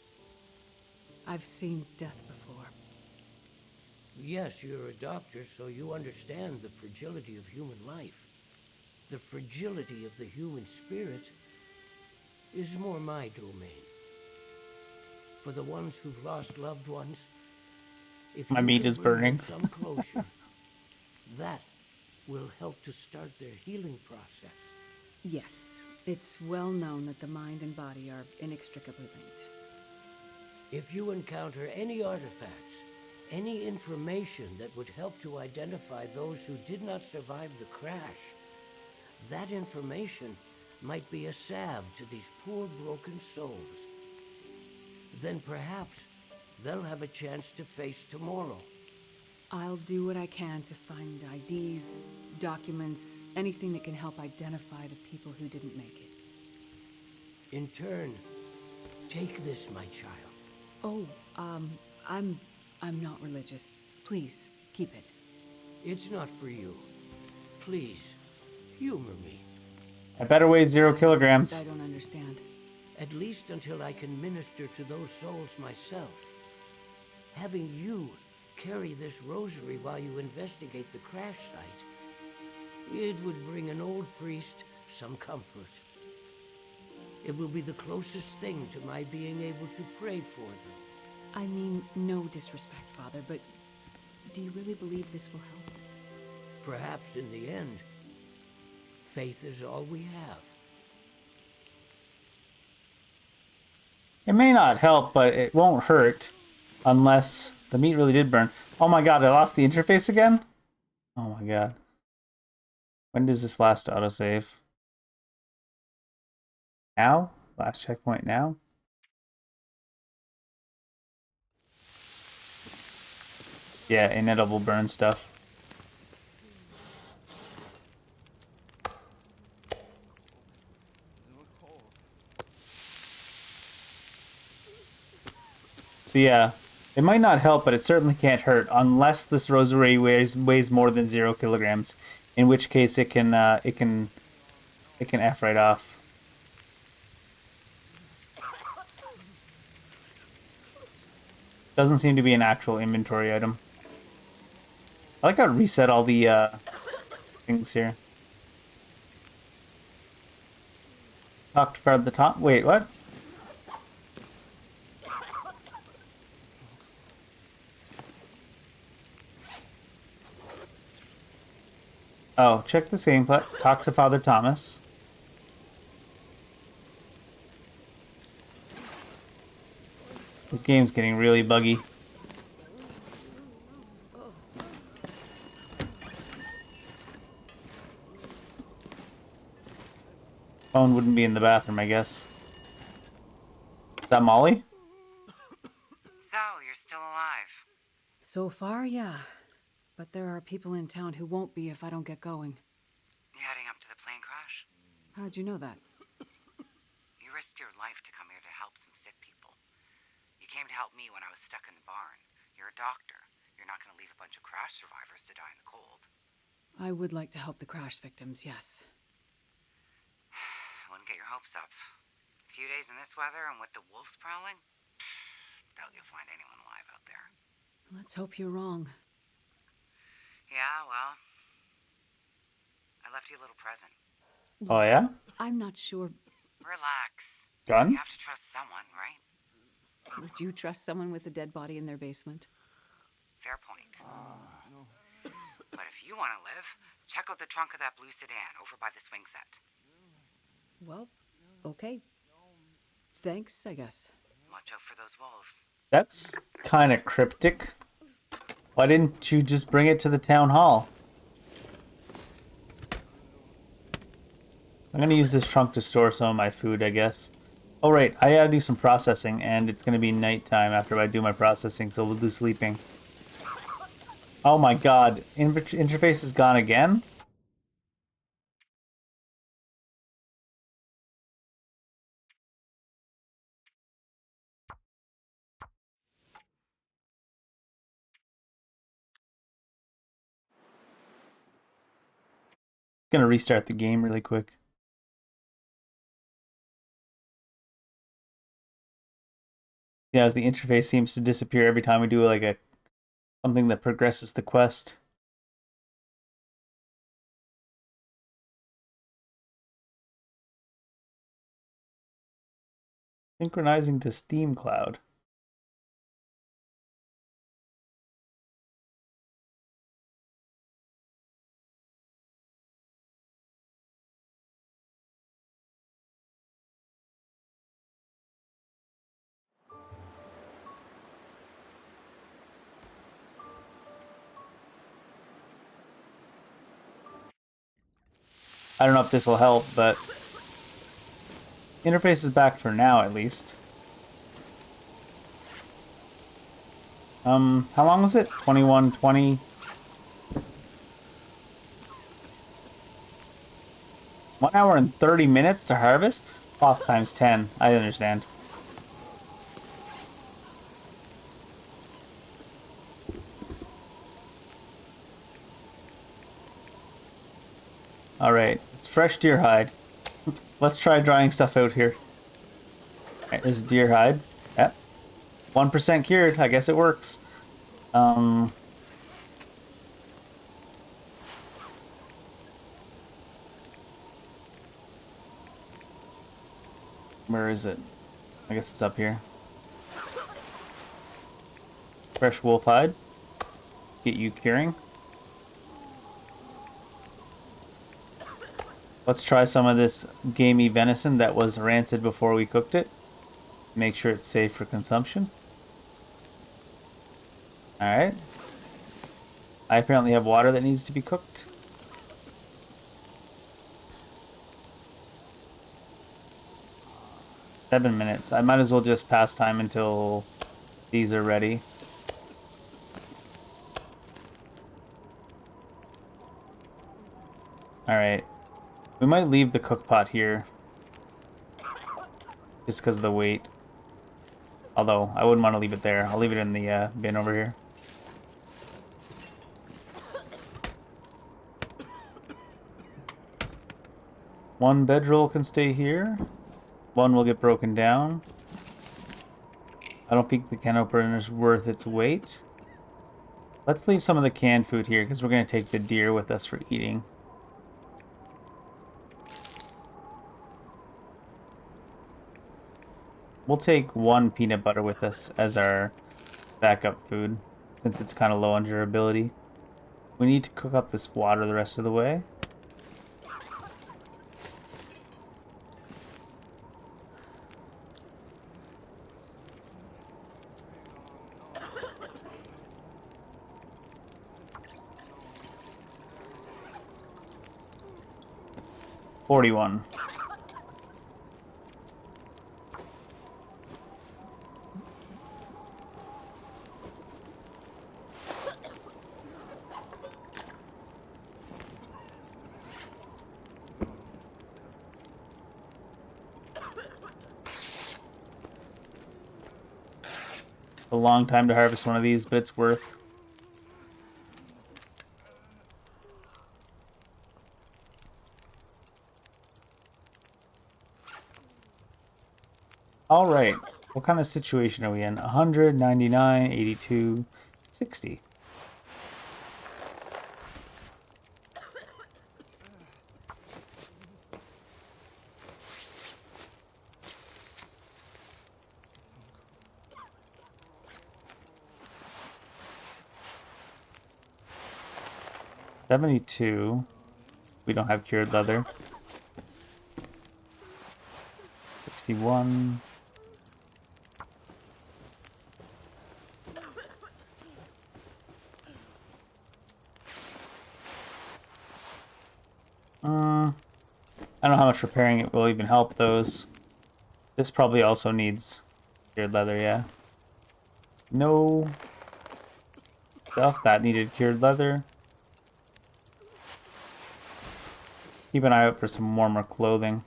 I've seen death before. Yes, you're a doctor, so you understand the fragility of human life. The fragility of the human spirit is more my domain. For the ones who've lost loved ones, if My you meat can is bring them burning. some closure, that will help to start their healing process. Yes. It's well known that the mind and body are inextricably linked. If you encounter any artifacts, any information that would help to identify those who did not survive the crash, that information might be a salve to these poor broken souls. Then perhaps they'll have a chance to face tomorrow. I'll do what I can to find IDs, documents, anything that can help identify the people who didn't make it. In turn, take this, my child. Oh, I'm not religious. Please, keep it. It's not for you. Please, humor me. I better weigh 0 kilograms. I don't understand. At least until I can minister to those souls myself. Having you carry this rosary while you investigate the crash site, it would bring an old priest some comfort. It will be the closest thing to my being able to pray for them. I mean, no disrespect, Father, but do you really believe this will help? Perhaps in the end, faith is all we have. It may not help, but it won't hurt unless the meat really did burn. Oh my god, I lost the interface again? Oh my god. When does this last autosave? Now? Last checkpoint now? Yeah, inedible burn stuff. So yeah, it might not help, but it certainly can't hurt unless this rosary weighs more than 0 kilograms, in which case it can F right off. Doesn't seem to be an actual inventory item. I like how it reset all the things here. Talked about the top. Wait, what? Oh, check the gameplay. Talk to Father Thomas. This game's getting really buggy. Phone wouldn't be in the bathroom, I guess. Is that Molly? So, you're still alive. So far, yeah. But there are people in town who won't be if I don't get going. You heading up to the plane crash? How'd you know that? You risked your life to come here to help some sick people. You came to help me when I was stuck in the barn. You're a doctor. You're not going to leave a bunch of crash survivors to die in the cold. I would like to help the crash victims, yes. I wouldn't get your hopes up. A few days in this weather and with the wolves prowling? Doubt you'll find anyone alive out there. Let's hope you're wrong. Yeah, well, I left you a little present. Oh, yeah? I'm not sure. Relax. Gun? You have to trust someone, right? Would you trust someone with a dead body in their basement? Fair point. But if you want to live, check out the trunk of that blue sedan over by the swing set. Well, okay. Thanks, I guess. Watch out for those wolves. That's kind of cryptic. Why didn't you just bring it to the town hall? I'm gonna use this trunk to store some of my food, I guess. Oh right, I gotta do some processing, and it's gonna be nighttime after I do my processing, so we'll do sleeping. Oh my god, interface is gone again? Gonna restart the game really quick. Yeah, as the interface seems to disappear every time we do like something that progresses the quest. Synchronizing to Steam Cloud. I don't know if this will help, but interface is back for now at least. How long was it? 21:20. 1 hour and 30 minutes to harvest? Off times 10. I understand. Alright, it's fresh deer hide. Let's try drying stuff out here. Alright, there's a deer hide. Yep. 1% cured. I guess it works. Where is it? I guess it's up here. Fresh wolf hide. Get you curing. Let's try some of this gamey venison that was rancid before we cooked it. Make sure it's safe for consumption. Alright. I apparently have water that needs to be cooked. Seven minutes. I might as well just pass time until these are ready. Alright. We might leave the cook pot here. Just because of the weight. Although, I wouldn't want to leave it there. I'll leave it in the bin over here. One bedroll can stay here. One will get broken down. I don't think the can opener is worth its weight. Let's leave some of the canned food here because we're going to take the deer with us for eating. We'll take one peanut butter with us as our backup food, since it's kind of low on durability. We need to cook up this water the rest of the way. $41. A long time to harvest one of these, but it's worth. All right. What kind of situation are we in? 100, 99, 82, 60. $72. We don't have cured leather. 61. I don't know how much repairing it will even help those. This probably also needs cured leather, yeah. No stuff that needed cured leather. Keep an eye out for some warmer clothing.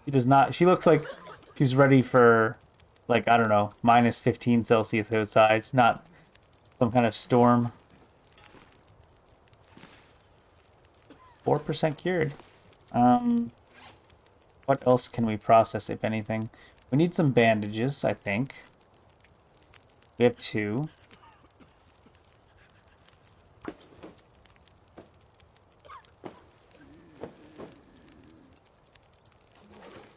She does not. She looks like she's ready for, like, I don't know, minus 15 Celsius outside, not some kind of storm. 4% cured. What else can we process, if anything? We need some bandages, I think. We have 2.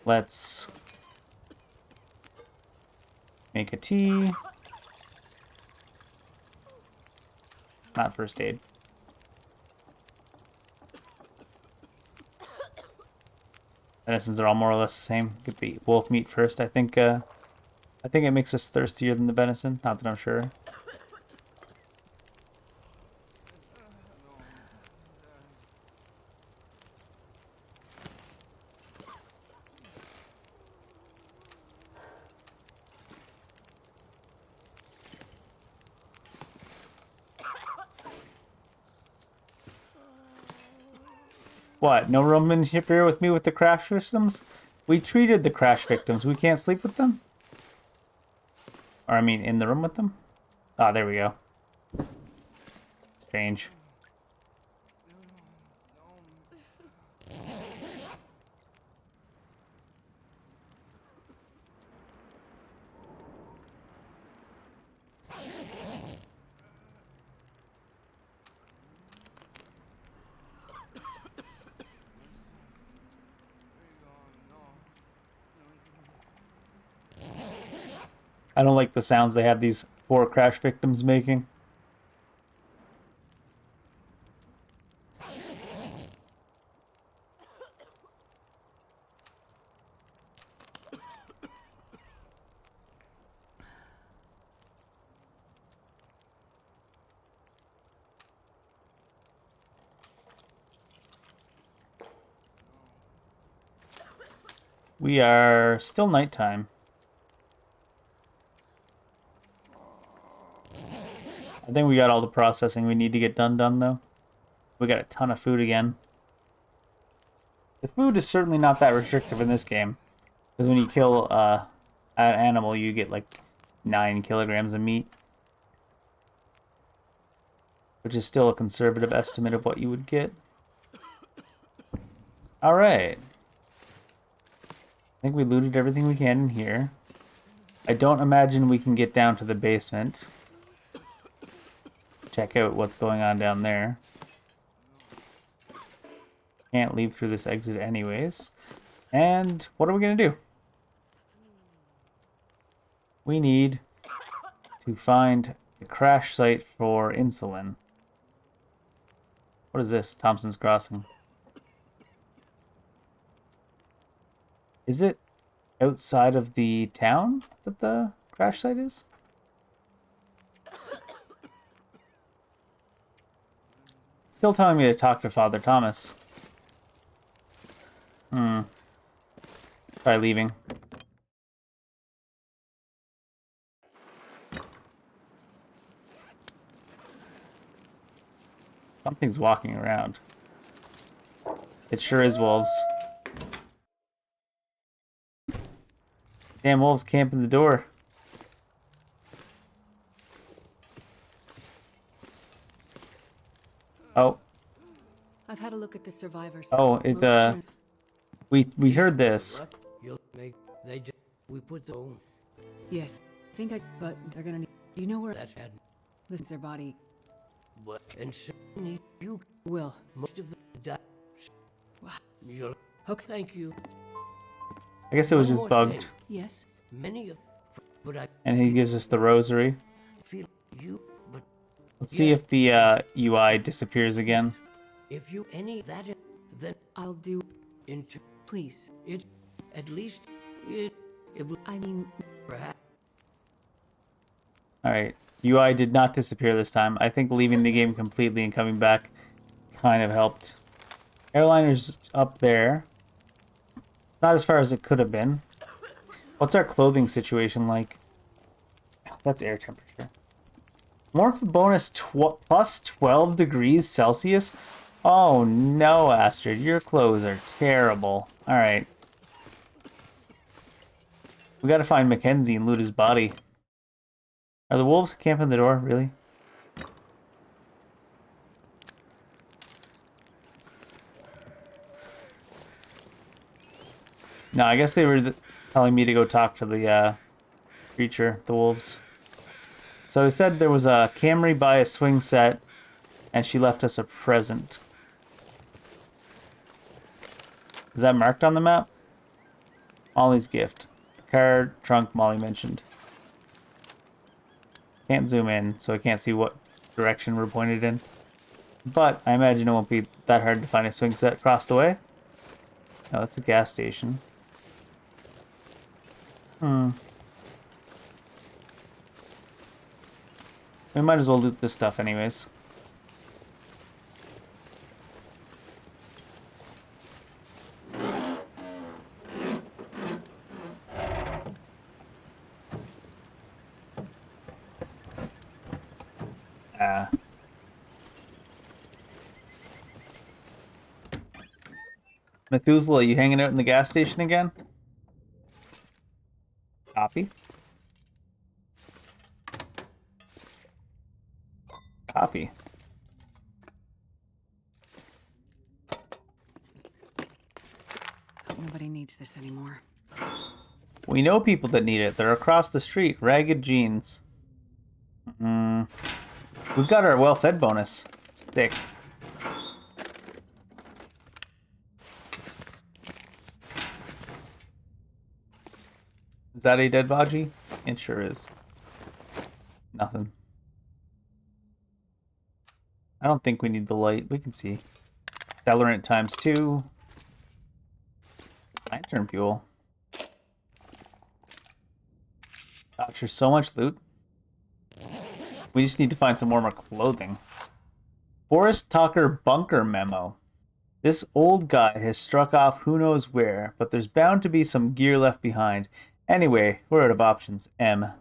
Let's make a tea. Not first aid. Medicines are all more or less the same. Get the wolf meat first. I think it makes us thirstier than the venison. Not that I'm sure. What? No room in here with me with the crash victims? We treated the crash victims. We can't sleep with them? Or, I mean, in the room with them? Ah, there we go. Strange. I don't like the sounds they have these poor crash victims making. We are still nighttime. I think we got all the processing we need to get done though. We got a ton of food again. The food is certainly not that restrictive in this game. Because when you kill an animal, you get like 9 kilograms of meat. Which is still a conservative estimate of what you would get. Alright. I think we looted everything we can in here. I don't imagine we can get down to the basement. Check out what's going on down there. Can't leave through this exit anyways. And what are we going to do? We need to find the crash site for insulin. What is this? Thompson's Crossing. Is it outside of the town that the crash site is? Still telling me to talk to Father Thomas. Try leaving. Something's walking around. It sure is wolves. Damn wolves camping the door. Oh. I've had a look at the survivors. Oh, we heard this. We put the. Yes, but they're gonna need. Do you know where? That's had. Listen, their body. But and so need you Will. most of them die. You'll. Okay, thank you. I guess it was One just more bugged. thing. Yes. Many of, but I And he gives us the rosary. feel you. But Let's see if the UI disappears again. if you any that, then I'll do. into Please. it. At least it would I mean, perhaps. Alright. UI did not disappear this time. I think leaving the game completely and coming back kind of helped. Airliner's up there. Not as far as it could have been. What's our clothing situation like? That's air temperature. Morph bonus plus 12 degrees Celsius? Oh no, Astrid. Your clothes are terrible. Alright. We gotta find Mackenzie and loot his body. Are the wolves camping the door? Really? No, I guess they were telling me to go talk to the creature, the wolves. So they said there was a Camry by a swing set, and she left us a present. Is that marked on the map? Molly's gift. The card, trunk, Molly mentioned. Can't zoom in, so I can't see what direction we're pointed in. But I imagine it won't be that hard to find a swing set across the way. Oh, that's a gas station. We might as well loot this stuff anyways. Methuselah, you hanging out in the gas station again? Copy. Copy. hope nobody needs this anymore. We know people that need it. They're across the street. Ragged jeans. We've got our well-fed bonus. It's thick. Is that a dead Baji? It sure is. Nothing. I don't think we need the light. We can see. Accelerant times 2. Lantern fuel. Gosh, there's so much loot. We just need to find some warmer clothing. Forest Talker Bunker Memo. This old guy has struck off who knows where, but there's bound to be some gear left behind. Anyway, we're out of options. M.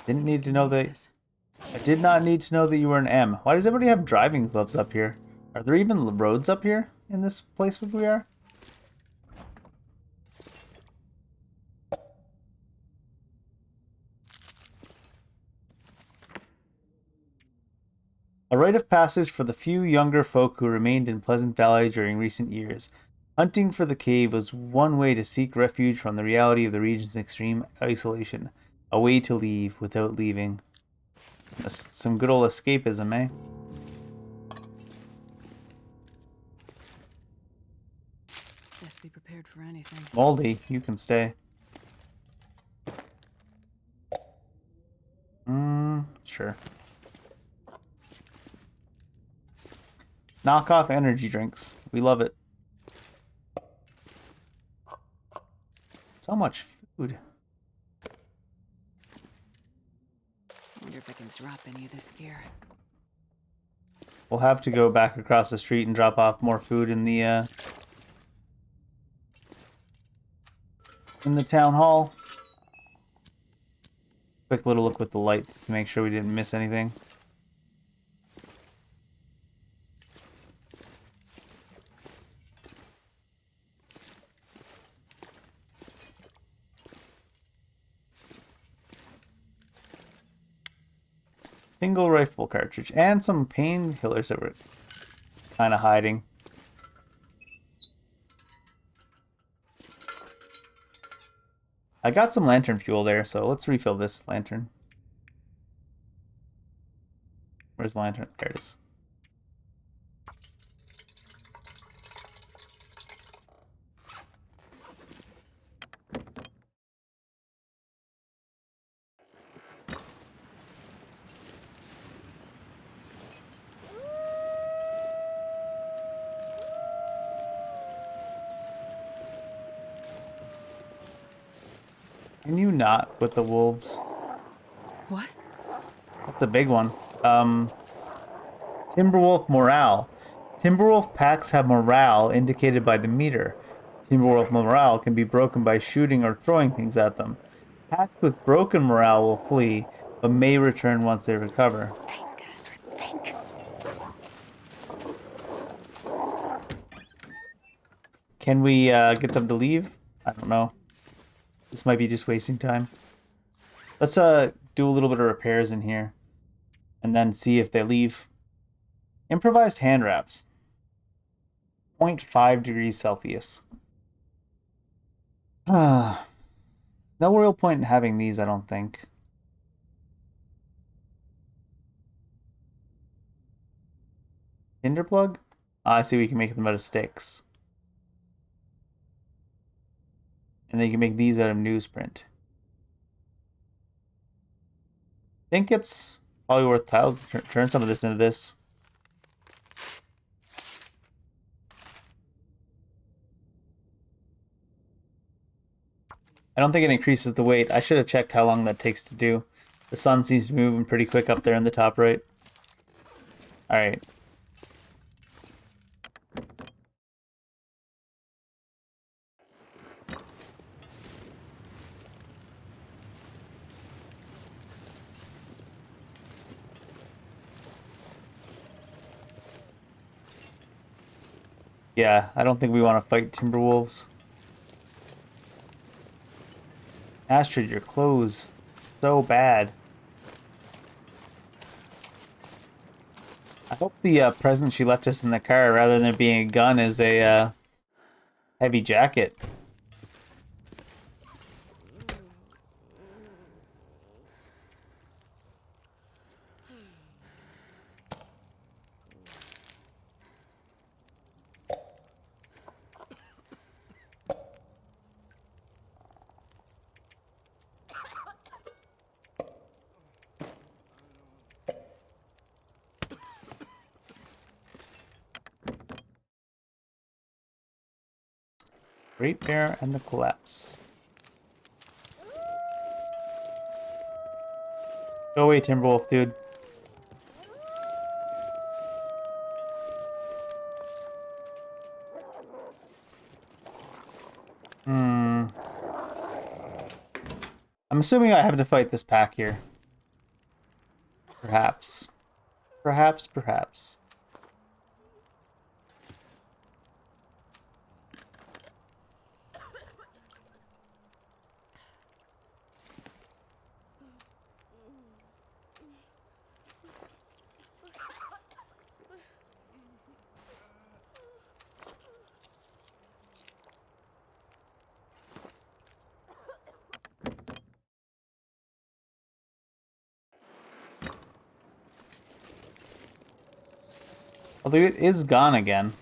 Didn't need to know that. I did not need to know that you were an M. Why does everybody have driving gloves up here? Are there even roads up here in this place where we are? A rite of passage for the few younger folk who remained in Pleasant Valley during recent years. Hunting for the cave was one way to seek refuge from the reality of the region's extreme isolation. A way to leave without leaving. Some good old escapism, eh? Best be prepared for anything. Moldy, you can stay. Sure. Knockoff energy drinks. We love it. So much food. Wonder if I can drop any of this gear. We'll have to go back across the street and drop off more food in the town hall. Quick little look with the light to make sure we didn't miss anything. Single rifle cartridge and some painkillers that were kind of hiding. I got some lantern fuel there, so let's refill this lantern. Where's the lantern? There it is. Can you not with the wolves? What? That's a big one. Timberwolf morale. Timberwolf packs have morale indicated by the meter. Timberwolf morale can be broken by shooting or throwing things at them. Packs with broken morale will flee, but may return once they recover. Can we get them to leave? I don't know. This might be just wasting time. Let's do a little bit of repairs in here and then see if they leave. Improvised hand wraps. 0.5 degrees Celsius. No real point in having these, I don't think. Tinder plug? I see we can make them out of sticks. And then you can make these out of newsprint. I think it's probably worthwhile to turn some of this into this. I don't think it increases the weight. I should have checked how long that takes to do. The sun seems to be moving pretty quick up there in the top right. Alright. Yeah, I don't think we want to fight Timberwolves. Astrid, your clothes so bad. I hope the present she left us in the car, rather than it being a gun, is a heavy jacket. Great Bear and the Collapse. Go away, Timberwolf, dude. I'm assuming I have to fight this pack here. Perhaps. Perhaps. Although it is gone again.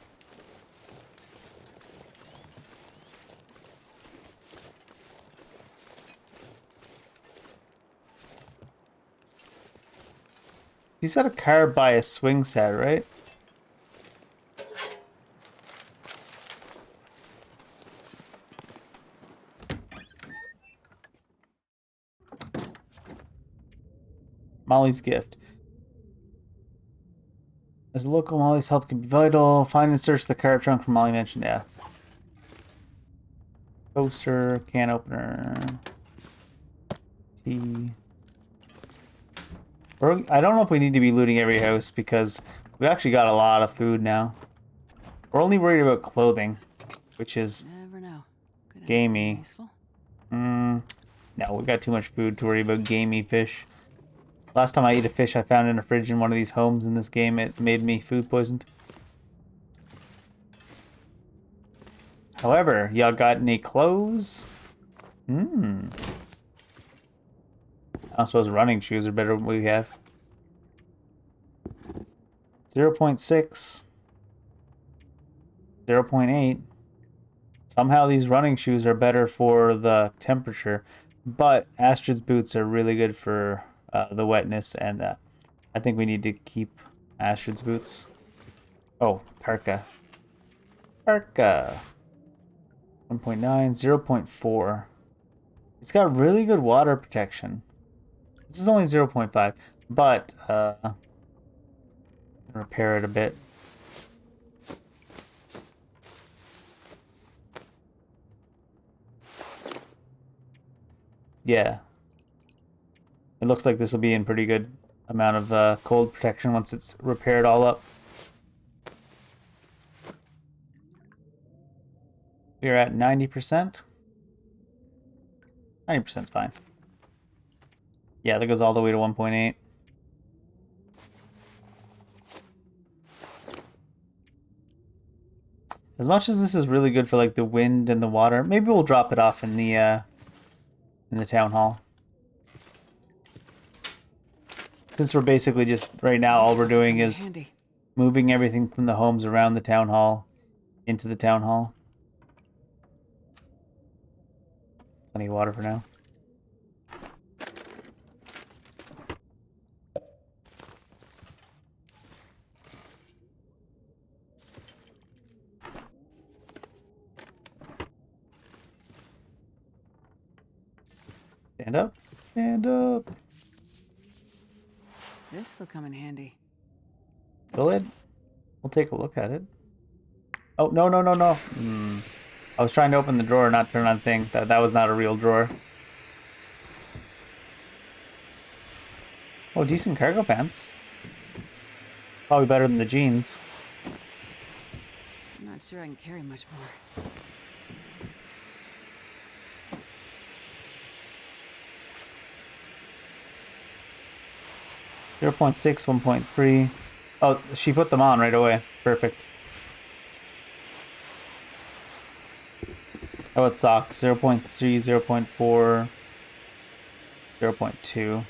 You said a car by a swing set, right? Molly's gift. As a local, Molly's help can be vital. Find and search the car trunk from Molly mentioned. Yeah. Poster, can opener. Tea. I don't know if we need to be looting every house because we actually got a lot of food now. We're only worried about clothing, which is Never know. Could gamey. useful. No, we got too much food to worry about gamey fish. Last time I ate a fish I found in a fridge in one of these homes in this game, it made me food poisoned. However, y'all got any clothes? I suppose running shoes are better than we have. 0.6. 0.8. Somehow these running shoes are better for the temperature, but Astrid's boots are really good for the wetness, and I think we need to keep Astrid's boots. Oh, parka. Parka. 1.9, 0.4. It's got really good water protection. This is only 0.5, but repair it a bit. Yeah. It looks like this will be in pretty good amount of cold protection once it's repaired all up. We're at 90%. 90% is fine. Yeah, that goes all the way to 1.8. As much as this is really good for like the wind and the water, maybe we'll drop it off in the town hall. Since we're basically just right now all we're doing is moving everything from the homes around the town hall into the town hall. Plenty of water for now. Stand up. Stand up. This'll come in handy. Will it? We'll take a look at it. Oh, no. I was trying to open the drawer, not turn on thing. That was not a real drawer. Oh, decent cargo pants. Probably better than the jeans. I'm not sure I can carry much more. 0.6, 1.3. Oh, she put them on right away. Perfect. How about socks? 0.3, 0.4, 0.2.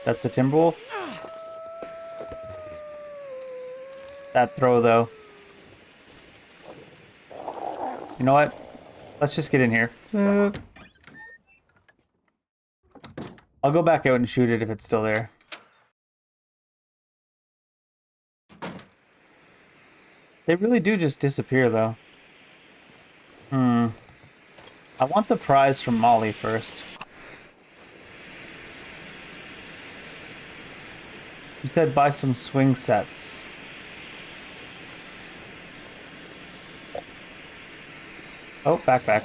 That's the Timberwolf. That throw, though. You know what? Let's just get in here. I'll go back out and shoot it if it's still there. They really do just disappear, though. I want the prize from Molly first. You said buy some swing sets. Oh, backpack.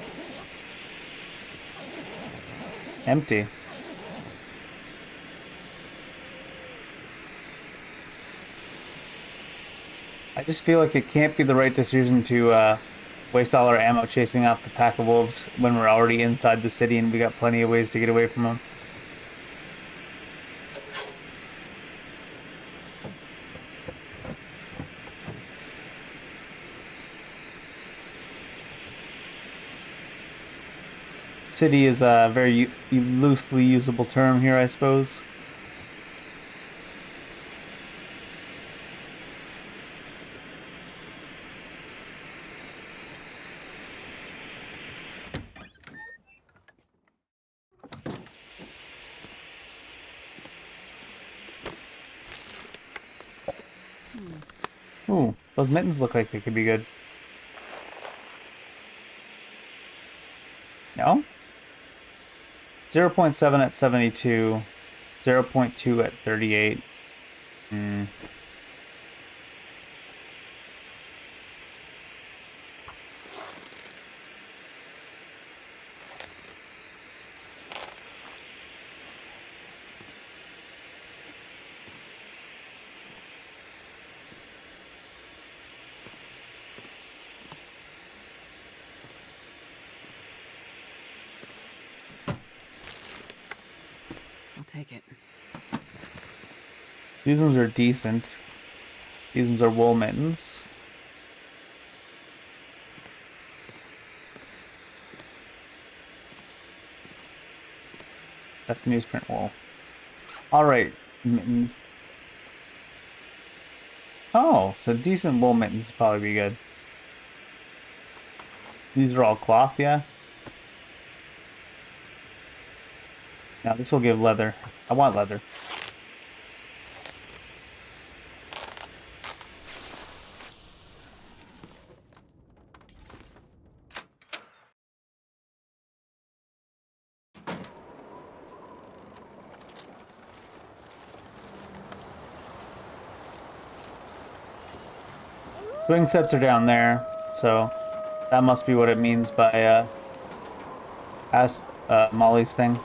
Empty. I just feel like it can't be the right decision to waste all our ammo chasing out the pack of wolves when we're already inside the city and we got plenty of ways to get away from them. City is a very loosely usable term here, I suppose. Ooh, those mittens look like they could be good. No? 0.7 at 72, 0.2 at 38. Take it. These ones are decent. These ones are wool mittens. That's newsprint wool. Alright, mittens. Oh, so decent wool mittens would probably be good. These are all cloth, yeah? Now this will give leather. I want leather. Swing sets are down there, so that must be what it means by Molly's thing.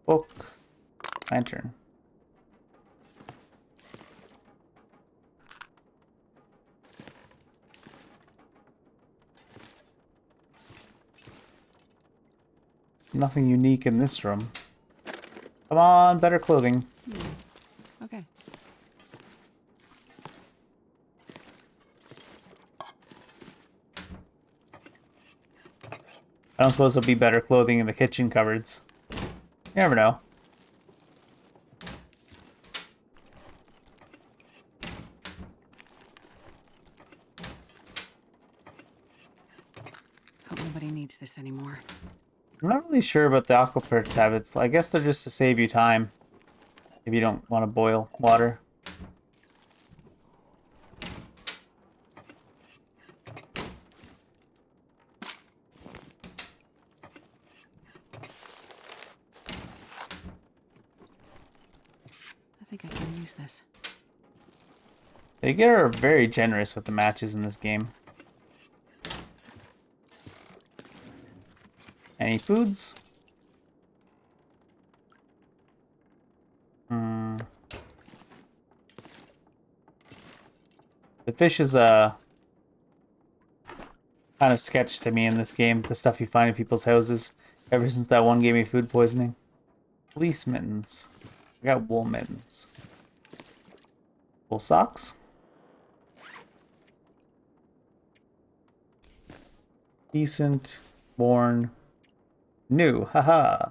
Book. Lantern. Nothing unique in this room. Come on, better clothing. Okay. I don't suppose there'll be better clothing in the kitchen cupboards. You never know. Hope nobody needs this anymore. I'm not really sure about the aquaport habits. I guess they're just to save you time if you don't want to boil water. I think I can use this. They are very generous with the matches in this game. Any foods? The fish is kind of sketch to me in this game. The stuff you find in people's houses. Ever since that one gave me food poisoning. Fleece mittens. I got wool mittens. Wool socks. Decent. Worn. New. Haha.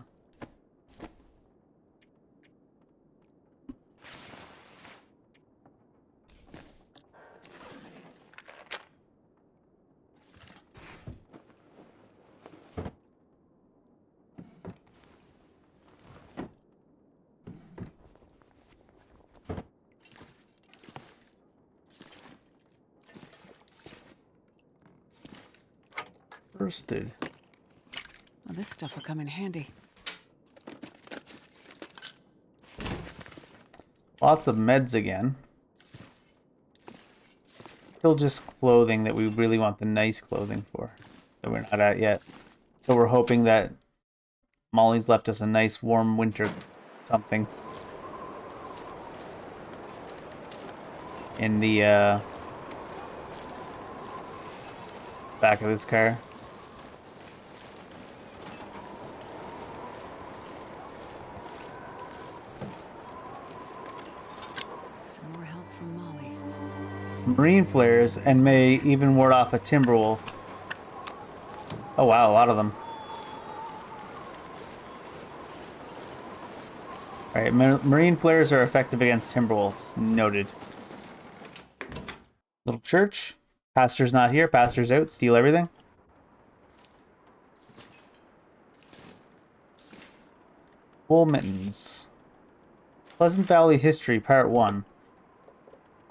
Bursted. Well, this stuff will come in handy. Lots of meds again. Still just clothing that we really want the nice clothing for. That we're not at yet. So we're hoping that Molly's left us a nice warm winter something. In the back of this car. Some more help from Molly. Marine flares and may even ward off a timber wolf. Oh wow, a lot of them. Alright, marine flares are effective against timber wolves. Noted. Little church. Pastor's not here. Pastor's out. Steal everything. Wool mittens. Pleasant Valley History, Part 1.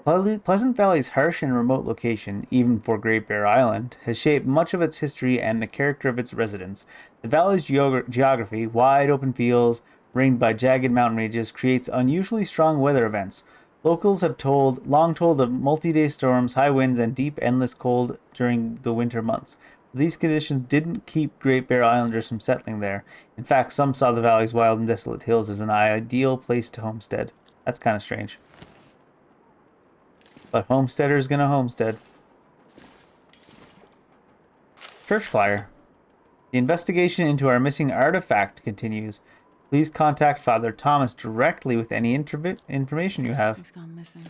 Pleasant Valley's harsh and remote location, even for Great Bear Island, has shaped much of its history and the character of its residents. The valley's geography, wide open fields, ringed by jagged mountain ranges, creates unusually strong weather events. Locals have long told of multi-day storms, high winds, and deep, endless cold during the winter months. These conditions didn't keep Great Bear Islanders from settling there. In fact, some saw the valley's wild and desolate hills as an ideal place to homestead. That's kind of strange. But homesteader's gonna homestead. Church flyer. The investigation into our missing artifact continues. Please contact Father Thomas directly with any information you have. He's gone missing.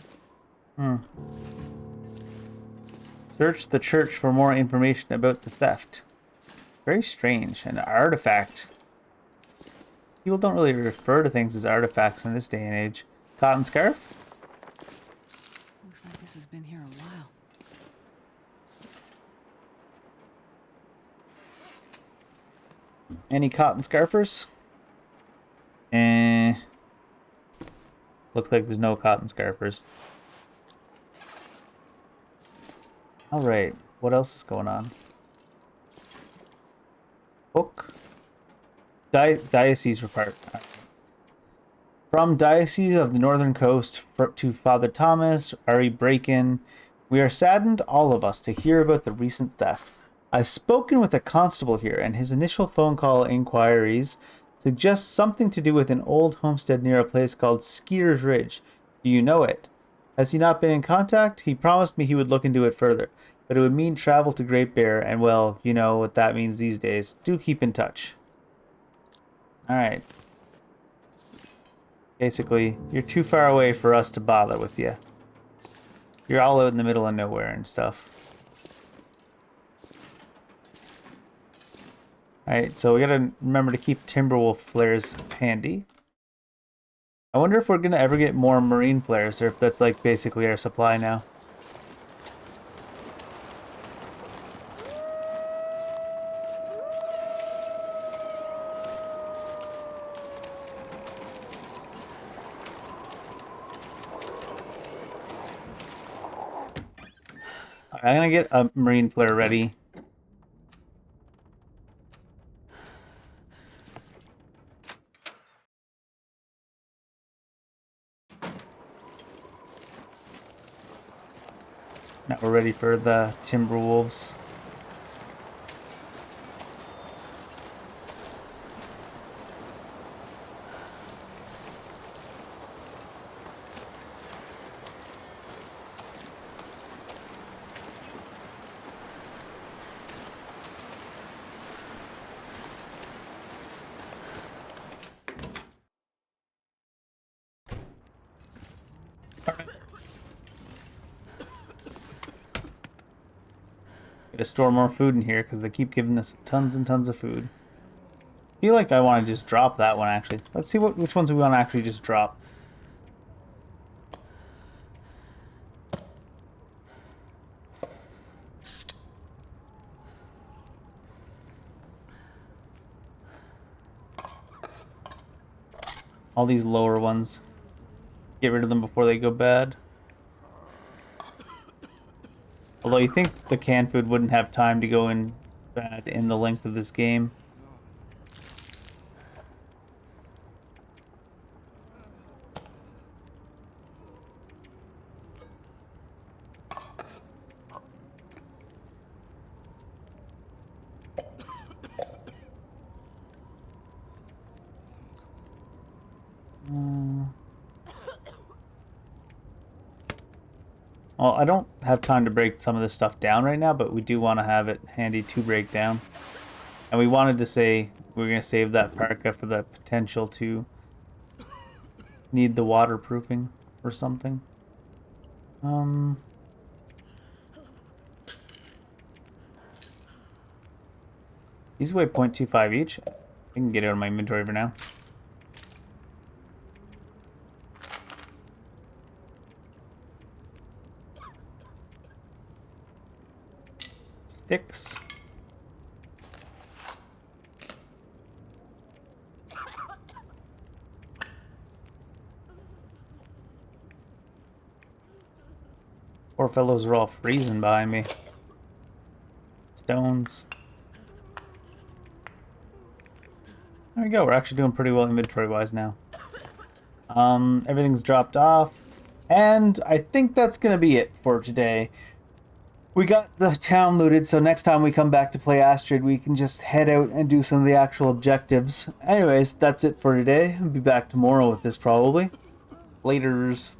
Search the church for more information about the theft. Very strange. An artifact. People don't really refer to things as artifacts in this day and age. Cotton scarf? Looks like this has been here a while. Any cotton scarfers? Looks like there's no cotton scarfers. Alright, what else is going on? Book. Diocese report. From Diocese of the Northern Coast to Father Thomas, Ari Braken, we are saddened, all of us, to hear about the recent theft. I've spoken with a constable here, and his initial phone call inquiries suggest something to do with an old homestead near a place called Skeeter's Ridge. Do you know it? Has he not been in contact? He promised me he would look into it further, but it would mean travel to Great Bear, and well, you know what that means these days. Do keep in touch. Alright. Basically, you're too far away for us to bother with you. You're all out in the middle of nowhere and stuff. Alright, so we gotta remember to keep Timberwolf flares handy. I wonder if we're gonna ever get more marine flares, or if that's like basically our supply now. I'm gonna get a marine flare ready. Now we're ready for the Timberwolves. Gotta store more food in here because they keep giving us tons and tons of food. I feel like I want to just drop that one actually. Let's see which ones we want to actually just drop. All these lower ones. Get rid of them before they go bad. Although you think the canned food wouldn't have time to go in bad in the length of this game. Well, I don't have time to break some of this stuff down right now, but we do want to have it handy to break down. And we wanted to say we're going to save that parka for the potential to need the waterproofing or something. These weigh 0.25 each. I can get it out of my inventory for now. Sticks. Poor fellows are all freezing behind me. Stones. There we go. We're actually doing pretty well inventory-wise now. Everything's dropped off. And I think that's going to be it for today. We got the town looted, so next time we come back to play Astrid, we can just head out and do some of the actual objectives. Anyways, that's it for today. I'll be back tomorrow with this probably. Laters.